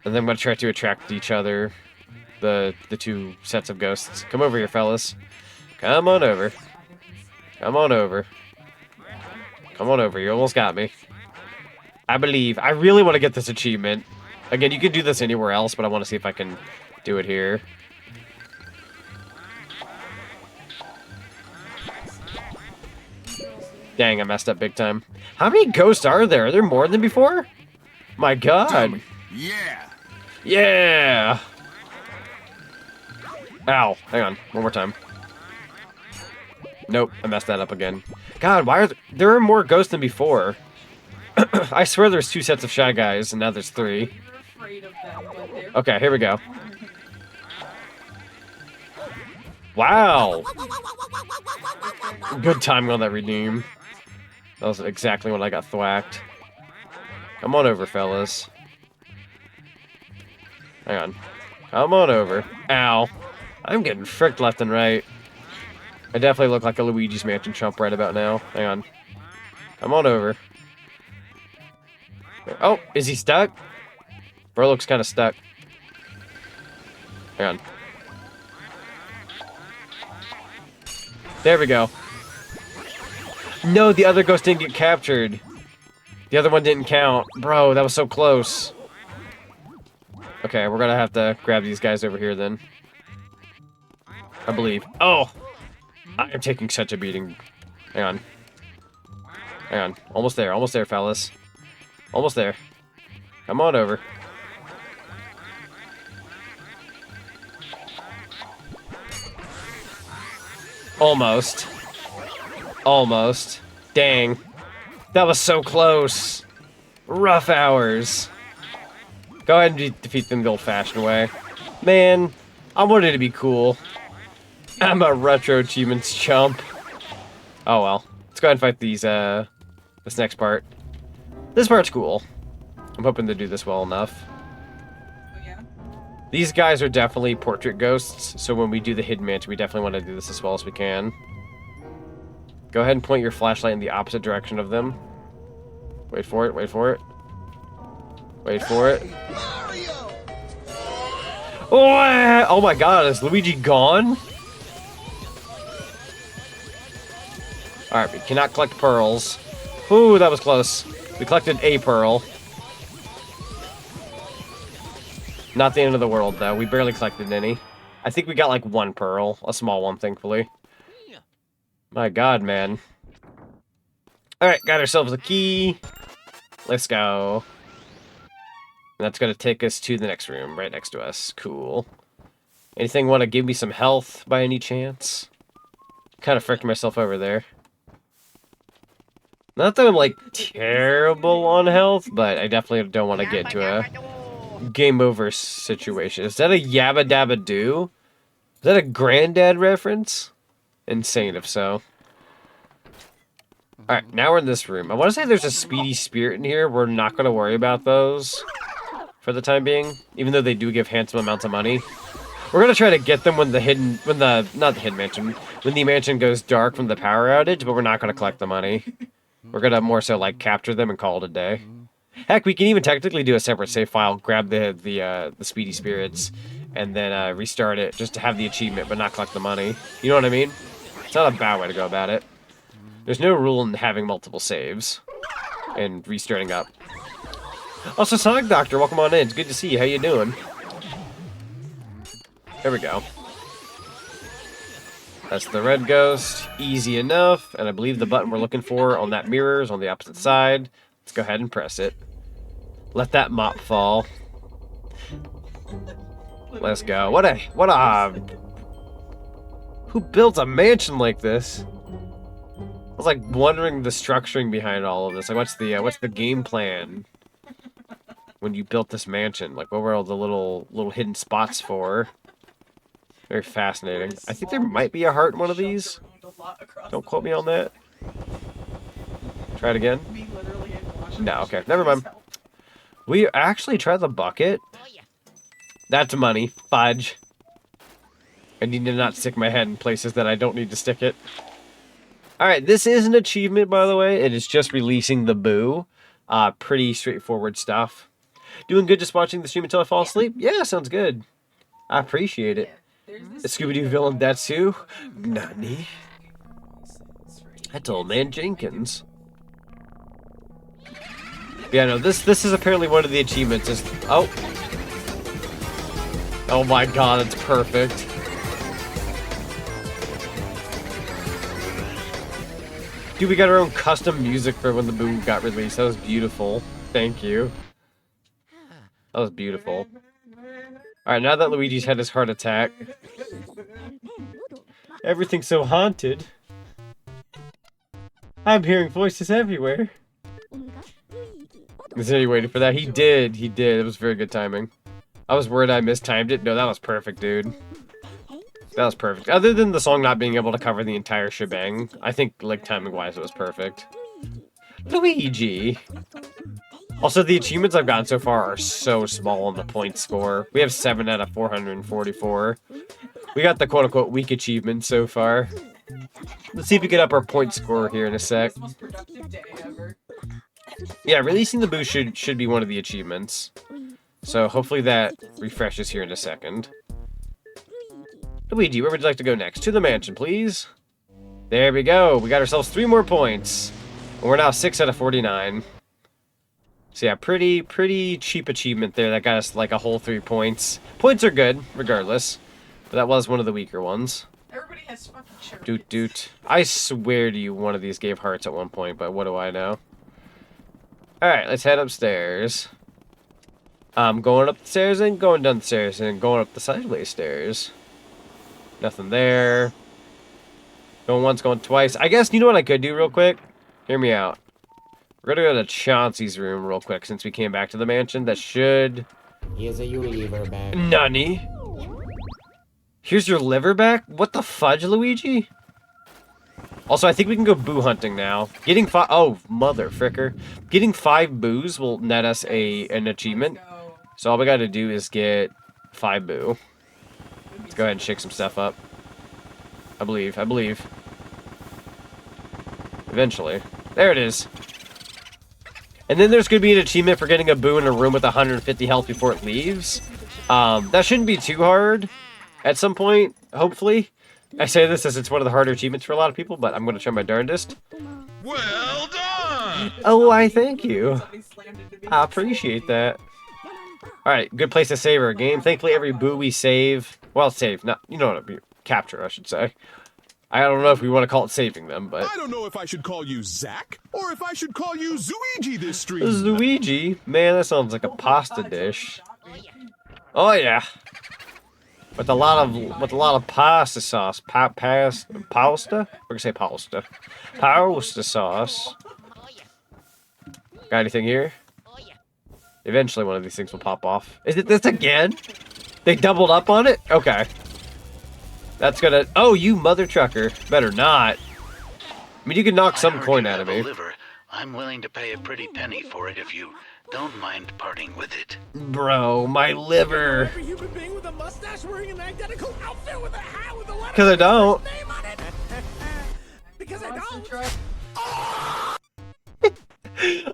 And then I'm going to try to attract each other, the two sets of ghosts. Come over here, fellas. Come on over. Come on over. Come on over. You almost got me. I believe. I really want to get this achievement. Again, you can do this anywhere else, but I want to see if I can do it here. Dang, I messed up big time. How many ghosts are there? Are there more than before? My god. Yeah. Yeah. Ow. Hang on. One more time. Nope. I messed that up again. God, why are there are more ghosts than before? I swear there's 2 sets of Shy Guys, and now there's 3. Okay, here we go. Wow. Good timing on that redeem. That was exactly when I got thwacked. Come on over, fellas. Hang on. Come on over. Ow. I'm getting fricked left and right. I definitely look like a Luigi's Mansion chump right about now. Hang on. Come on over. Oh, is he stuck? Bro looks kind of stuck. Hang on. There we go. No, the other ghost didn't get captured. The other one didn't count. Bro, that was so close. Okay, we're gonna have to grab these guys over here then. I believe. Oh! I am taking such a beating. Hang on. Hang on. Almost there, fellas. Almost there. Come on over. Almost. Almost. Dang. That was so close. Rough hours. Go ahead and defeat them the old-fashioned way. Man, I wanted to be cool. I'm a retro achievements chump. Oh well. Let's go ahead and fight these, this next part. This part's cool. I'm hoping to do this well enough. Yeah. These guys are definitely portrait ghosts, so when we do the hidden mansion, we definitely want to do this as well as we can. Go ahead and point your flashlight in the opposite direction of them. Wait for it, wait for it. Wait for it. Oh my god, is Luigi gone? Alright, we cannot collect pearls. Ooh, that was close. We collected a pearl. Not the end of the world, though. We barely collected any. I think we got, like, 1 pearl. A small one, thankfully. My god, man. Alright, got ourselves a key. Let's go. And that's gonna take us to the next room, right next to us. Cool. Anything want to give me some health, by any chance? Kind of fricked myself over there. Not that I'm, like, terrible on health, but I definitely don't want to get into a game over situation. Is that a Yabba Dabba Doo? Is that a Granddad reference? Insane if so. Alright, now we're in this room. I want to say there's a speedy spirit in here. We're not going to worry about those for the time being, even though they do give handsome amounts of money. We're going to try to get them when not the hidden mansion, when the mansion goes dark from the power outage, but we're not going to collect the money. We're going to more so, like, capture them and call it a day. Heck, we can even technically do a separate save file, grab the speedy spirits, and then restart it just to have the achievement, but not collect the money. You know what I mean? It's not a bad way to go about it. There's no rule in having multiple saves and restarting up. Also, Sonic Doctor, welcome on in. It's good to see you. How you doing? There we go. That's the red ghost. Easy enough. And I believe the button we're looking for on that mirror is on the opposite side. Let's go ahead and press it. Let that mop fall. Let's go. What a who built a mansion like this? I was like wondering the structuring behind all of this. Like, what's the game plan when you built this mansion. Like, what were all the little hidden spots for? Very fascinating. I think there might be a heart in one of these. Don't quote me on that. Try it again. No, okay, never mind. We actually tried the bucket. That's money. Fudge. I need to not stick my head in places that I don't need to stick it. Alright, this is an achievement, by the way. It is just releasing the boo. Pretty straightforward stuff. Doing good just watching the stream until I fall asleep? Yeah, sounds good. I appreciate it. The Scooby-Doo villain Datsu? Nani? That's old man Jenkins. Yeah, no, this is apparently one of the achievements. Oh. Oh my god, it's perfect. Dude, we got our own custom music for when the boo got released. That was beautiful. Thank you. That was beautiful. Alright, now that Luigi's had his heart attack. Everything's so haunted. I'm hearing voices everywhere. Is he waiting for that? He did. He did. It was very good timing. I was worried I mistimed it. No, that was perfect, dude. That was perfect. Other than the song not being able to cover the entire shebang, I think, like, timing-wise, it was perfect. Luigi! Also, the achievements I've gotten so far are so small on the point score. We have 7 out of 444. We got the quote-unquote weak achievement so far. Let's see if we get up our point score here in a sec. Yeah, releasing the boo should be one of the achievements. So hopefully that refreshes here in a second. Luigi, where would you like to go next? To the mansion, please. There we go. We got ourselves 3 more points. And we're now 6 out of 49. So yeah, pretty cheap achievement there. That got us like a whole 3 points. Points are good, regardless. But that was one of the weaker ones. Everybody has fucking chariots. Doot doot. I swear to you, one of these gave hearts at one point, but what do I know? Alright, let's head upstairs. Going up the stairs and going down the stairs and going up the sideways stairs. Nothing there. Going once, going twice. I guess, you know what I could do real quick? Hear me out. We're gonna go to Chauncey's room real quick since we came back to the mansion. That should... Here's a liver back. Nani? Here's your liver back? What the fudge, Luigi? Also, I think we can go boo hunting now. Getting 5... Oh, mother fricker. Getting 5 boos will net us an achievement. So all we gotta do is get 5 boo. Let's go ahead and shake some stuff up. I believe. Eventually. There it is. And then there's going to be an achievement for getting a boo in a room with 150 health before it leaves. That shouldn't be too hard at some point, hopefully. I say this as it's one of the harder achievements for a lot of people, but I'm going to try my darndest. Well done! Oh, I thank you. I appreciate that. Alright, good place to save our game. Thankfully, every boo we save... Well, save. Not, you know what I mean. Capture, I should say. I don't know if we want to call it saving them, but... I don't know if I should call you Zach, or if I should call you Luigi this stream. Luigi? Man, that sounds like a pasta dish. Oh, yeah. With a lot of pasta sauce. Pasta? We're gonna say pasta. Pasta sauce. Got anything here? Eventually one of these things will pop off. Is it this again? They doubled up on it? Okay. That's gonna... Oh, you mother trucker. Better not. I mean, you can knock some coin out of me. Liver. I'm willing to pay a pretty penny for it if you don't mind parting with it. Bro, my liver. Every human being with a mustache wearing an identical outfit with a hat with a letter. Because I don't. Name on it. Because I don't.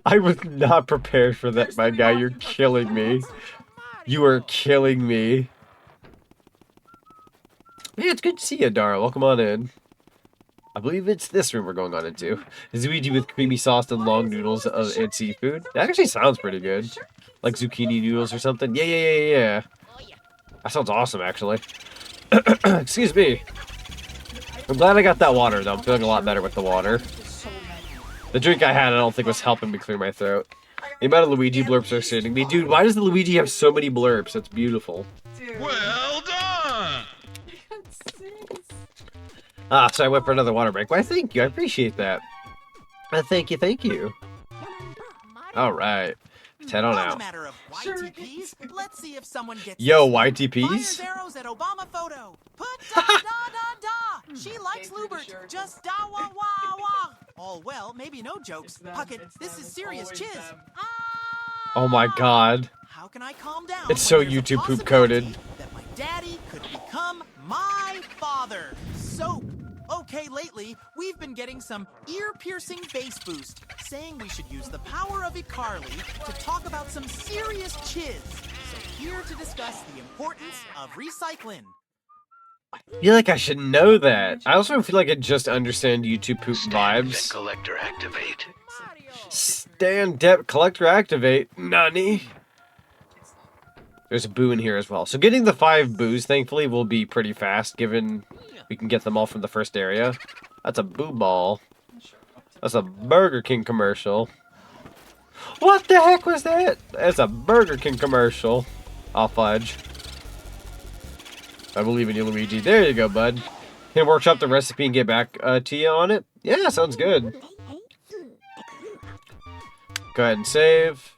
I was not prepared for that, my guy. You're killing me. You are killing me. Hey, it's good to see you, Dara. Welcome on in. I believe it's this room we're going on into. Luigi with creamy sauce and long noodles and seafood. That actually sounds pretty good. Like zucchini noodles or something. Yeah. That sounds awesome, actually. Excuse me. I'm glad I got that water, though. I'm feeling a lot better with the water. The drink I had, I don't think was helping me clear my throat. The amount of Luigi blurps are sitting me. Dude, why does the Luigi have so many blurps? That's beautiful. Well done! So I went for another water break. Why, thank you. I appreciate that. Thank you. Alright. Let's head on a out. matter of YTPs, let's see if someone gets Yo, this one. YTPs? Fires arrows at Obama photo. Put da da da da. She likes Lubert. Just da wah wah wah. All well, maybe no jokes. Puckett, this is serious chiz. Oh my god. How can I calm down? It's so when there's a YouTube poop coded. possibility that my daddy could become my father? Soap. Okay, lately, we've been getting some ear-piercing bass boost, saying we should use the power of iCarly to talk about some serious chiz. So here to discuss the importance of recycling. I feel like I should know that. I also feel like I just understand YouTube poop vibes. Collector activate. Stand Debt Collector activate. Nani? There's a boo in here as well. So getting the 5 boos, thankfully, will be pretty fast, given we can get them all from the first area. That's a boo ball. That's a Burger King commercial. What the heck was that? That's a Burger King commercial. I'll fudge. I believe in you, Luigi. There you go, bud. Can workshop the recipe and get back to you on it? Yeah, sounds good. Go ahead and save.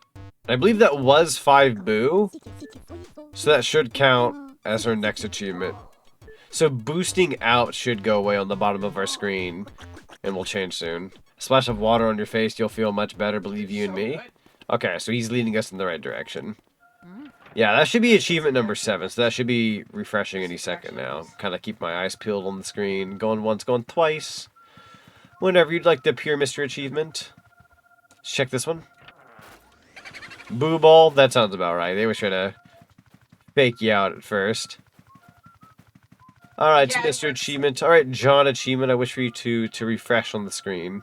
I believe that was 5 boo. So that should count as our next achievement. So boosting out should go away on the bottom of our screen. And will change soon. A splash of water on your face, you'll feel much better, believe you and me. Okay, so he's leading us in the right direction. Yeah, that should be achievement number 7, so that should be refreshing any second now. Kind of keep my eyes peeled on the screen. Going once, going twice. Whenever you'd like the pure mystery achievement. Let's check this one. Boo ball, that sounds about right. They were trying to fake you out at first. Alright, Mr. Achievement. Alright, John Achievement, I wish for you to refresh on the screen.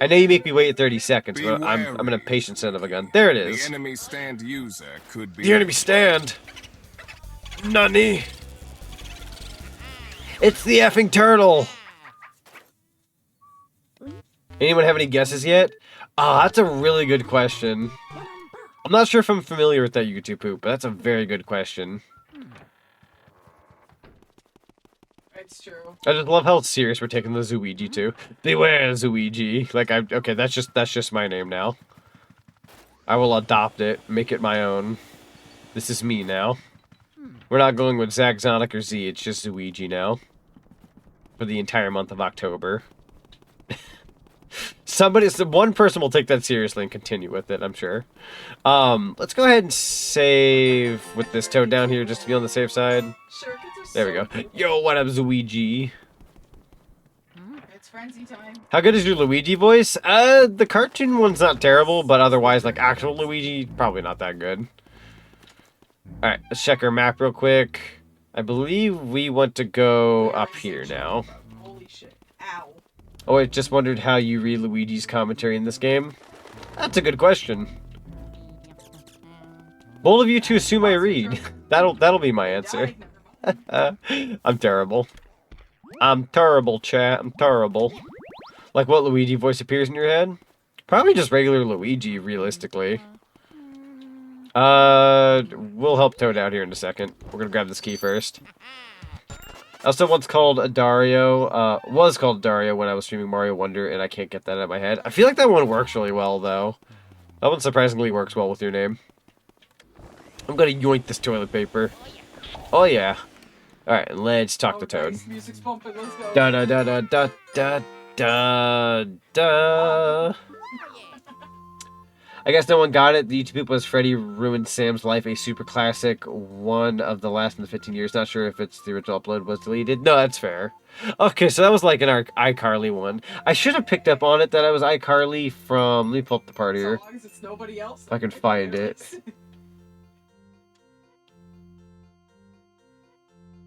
I know you make me wait 30 seconds, but I'm an impatient son of a gun. There it is. The enemy stand user could be... The enemy stand! Nani? It's the effing turtle! Anyone have any guesses yet? Ah, that's a really good question. I'm not sure if I'm familiar with that YouTube poop, but that's a very good question. It's true. I just love how serious we're taking the Zooigi too. Beware, Zooigi. Like, okay, that's just my name now. I will adopt it, make it my own. This is me now. We're not going with Zach, Zonic, or Z. It's just Zooigi now. For the entire month of October. One person will take that seriously and continue with it, I'm sure. Let's go ahead and save with this toad down here just to be on the safe side. There we go. Yo, what up, Luigi? It's frenzy time. How good is your Luigi voice? The cartoon one's not terrible, but otherwise, like, actual Luigi, probably not that good. Alright, let's check our map real quick. I believe we want to go up here now. Holy shit. Ow. Oh, I just wondered how you read Luigi's commentary in this game. That's a good question. Bold of you to assume I read. That'll be my answer. I'm terrible. I'm terrible, chat. I'm terrible. Like, what Luigi voice appears in your head? Probably just regular Luigi, realistically. We'll help Toad out here in a second. We're gonna grab this key first. I also once called Dario, was called Dario when I was streaming Mario Wonder, and I can't get that out of my head. I feel like that one works really well, though. That one surprisingly works well with your name. I'm gonna yoink this toilet paper. Oh, yeah. Alright, let's talk to Toad. Nice. Music's pumping, let's go. Da da da da da da da da. I guess no one got it. The YouTube was Freddy Ruined Sam's Life, a super classic, one of the last in the 15 years. Not sure if it's the original upload was deleted. No, that's fair. Okay, so that was like an iCarly one. I should have picked up on it that I was iCarly from... Let me pull up the part here. As long as it's nobody else. If I can find it.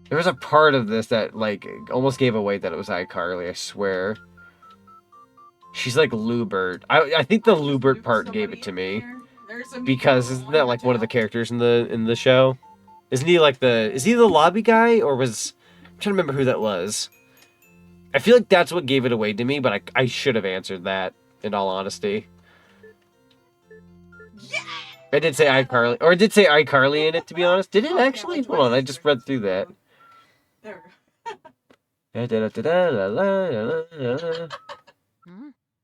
There was a part of this that, like, almost gave away that it was iCarly, I swear. She's like Lubert. I think the Lubert part gave it to me. Because isn't that like one of the characters in the show? Isn't he like is he the lobby guy, or was... I'm trying to remember who that was. I feel like that's what gave it away to me, but I should have answered that, in all honesty. Yeah! I did say iCarly, or I did say iCarly in it, to be honest. Did it actually? Hold on, I just read through that. There we go.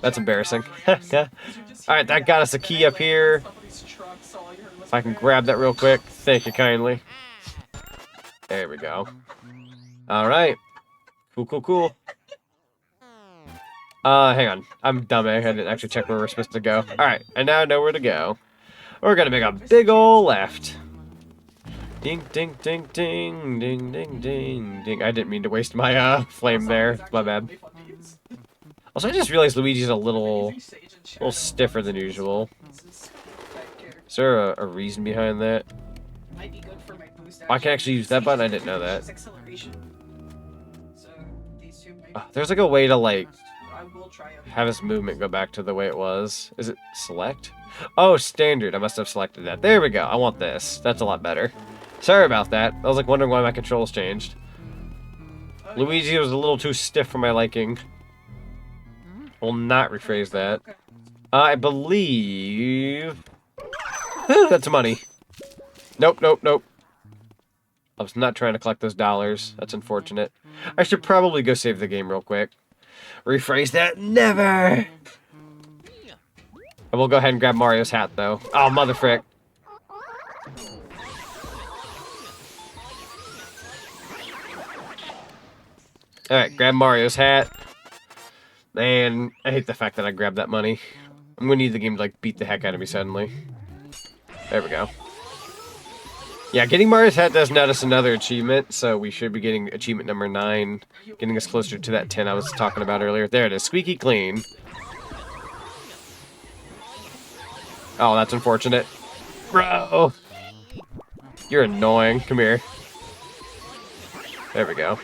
That's embarrassing. Alright, that got us a key up here. If I can grab that real quick. Thank you kindly. There we go. Alright. Cool, cool, cool. Hang on. I'm dumb. I didn't actually check where we're supposed to go. Alright, I now know where to go. We're gonna make a big ol' left. Ding, ding, ding, ding, ding, ding, ding, ding. I didn't mean to waste my, flame there. My bad. Also, I just realized Luigi's a little stiffer than usual. Is there a reason behind that? Oh, I can actually use that button? I didn't know that. There's like a way to, like, have his movement go back to the way it was. Is it select? Oh, standard. I must have selected that. There we go. I want this. That's a lot better. Sorry about that. I was like wondering why my controls changed. Luigi was a little too stiff for my liking. Will not rephrase that. I believe... That's money. Nope, nope, nope. I was not trying to collect those dollars. That's unfortunate. I should probably go save the game real quick. Rephrase that. Never! I will go ahead and grab Mario's hat, though. Oh, mother frick. Alright, grab Mario's hat. Man, I hate the fact that I grabbed that money. I'm gonna need the game to, like, beat the heck out of me suddenly. There we go. Yeah, getting Mario's hat does net us another achievement, so we should be getting achievement number 9, getting us closer to that 10 I was talking about earlier. There it is, squeaky clean. Oh, that's unfortunate. Bro! You're annoying. Come here. There we go.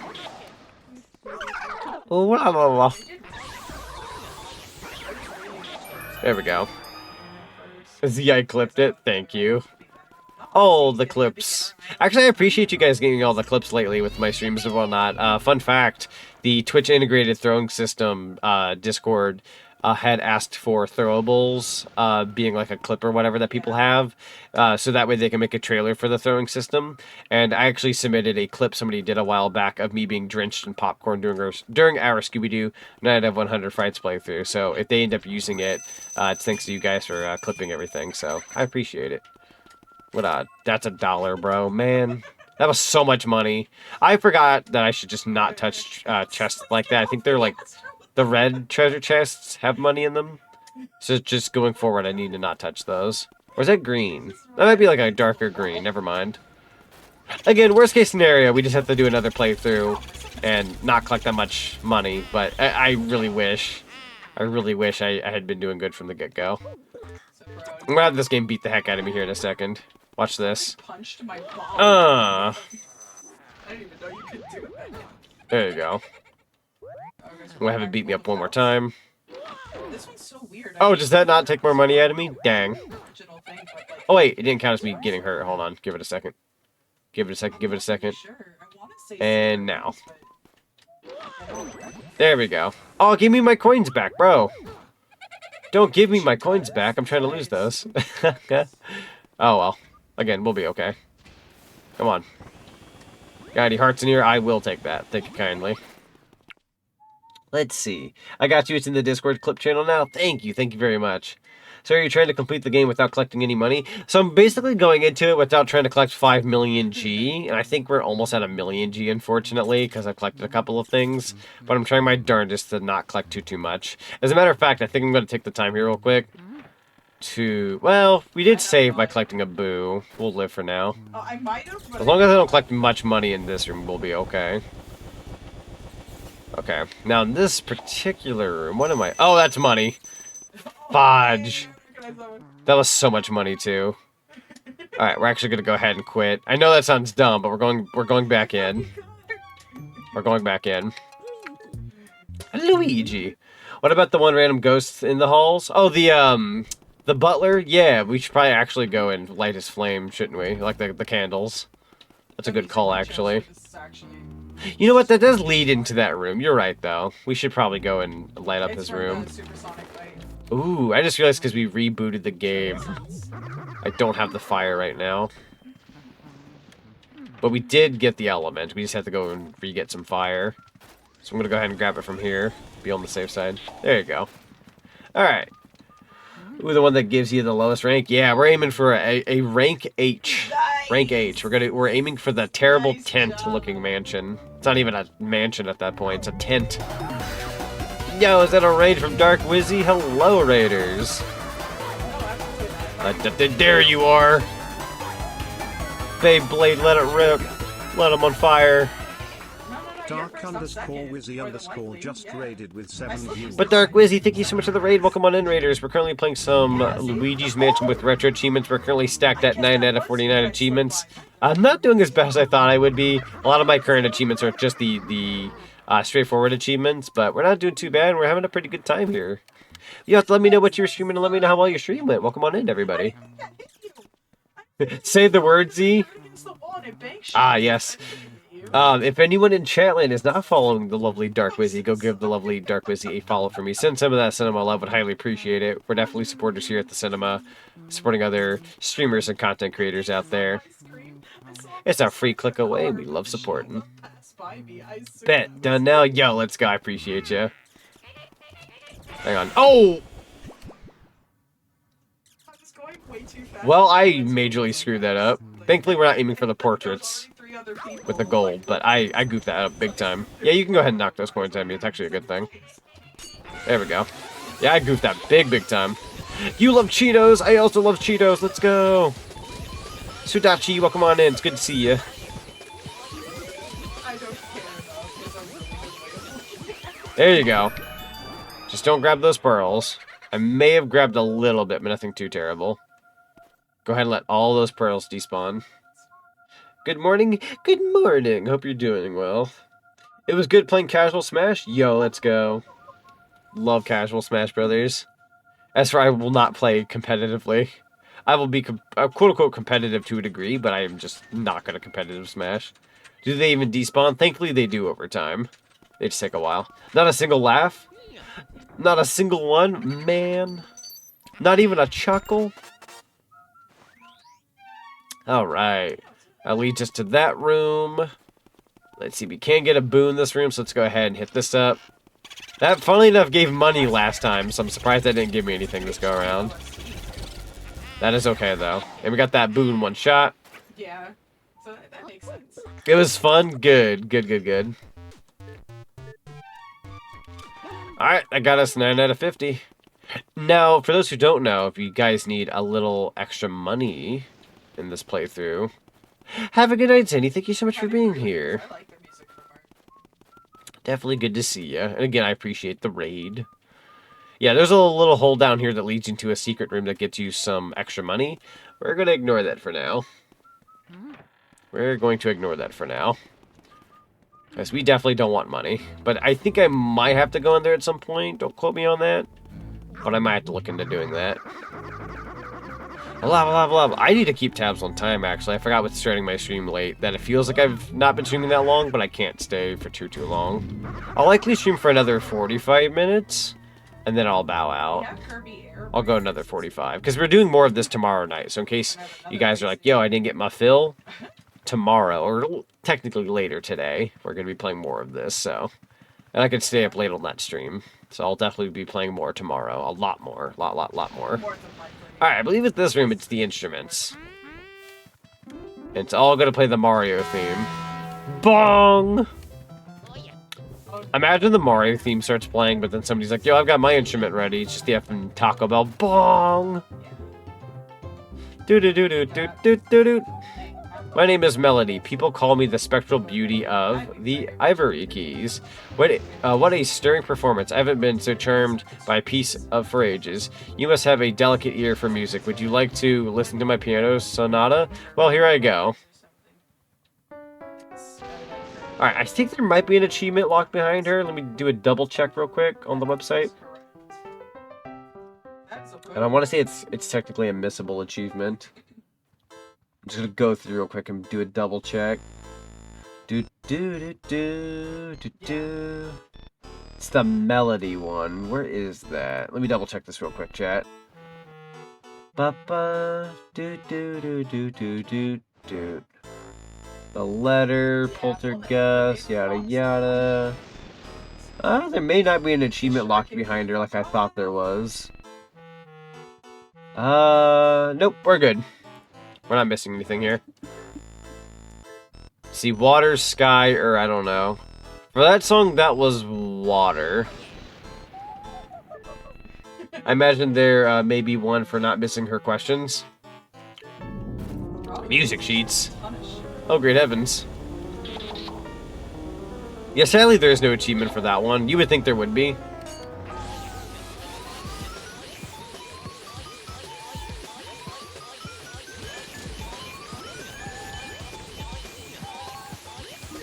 There we go. I clipped it. Thank you. All the clips. Actually, I appreciate you guys getting all the clips lately with my streams and whatnot. Fun fact, the Twitch integrated throwing system Discord had asked for throwables being like a clip or whatever that people have, so that way they can make a trailer for the throwing system. And I actually submitted a clip somebody did a while back of me being drenched in popcorn during our Scooby-Doo Night of 100 Frights playthrough. So if they end up using it, it's thanks to you guys for clipping everything, so I appreciate it. That's $1, bro. Man, that was so much money. I forgot that I should just not touch chests like that. I think they're like, the red treasure chests have money in them. So just going forward, I need to not touch those. Or is that green? That might be like a darker green. Never mind. Again, worst case scenario, we just have to do another playthrough and not collect that much money. But I really wish I had been doing good from the get-go. I'm gonna have this game beat the heck out of me here in a second. Watch this. There you go. I'm gonna have it beat me up one more time. Oh, does that not take more money out of me? Dang. Oh wait, it didn't count as me getting hurt. Hold on, give it a second. Give it a second, give it a second. And now. There we go. Oh, give me my coins back, bro. Don't give me my coins back. I'm trying to lose those. Oh well. Again, we'll be okay. Come on. Got any hearts in here? I will take that. Thank you kindly. Let's see. I got you. It's in the Discord clip channel now. Thank you. Thank you very much. So are you trying to complete the game without collecting any money? So I'm basically going into it without trying to collect 5 million G. And I think we're almost at 1 million G, unfortunately, because I've collected a couple of things. But I'm trying my darndest to not collect too much. As a matter of fact, I think I'm going to take the time here real quick. Well, we did save by collecting a boo. We'll live for now. As long as I don't collect much money in this room, we'll be okay. Okay, now in this particular room, what am I? Oh, that's money. Fudge. That was so much money too. All right, we're actually gonna go ahead and quit. I know that sounds dumb, but we're going back in. We're going back in. Luigi. What about the one random ghost in the halls? Oh, the butler? Yeah, we should probably actually go and light his flame, shouldn't we? Like the candles. That's a good call, actually. You know what? That does lead into that room. You're right, though. We should probably go and light up his room. Ooh, I just realized because we rebooted the game. I don't have the fire right now. But we did get the element. We just have to go and re-get some fire. So I'm going to go ahead and grab it from here. Be on the safe side. There you go. Alright. Ooh, the one that gives you the lowest rank? Yeah, we're aiming for a rank H. Nice. Rank H. We're aiming for the terrible tent-looking mansion. It's not even a mansion at that point. It's a tent. Yo, is that a raid from Dark Wizzy? Hello, Raiders. There you are. Beyblade, let it rip. Let him on fire. Dark_Wizzy_ just raided with 7 views. But Dark Wizzy, thank you so much for the raid. Welcome on in, Raiders. We're currently playing some Luigi's Mansion with retro achievements. We're currently stacked at 9 out of 49 achievements. I'm not doing as best as I thought I would be. A lot of my current achievements are just the straightforward achievements, but we're not doing too bad. We're having a pretty good time here. You have to let me know what you're streaming and let me know how well your stream went. Welcome on in, everybody. Say the word, Z. Ah, yes. If anyone in Chatland is not following the lovely Dark Wizzy, go give the lovely Dark Wizzy a follow for me. Send some of that cinema love. Would highly appreciate it. We're definitely supporters here at the cinema, supporting other streamers and content creators out there. It's a free click away. We love supporting. Bet done now. Yo, let's go. I appreciate you. Hang on. Oh! Well, I majorly screwed that up. Thankfully, we're not aiming for the portraits with the gold, but I goofed that up big time. Yeah, you can go ahead and knock those coins at me. It's actually a good thing. There we go. Yeah, I goofed that big time. You love Cheetos. I also love Cheetos. Let's go. Sudachi, welcome on in. It's good to see you. There you go. Just don't grab those pearls. I may have grabbed a little bit, but nothing too terrible. Go ahead and let all those pearls despawn. Good morning. Good morning. Hope you're doing well. It was good playing Casual Smash. Yo, let's go. Love Casual Smash Brothers. As for I will not play competitively. I will be quote-unquote competitive to a degree, but I am just not going to competitive Smash. Do they even despawn? Thankfully, they do over time. They just take a while. Not a single laugh. Not a single one. Man. Not even a chuckle. Alright. That leads us to that room. Let's see. We can't get a boon in this room, so let's go ahead and hit this up. That, funnily enough, gave money last time, so I'm surprised that didn't give me anything this go around. That is okay, though. And we got that boon one shot. Yeah. So that makes sense. It was fun. Good. Good. Alright, that got us 9 out of 50. Now, for those who don't know, if you guys need a little extra money in this playthrough, have a good night, Sandy. Thank you so much for being here. Definitely good to see you. And again, I appreciate the raid. Yeah, there's a little hole down here that leads into a secret room that gets you some extra money. We're going to ignore that for now. Because we definitely don't want money. But I think I might have to go in there at some point. Don't quote me on that. But I might have to look into doing that. Love. I need to keep tabs on time, actually. I forgot with starting my stream late that it feels like I've not been streaming that long, but I can't stay for too long. I'll likely stream for another 45 minutes, and then I'll bow out. I'll go another 45, because we're doing more of this tomorrow night. So in case you guys are like, yo, I didn't get my fill, tomorrow, or technically later today, we're going to be playing more of this, so. And I can stay up late on that stream. So I'll definitely be playing more tomorrow. A lot more. Lot more. Alright, I believe it's this room, it's the instruments. It's all gonna play the Mario theme. Bong! Imagine the Mario theme starts playing, but then somebody's like, yo, I've got my instrument ready. It's just the effing Taco Bell. Bong! Do-do-do-do-do-do-do-do. My name is Melody. People call me the spectral beauty of the Ivory Keys. What a stirring performance. I haven't been so charmed by a piece for ages. You must have a delicate ear for music. Would you like to listen to my piano sonata? Well, here I go. Alright, I think there might be an achievement locked behind her. Let me do a double check real quick on the website. And I want to say it's technically a missable achievement. I'm just gonna go through real quick and do a double check. It's the melody one. Where is that? Let me double check this real quick, chat. The letter, poltergeist, yada yada. There may not be an achievement locked behind her like I thought there was. Nope, we're good. We're not missing anything here. See, water, sky, or I don't know. For that song, that was water. I imagine there may be one for not missing her questions. Music sheets. Oh, great heavens. Yeah, sadly there is no achievement for that one. You would think there would be.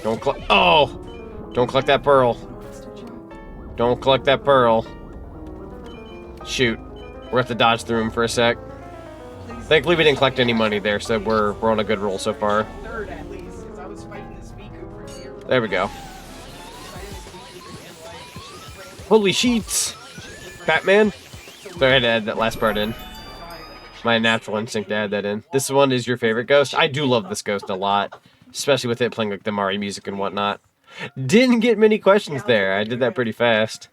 Don't collect. Oh! Don't collect that pearl. Don't collect that pearl. Shoot. We're at the dodge through him for a sec. Thankfully, we didn't collect any money there, so we're on a good roll so far. There we go. Holy sheets! Batman? Sorry, I had to add that last part in. My natural instinct to add that in. This one is your favorite ghost? I do love this ghost a lot. Especially with it playing like the Mario music and whatnot. Didn't get many questions there. I did that pretty fast.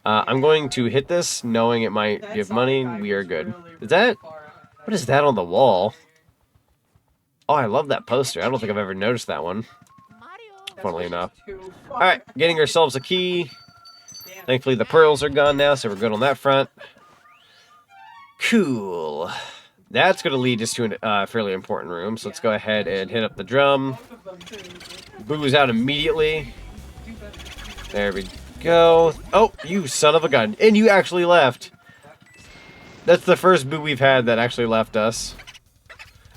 I'm going to hit this, knowing it might give money. We are good. Is that... What is that on the wall? Oh, I love that poster. I don't think I've ever noticed that one. Funnily enough. Alright, getting ourselves a key. Thankfully the pearls are gone now, so we're good on that front. Cool. That's going to lead us to a fairly important room, so let's go ahead and hit up the drum. Boo's out immediately. There we go. Oh, you son of a gun. And you actually left. That's the first Boo we've had that actually left us.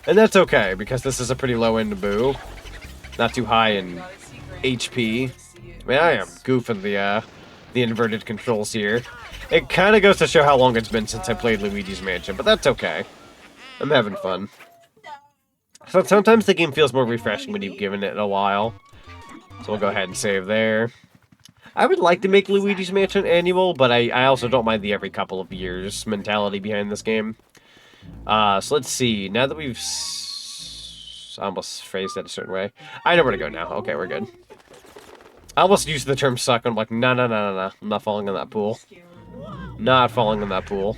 And that's okay, because this is a pretty low-end Boo. Not too high in HP. I mean, I am goofing the inverted controls here. It kind of goes to show how long it's been since I played Luigi's Mansion, but that's okay. I'm having fun. So sometimes the game feels more refreshing when you've given it a while. So we'll go ahead and save there. I would like to make Luigi's Mansion annual, but I also don't mind the every couple of years mentality behind this game. So let's see. Now that we've... I almost phrased that a certain way. I know where to go now. Okay, we're good. I almost used the term suck. I'm like, no. I'm not falling in that pool. Not falling in that pool.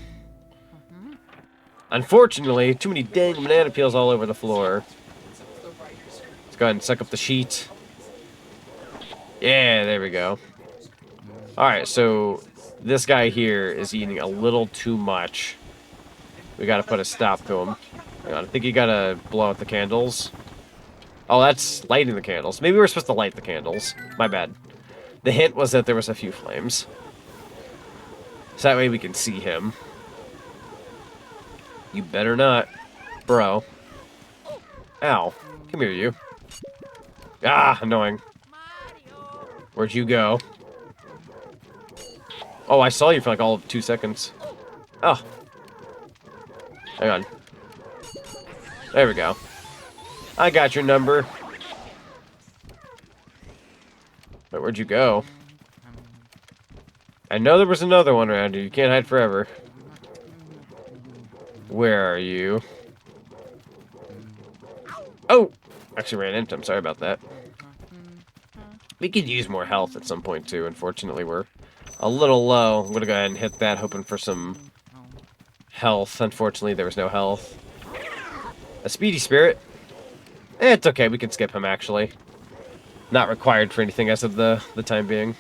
Unfortunately, too many dang banana peels all over the floor. Let's go ahead and suck up the sheet. Yeah, there we go. Alright, so this guy here is eating a little too much. We gotta put a stop to him. Hang on, I think you gotta blow out the candles. Oh, that's lighting the candles. Maybe we're supposed to light the candles. My bad. The hint was that there was a few flames. So that way we can see him. You better not. Bro. Ow. Come here, you. Ah, annoying. Where'd you go? Oh, I saw you for like all of 2 seconds. Oh. Hang on. There we go. I got your number. But where'd you go? I know there was another one around here. You can't hide forever. Where are you? Oh! Actually ran into him. Sorry about that. We could use more health at some point, too. Unfortunately, we're a little low. I'm gonna go ahead and hit that, hoping for some health. Unfortunately, there was no health. A speedy spirit. It's okay. We can skip him, actually. Not required for anything as of the time being.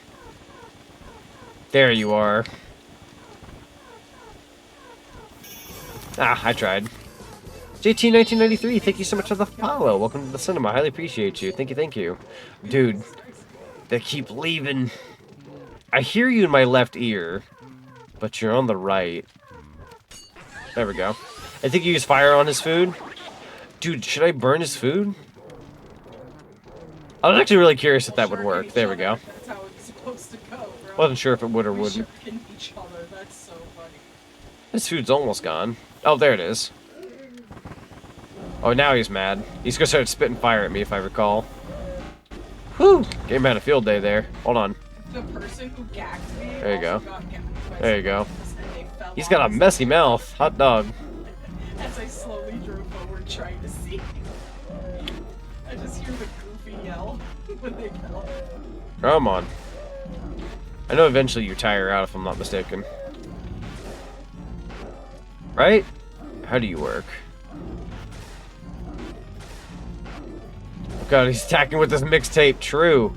There you are. Ah, I tried. JT1993, thank you so much for the follow. Welcome to the cinema. I highly appreciate you. Thank you. Dude, they keep leaving. I hear you in my left ear, but you're on the right. There we go. I think you use fire on his food. Dude, should I burn his food? I was actually really curious if that would work. There we go. That's how it's supposed to go, bro. Wasn't sure if it would or wouldn't. We should pin each other. That's so funny. His food's almost gone. Oh, there it is. Oh, now he's mad. He's gonna start spitting fire at me, if I recall. Whew! Game had a field day there. Hold on. The person who gagged me. There you go. also got gagged by There you go. someone else, and they fell He's got a off messy mouth. Hot dog. As I slowly drove forward trying to see. I just hear the goofy yell when they fell. Come on. I know eventually you tire out if I'm not mistaken. Right? How do you work? Oh god, he's attacking with this mixtape. True.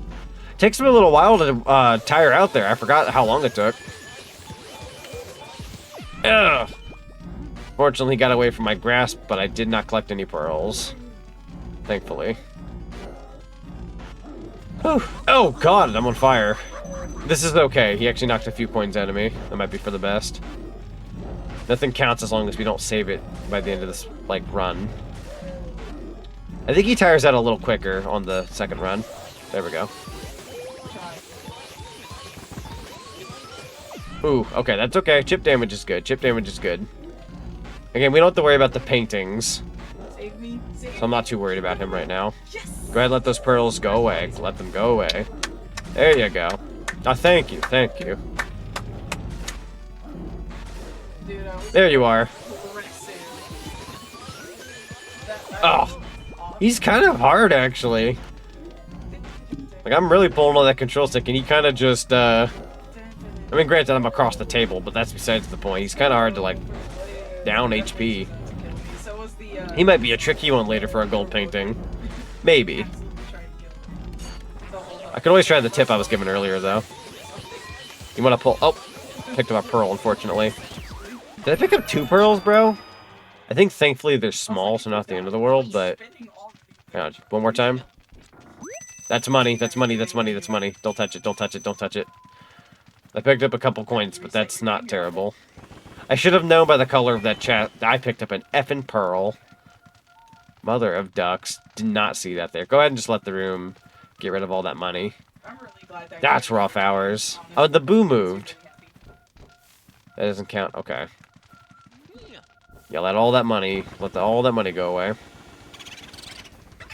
Takes him a little while to tire out there. I forgot how long it took. Ugh. Fortunately, he got away from my grasp, but I did not collect any pearls. Thankfully. Whew. Oh god, I'm on fire. This is okay. He actually knocked a few coins out of me. That might be for the best. Nothing counts as long as we don't save it by the end of this, like, run. I think he tires out a little quicker on the second run. There we go. Ooh, okay, that's okay. Chip damage is good. Chip damage is good. Again, we don't have to worry about the paintings. Save me. Save So I'm not too worried about him right now. Yes. Go ahead and let those pearls go away. Let them go away. There you go. Oh, thank you. Thank you. Dude, there you are. Oh. He's kind of hard, actually. Like, I'm really pulling on that control stick, and he kind of just, I mean, granted, I'm across the table, but that's besides the point. He's kind of hard to, like, down HP. He might be a tricky one later for a gold painting. Maybe. I could always try the tip I was given earlier, though. You want to pull... Oh! Picked up a pearl, unfortunately. Did I pick up 2 pearls, bro? I think, thankfully, they're small, so not the end of the world, but... Hang on, one more time. That's money, that's money, that's money, that's money. Don't touch it, don't touch it, don't touch it. I picked up a couple coins, but that's not terrible. I should have known by the color of that chat that I picked up an effing pearl. Mother of ducks. Did not see that there. Go ahead and just let the room get rid of all that money. That's rough hours. Oh, the boo moved. That doesn't count. Okay. Yeah, let all that money, all that money go away.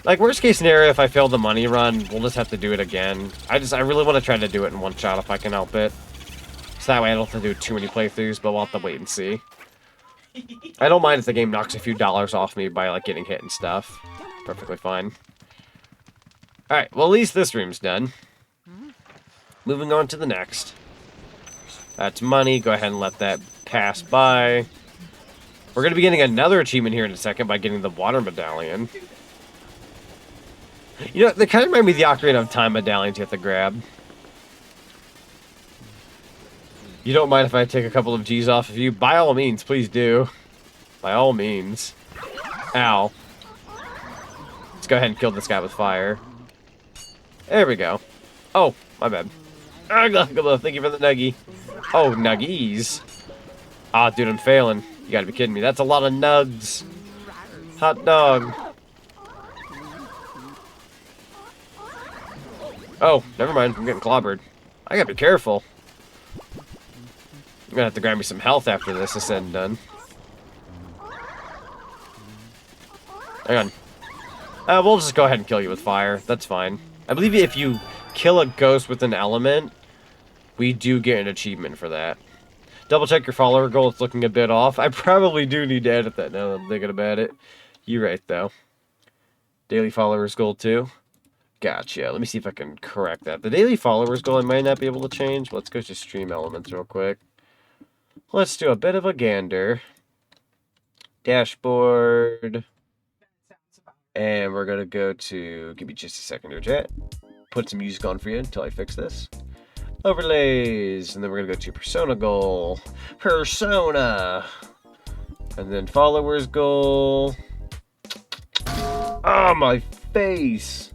Like, worst case scenario, if I fail the money run, we'll just have to do it again. I really want to try to do it in one shot if I can help it. So that way I don't have to do too many playthroughs, but we'll have to wait and see. I don't mind if the game knocks a few dollars off me by, like, getting hit and stuff. Perfectly fine. Alright, well, at least this room's done. Moving on to the next. That's money. Go ahead and let that pass by. We're going to be getting another achievement here in a second by getting the water medallion. You know, they kind of remind me of the Ocarina of Time medallions you have to grab. You don't mind if I take a couple of G's off of you? By all means, please do. By all means. Ow. Let's go ahead and kill this guy with fire. There we go. Oh, my bad. Thank you for the nuggie. Oh, nuggies. Ah, dude, I'm failing. You gotta be kidding me. That's a lot of nugs. Hot dog. Oh, never mind. I'm getting clobbered. I gotta be careful. I'm gonna have to grab me some health after this is said and done. Hang on. We'll just go ahead and kill you with fire. That's fine. I believe if you kill a ghost with an element, we do get an achievement for that. Double check your follower goal. It's looking a bit off. I probably do need to edit that now that I'm thinking about it. You're right, though. Daily followers goal, too. Gotcha. Let me see if I can correct that. The daily followers goal I might not be able to change. Let's go to stream elements real quick. Let's do a bit of a gander. Dashboard. And we're going to go to... Give me just a second here, chat. Put some music on for you until I fix this. Overlays. And then we're going to go to persona goal. Persona. And then followers goal. Oh, my face.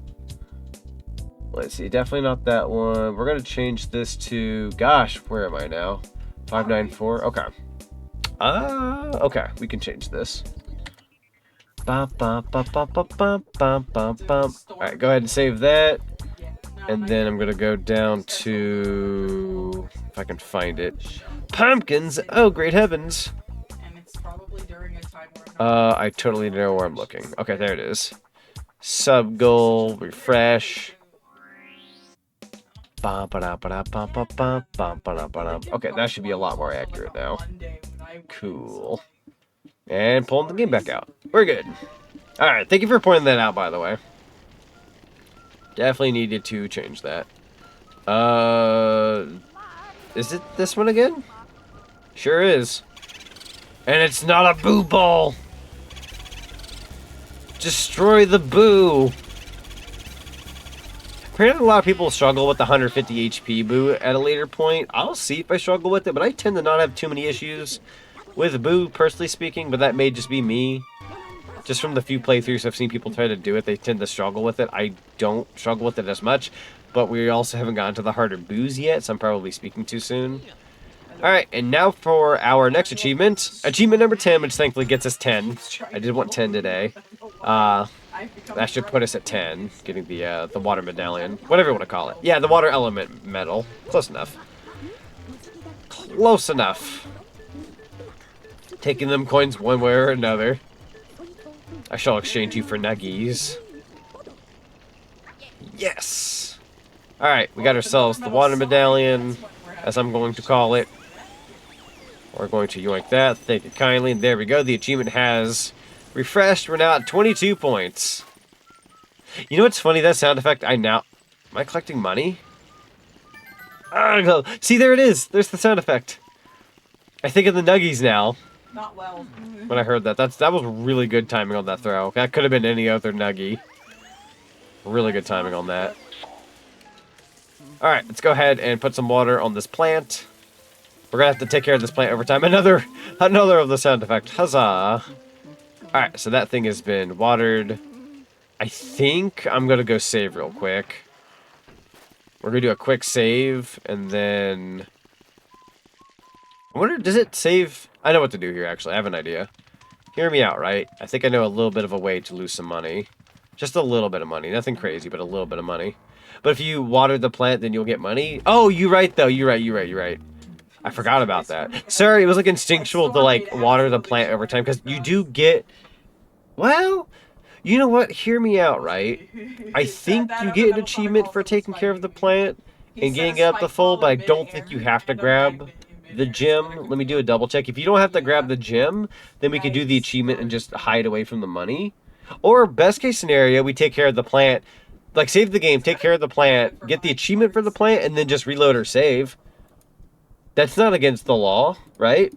Let's see, definitely not that one. We're going to change this to, gosh, where am I now? 594, okay. Okay, we can change this. Alright, go ahead and save that. And then I'm going to go down to, if I can find it. Pumpkins! Oh, great heavens. I totally know where I'm looking. Okay, there it is. Sub goal, refresh. Okay, that should be a lot more accurate now. Cool. And pulling the game back out. We're good. Alright, thank you for pointing that out, by the way. Definitely needed to change that. Is it this one again? Sure is. And it's not a boo ball. Destroy the boo. Apparently a lot of people struggle with the 150 HP boo at a later point. I'll see if I struggle with it, but I tend to not have too many issues with boo, personally speaking, but that may just be me. Just from the few playthroughs I've seen people try to do it, they tend to struggle with it. I don't struggle with it as much, but we also haven't gotten to the harder boos yet, so I'm probably speaking too soon. Alright, and now for our next achievement. Achievement number 10, which thankfully gets us 10. I did want 10 today. That should put us at 10, getting the water medallion. Whatever you want to call it. Yeah, the water element medal. Close enough. Close enough. Taking them coins one way or another. I shall exchange you for nuggies. Yes! Alright, we got ourselves the water medallion, as I'm going to call it. We're going to yoink that. Thank you kindly. There we go. The achievement has refreshed. We're now at 22 points. You know what's funny? That sound effect, am I collecting money? See, there it is. There's the sound effect. I think of the nuggies now. Not well. When I heard that. That was really good timing on that throw. That could have been any other nuggie. Really good timing on that. Alright, let's go ahead and put some water on this plant. We're gonna have to take care of this plant over time. Another of the sound effect. Huzzah! Alright, so that thing has been watered. I think I'm gonna go save real quick. We're gonna do a quick save, and then... I wonder, does it save... I know what to do here, actually. I have an idea. Hear me out, right? I think I know a little bit of a way to lose some money. Just a little bit of money. Nothing crazy, but a little bit of money. But if you water the plant, then you'll get money. Oh, you're right, though. You're right. I forgot about that. Sorry, it was like instinctual to like water the plant over time, because you do get... Well, you know what? Hear me out, right? I think you get an achievement for taking care of the plant and getting it up to full, but I don't think you have to grab the gem. Let me do a double check. If you don't have to grab the gem, then we could do the achievement and just hide away from the money. Or best case scenario, we take care of the plant, like save the game, take care of the plant, get the achievement for the plant, and then just reload or save. That's not against the law, right?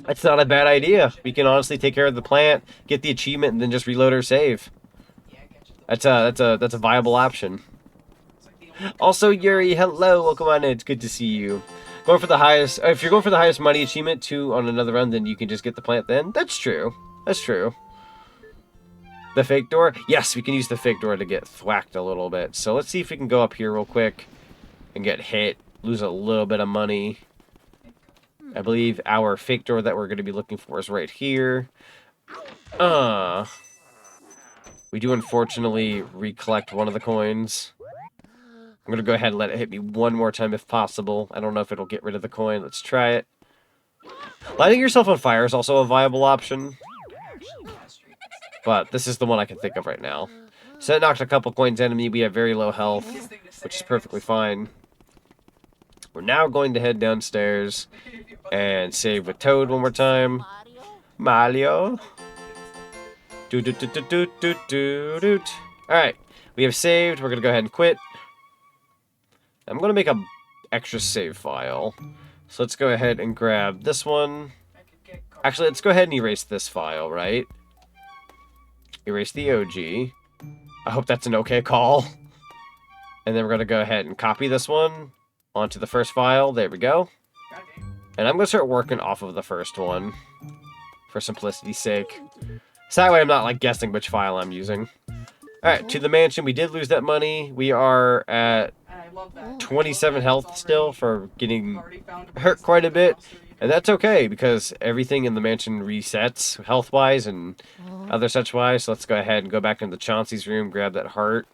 That's not a bad idea. We can honestly take care of the plant, get the achievement, and then just reload or save. That's a viable option. Also, Yuri, hello, welcome on in. It's good to see you. Going for the highest. If you're going for the highest money achievement too on another run, then you can just get the plant. Then that's true. That's true. The fake door. Yes, we can use the fake door to get thwacked a little bit. So let's see if we can go up here real quick and get hit. Lose a little bit of money. I believe our fake door that we're going to be looking for is right here. We do unfortunately recollect one of the coins. I'm going to go ahead and let it hit me one more time if possible. I don't know if it'll get rid of the coin. Let's try it. Lighting yourself on fire is also a viable option. But this is the one I can think of right now. So it knocked a couple coins into me. We have very low health, which is perfectly fine. We're now going to head downstairs and save with Toad one more time. Mario. Alright, we have saved. We're going to go ahead and quit. I'm going to make an extra save file. So let's go ahead and grab this one. Actually, let's go ahead and erase this file, right? Erase the OG. I hope that's an okay call. And then we're going to go ahead and copy this one onto the first file. There we go. And I'm going to start working off of the first one for simplicity's sake. So that way I'm not like guessing which file I'm using. Alright, to the mansion. We did lose that money. We are at 27 health still for getting hurt quite a bit. And that's okay, because everything in the mansion resets health-wise and other such-wise. So let's go ahead and go back into Chauncey's room, grab that heart,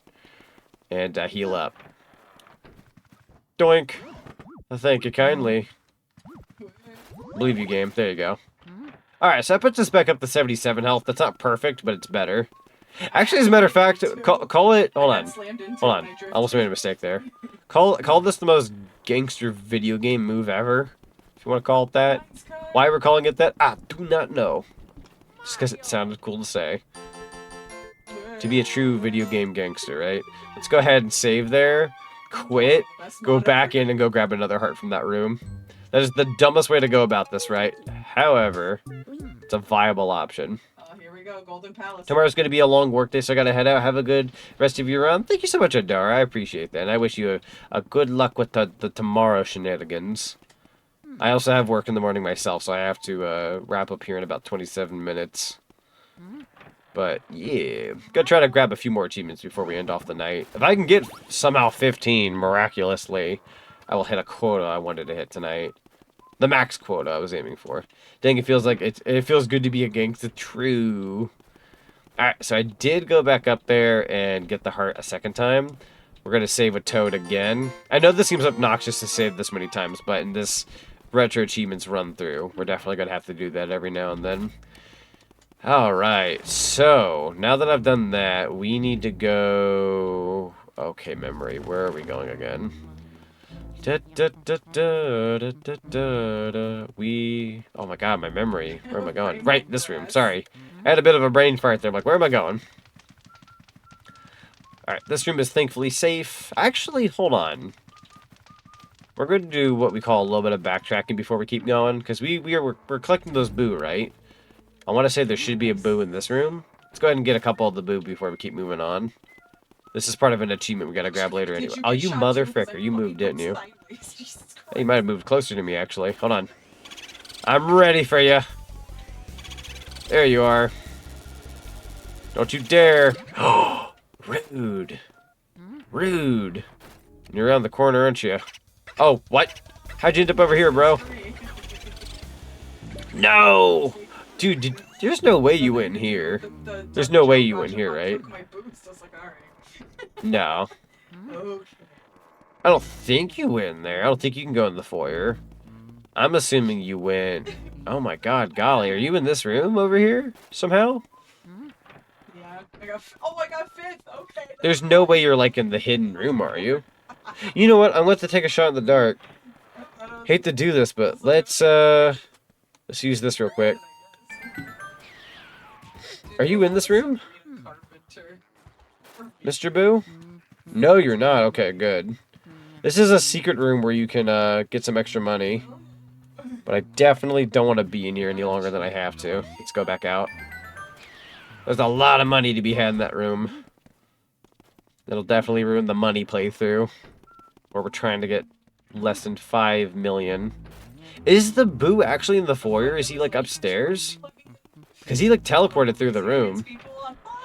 and heal up. Doink. Thank you kindly. Believe you, game. There you go. Alright, so that puts us back up to 77 health. That's not perfect, but it's better. Actually, as a matter of fact, call it... Hold on. I almost made a mistake there. Call this the most gangster video game move ever. If you want to call it that. Why we're calling it that, I do not know. Just because it sounded cool to say. To be a true video game gangster, right? Let's go ahead and save there. quit, go back in, and go grab another heart from that room. That is the dumbest way to go about this, right? However, it's a viable option. Here we go, Golden Palace. Tomorrow's going to be a long work day, so I got to head out. Have a good rest of your run. Thank you so much, Adara. I appreciate that. And I wish you a good luck with the tomorrow shenanigans. I also have work in the morning myself, so I have to wrap up here in about 27 minutes. But, yeah. Gonna try to grab a few more achievements before we end off the night. If I can get somehow 15, miraculously, I will hit a quota I wanted to hit tonight. The max quota I was aiming for. Dang, it feels like it feels good to be a gangsta. True. Alright, so I did go back up there and get the heart a second time. We're gonna save with Toad again. I know this seems obnoxious to save this many times, but in this retro achievements run through, we're definitely gonna have to do that every now and then. Alright, so now that I've done that, we need to go... Okay, memory, where are we going again? Oh my god, my memory. Where am I going? Right, this room. Sorry. I had a bit of a brain fart there. I'm like, where am I going? Alright, this room is thankfully safe. Actually, hold on. We're going to do what we call a little bit of backtracking before we keep going. Because we're collecting those boo, right? I want to say there should be a boo in this room. Let's go ahead and get a couple of the boo before we keep moving on. This is part of an achievement we gotta grab later anyway. Oh, you motherfricker. You moved, didn't you? Hey, you might have moved closer to me, actually. Hold on. I'm ready for you. There you are. Don't you dare. Rude. Rude. You're around the corner, aren't you? Oh, what? How'd you end up over here, bro? No! Dude, there's no way you went in here. There's no way you went here, right? No. I don't think you went in there. I don't think you can go in the foyer. I'm assuming you went... Oh my god, golly. Are you in this room over here? Somehow? Yeah, I got fifth. Okay. There's no way you're like in the hidden room, are you? You know what? I'm going to take a shot in the dark. Hate to do this, but let's use this real quick. Are you in this room? Mr. Boo? No, you're not. Okay, good. This is a secret room where you can get some extra money. But I definitely don't want to be in here any longer than I have to. Let's go back out. There's a lot of money to be had in that room. It'll definitely ruin the money playthrough. Where we're trying to get less than 5 million. Is the Boo actually in the foyer? Is he like upstairs? Because he like teleported through the room.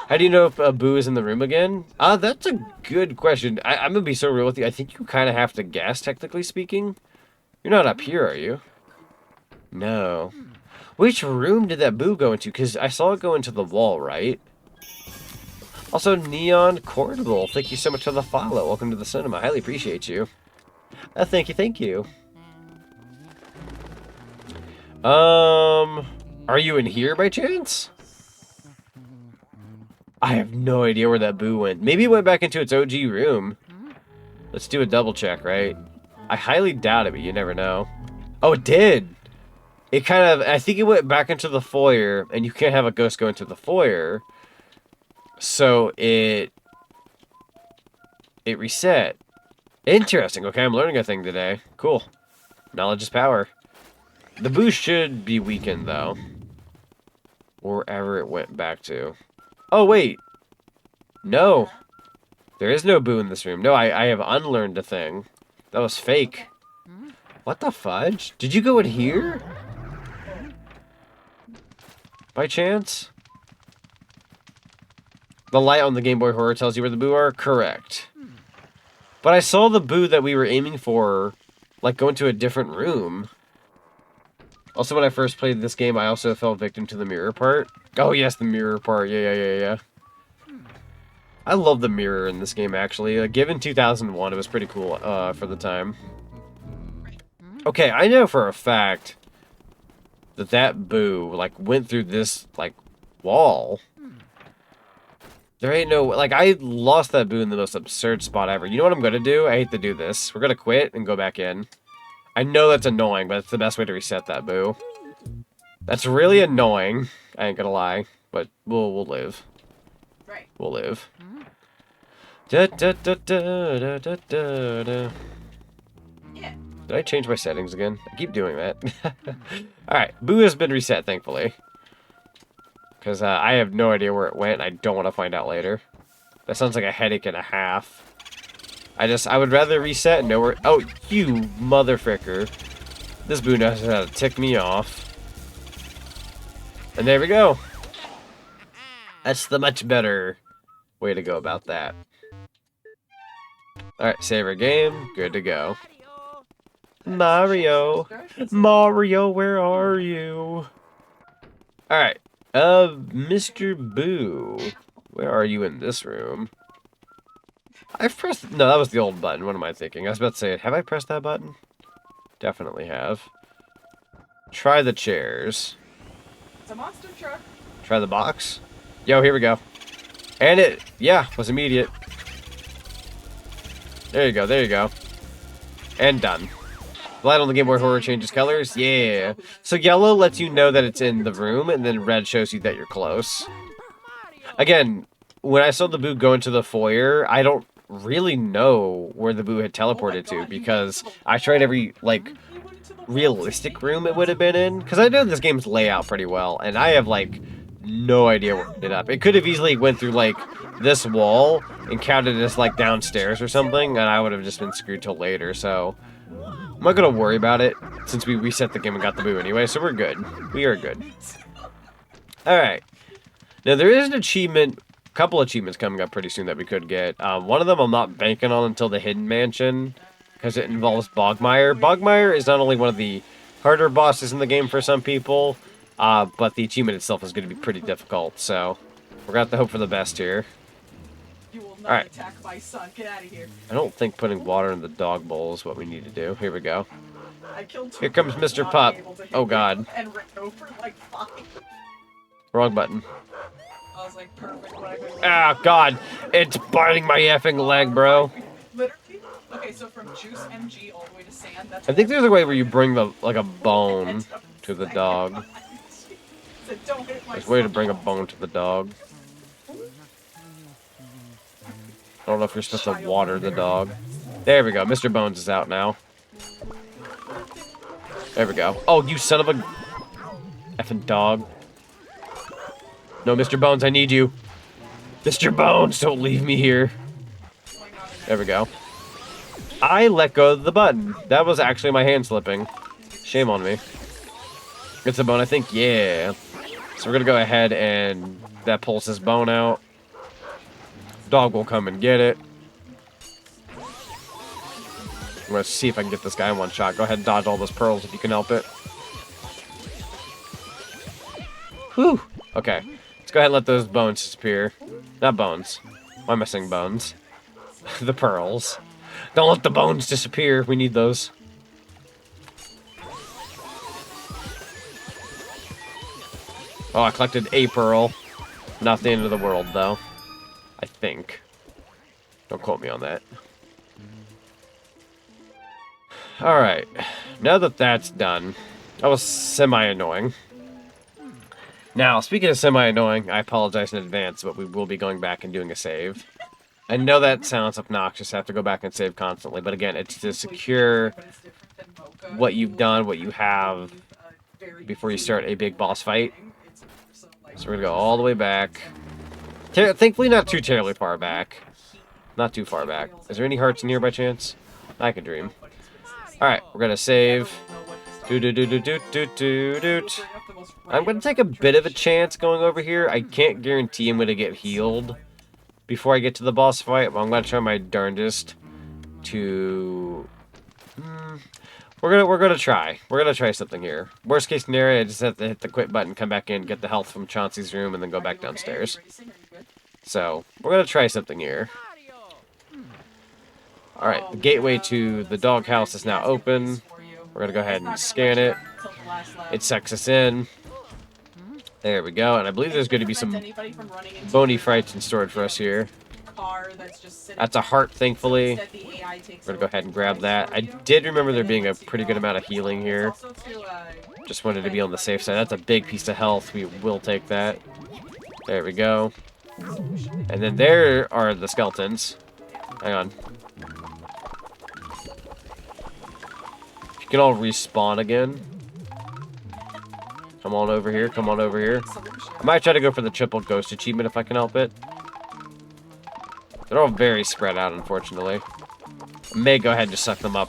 How do you know if a Boo is in the room again? That's a good question. I'm going to be so real with you. I think you kind of have to guess, technically speaking. You're not up here, are you? No. Which room did that Boo go into? Because I saw it go into the wall, right? Also, Neon Cordial, thank you so much for the follow. Welcome to the cinema. I highly appreciate you. Thank you, thank you. Are you in here by chance? I have no idea where that Boo went. Maybe it went back into its OG room. Let's do a double check, right? I highly doubt it, but you never know. Oh, it did! It kind of... I think it went back into the foyer, and you can't have a ghost go into the foyer. So, it reset. Interesting. Okay, I'm learning a thing today. Cool. Knowledge is power. The Boo should be weakened, though. Wherever it went back to. Oh, wait. No. There is no Boo in this room. No, I have unlearned a thing. That was fake. What the fudge? Did you go in here? By chance? The light on the Game Boy Horror tells you where the Boo are? Correct. But I saw the Boo that we were aiming for, like, go into a different room. Also, when I first played this game, I also fell victim to the mirror part. Oh, yes, the mirror part. Yeah. I love the mirror in this game, actually. Given 2001, it was pretty cool for the time. Okay, I know for a fact that Boo, like, went through this, like, wall. There ain't no... Like, I lost that Boo in the most absurd spot ever. You know what I'm gonna do? I hate to do this. We're gonna quit and go back in. I know that's annoying, but it's the best way to reset that Boo. That's really annoying. I ain't gonna lie. But we'll live. Right. We'll live. Da, da, da, da, da, da, da, da. Yeah. Did I change my settings again? I keep doing that. Alright, Boo has been reset, thankfully. Because I have no idea where it went, and I don't want to find out later. That sounds like a headache and a half. I would rather reset and know where... Oh, you motherfricker. This Boo knows how to tick me off. And there we go. That's the much better way to go about that. Alright, save our game. Good to go. Mario. Mario, where are you? Alright. Mr. Boo. Where are you in this room? I've pressed... No, that was the old button. What am I thinking? I was about to say, have I pressed that button? Definitely have. Try the chairs. It's a monster truck. Try the box. Yo, here we go. And it, yeah, was immediate. There you go, there you go. And done. Light on the Game Boy Horror changes colors? Yeah. So yellow lets you know that it's in the room, and then red shows you that you're close. Again, when I saw the Boo go into the foyer, I don't really know where the Boo had teleported to, because I tried every, like, realistic room it would have been in. Because I know this game's layout pretty well, and I have, like, no idea where it ended up. It could have easily went through, like, this wall and counted as, like, downstairs or something, and I would have just been screwed till later, so... I'm not going to worry about it, since we reset the game and got the Boo anyway, so we're good. We are good. Alright. Now, there is an achievement, a couple achievements coming up pretty soon that we could get. One of them I'm not banking on until the Hidden Mansion, because it involves Bogmire. Bogmire is not only one of the harder bosses in the game for some people, but the achievement itself is going to be pretty difficult, so we're going to have to hope for the best here. You will not Alright. attack my son. Get out of here. I don't think putting water in the dog bowl is what we need to do. Here we go. I killed 2 Here comes people, Mr. not Pup. able to hit Oh, him, God. And ran over like 5. Wrong button. I was like, perfect. What I could Ah, God. It's biting my effing leg, bro. Literally. Okay, so from Juice MG all the way to Sand, that's... I think there's a way where you bring the, like, a bone to the dog. So don't hit my There's a way to son. bring a bone to the dog. I don't know if you're supposed to water the dog. There we go. Mr. Bones is out now. There we go. Oh, you son of a... effing dog. No, Mr. Bones, I need you. Mr. Bones, don't leave me here. There we go. I let go of the button. That was actually my hand slipping. Shame on me. It's a bone, I think. Yeah. So we're going to go ahead and... that pulls his bone out. Dog will come and get it. I'm going to see if I can get this guy in one shot. Go ahead and dodge all those pearls if you can help it. Whew. Okay. Let's go ahead and let those bones disappear. Not bones. Why am I saying bones? The pearls. Don't let the bones disappear. We need those. Oh, I collected a pearl. Not the end of the world, though. I think. Don't quote me on that. Alright. Now that that's done, that was semi-annoying. Now, speaking of semi-annoying, I apologize in advance, but we will be going back and doing a save. I know that sounds obnoxious, I have to go back and save constantly, but again, it's to secure what you've done, what you have, before you start a big boss fight. So we're gonna go all the way back. Thankfully not too terribly far back. Not too far back. Is there any hearts in here by chance? I can dream. Alright, we're gonna save. Doot. I'm gonna take a bit of a chance going over here. I can't guarantee I'm gonna get healed before I get to the boss fight, but I'm gonna try my darndest to... We're gonna try. We're gonna try something here. Worst case scenario, I just have to hit the quit button, come back in, get the health from Chauncey's room, and then go back downstairs. So, we're gonna try something here. Alright, the gateway to the doghouse is now open. We're gonna go ahead and scan it. It sucks us in. There we go, and I believe there's gonna be some bony frights in store for us here. That's a heart, thankfully. We're gonna go ahead and grab that. I did remember there being a pretty good amount of healing here. Just wanted to be on the safe side. That's a big piece of health. We will take that. There we go. And then there are the skeletons. Hang on. You can all respawn again. Come on over here. Come on over here. I might try to go for the triple ghost achievement if I can help it. They're all very spread out, unfortunately. I may go ahead and just suck them up.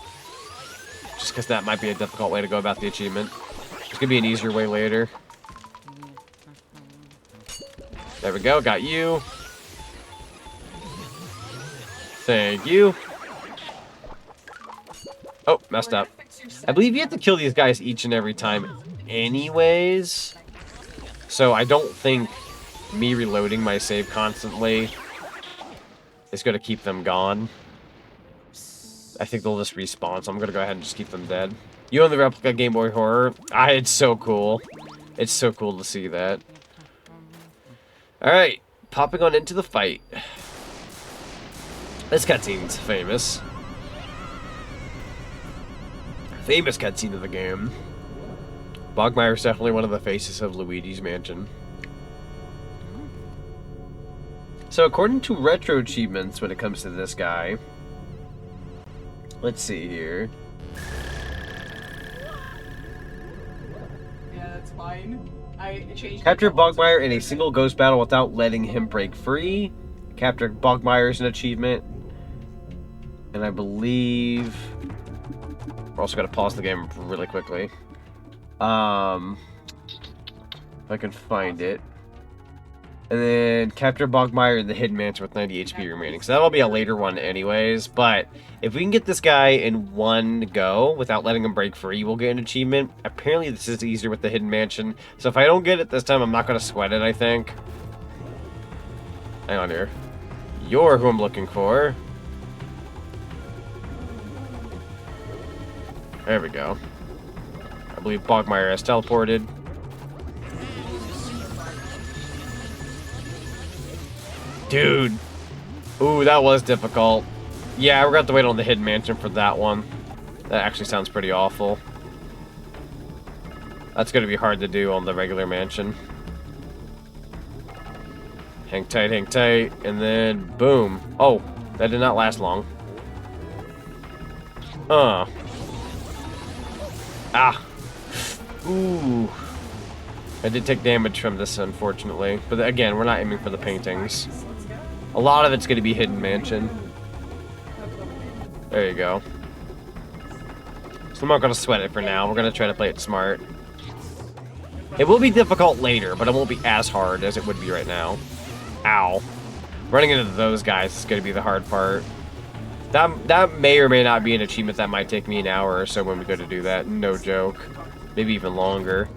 Just because that might be a difficult way to go about the achievement. It's going to be an easier way later. There we go. Got you. Thank you. Oh, messed up. I believe you have to kill these guys each and every time anyways. So I don't think me reloading my save constantly is going to keep them gone. I think they'll just respawn, so I'm going to go ahead and just keep them dead. You own the replica Game Boy Horror. It's so cool. It's so cool to see that. Alright, popping on into the fight. This cutscene's famous. Famous cutscene of the game. Bogmire's definitely one of the faces of Luigi's Mansion. So according to retro achievements when it comes to this guy, let's see here. Yeah, that's fine. I changed. Capture Bogmire in a single ghost battle without letting him break free. Capture Bogmire is an achievement. And I believe we're also going to pause the game really quickly. If I can find it. And then capture Bogmire in the Hidden Mansion with 90 HP remaining. So that'll be a later one anyways. But if we can get this guy in one go without letting him break free, we'll get an achievement. Apparently this is easier with the Hidden Mansion. So if I don't get it this time, I'm not going to sweat it, I think. Hang on here. You're who I'm looking for. There we go. I believe Bogmire has teleported. Dude. Ooh, that was difficult. Yeah, we're going to have to wait on the Hidden Mansion for that one. That actually sounds pretty awful. That's going to be hard to do on the regular mansion. Hang tight, and then boom. Oh, that did not last long. Ah. Ooh. I did take damage from this, unfortunately. But again, we're not aiming for the paintings. A lot of it's going to be Hidden Mansion. There you go. So I'm not going to sweat it for now. We're going to try to play it smart. It will be difficult later, but it won't be as hard as it would be right now. Ow. Running into those guys is going to be the hard part. That may or may not be an achievement that might take me an hour or so when we go to do that. No joke. Maybe even longer.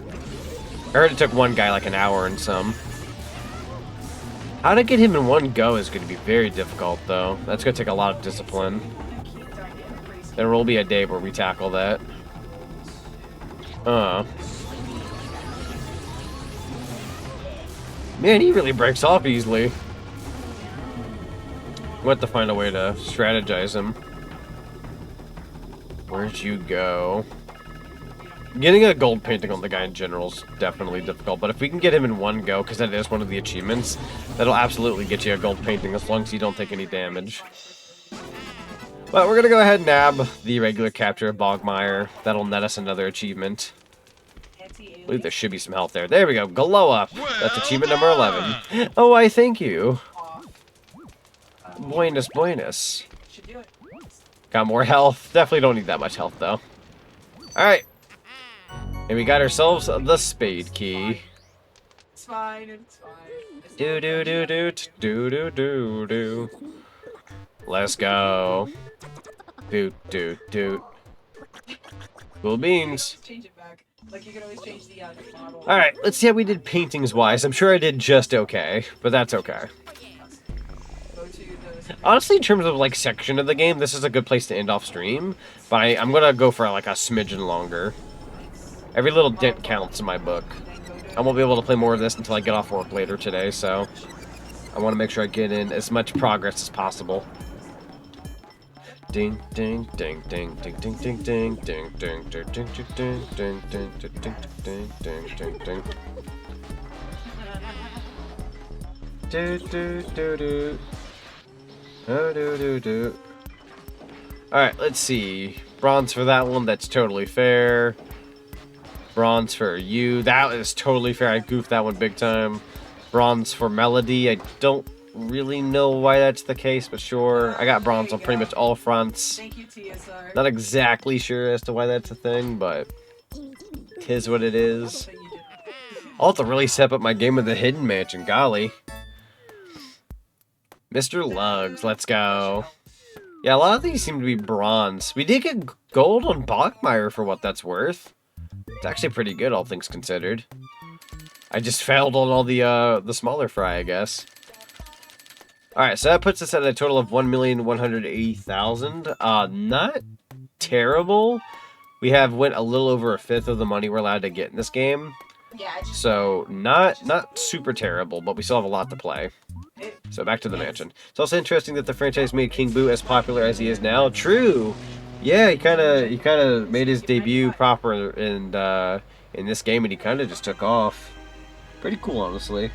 I heard it took one guy like an hour and some. How to get him in one go is going to be very difficult, though. That's going to take a lot of discipline. There will be a day where we tackle that. Man, he really breaks off easily. We'll have to find a way to strategize him. Where'd you go? Getting a gold painting on the guy in general is definitely difficult, but if we can get him in one go, because that is one of the achievements, that'll absolutely get you a gold painting as long as you don't take any damage. But we're going to go ahead and nab the regular capture of Bogmire. That'll net us another achievement. I believe there should be some health there. There we go. Glow up. That's achievement number 11. Oh, I thank you. Buenos, buenos. Got more health. Definitely don't need that much health, though. Alright. And we got ourselves the spade key. It's fine, it's fine. Do do do do do do do do. Let's go. Doot doot doot. Cool beans. Change it back. Like you can always change the model. Alright, let's see how we did paintings wise. I'm sure I did just okay, but that's okay. Honestly, in terms of like section of the game, this is a good place to end off stream. But I'm gonna go for like a smidgen longer. Every little dent counts in my book. I won't be able to play more of this until I get off work later today, so I want to make sure I get in as much progress as possible. Ding ding ding ding ding ding ding ding ding ding ding ding ding ding ding ding ding ding ding ding. Do do do do. Alright, let's see. Bronze for that one, that's totally fair. Bronze for you, that is totally fair. I goofed that one big time. Bronze for Melody, I don't really know why that's the case, but sure. I got bronze on pretty much all fronts. Thank you, TSR. Not exactly sure as to why that's a thing, but tis what it is. I'll have to really step up my game with the Hidden Mansion, golly. Mr. Lugs, let's go. Yeah, a lot of these seem to be bronze. We did get gold on Bachmeyer for what that's worth. It's actually pretty good, all things considered. I just failed on all the smaller fry, I guess. Alright, so that puts us at a total of 1,180,000. Not terrible. We have went a little over a fifth of the money we're allowed to get in this game. Yeah, So, not super terrible, but we still have a lot to play. So, back to the mansion. It's also interesting that the franchise made King Boo as popular as he is now. True! Yeah, he kind of made his debut proper in this game, and he kind of just took off. Pretty cool, honestly.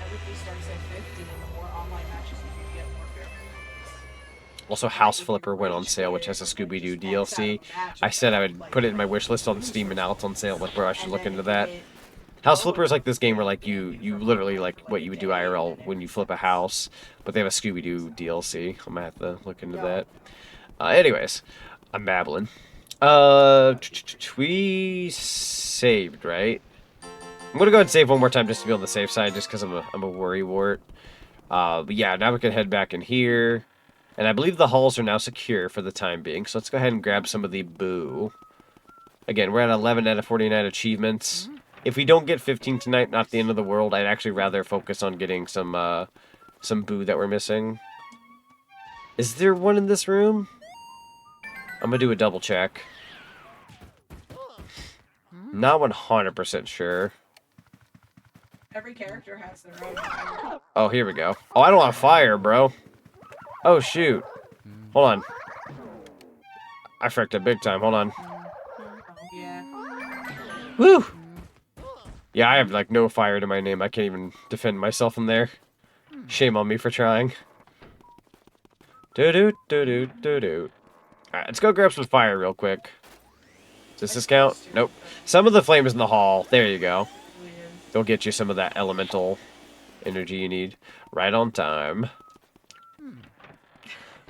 Everybody starts at 50, and the more online matches you can get, more fair points. Also, House Flipper went on sale, which has a Scooby-Doo DLC. I said I would put it in my wish list on Steam, and now it's on sale. Like, bro, I should look into that. House Flipper is like this game where, like, you literally, like, what you would do IRL when you flip a house, but they have a Scooby-Doo DLC. I'm gonna have to look into that. Anyways, I'm babbling. We saved, right? I'm gonna go ahead and save one more time just to be on the safe side, just because I'm a worrywart. But yeah, now we can head back in here. And I believe the halls are now secure for the time being, so let's go ahead and grab some of the boo. Again, we're at 11 out of 49 achievements. If we don't get 15 tonight, not the end of the world. I'd actually rather focus on getting some boo that we're missing. Is there one in this room? I'm gonna do a double check. Not 100% sure. Every character has their own. Oh, here we go. Oh, I don't want fire, bro. Oh, shoot. Hold on. I fricked it big time. Hold on. Yeah. Woo! Yeah, I have, like, no fire to my name. I can't even defend myself in there. Shame on me for trying. Do-do-do-do-do-do. Alright, let's go grab some fire real quick. Does this count? Nope. Some of the flame is in the hall. There you go. They'll get you some of that elemental energy you need. Right on time.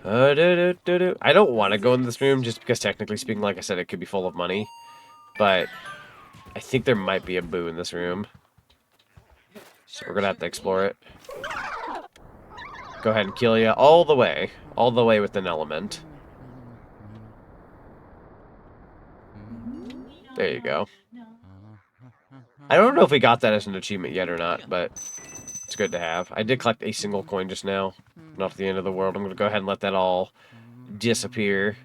I don't want to go in this room just because, technically speaking, like I said, it could be full of money. But I think there might be a boo in this room. So we're going to have to explore it. Go ahead and kill you all the way. All the way with an element. There you go. I don't know if we got that as an achievement yet or not, but it's good to have. I did collect a single coin just now. Not the end of the world. I'm going to go ahead and let that all disappear.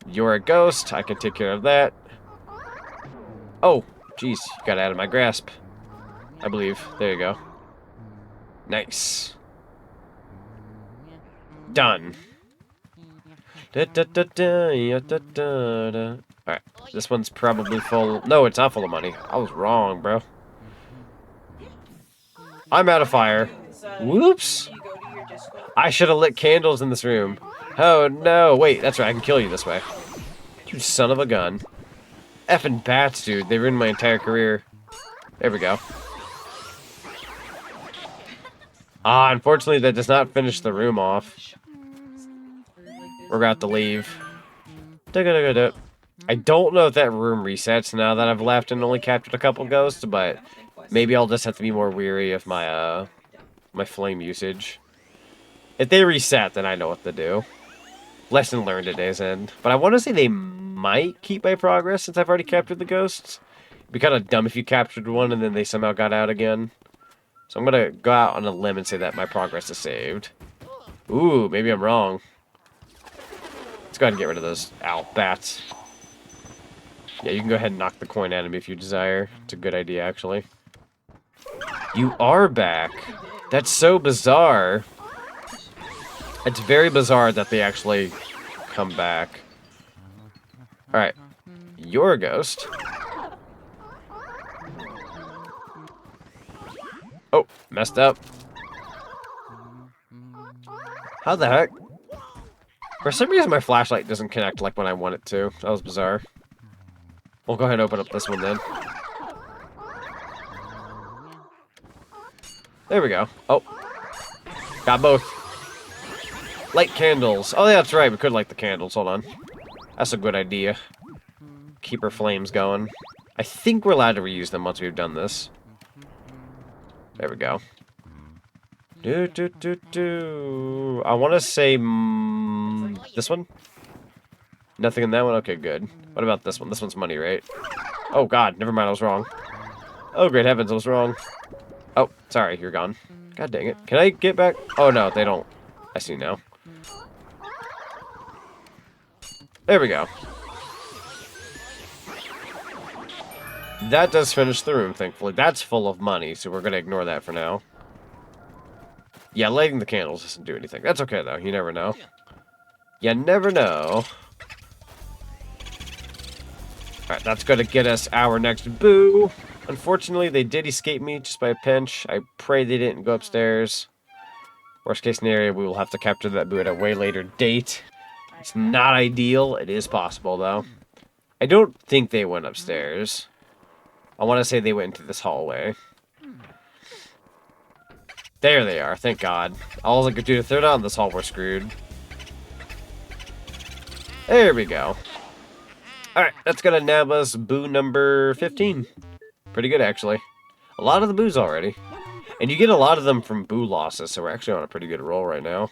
You're a ghost. I can take care of that. Oh, jeez. You got out of my grasp. I believe. There you go. Nice. Done. Alright, this one's probably full. No, it's not full of money. I was wrong, bro. I'm out of fire. Whoops. I should have lit candles in this room. Oh, no. Wait, that's right. I can kill you this way. You son of a gun. Effing bats, dude. They ruined my entire career. There we go. Unfortunately, that does not finish the room off. We're gonna have to leave. I don't know if that room resets now that I've left and only captured a couple ghosts, but maybe I'll just have to be more weary of my my flame usage. If they reset, then I know what to do. Lesson learned at day's end. But I want to say they might keep my progress since I've already captured the ghosts. It'd be kind of dumb if you captured one and then they somehow got out again. So I'm gonna go out on a limb and say that my progress is saved. Ooh, maybe I'm wrong. Let's go ahead and get rid of those bats. Yeah, you can go ahead and knock the coin at him if you desire. It's a good idea, actually. You are back. That's so bizarre. It's very bizarre that they actually come back. Alright. You're a ghost. Oh, messed up. How the heck? For some reason, my flashlight doesn't connect like when I want it to. That was bizarre. We'll go ahead and open up this one then. There we go. Oh. Got both. Light candles. Oh, yeah, that's right. We could light the candles. Hold on. That's a good idea. Keep our flames going. I think we're allowed to reuse them once we've done this. There we go. I want to say this one. Nothing in that one? Okay, good. What about this one? This one's money, right? Oh, God. Never mind. I was wrong. Oh, great heavens. I was wrong. Oh, sorry. You're gone. God dang it. Can I get back? Oh, no. They don't. I see now. There we go. That does finish the room, thankfully. That's full of money, so we're going to ignore that for now. Yeah, lighting the candles doesn't do anything. That's okay, though. You never know. You never know. Alright, that's going to get us our next boo. Unfortunately, they did escape me just by a pinch. I pray they didn't go upstairs. Worst case scenario, we will have to capture that boo at a way later date. It's not ideal. It is possible, though. I don't think they went upstairs. I want to say they went into this hallway. There they are, thank God. All I could do, if they're not in this hall, we're screwed. There we go. Alright, that's gonna nab us boo number 15. Pretty good, actually. A lot of the boos already. And you get a lot of them from boo losses, so we're actually on a pretty good roll right now.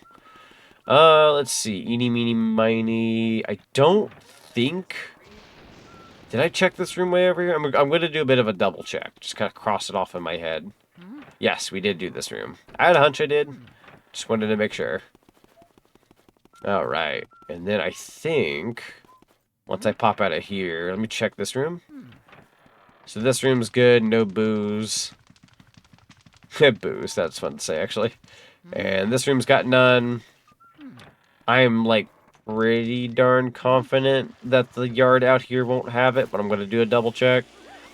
Let's see. Eeny, meeny, miny. I don't think... Did I check this room way over here? I'm going to do a bit of a double check. Just kind of cross it off in my head. Yes, we did do this room. I had a hunch I did. Just wanted to make sure. Alright. And then I think... Once I pop out of here... Let me check this room. So this room's good. No booze. Booze. That's fun to say, actually. And this room's got none. I'm, like, pretty darn confident that the yard out here won't have it, but I'm going to do a double check.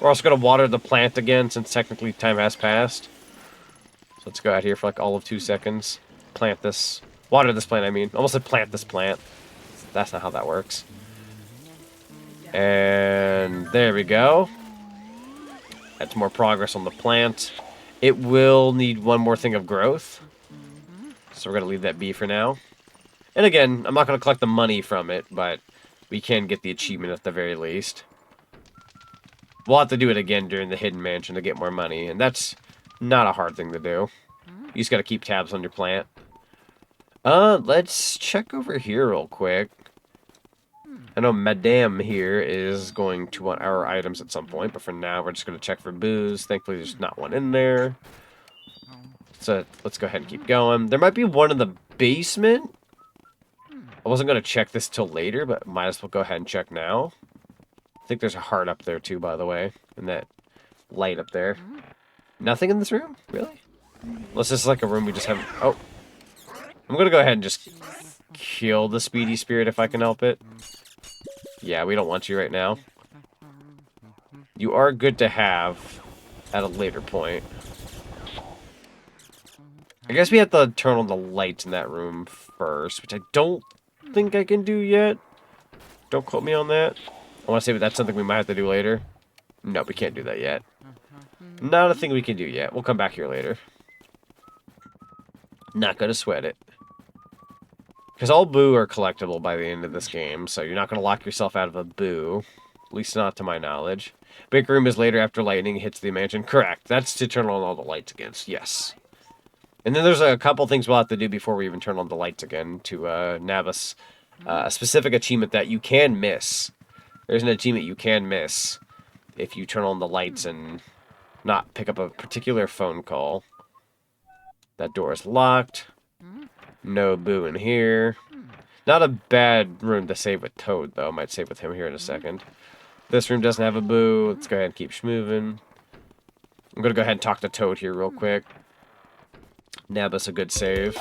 We're also going to water the plant again, since technically time has passed. So let's go out here for like all of 2 seconds. Plant this. Water this plant, I mean. Almost said plant this plant. That's not how that works. And there we go. That's more progress on the plant. It will need one more thing of growth. So we're going to leave that be for now. And again, I'm not going to collect the money from it, but we can get the achievement at the very least. We'll have to do it again during the hidden mansion to get more money, and that's not a hard thing to do. You just got to keep tabs on your plant. Let's check over here real quick. I know Madame here is going to want our items at some point, but for now we're just going to check for booze. Thankfully there's not one in there. So let's go ahead and keep going. There might be one in the basement. I wasn't going to check this till later, but might as well go ahead and check now. I think there's a heart up there too, by the way. And that light up there. Nothing in this room? Really? Unless this is like a room we just haven't... Oh. I'm going to go ahead and just kill the speedy spirit if I can help it. Yeah, we don't want you right now. You are good to have at a later point. I guess we have to turn on the lights in that room first, which I don't think I can do yet. Don't quote me on that. I want to say that's something we might have to do later. No, we can't do that yet. Not a thing we can do yet. We'll come back here later. Not going to sweat it. Because all boo are collectible by the end of this game, so you're not going to lock yourself out of a boo. At least not to my knowledge. Big room is later after lightning hits the mansion. Correct. That's to turn on all the lights again. Yes. And then there's a couple things we'll have to do before we even turn on the lights again to nab us a specific achievement that you can miss. There's an achievement you can miss if you turn on the lights and not pick up a particular phone call. That door is locked. No boo in here. Not a bad room to save with Toad, though. I might save with him here in a second. This room doesn't have a boo. Let's go ahead and keep schmoving. I'm going to go ahead and talk to Toad here real quick. Nab us a good save.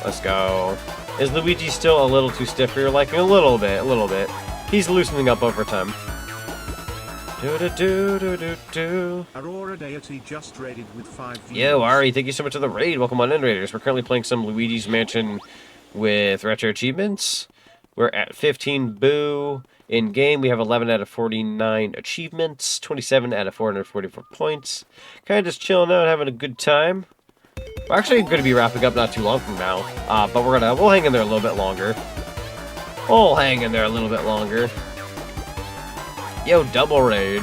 Let's go. Is Luigi still a little too stiff for your liking? A little bit, a little bit. He's loosening up over time. Do-do-do-do-do-do. Aurora Deity just raided with 5 views. Yo, Ari, thank you so much for the raid. Welcome on in, Raiders. We're currently playing some Luigi's Mansion with retro achievements. We're at 15 boo. In game, we have 11 out of 49 achievements, 27 out of 444 points. Kind of just chilling out, having a good time. We're actually going to be wrapping up not too long from now, but we'll hang in there a little bit longer. We'll hang in there a little bit longer. Yo, double raid.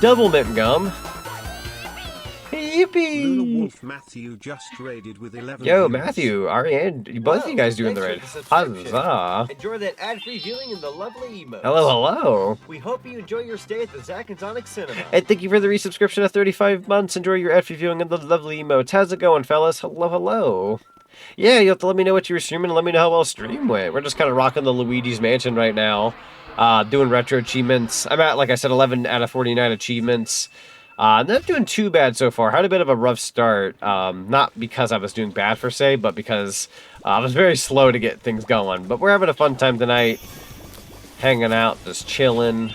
Double mint gum. Yippee! Luna Wolf Matthew just raided with 11 Yo, views. Matthew, Ariane, both of you guys doing the raid. Huzzah! Enjoy that ad-free viewing and the lovely emotes. Hello, hello. We hope you enjoy your stay at the Zach and Zonic Cinema. And thank you for the resubscription of 35 months. Enjoy your ad-free viewing and the lovely emotes. How's it going, fellas? Hello, hello. Yeah, you have to let me know what you were streaming and let me know how well stream went. We're just kind of rocking the Luigi's Mansion right now. Doing retro achievements. I'm at, like I said, 11 out of 49 achievements. Not doing too bad so far. Had a bit of a rough start. Not because I was doing bad per se, but because I was very slow to get things going. But we're having a fun time tonight. Hanging out, just chilling.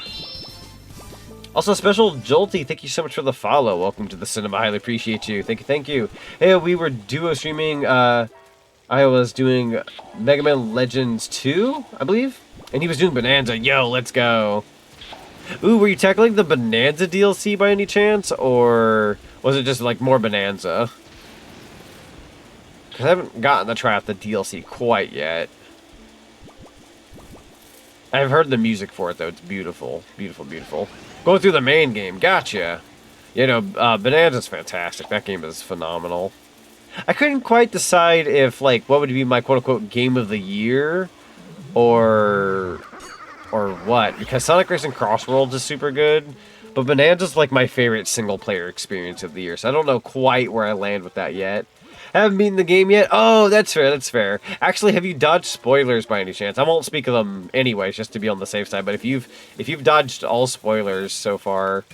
Also, special Jolty, thank you so much for the follow. Welcome to the cinema. Highly appreciate you. Thank you, thank you. Hey, we were duo streaming. I was doing Mega Man Legends 2, I believe. And he was doing Bonanza. Yo, let's go. Ooh, were you tackling the Bonanza DLC by any chance? Or was it just like more Bonanza? Because I haven't gotten to try out the DLC quite yet. I've heard the music for it, though. It's beautiful. Beautiful, beautiful. Going through the main game. Gotcha. You know, Bonanza's fantastic. That game is phenomenal. I couldn't quite decide if, like, what would be my quote-unquote game of the year, or what, because Sonic Racing Crossworlds is super good, but Bonanza's like my favorite single-player experience of the year, so I don't know quite where I land with that yet. Haven't beaten the game yet? Oh, that's fair, that's fair. Actually, have you dodged spoilers by any chance? I won't speak of them anyways, just to be on the safe side, but if you've dodged all spoilers so far,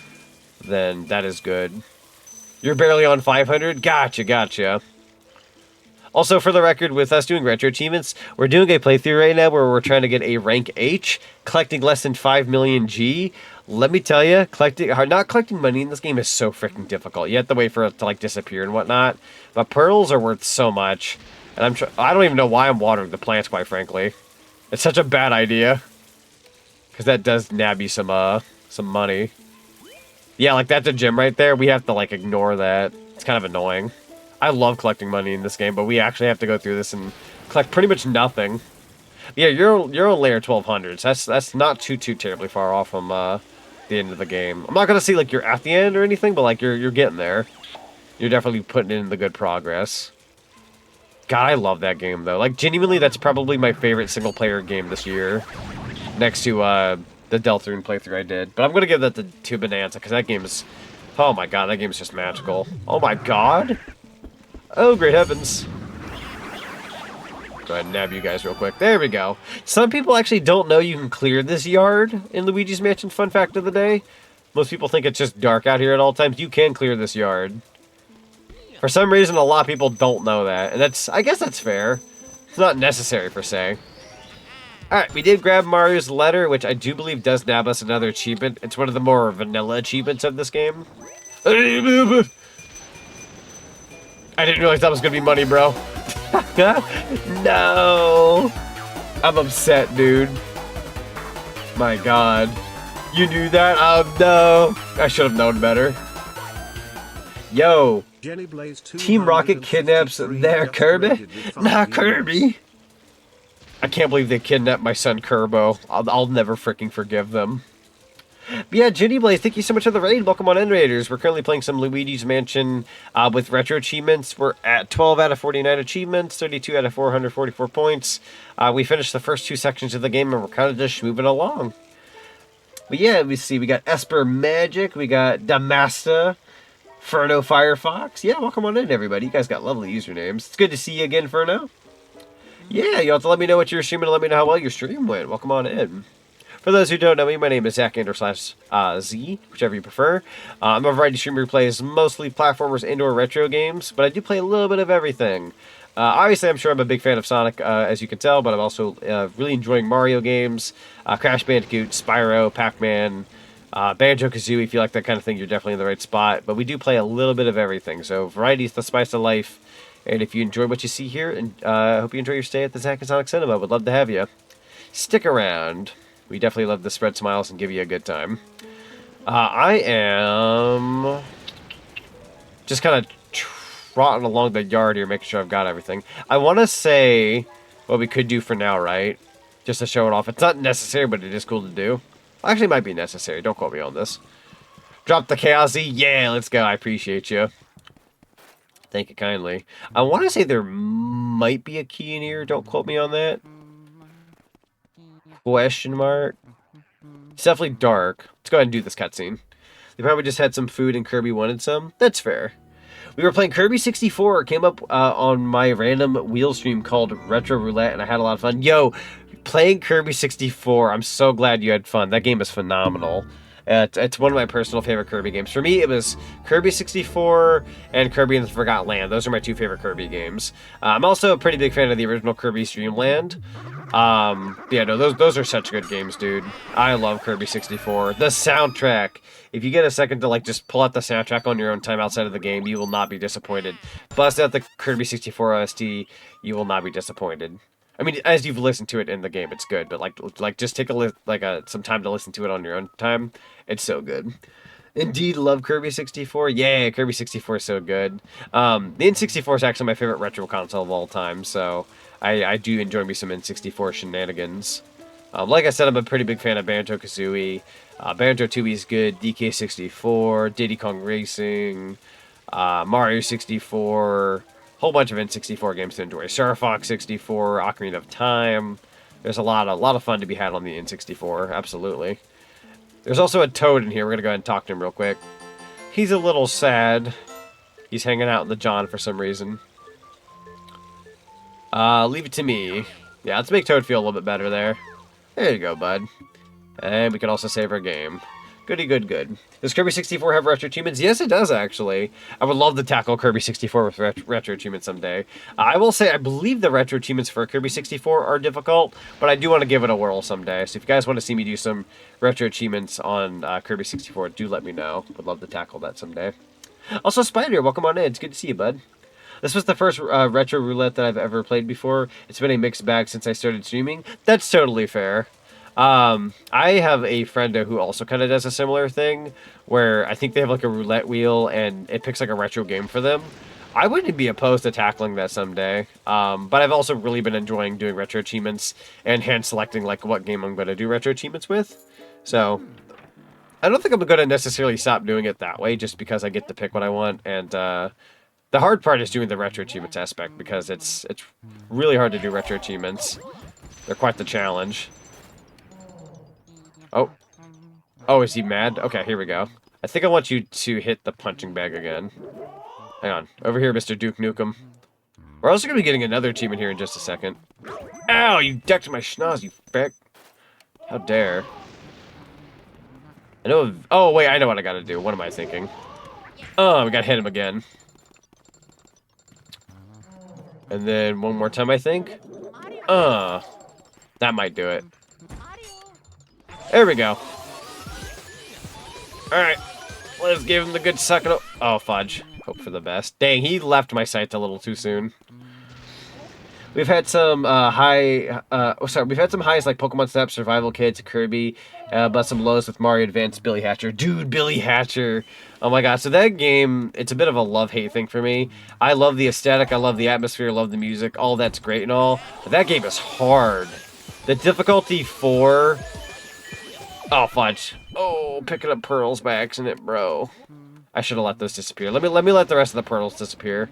then that is good. You're barely on 500? Gotcha, gotcha. Also, for the record, with us doing retro achievements, we're doing a playthrough right now where we're trying to get a rank H, collecting less than 5 million G. Let me tell you, not collecting money in this game is so freaking difficult. You have to wait for it to like disappear and whatnot. But pearls are worth so much, and I don't even know why I'm watering the plants, quite frankly. It's such a bad idea, because that does nab you some money. Yeah, like that's a gem right there. We have to like ignore that. It's kind of annoying. I love collecting money in this game, but we actually have to go through this and collect pretty much nothing. Yeah, you're on layer 1200, so that's not too terribly far off from the end of the game. I'm not gonna say like you're at the end or anything, but like you're getting there. You're definitely putting in the good progress. God, I love that game though. Like genuinely, that's probably my favorite single player game this year, next to the Deltarune playthrough I did. But I'm gonna give that to Bonanza because that game is, oh my god, that game is just magical. Oh my god. Oh, great heavens. Go ahead and nab you guys real quick. There we go. Some people actually don't know you can clear this yard in Luigi's Mansion. Fun fact of the day. Most people think it's just dark out here at all times. You can clear this yard. For some reason, a lot of people don't know that. And I guess that's fair. It's not necessary, per se. Alright, we did grab Mario's letter, which I do believe does nab us another achievement. It's one of the more vanilla achievements of this game. I didn't realize that was gonna be money, bro. No. I'm upset, dude. My god. You knew that? Oh, no. I should have known better. Yo. Team Rocket kidnaps their Kirby? Nah, Kirby. I can't believe they kidnapped my son, Kerbo. I'll never freaking forgive them. But yeah, Jenny Blaze, thank you so much for the raid. Welcome on in, Raiders. We're currently playing some Luigi's Mansion with retro achievements. We're at 12 out of 49 achievements, 32 out of 444 points. We finished the first 2 sections of the game, and we're kind of just moving along. But yeah, we see we got Esper Magic, we got Damasta, Furno Firefox. Yeah, welcome on in, everybody. You guys got lovely usernames. It's good to see you again, Furno. Yeah, you'll have to let me know what you're streaming and let me know how well your stream went. Welcome on in. For those who don't know me, my name is Zach_Z, whichever you prefer. I'm a variety streamer who plays mostly platformers, indoor retro games, but I do play a little bit of everything. Obviously, I'm sure I'm a big fan of Sonic, as you can tell, but I'm also really enjoying Mario games, Crash Bandicoot, Spyro, Pac-Man, Banjo-Kazooie, if you like that kind of thing, you're definitely in the right spot. But we do play a little bit of everything. So variety is the spice of life. And if you enjoy what you see here, and I hope you enjoy your stay at the Zack and Sonic Cinema. Would love to have you. Stick around. We definitely love to spread smiles and give you a good time. I am just kind of trotting along the yard here, making sure I've got everything. I want to say what we could do for now, right? Just to show it off. It's not necessary, but it is cool to do. Actually, it might be necessary. Don't quote me on this. Drop the Chaos Z. Yeah, let's go. I appreciate you. Thank you kindly. I want to say there might be a key in here. Don't quote me on that. Question mark. It's definitely dark. Let's go ahead and do this cutscene. They probably just had some food and Kirby wanted some. That's fair. We were playing Kirby 64. It came up on my random wheel stream called Retro Roulette, and I had a lot of fun. Yo, playing Kirby 64. I'm so glad you had fun. That game is phenomenal. It's one of my personal favorite Kirby games. For me, it was Kirby 64 and Kirby in the Forgotten Land. Those are my two favorite Kirby games. I'm also a pretty big fan of the original Kirby's Dream Land. Yeah, no, those are such good games, dude. I love Kirby 64. The soundtrack. If you get a second to, like, just pull out the soundtrack on your own time outside of the game, you will not be disappointed. Bust out the Kirby 64 OST, you will not be disappointed. I mean, as you've listened to it in the game, it's good, but like just take some time to listen to it on your own time. It's so good. Indeed, love Kirby 64. Yeah, Kirby 64 is so good. The N64 is actually my favorite retro console of all time, so I do enjoy me some N64 shenanigans. Like I said, I'm a pretty big fan of Banjo-Kazooie. Banjo-Tooie is good. DK64, Diddy Kong Racing, Mario 64. Whole bunch of N64 games to enjoy. Star Fox 64, Ocarina of Time. There's a lot of fun to be had on the N64. Absolutely. There's also a Toad in here. We're gonna go ahead and talk to him real quick. He's a little sad. He's hanging out in the John for some reason. Leave it to me. Yeah, let's make Toad feel a little bit better there. There you go, bud. And we can also save our game. Goody good good. Does Kirby 64 have retro achievements? Yes, it does, actually. I would love to tackle Kirby 64 with retro achievements someday. I will say, I believe the retro achievements for Kirby 64 are difficult, but I do want to give it a whirl someday. So if you guys want to see me do some retro achievements on Kirby 64, do let me know. Would love to tackle that someday. Also, Spider, welcome on in. It's good to see you, bud. This was the first retro roulette that I've ever played before. It's been a mixed bag since I started streaming. That's totally fair. I have a friend who also kind of does a similar thing, where I think they have like a roulette wheel and it picks like a retro game for them. I wouldn't be opposed to tackling that someday, but I've also really been enjoying doing retro achievements and hand selecting like what game I'm going to do retro achievements with. So I don't think I'm going to necessarily stop doing it that way just because I get to pick what I want. And the hard part is doing the retro achievements aspect, because it's really hard to do retro achievements. They're quite the challenge. Oh, is he mad? Okay, here we go. I think I want you to hit the punching bag again. Hang on. Over here, Mr. Duke Nukem. We're also going to be getting another achievement here in just a second. Ow, you decked my schnoz, you feck. How dare. I know... Oh, wait, I know what I got to do. What am I thinking? Oh, we got to hit him again. And then one more time, I think. That might do it. There we go. Alright. Let's give him the good sucking. Oh, fudge. Hope for the best. Dang, he left my sights a little too soon. We've had some we've had some highs like Pokemon Snap, Survival Kids, Kirby, but some lows with Mario Advance, Billy Hatcher. Dude, Billy Hatcher. Oh my god, so that game, it's a bit of a love-hate thing for me. I love the aesthetic, I love the atmosphere, I love the music, all that's great and all, but that game is hard. The difficulty for... Oh, fudge. Oh, picking up pearls by accident, bro. I should have let those disappear. Let me let the rest of the pearls disappear.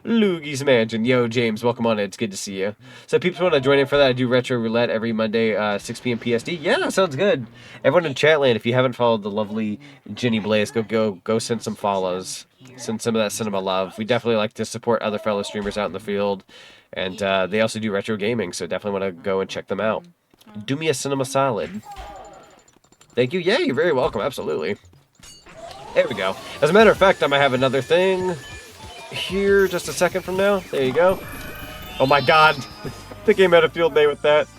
Luigi's Mansion. Yo, James, welcome on in. It's good to see you. So people want to join in for that. I do Retro Roulette every Monday, 6 p.m. PSD. Yeah, that sounds good. Everyone in Chatland, if you haven't followed the lovely Jenny Blaze, go send some follows. Send some of that cinema love. We definitely like to support other fellow streamers out in the field. And they also do retro gaming, so definitely want to go and check them out. Do me a cinema solid. Thank you. Yeah, you're very welcome. Absolutely. There we go. As a matter of fact, I might have another thing here just a second from now. There you go. Oh my god. The game had a field day with that.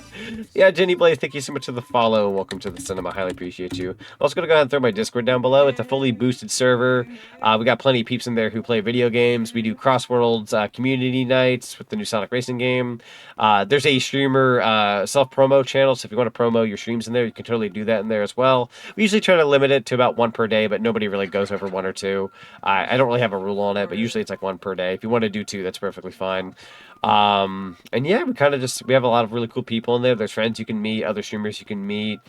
Yeah, Jenny Blaze, thank you so much for the follow. Welcome to the cinema. Highly appreciate you. I'm also going to go ahead and throw my Discord down below. It's a fully boosted server. We got plenty of peeps in there who play video games. We do cross-worlds, community nights with the new Sonic Racing game. There's a streamer self-promo channel, so if you want to promo your streams in there, you can totally do that in there as well. We usually try to limit it to about one per day, but nobody really goes over one or two. I don't really have a rule on it, but usually it's like one per day. If you want to do two, that's perfectly fine. And yeah, we have a lot of really cool people in there. There's friends you can meet, other streamers you can meet.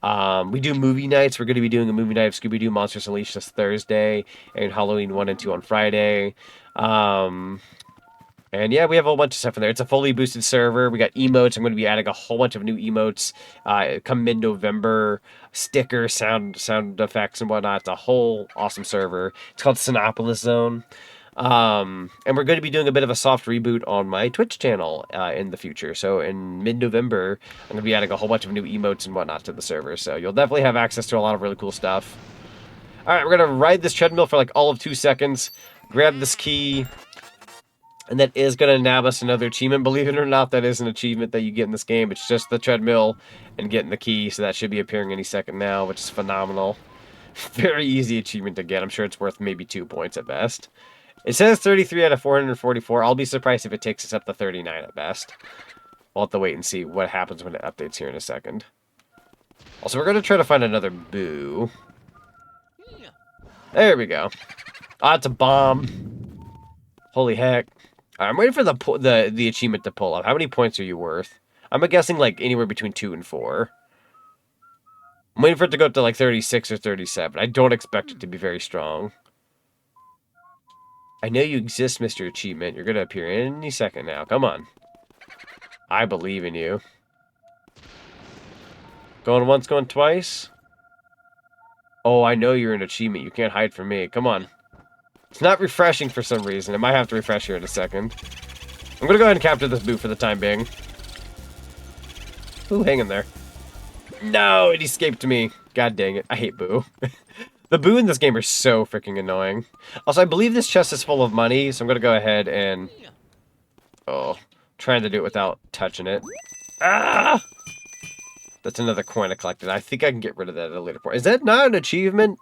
We do movie nights. We're going to be doing a movie night of Scooby-Doo Monsters Unleashed this Thursday, and Halloween 1 and 2 on Friday. And yeah, we have a whole bunch of stuff in there. It's a fully boosted server. We got emotes. I'm going to be adding a whole bunch of new emotes come mid-November. Stickers, sound effects, and whatnot. It's a whole awesome server. It's called Sinopolis Zone. And we're going to be doing a bit of a soft reboot on my Twitch channel in the future. So in mid-November, I'm going to be adding a whole bunch of new emotes and whatnot to the server. So you'll definitely have access to a lot of really cool stuff. All right, we're going to ride this treadmill for like all of 2 seconds. Grab this key. And that is going to nab us another achievement. Believe it or not, that is an achievement that you get in this game. It's just the treadmill and getting the key. So that should be appearing any second now, which is phenomenal. Very easy achievement to get. I'm sure it's worth maybe 2 points at best. It says 33 out of 444. I'll be surprised if it takes us up to 39 at best. We'll have to wait and see what happens when it updates here in a second. Also, we're going to try to find another boo. There we go. Ah, it's a bomb. Holy heck. Right, I'm waiting for the achievement to pull up. How many points are you worth? I'm guessing like anywhere between 2 and 4. I'm waiting for it to go up to like 36 or 37. I don't expect it to be very strong. I know you exist, Mr. Achievement. You're going to appear any second now. Come on. I believe in you. Going once, going twice. Oh, I know you're an achievement. You can't hide from me. Come on. It's not refreshing for some reason. It might have to refresh here in a second. I'm going to go ahead and capture this boo for the time being. Ooh, hang in there. No, it escaped me. God dang it. I hate boo. The boo in this game are so freaking annoying. Also, I believe this chest is full of money, so I'm going to go ahead and... Oh, trying to do it without touching it. Ah! That's another coin I collected. I think I can get rid of that at a later point. Is that not an achievement?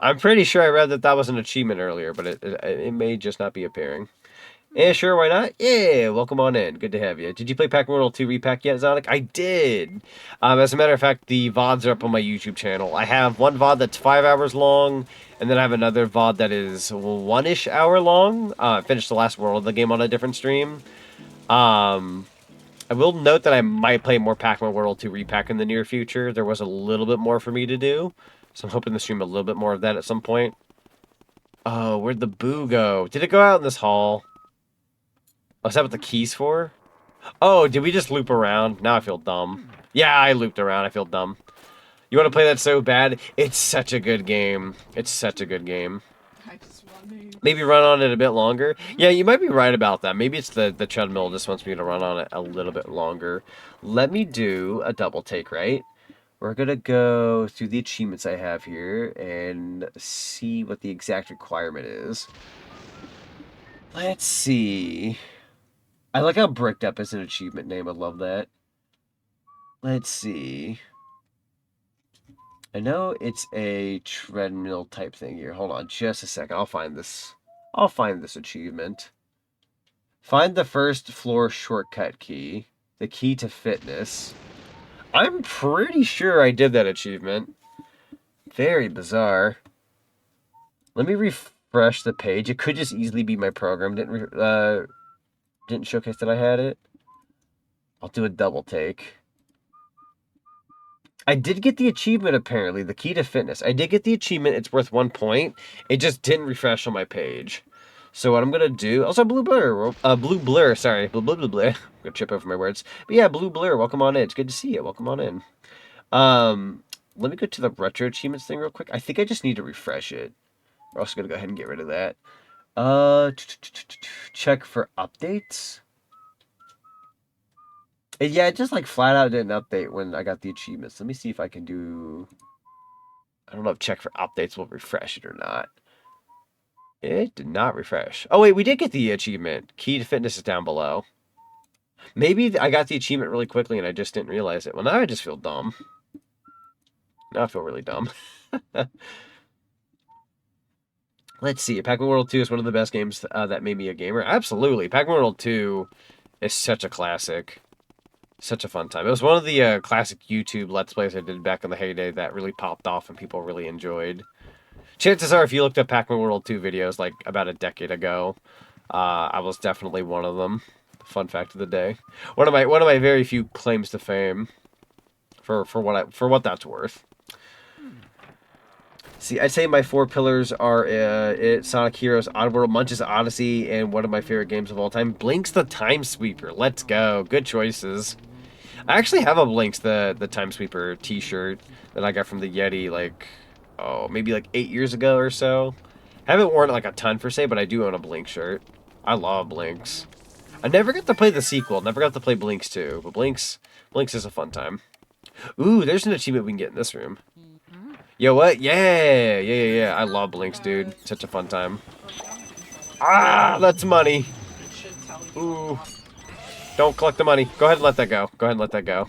I'm pretty sure I read that was an achievement earlier, but it may just not be appearing. Yeah, sure, why not? Yeah, welcome on in. Good to have you. Did you play Pac-Man World 2 Repack yet, Zonic? I did. As a matter of fact, the VODs are up on my YouTube channel. I have one VOD that's 5 hours long, and then I have another VOD that is 1-ish hour long. I finished the last world of the game on a different stream. I will note that I might play more Pac-Man World 2 Repack in the near future. There was a little bit more for me to do. So I'm hoping to stream a little bit more of that at some point. Oh, where'd the boo go? Did it go out in this hall? Oh, is that what the key's for? Oh, did we just loop around? Now I feel dumb. Yeah, I looped around. I feel dumb. You want to play that so bad? It's such a good game. It's such a good game. Maybe run on it a bit longer. Yeah, you might be right about that. Maybe it's the treadmill just wants me to run on it a little bit longer. Let me do a double take, right? We're going to go through the achievements I have here and see what the exact requirement is. Let's see. I like how Bricked Up is an achievement name. I love that. Let's see. I know it's a treadmill type thing here. Hold on just a second. I'll find this achievement. Find the first floor shortcut key. The key to fitness. I'm pretty sure I did that achievement. Very bizarre. Let me refresh the page. It could just easily be my program didn't showcase that I had it. I'll do a double take. I did get the achievement, apparently. The key to fitness. I did get the achievement. It's worth 1 point. It just didn't refresh on my page. So what I'm going to do... Also, Blue Blur, sorry. Blue Blur. I'm going to trip over my words. But yeah, Blue Blur, welcome on in. It's good to see you. Welcome on in. Let me go to the retro achievements thing real quick. I think I just need to refresh it. We're also going to go ahead and get rid of that. Check for updates. Yeah, it just like flat out didn't update when I got the achievements. Let me see if I can do... I don't know if check for updates will refresh it or not. It did not refresh. Oh, wait, we did get the achievement. Key to fitness is down below. Maybe I got the achievement really quickly and I just didn't realize it. Well, now I just feel dumb. Now I feel really dumb. Let's see. Pac-Man World 2 is one of the best games that made me a gamer. Absolutely. Pac-Man World 2 is such a classic. Such a fun time. It was one of the classic YouTube Let's Plays I did back in the heyday that really popped off and people really enjoyed. Chances are, if you looked at Pac-Man World 2 videos like about a decade ago, I was definitely one of them. Fun fact of the day. One of my very few claims to fame. For what that's worth. See, I'd say my 4 pillars are Sonic Heroes, Oddworld, Munch's Odyssey, and one of my favorite games of all time, Blinx the Time Sweeper. Let's go. Good choices. I actually have a Blinx the Time Sweeper t-shirt that I got from the Yeti, like, maybe like 8 years ago or so. I haven't worn it like a ton per se, but I do own a Blinx shirt. I love Blinx. I never got to play the sequel. Never got to play Blinx 2, but Blinx is a fun time. Ooh, there's an achievement we can get in this room. Yo, what? Yeah. I love Blinx, dude. Such a fun time. Ah, that's money. Ooh. Don't collect the money. Go ahead and let that go. Go ahead and let that go.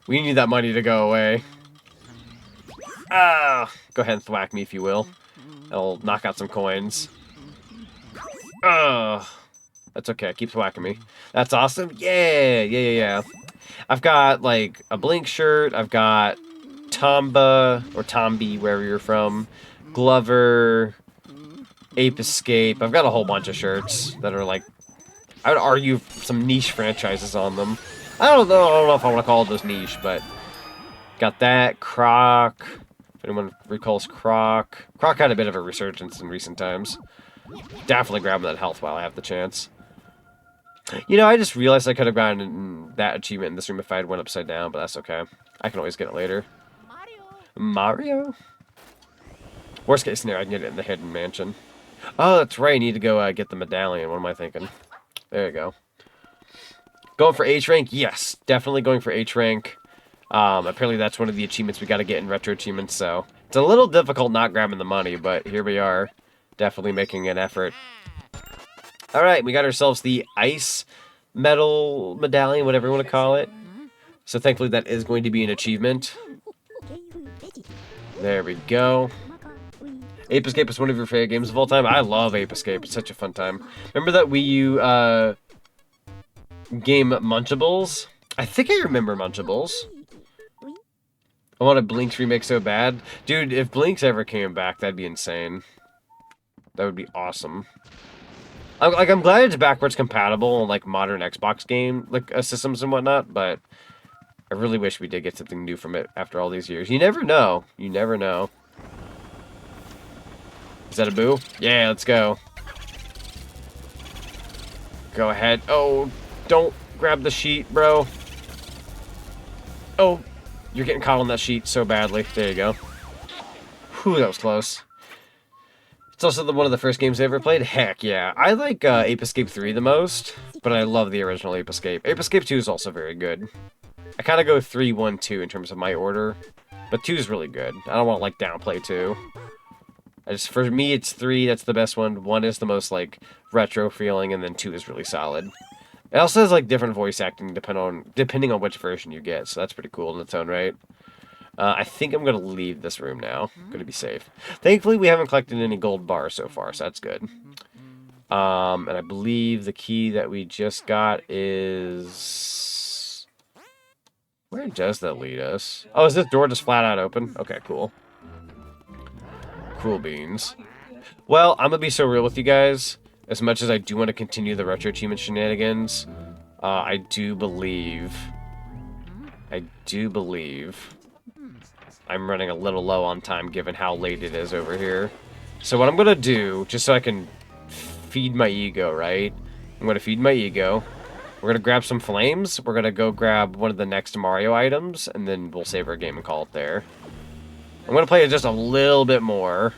We need that money to go away. Ah, go ahead and thwack me if you will. I'll knock out some coins. That's okay. Keep thwacking me. That's awesome. Yeah. I've got, like, a Blinx shirt. I've got Tomba, or Tombi, wherever you're from, Glover, Ape Escape. I've got a whole bunch of shirts that are like, I would argue some niche franchises on them. I don't know if I want to call those niche, but got that. Croc, if anyone recalls Croc. Croc had a bit of a resurgence in recent times. Definitely grabbing that health while I have the chance. You know, I just realized I could have gotten that achievement in this room if I had went upside down, but that's okay. I can always get it later. Mario? Worst case scenario, I can get it in the Hidden Mansion. Oh, that's right. I need to go get the medallion. What am I thinking? There you go. Going for H rank? Yes. Definitely going for H rank. Apparently that's one of the achievements we got to get in Retro Achievements, so it's a little difficult not grabbing the money, but here we are. Definitely making an effort. Alright, we got ourselves the Ice Metal Medallion, whatever you want to call it. So thankfully that is going to be an achievement. There we go. Ape Escape is one of your favorite games of all time. I love Ape Escape. It's such a fun time. Remember that Wii U game Munchables? I think I remember Munchables. I want a Blinx remake so bad. Dude, if Blinx ever came back, that'd be insane. That would be awesome. I'm glad it's backwards compatible on like modern Xbox game systems and whatnot, but I really wish we did get something new from it after all these years. You never know. You never know. Is that a boo? Yeah, let's go. Go ahead. Oh, don't grab the sheet, bro. Oh, you're getting caught on that sheet so badly. There you go. Whew, that was close. It's also one of the first games I ever played. Heck yeah. I like Ape Escape 3 the most, but I love the original Ape Escape. Ape Escape 2 is also very good. I kind of go 3, 1, 2 in terms of my order, but 2 is really good. I don't want to, like, downplay 2. For me, it's 3, that's the best one. 1 is the most, like, retro feeling, and then 2 is really solid. It also has, like, different voice acting depending on which version you get, so that's pretty cool in its own right. I think I'm going to leave this room now. I'm going to be safe. Thankfully, we haven't collected any gold bars so far, so that's good. And I believe the key that we just got is... Where does that lead us? Oh, is this door just flat out open? Okay, cool. Cool beans. Well, I'm going to be so real with you guys. As much as I do want to continue the Retro Achievement shenanigans, I do believe I'm running a little low on time given how late it is over here. So what I'm going to do, just so I can feed my ego, right? I'm going to feed my ego. We're going to grab some flames. We're going to go grab one of the next Mario items, and then we'll save our game and call it there. I'm going to play it just a little bit more.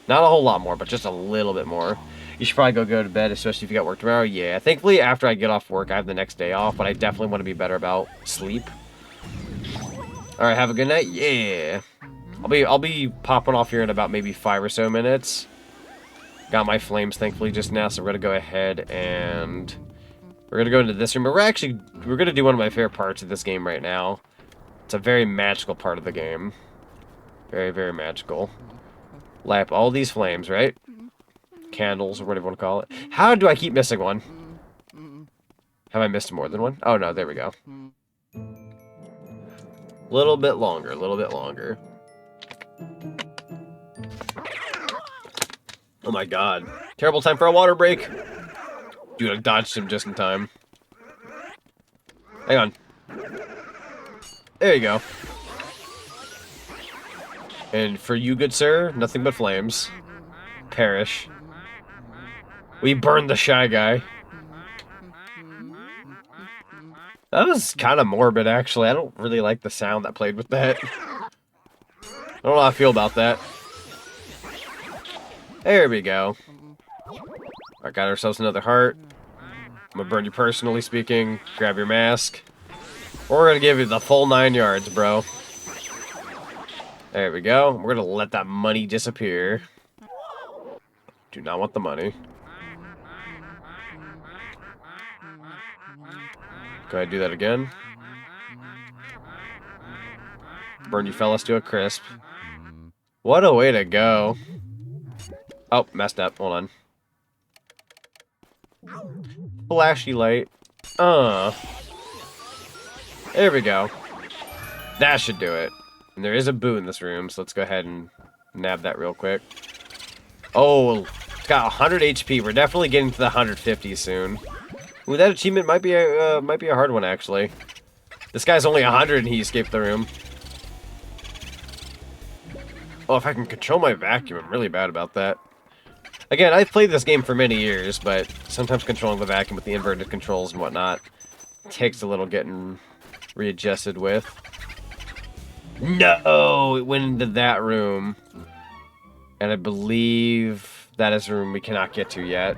Not a whole lot more, but just a little bit more. You should probably go to bed, especially if you got work tomorrow. Yeah, thankfully after I get off work, I have the next day off, but I definitely want to be better about sleep. Alright, have a good night. Yeah. I'll be popping off here in about maybe 5 or so minutes. Got my flames, thankfully, just now, so we're going to go ahead and We're gonna go into this room, but we're gonna do one of my favorite parts of this game right now. It's a very magical part of the game. Very, very magical. Light up all these flames, right? Candles, or whatever you want to call it. How do I keep missing one? Have I missed more than one? Oh no, there we go. Little bit longer, a little bit longer. Oh my god. Terrible time for a water break. Dude, I dodged him just in time. Hang on. There you go. And for you, good sir, nothing but flames. Perish. We burned the shy guy. That was kind of morbid, actually. I don't really like the sound that played with that. I don't know how I feel about that. There we go. I got ourselves another heart. I'm gonna burn you personally speaking. Grab your mask. We're gonna give you the full 9 yards, bro. There we go. We're gonna let that money disappear. Do not want the money. Go ahead and do that again. Burn you fellas to a crisp. What a way to go. Oh, messed up. Hold on. Flashy light. There we go. That should do it. And there is a boo in this room, so let's go ahead and nab that real quick. Oh, it's got 100 HP. We're definitely getting to the 150 soon. Ooh, that achievement might be a hard one, actually. This guy's only 100 and he escaped the room. Oh, if I can control my vacuum, I'm really bad about that. Again, I've played this game for many years, but sometimes controlling the vacuum with the inverted controls and whatnot takes a little getting readjusted with. No! It went into that room. And I believe that is a room we cannot get to yet.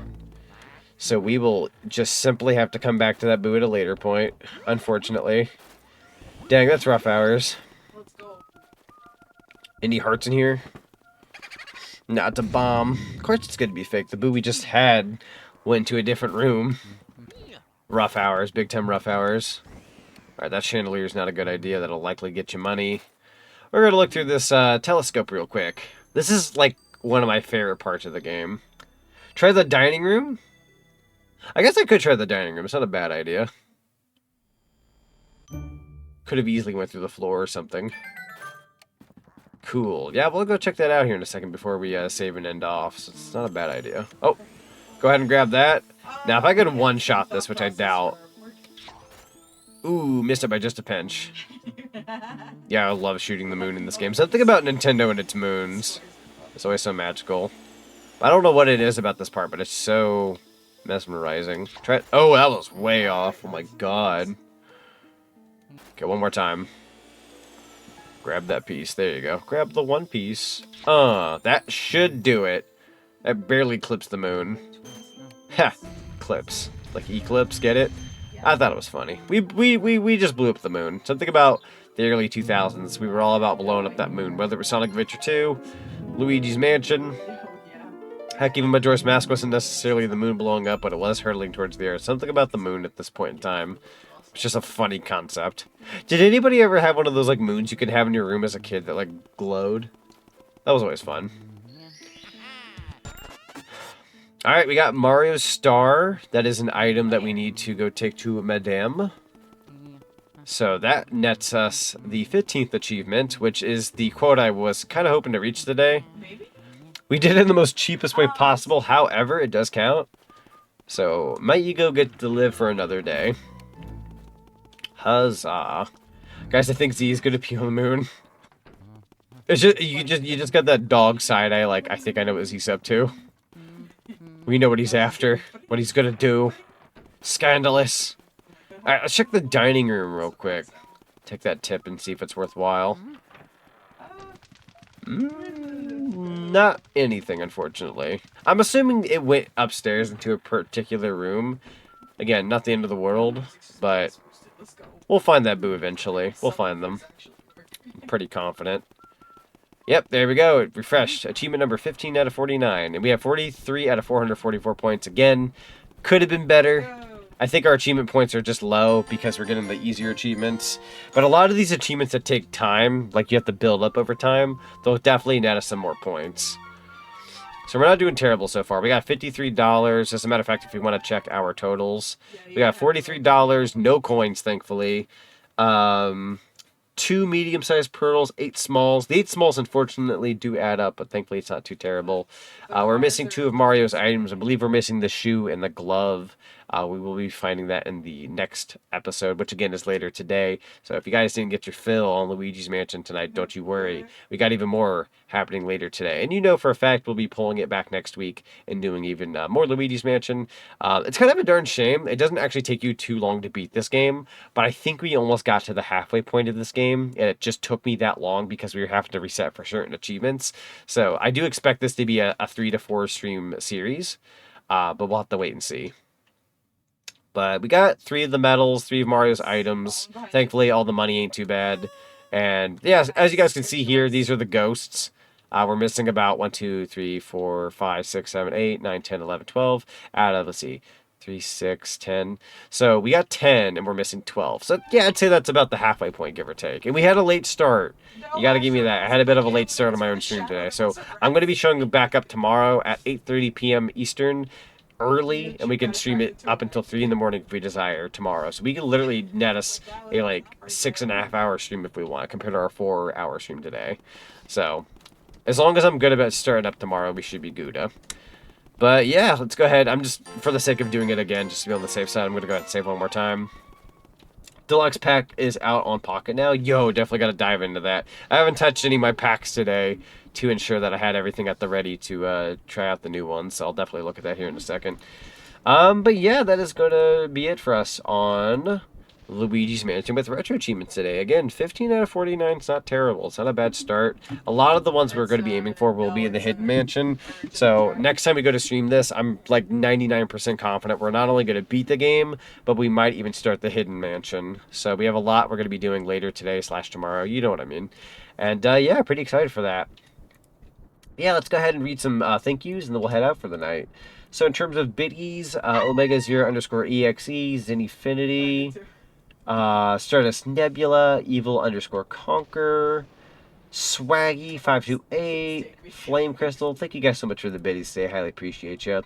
So we will just simply have to come back to that boo at a later point, unfortunately. Dang, that's rough hours. Let's go. Any hearts in here? Not a bomb. Of course it's going to be fake. The boo we just had went to a different room. Rough hours. Big time rough hours. Alright, that chandelier is not a good idea. That'll likely get you money. We're going to look through this telescope real quick. This is, like, one of my favorite parts of the game. Try the dining room? I guess I could try the dining room. It's not a bad idea. Could have easily went through the floor or something. Cool. Yeah, we'll go check that out here in a second before we save and end off. So it's not a bad idea. Oh, go ahead and grab that. Now, if I could one-shot this, which I doubt. Ooh, missed it by just a pinch. Yeah, I love shooting the moon in this game. Something about Nintendo and its moons. It's always so magical. I don't know what it is about this part, but it's so mesmerizing. Try it. Oh, that was way off. Oh my god. Okay, one more time. Grab that piece. There you go. Grab the one piece. That should do it. That barely clips the moon. Ha! Clips. Like eclipse, get it? I thought it was funny. We just blew up the moon. Something about the early 2000s. We were all about blowing up that moon. Whether it was Sonic Adventure 2, Luigi's Mansion. Heck, even Majora's Mask wasn't necessarily the moon blowing up, but it was hurtling towards the earth. Something about the moon at this point in time. It's just a funny concept. Did anybody ever have one of those, like, moons you could have in your room as a kid that, like, glowed? That was always fun. Alright, we got Mario's Star. That is an item that we need to go take to Madame. So that nets us the 15th achievement, which is the quote I was kind of hoping to reach today. We did it in the most cheapest way possible. However, it does count. So, my ego gets to live for another day. Huzzah. Guys, I think Z is going to be on the moon. It's just you just got that dog side eye, like, I think I know what Z's up to. We know what he's after, what he's gonna do. Scandalous. Alright, let's check the dining room real quick. Take that tip and see if it's worthwhile. Not anything, unfortunately. I'm assuming it went upstairs into a particular room. Again, not the end of the world, but we'll find that boo eventually. We'll find them. I'm pretty confident. Yep, there we go. It refreshed. Achievement number 15 out of 49. And we have 43 out of 444 points. Again, could have been better. I think our achievement points are just low because we're getting the easier achievements. But a lot of these achievements that take time, like you have to build up over time, they'll definitely net us some more points. So we're not doing terrible so far. We got $53. As a matter of fact, if you want to check our totals, we got $43, no coins, thankfully. 2 medium-sized pearls, 8 smalls. The 8 smalls, unfortunately, do add up, but thankfully it's not too terrible. We're missing 2 of Mario's items. I believe we're missing the shoe and the glove. We will be finding that in the next episode, which again is later today. So if you guys didn't get your fill on Luigi's Mansion tonight, don't you worry. We got even more happening later today. And you know for a fact we'll be pulling it back next week and doing even more Luigi's Mansion. It's kind of a darn shame. It doesn't actually take you too long to beat this game, but I think we almost got to the halfway point of this game, and it just took me that long because we were having to reset for certain achievements. So I do expect this to be a 3 to 4 stream series, but we'll have to wait and see. But we got 3 of the medals, 3 of Mario's items. Thankfully, all the money ain't too bad. And yeah, as you guys can see here, these are the ghosts. We're missing about 1, 2, 3, 4, 5, 6, 7, 8, 9, 10, 11, 12 out of, let's see, 3, 6, 10. So we got 10 and we're missing 12. So yeah, I'd say that's about the halfway point, give or take. And we had a late start. You got to give me that. I had a bit of a late start on my own stream today. So I'm going to be showing back up tomorrow at 8:30 p.m. Eastern. Early, and we can stream it up until 3 in the morning if we desire tomorrow. So we can literally net us a like 6.5 hour stream if we want, compared to our 4-hour stream today. So as long as I'm good about starting up tomorrow, we should be good. But yeah, let's go ahead. I'm just, for the sake of doing it again, just to be on the safe side, I'm going to go ahead and save one more time. Deluxe pack is out on Pocket now. Yo, definitely got to dive into that. I haven't touched any of my packs today to ensure that I had everything at the ready to try out the new ones. So I'll definitely look at that here in a second. But yeah, that is going to be it for us on Luigi's Mansion with Retro Achievements today. Again, 15 out of 49 is not terrible. It's not a bad start. A lot of the ones we're going to be aiming for will be in the Hidden Mansion. So next time we go to stream this, I'm like 99% confident we're not only going to beat the game, but we might even start the Hidden Mansion. So we have a lot we're going to be doing later today / tomorrow. You know what I mean. And yeah, pretty excited for that. Yeah, let's go ahead and read some thank yous, and then we'll head out for the night. So in terms of biddies, Omega0_EXE, Zenfinity, Stardust Nebula, Evil_Conquer, Swaggy528, Flame Crystal. Thank you guys so much for the biddies today. Highly appreciate you.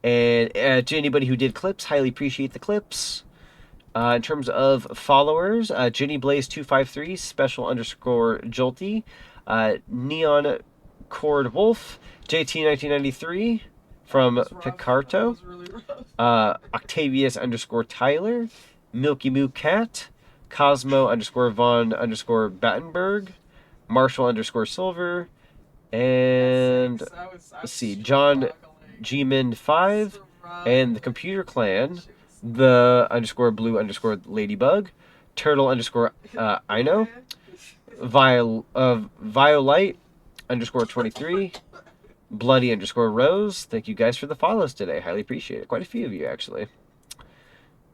And to anybody who did clips, highly appreciate the clips. In terms of followers, Jenny Blaze 253, Special_Jolty, Neon Cord Wolf, JT1993 from Picarto, Octavius_Tyler, Milky Moo Cat, Cosmo_Von_Battenberg, Marshall_Silver, and let's see, John Gmin 5, and the Computer Clan, the _blue_ladybug, turtle_Ino, Violite_23, Bloody_Rose. Thank you guys for the follows today. Highly appreciate it. Quite a few of you, actually.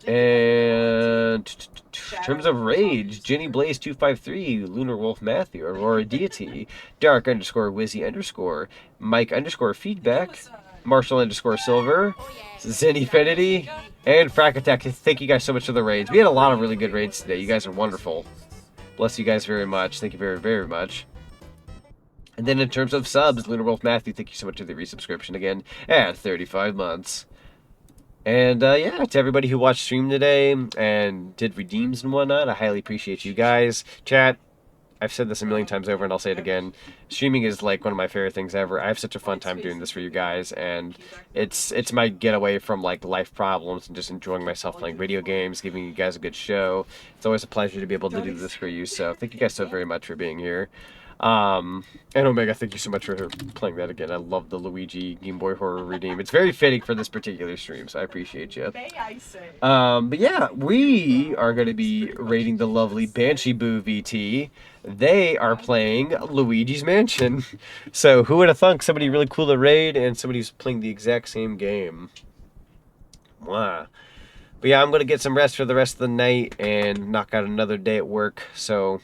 And in terms of rage, Jenny Blaze 253, Lunar Wolf Matthew, Aurora Deity, Dark_Wizzy_, Mike_Feedback, Marshall_Silver, Zenfinity, and Frack Attack. Thank you guys so much for the raids. We had a lot of really good raids today. You guys are wonderful. Bless you guys very much. Thank you very, very much. And then in terms of subs, Lunar Wolf Matthew, thank you so much for the resubscription again at 35 months. And yeah, to everybody who watched stream today and did redeems and whatnot, I highly appreciate you guys. Chat, I've said this a million times over and I'll say it again. Streaming is like one of my favorite things ever. I have such a fun time doing this for you guys, and it's my getaway from like life problems and just enjoying myself playing video games, giving you guys a good show. It's always a pleasure to be able to do this for you, so thank you guys so very much for being here. And Omega, thank you so much for playing that again. I love the Luigi Game Boy Horror Redeem. It's very fitting for this particular stream, so I appreciate you. But yeah, we are going to be rating the lovely Banshee Boo VT. They are playing Luigi's Mansion. So who would have thunk somebody really cool to raid and somebody who's playing the exact same game? Wow. But yeah, I'm going to get some rest for the rest of the night and knock out another day at work. So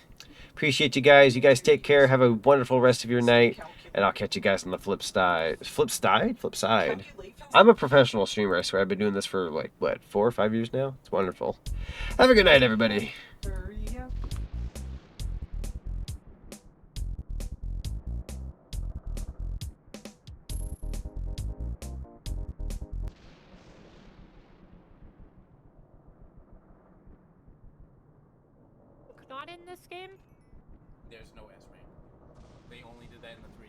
appreciate you guys. You guys take care. Have a wonderful rest of your night. and I'll catch you guys on the flip side. Flip side? Flip side. I'm a professional streamer, I swear. I've been doing this for, like, what, 4 or 5 years now? It's wonderful. Have a good night, everybody. Not in this game? There's no S rank. They only did that in the 3.